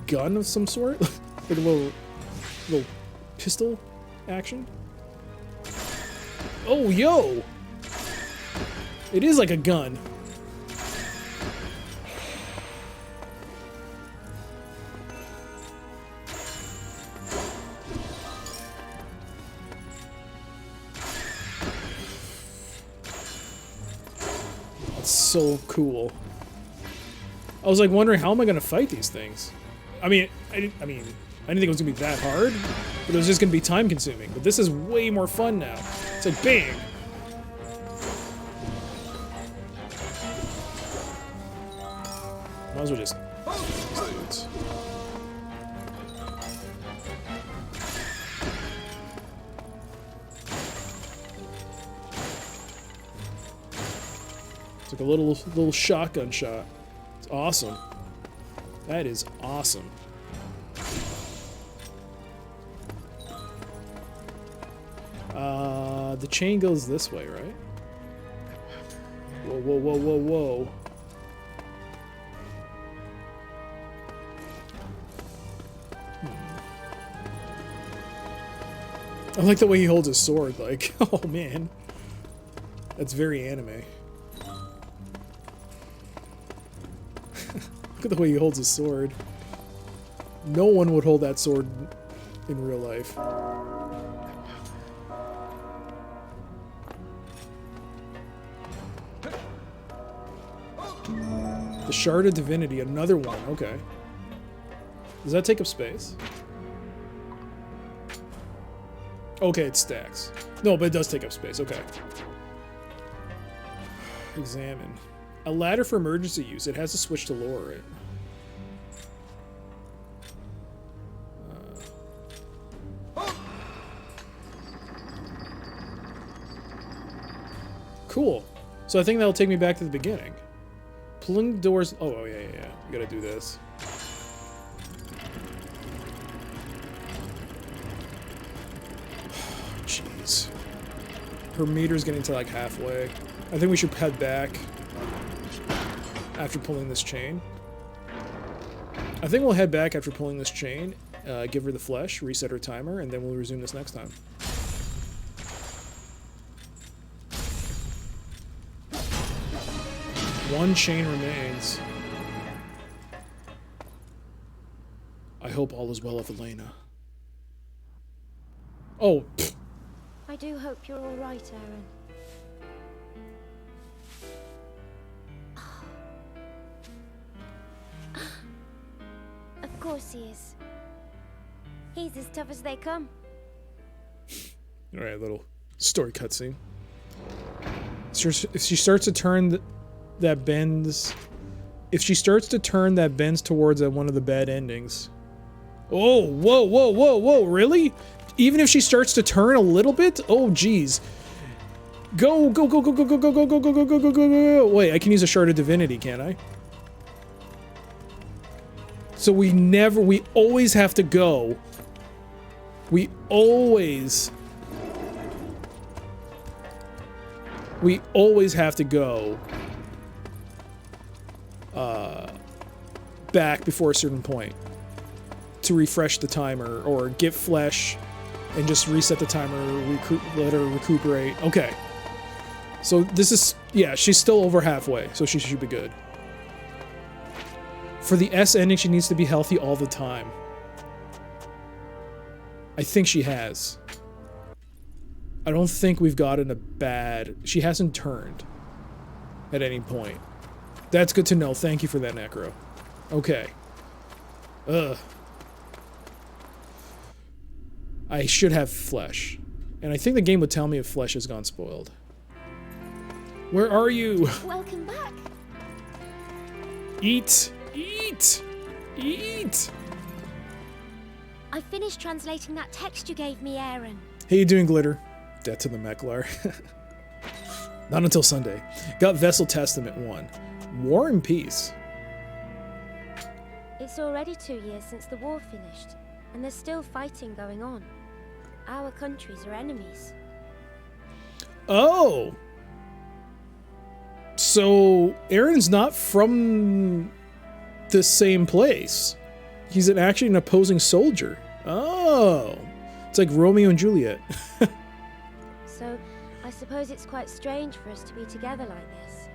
gun of some sort, like a little pistol action. Oh, yo! It is like a gun. That's so cool. I was like wondering, how am I gonna fight these things? I mean, I didn't think it was gonna be that hard, but it was just gonna be time consuming. But this is way more fun now. It's like bang. Might as well just dudes. It's like a little shotgun shot. It's awesome. That is awesome. The chain goes this way, right? Whoa, whoa, whoa, whoa, whoa. I like the way he holds his sword, like, oh man. That's very anime. Look at the way he holds his sword. No one would hold that sword in real life. The Shard of Divinity, another one, okay. Does that take up space? Okay, it stacks. No, but it does take up space, okay. Examine. A ladder for emergency use. It has a switch to lower it. Cool. So I think that'll take me back to the beginning. Pulling the doors. Oh, yeah. You gotta do this. Jeez. Her meter's getting to like halfway. I think we should head back after pulling this chain. I think we'll head back after pulling this chain, give her the flesh, reset her timer, and then we'll resume this next time. One chain remains. I hope all is well with Elena. Oh, pfft. I do hope you're all right, Aaron. Of course he is. He's as tough as they come. Alright, little story cutscene. If she starts to turn that bends... If she starts to turn that bends towards one of the bad endings... Oh, whoa, really? Even if she starts to turn a little bit? Oh, jeez. Go. Wait, I can use a Shard of Divinity, can't I? So we always have to go. We always have to go back before a certain point to refresh the timer or get flesh and just reset the timer, let her recuperate. Okay. So this is, yeah, she's still over halfway, so she should be good. For the S ending, she needs to be healthy all the time. I think she has. I don't think we've gotten a bad... She hasn't turned at any point. That's good to know. Thank you for that, Necro. Okay. Ugh. I should have flesh. And I think the game would tell me if flesh has gone spoiled. Where are you? Welcome back. Eat! I finished translating that text you gave me, Aaron. How you doing, Glitter? Death to the Meklar. Not until Sunday. Got Vessel Testament 1. War and Peace. It's already 2 years since the war finished, and there's still fighting going on. Our countries are enemies. Oh! So, Aaron's not from the same place. He's actually an opposing soldier. Oh. It's like Romeo and Juliet. So, I suppose it's quite strange for us to be together like this.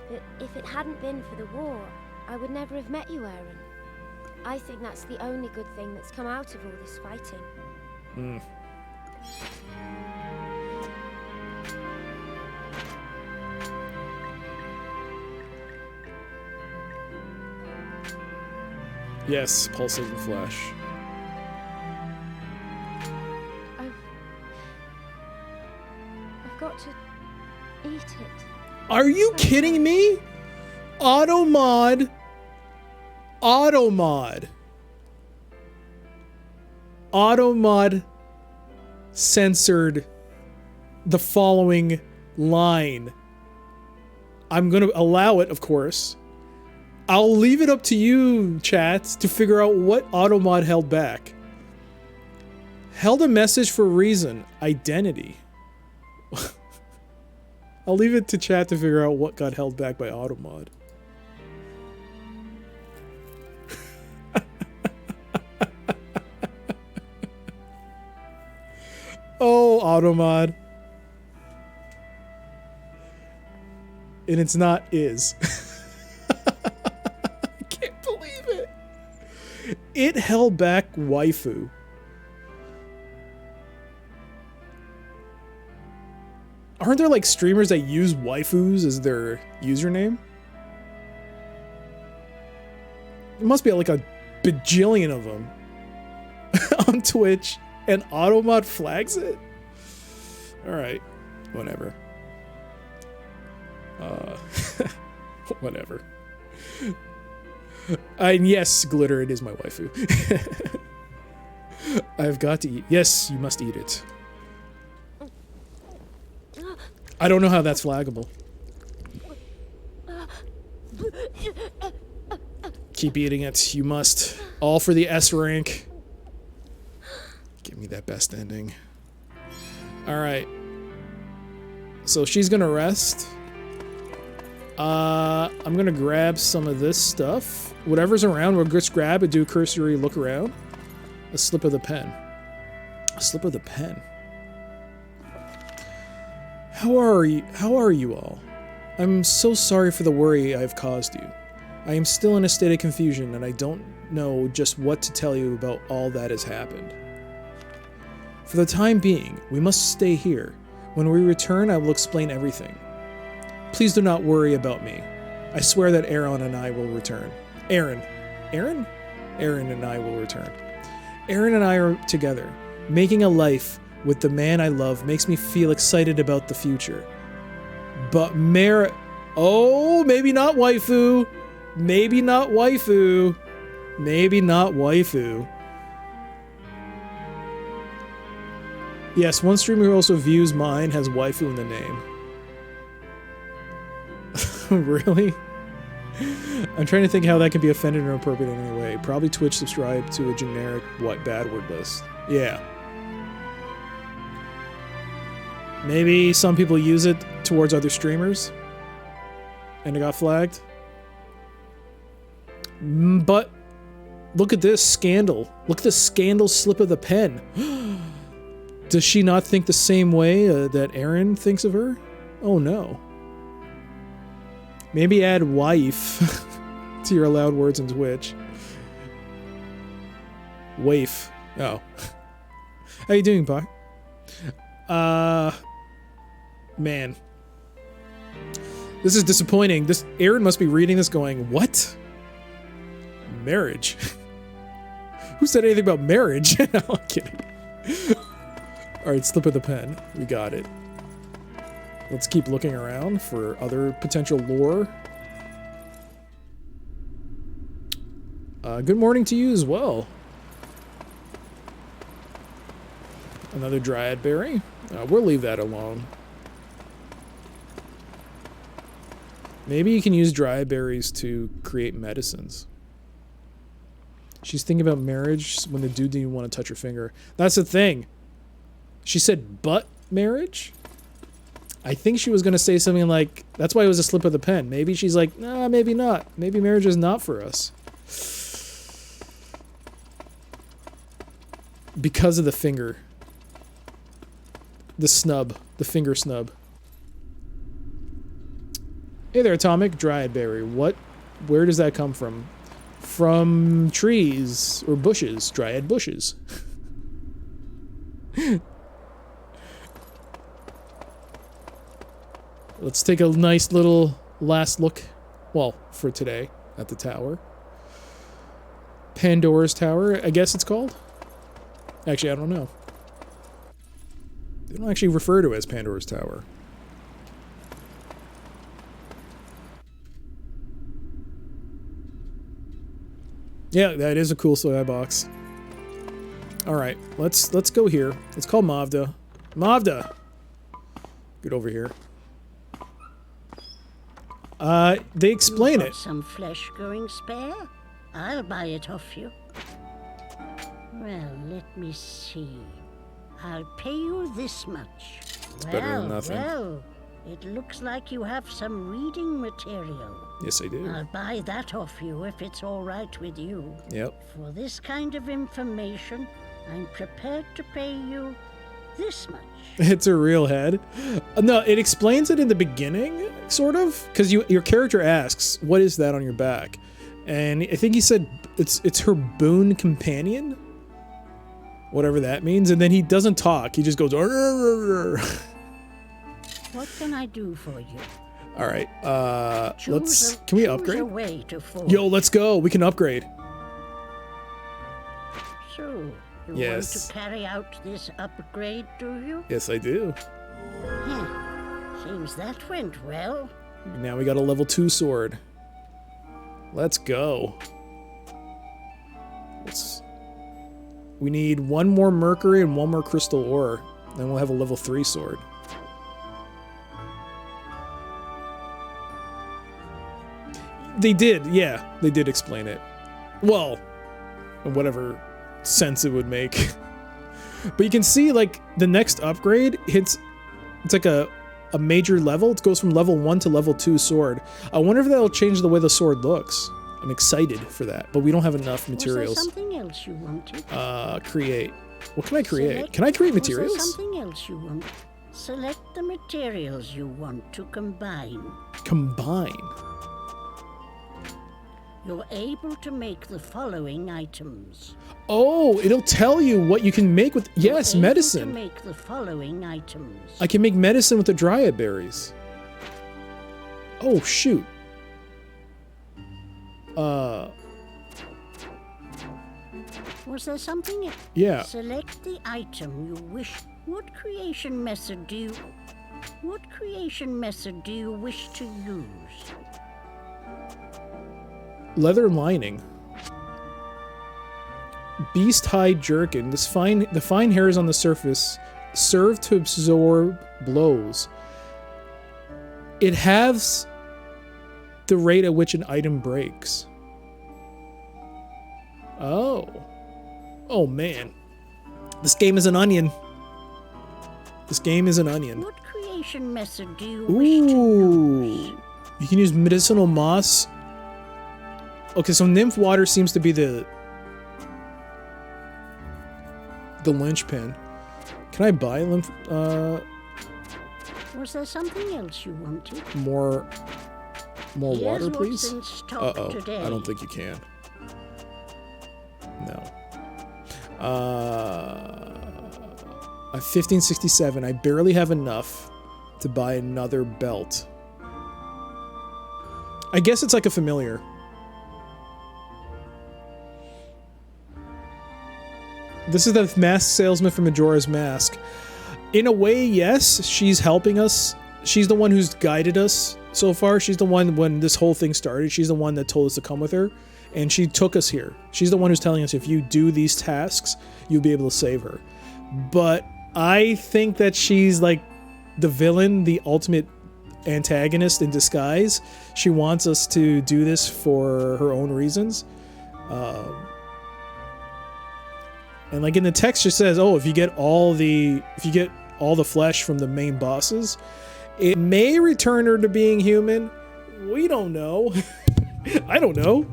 But if it hadn't been for the war, I would never have met you, Aaron. I think that's the only good thing that's come out of all this fighting. Hmm. Yes, pulsating flesh. I've got to eat it. Are you kidding me? Automod. Automod. Automod censored the following line. I'm going to allow it, of course. I'll leave it up to you, chat, to figure out what Automod held back. Held a message for a reason. Identity. I'll leave it to chat to figure out what got held back by Automod. Oh, Automod. And it's not is. I can't believe it. It held back waifu. Aren't there like streamers that use waifus as their username? There must be like a bajillion of them on Twitch, and Automod flags it? Alright, whatever. Whatever. And yes, Glitter, it is my waifu. I've got to eat. Yes, you must eat it. I don't know how that's flaggable. Keep eating it. You must. All for the S rank. Give me that best ending. Alright. So she's gonna rest. I'm gonna grab some of this stuff. Whatever's around, we'll just grab and do a cursory look around. A slip of the pen. A slip of the pen. How are you all? I'm so sorry for the worry I've caused you. I am still in a state of confusion, and I don't know just what to tell you about all that has happened. For the time being, we must stay here. When we return, I will explain everything. Please do not worry about me. I swear that Aaron and I will return. Aaron and I will return. Aaron and I are together. Making a life with the man I love makes me feel excited about the future. But oh, maybe not waifu. Maybe not waifu. Maybe not waifu. Yes, one streamer who also views mine has waifu in the name. Really? I'm trying to think how that can be offended or inappropriate in any way. Probably Twitch subscribed to a generic bad word list. Yeah. Maybe some people use it towards other streamers and it got flagged. But look at this scandal. Look at this scandal slip of the pen. Does she not think the same way that Aaron thinks of her? Oh no. Maybe add wife to your allowed words in Twitch. Waif. Oh. How you doing, Buck? Man. This is disappointing. Aaron must be reading this going, what? Marriage? Who said anything about marriage? No, I'm kidding. Alright, slip of the pen. We got it. Let's keep looking around for other potential lore. Good morning to you as well. Another dryad berry. We'll leave that alone. Maybe you can use dryad berries to create medicines. She's thinking about marriage when the dude didn't even want to touch her finger. That's the thing. She said, but marriage? I think she was going to say something like, that's why it was a slip of the pen. Maybe she's like, nah, maybe not. Maybe marriage is not for us. because of the finger. The snub. The finger snub. Hey there, Atomic. Dryad berry. What? Where does that come from? From trees or bushes. Dryad bushes. Let's take a nice little last look, well, for today, at the tower. Pandora's Tower, I guess it's called? Actually, I don't know. They don't actually refer to it as Pandora's Tower. Yeah, that is a cool soy box. Alright, let's go here. Let's call Mavda. Mavda! Get over here. They explain it. Some flesh going spare? I'll buy it off you. Well, let me see. I'll pay you this much. It's better than nothing. Well, it looks like you have some reading material. Yes, I do. I'll buy that off you if it's all right with you. Yep. For this kind of information, I'm prepared to pay you this much. It's a real head. No, it explains it in the beginning, sort of, because your character asks, "What is that on your back?" And I think he said it's her boon companion, whatever that means. And then he doesn't talk; he just goes. What can I do for you? All right, can we choose upgrade? a way to forge. Yo, let's go. We can upgrade. So, you Yes. want to carry out this upgrade, do you? Yes, I do. Seems that went well. Now we got a level 2 sword. Let's go. We need 1 more mercury and 1 more crystal ore. Then we'll have a level 3 sword. They did, yeah. They did explain it. Well, in whatever sense it would make. But you can see, like, the next upgrade hits... It's like a major level. It goes from level 1 to level 2 sword. I wonder if that'll change the way the sword looks. I'm excited for that, but we don't have enough materials. Was there something else you wanted? Create. What can I create? Can I create materials? Was there something else you want? Select the materials you want to combine. Combine? You're able to make the following items. Oh, it'll tell you what you can make with... Yes, medicine. To make the following items. I can make medicine with the dryad berries. Oh, shoot. Was there something? Yeah. Select the item you wish. What creation method do you wish to use? Leather lining. Beast hide jerkin. The fine hairs on the surface serve to absorb blows. It halves the rate at which an item breaks. Oh. Oh man. This game is an onion. This game is an onion. What creation method do you wish to use? You can use medicinal moss. Okay, so nymph water seems to be the linchpin. Can I buy lymph? Was there something else you wanted? More Here's water, what's please. in stock today. I don't think you can. No. I'm 1567. I barely have enough to buy another belt. I guess it's like a familiar. This is the masked salesman from Majora's Mask. In a way, yes, she's helping us. She's the one who's guided us so far. She's the one, when this whole thing started, she's the one that told us to come with her. And she took us here. She's the one who's telling us if you do these tasks, you'll be able to save her. But I think that she's like the villain, the ultimate antagonist in disguise. She wants us to do this for her own reasons. And like in the text, it says, "Oh, if you get all the flesh from the main bosses, it may return her to being human." We don't know. I don't know.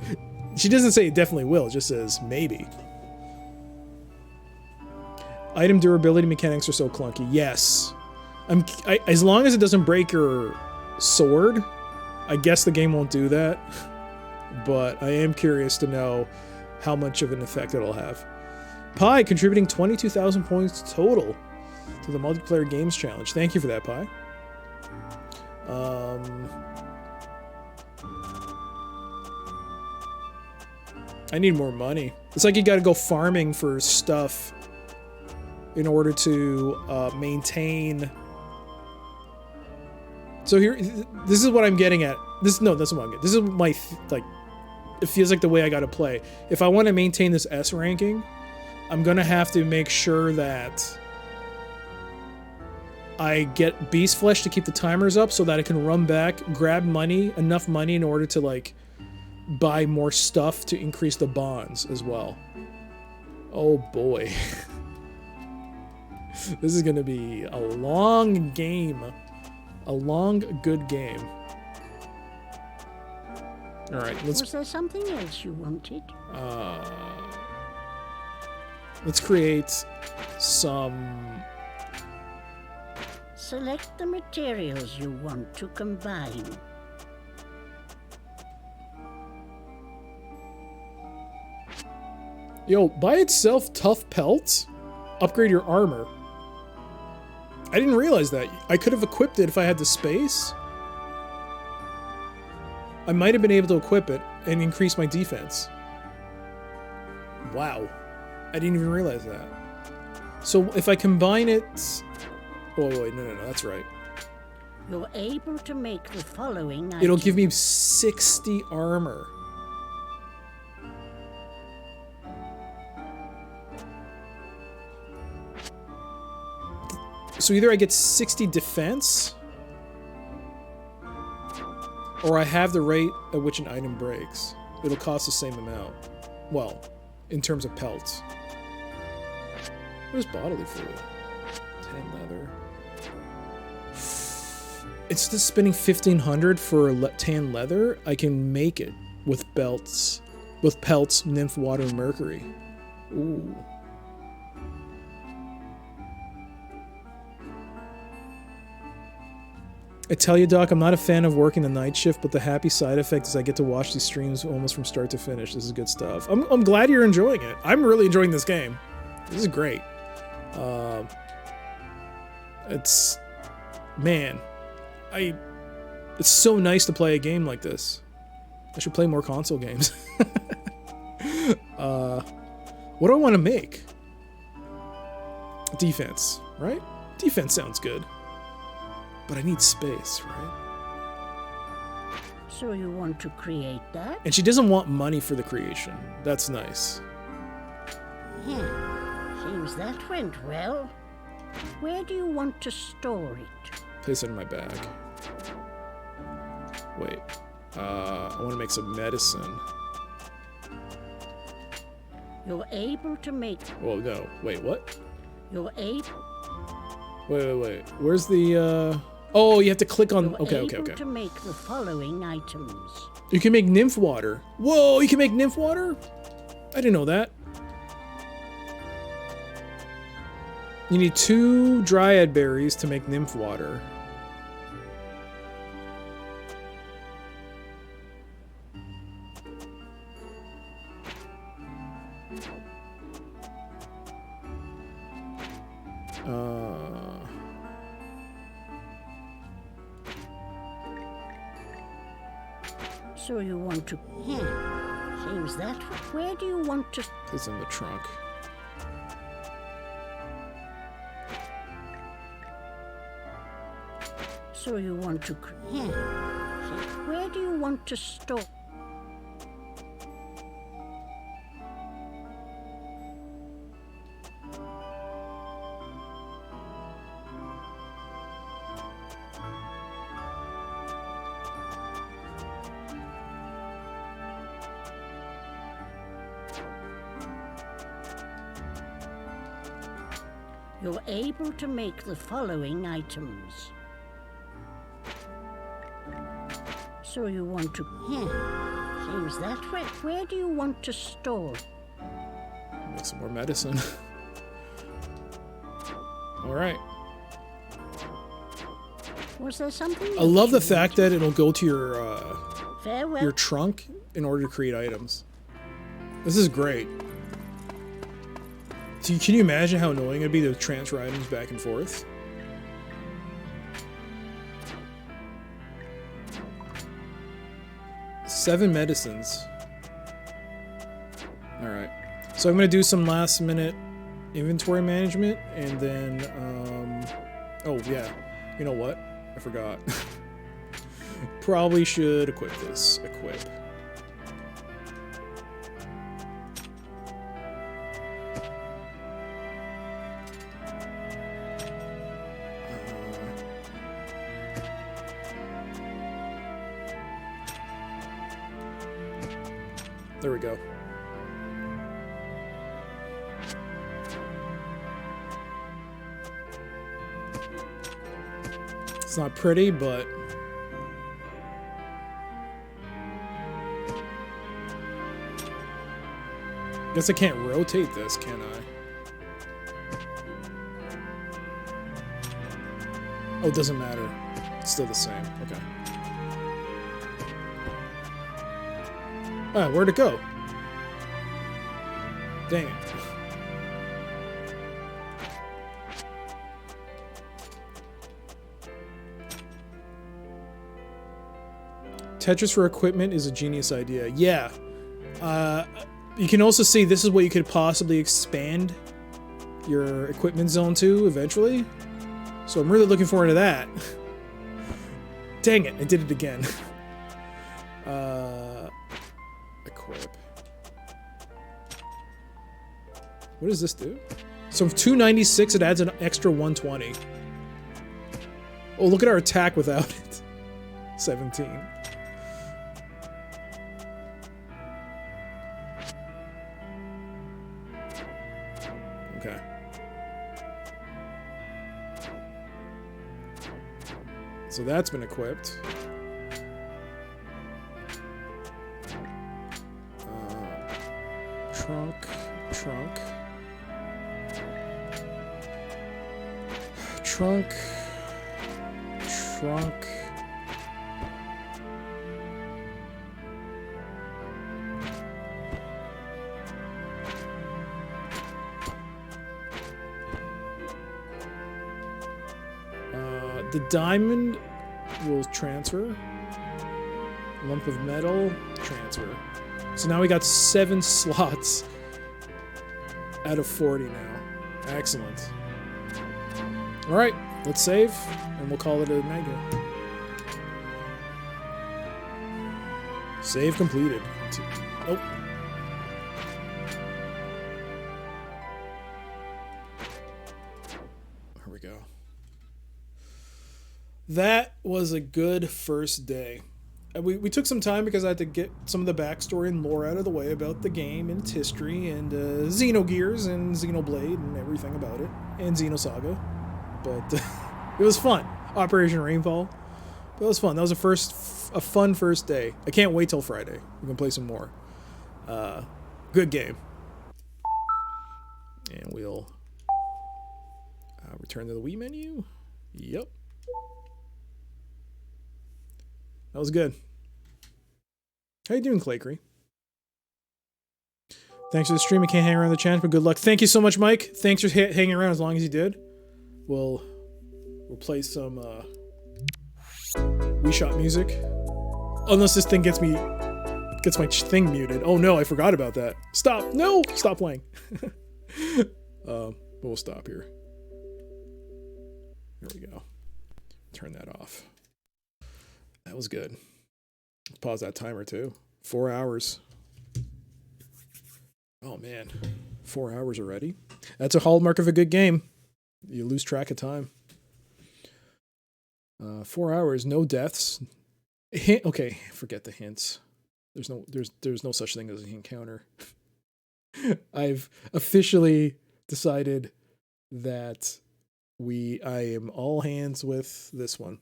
She doesn't say it definitely will. It just says maybe. Item durability mechanics are so clunky. Yes. As long as it doesn't break your sword, I guess the game won't do that. But I am curious to know how much of an effect it'll have. Pi contributing 22,000 points total to the multiplayer games challenge. Thank you for that, Pi. I need more money. It's like you gotta go farming for stuff in order to maintain. So here, this is what I'm getting at. That's what I'm getting. This is my, like, it feels like the way I gotta play. If I want to maintain this S ranking, I'm gonna have to make sure that I get beast flesh to keep the timers up so that I can run back, grab money, enough money in order to, like, buy more stuff to increase the bonds as well. Oh boy. This is gonna be a long game. A long, good game. Alright, let's... Was there something else you wanted? Let's create some... Select the materials you want to combine. Yo, by itself, tough pelts upgrade your armor. I didn't realize that. I could have equipped it if I had the space. I might have been able to equip it and increase my defense. Wow. I didn't even realize that. So if I combine it... Oh, wait, no, that's right. You're able to make the following It'll give me 60 armor. So either I get 60 defense, or I have the rate at which an item breaks. It'll cost the same amount. Well, in terms of pelts. Where's bodily fluid? Tan leather. Instead of spending 1,500 for tan leather, I can make it with belts, with pelts, nymph water, and mercury. Ooh. I tell you, Doc, I'm not a fan of working the night shift, but the happy side effect is I get to watch these streams almost from start to finish. This is good stuff. I'm glad you're enjoying it. I'm really enjoying this game. This is great. It's... Man. It's so nice to play a game like this. I should play more console games. What do I want to make? Defense, right? Defense sounds good. But I need space, right? So you want to create that? And she doesn't want money for the creation. That's nice. Seems that went well. Where do you want to store it? Place it in my bag. Wait. I want to make some medicine. You're able to make... Well, no. Wait, what? You're able... Wait. Where's the, Oh, you have to click on... You're able to make the following items. You can make nymph water. Whoa, you can make nymph water? I didn't know that. You need 2 dryad berries to make nymph water. So you want to... Seems that... Where do you want to... It's in the trunk. So you want to... Where do you want to store... You're able to make the following items. So you want to... Seems that way. Where do you want to store? Make some more medicine. All right. Was there something? I love the else you fact that it'll go to wanted? Farewell. your trunk in order to create items. This is great. So can you imagine how annoying it'd be to transfer items back and forth? Seven medicines. Alright. So I'm going to do some last minute inventory management and then, oh yeah. You know what? I forgot. Probably should equip this. Equip. There we go. It's not pretty, but guess I can't rotate this, can I? Oh, it doesn't matter. It's still the same. Okay. Ah, where'd it go? Dang it. Tetris for equipment is a genius idea. Yeah. You can also see this is what you could possibly expand your equipment zone to eventually. So I'm really looking forward to that. Dang it, I did it again. Equip. What does this do? So from 296 it adds an extra 120. Oh, look at our attack without it. 17. Okay. So that's been equipped. Trunk. The diamond will transfer. Lump of metal, transfer. So now we got 7 slots out of 40 now. Excellent. All right, let's save, and we'll call it a night here. Save completed. Oh. Here we go. That was a good first day. We took some time because I had to get some of the backstory and lore out of the way about the game and its history and Xenogears and Xenoblade and everything about it, and Xenosaga. But it was fun. Operation Rainfall. But it was fun. That was a fun first day. I can't wait till Friday. We can play some more. Good game. And we'll return to the Wii menu. Yep. That was good. How you doing, Claycree? Thanks for the stream. I can't hang around the channel, but good luck. Thank you so much, Mike. Thanks for hanging around as long as you did. We'll play some Wii Shop music. Unless this thing gets my thing muted. Oh no, I forgot about that. Stop. No, stop playing. But we'll stop here. Here we go. Turn that off. That was good. Let's pause that timer too. 4 hours. Oh man, 4 hours already? That's a hallmark of a good game. You lose track of time. 4 hours, no deaths. Okay, forget the hints. There's no such thing as a hint counter. I've officially decided that I am all hands with this one.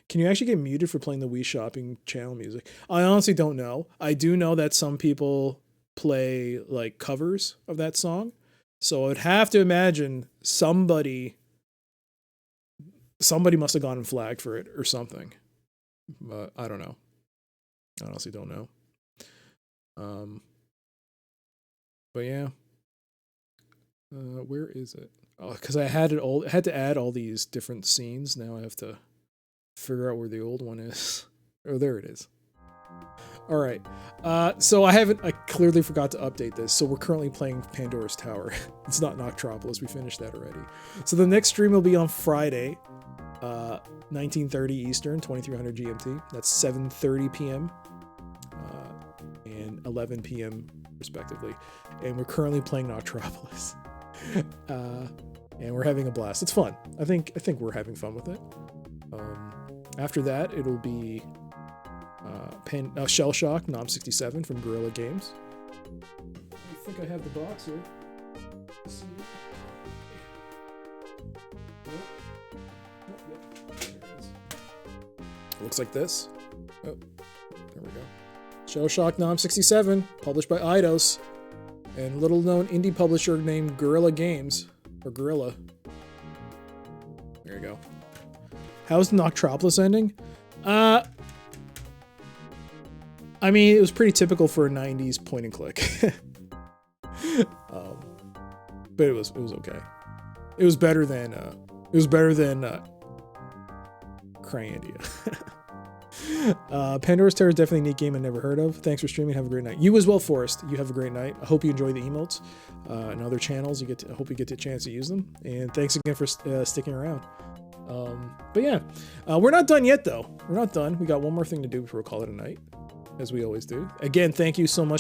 Can you actually get muted for playing the Wii Shopping channel music? I honestly don't know. I do know that some people play like covers of that song. So I would have to imagine somebody somebody must have gone and flagged for it or something. But I don't know. I honestly don't know. But yeah. Where is it? Oh, because I had to add all these different scenes. Now I have to figure out where the old one is. Oh, there it is. All right. So I clearly forgot to update this. So we're currently playing Pandora's Tower. It's not Noctropolis. We finished that already. So the next stream will be on Friday, 1930 Eastern, 2300 GMT. That's 7:30 p.m. And 11 p.m. respectively. And we're currently playing Noctropolis. And we're having a blast. It's fun. I think we're having fun with it. After that, it'll be Shell Shock Nom 67 from Guerrilla Games. I think I have the box here. Let's see. It looks like this. Oh, there we go. Shell Shock Nom 67, published by Eidos, and little known indie publisher named Guerrilla Games, or Guerrilla. There you go. How's the Noctropolis ending? I mean, it was pretty typical for a 90s point and click. But it was okay. It was better than Cryandia. Pandora's Tower is definitely a neat game I never heard of. Thanks for streaming. Have a great night. You as well, Forrest. You have a great night. I hope you enjoy the emotes and other channels. I hope you get the chance to use them. And thanks again for sticking around. But yeah, we're not done yet though. We're not done. We got one more thing to do before we call it a night, as we always do. Again, thank you so much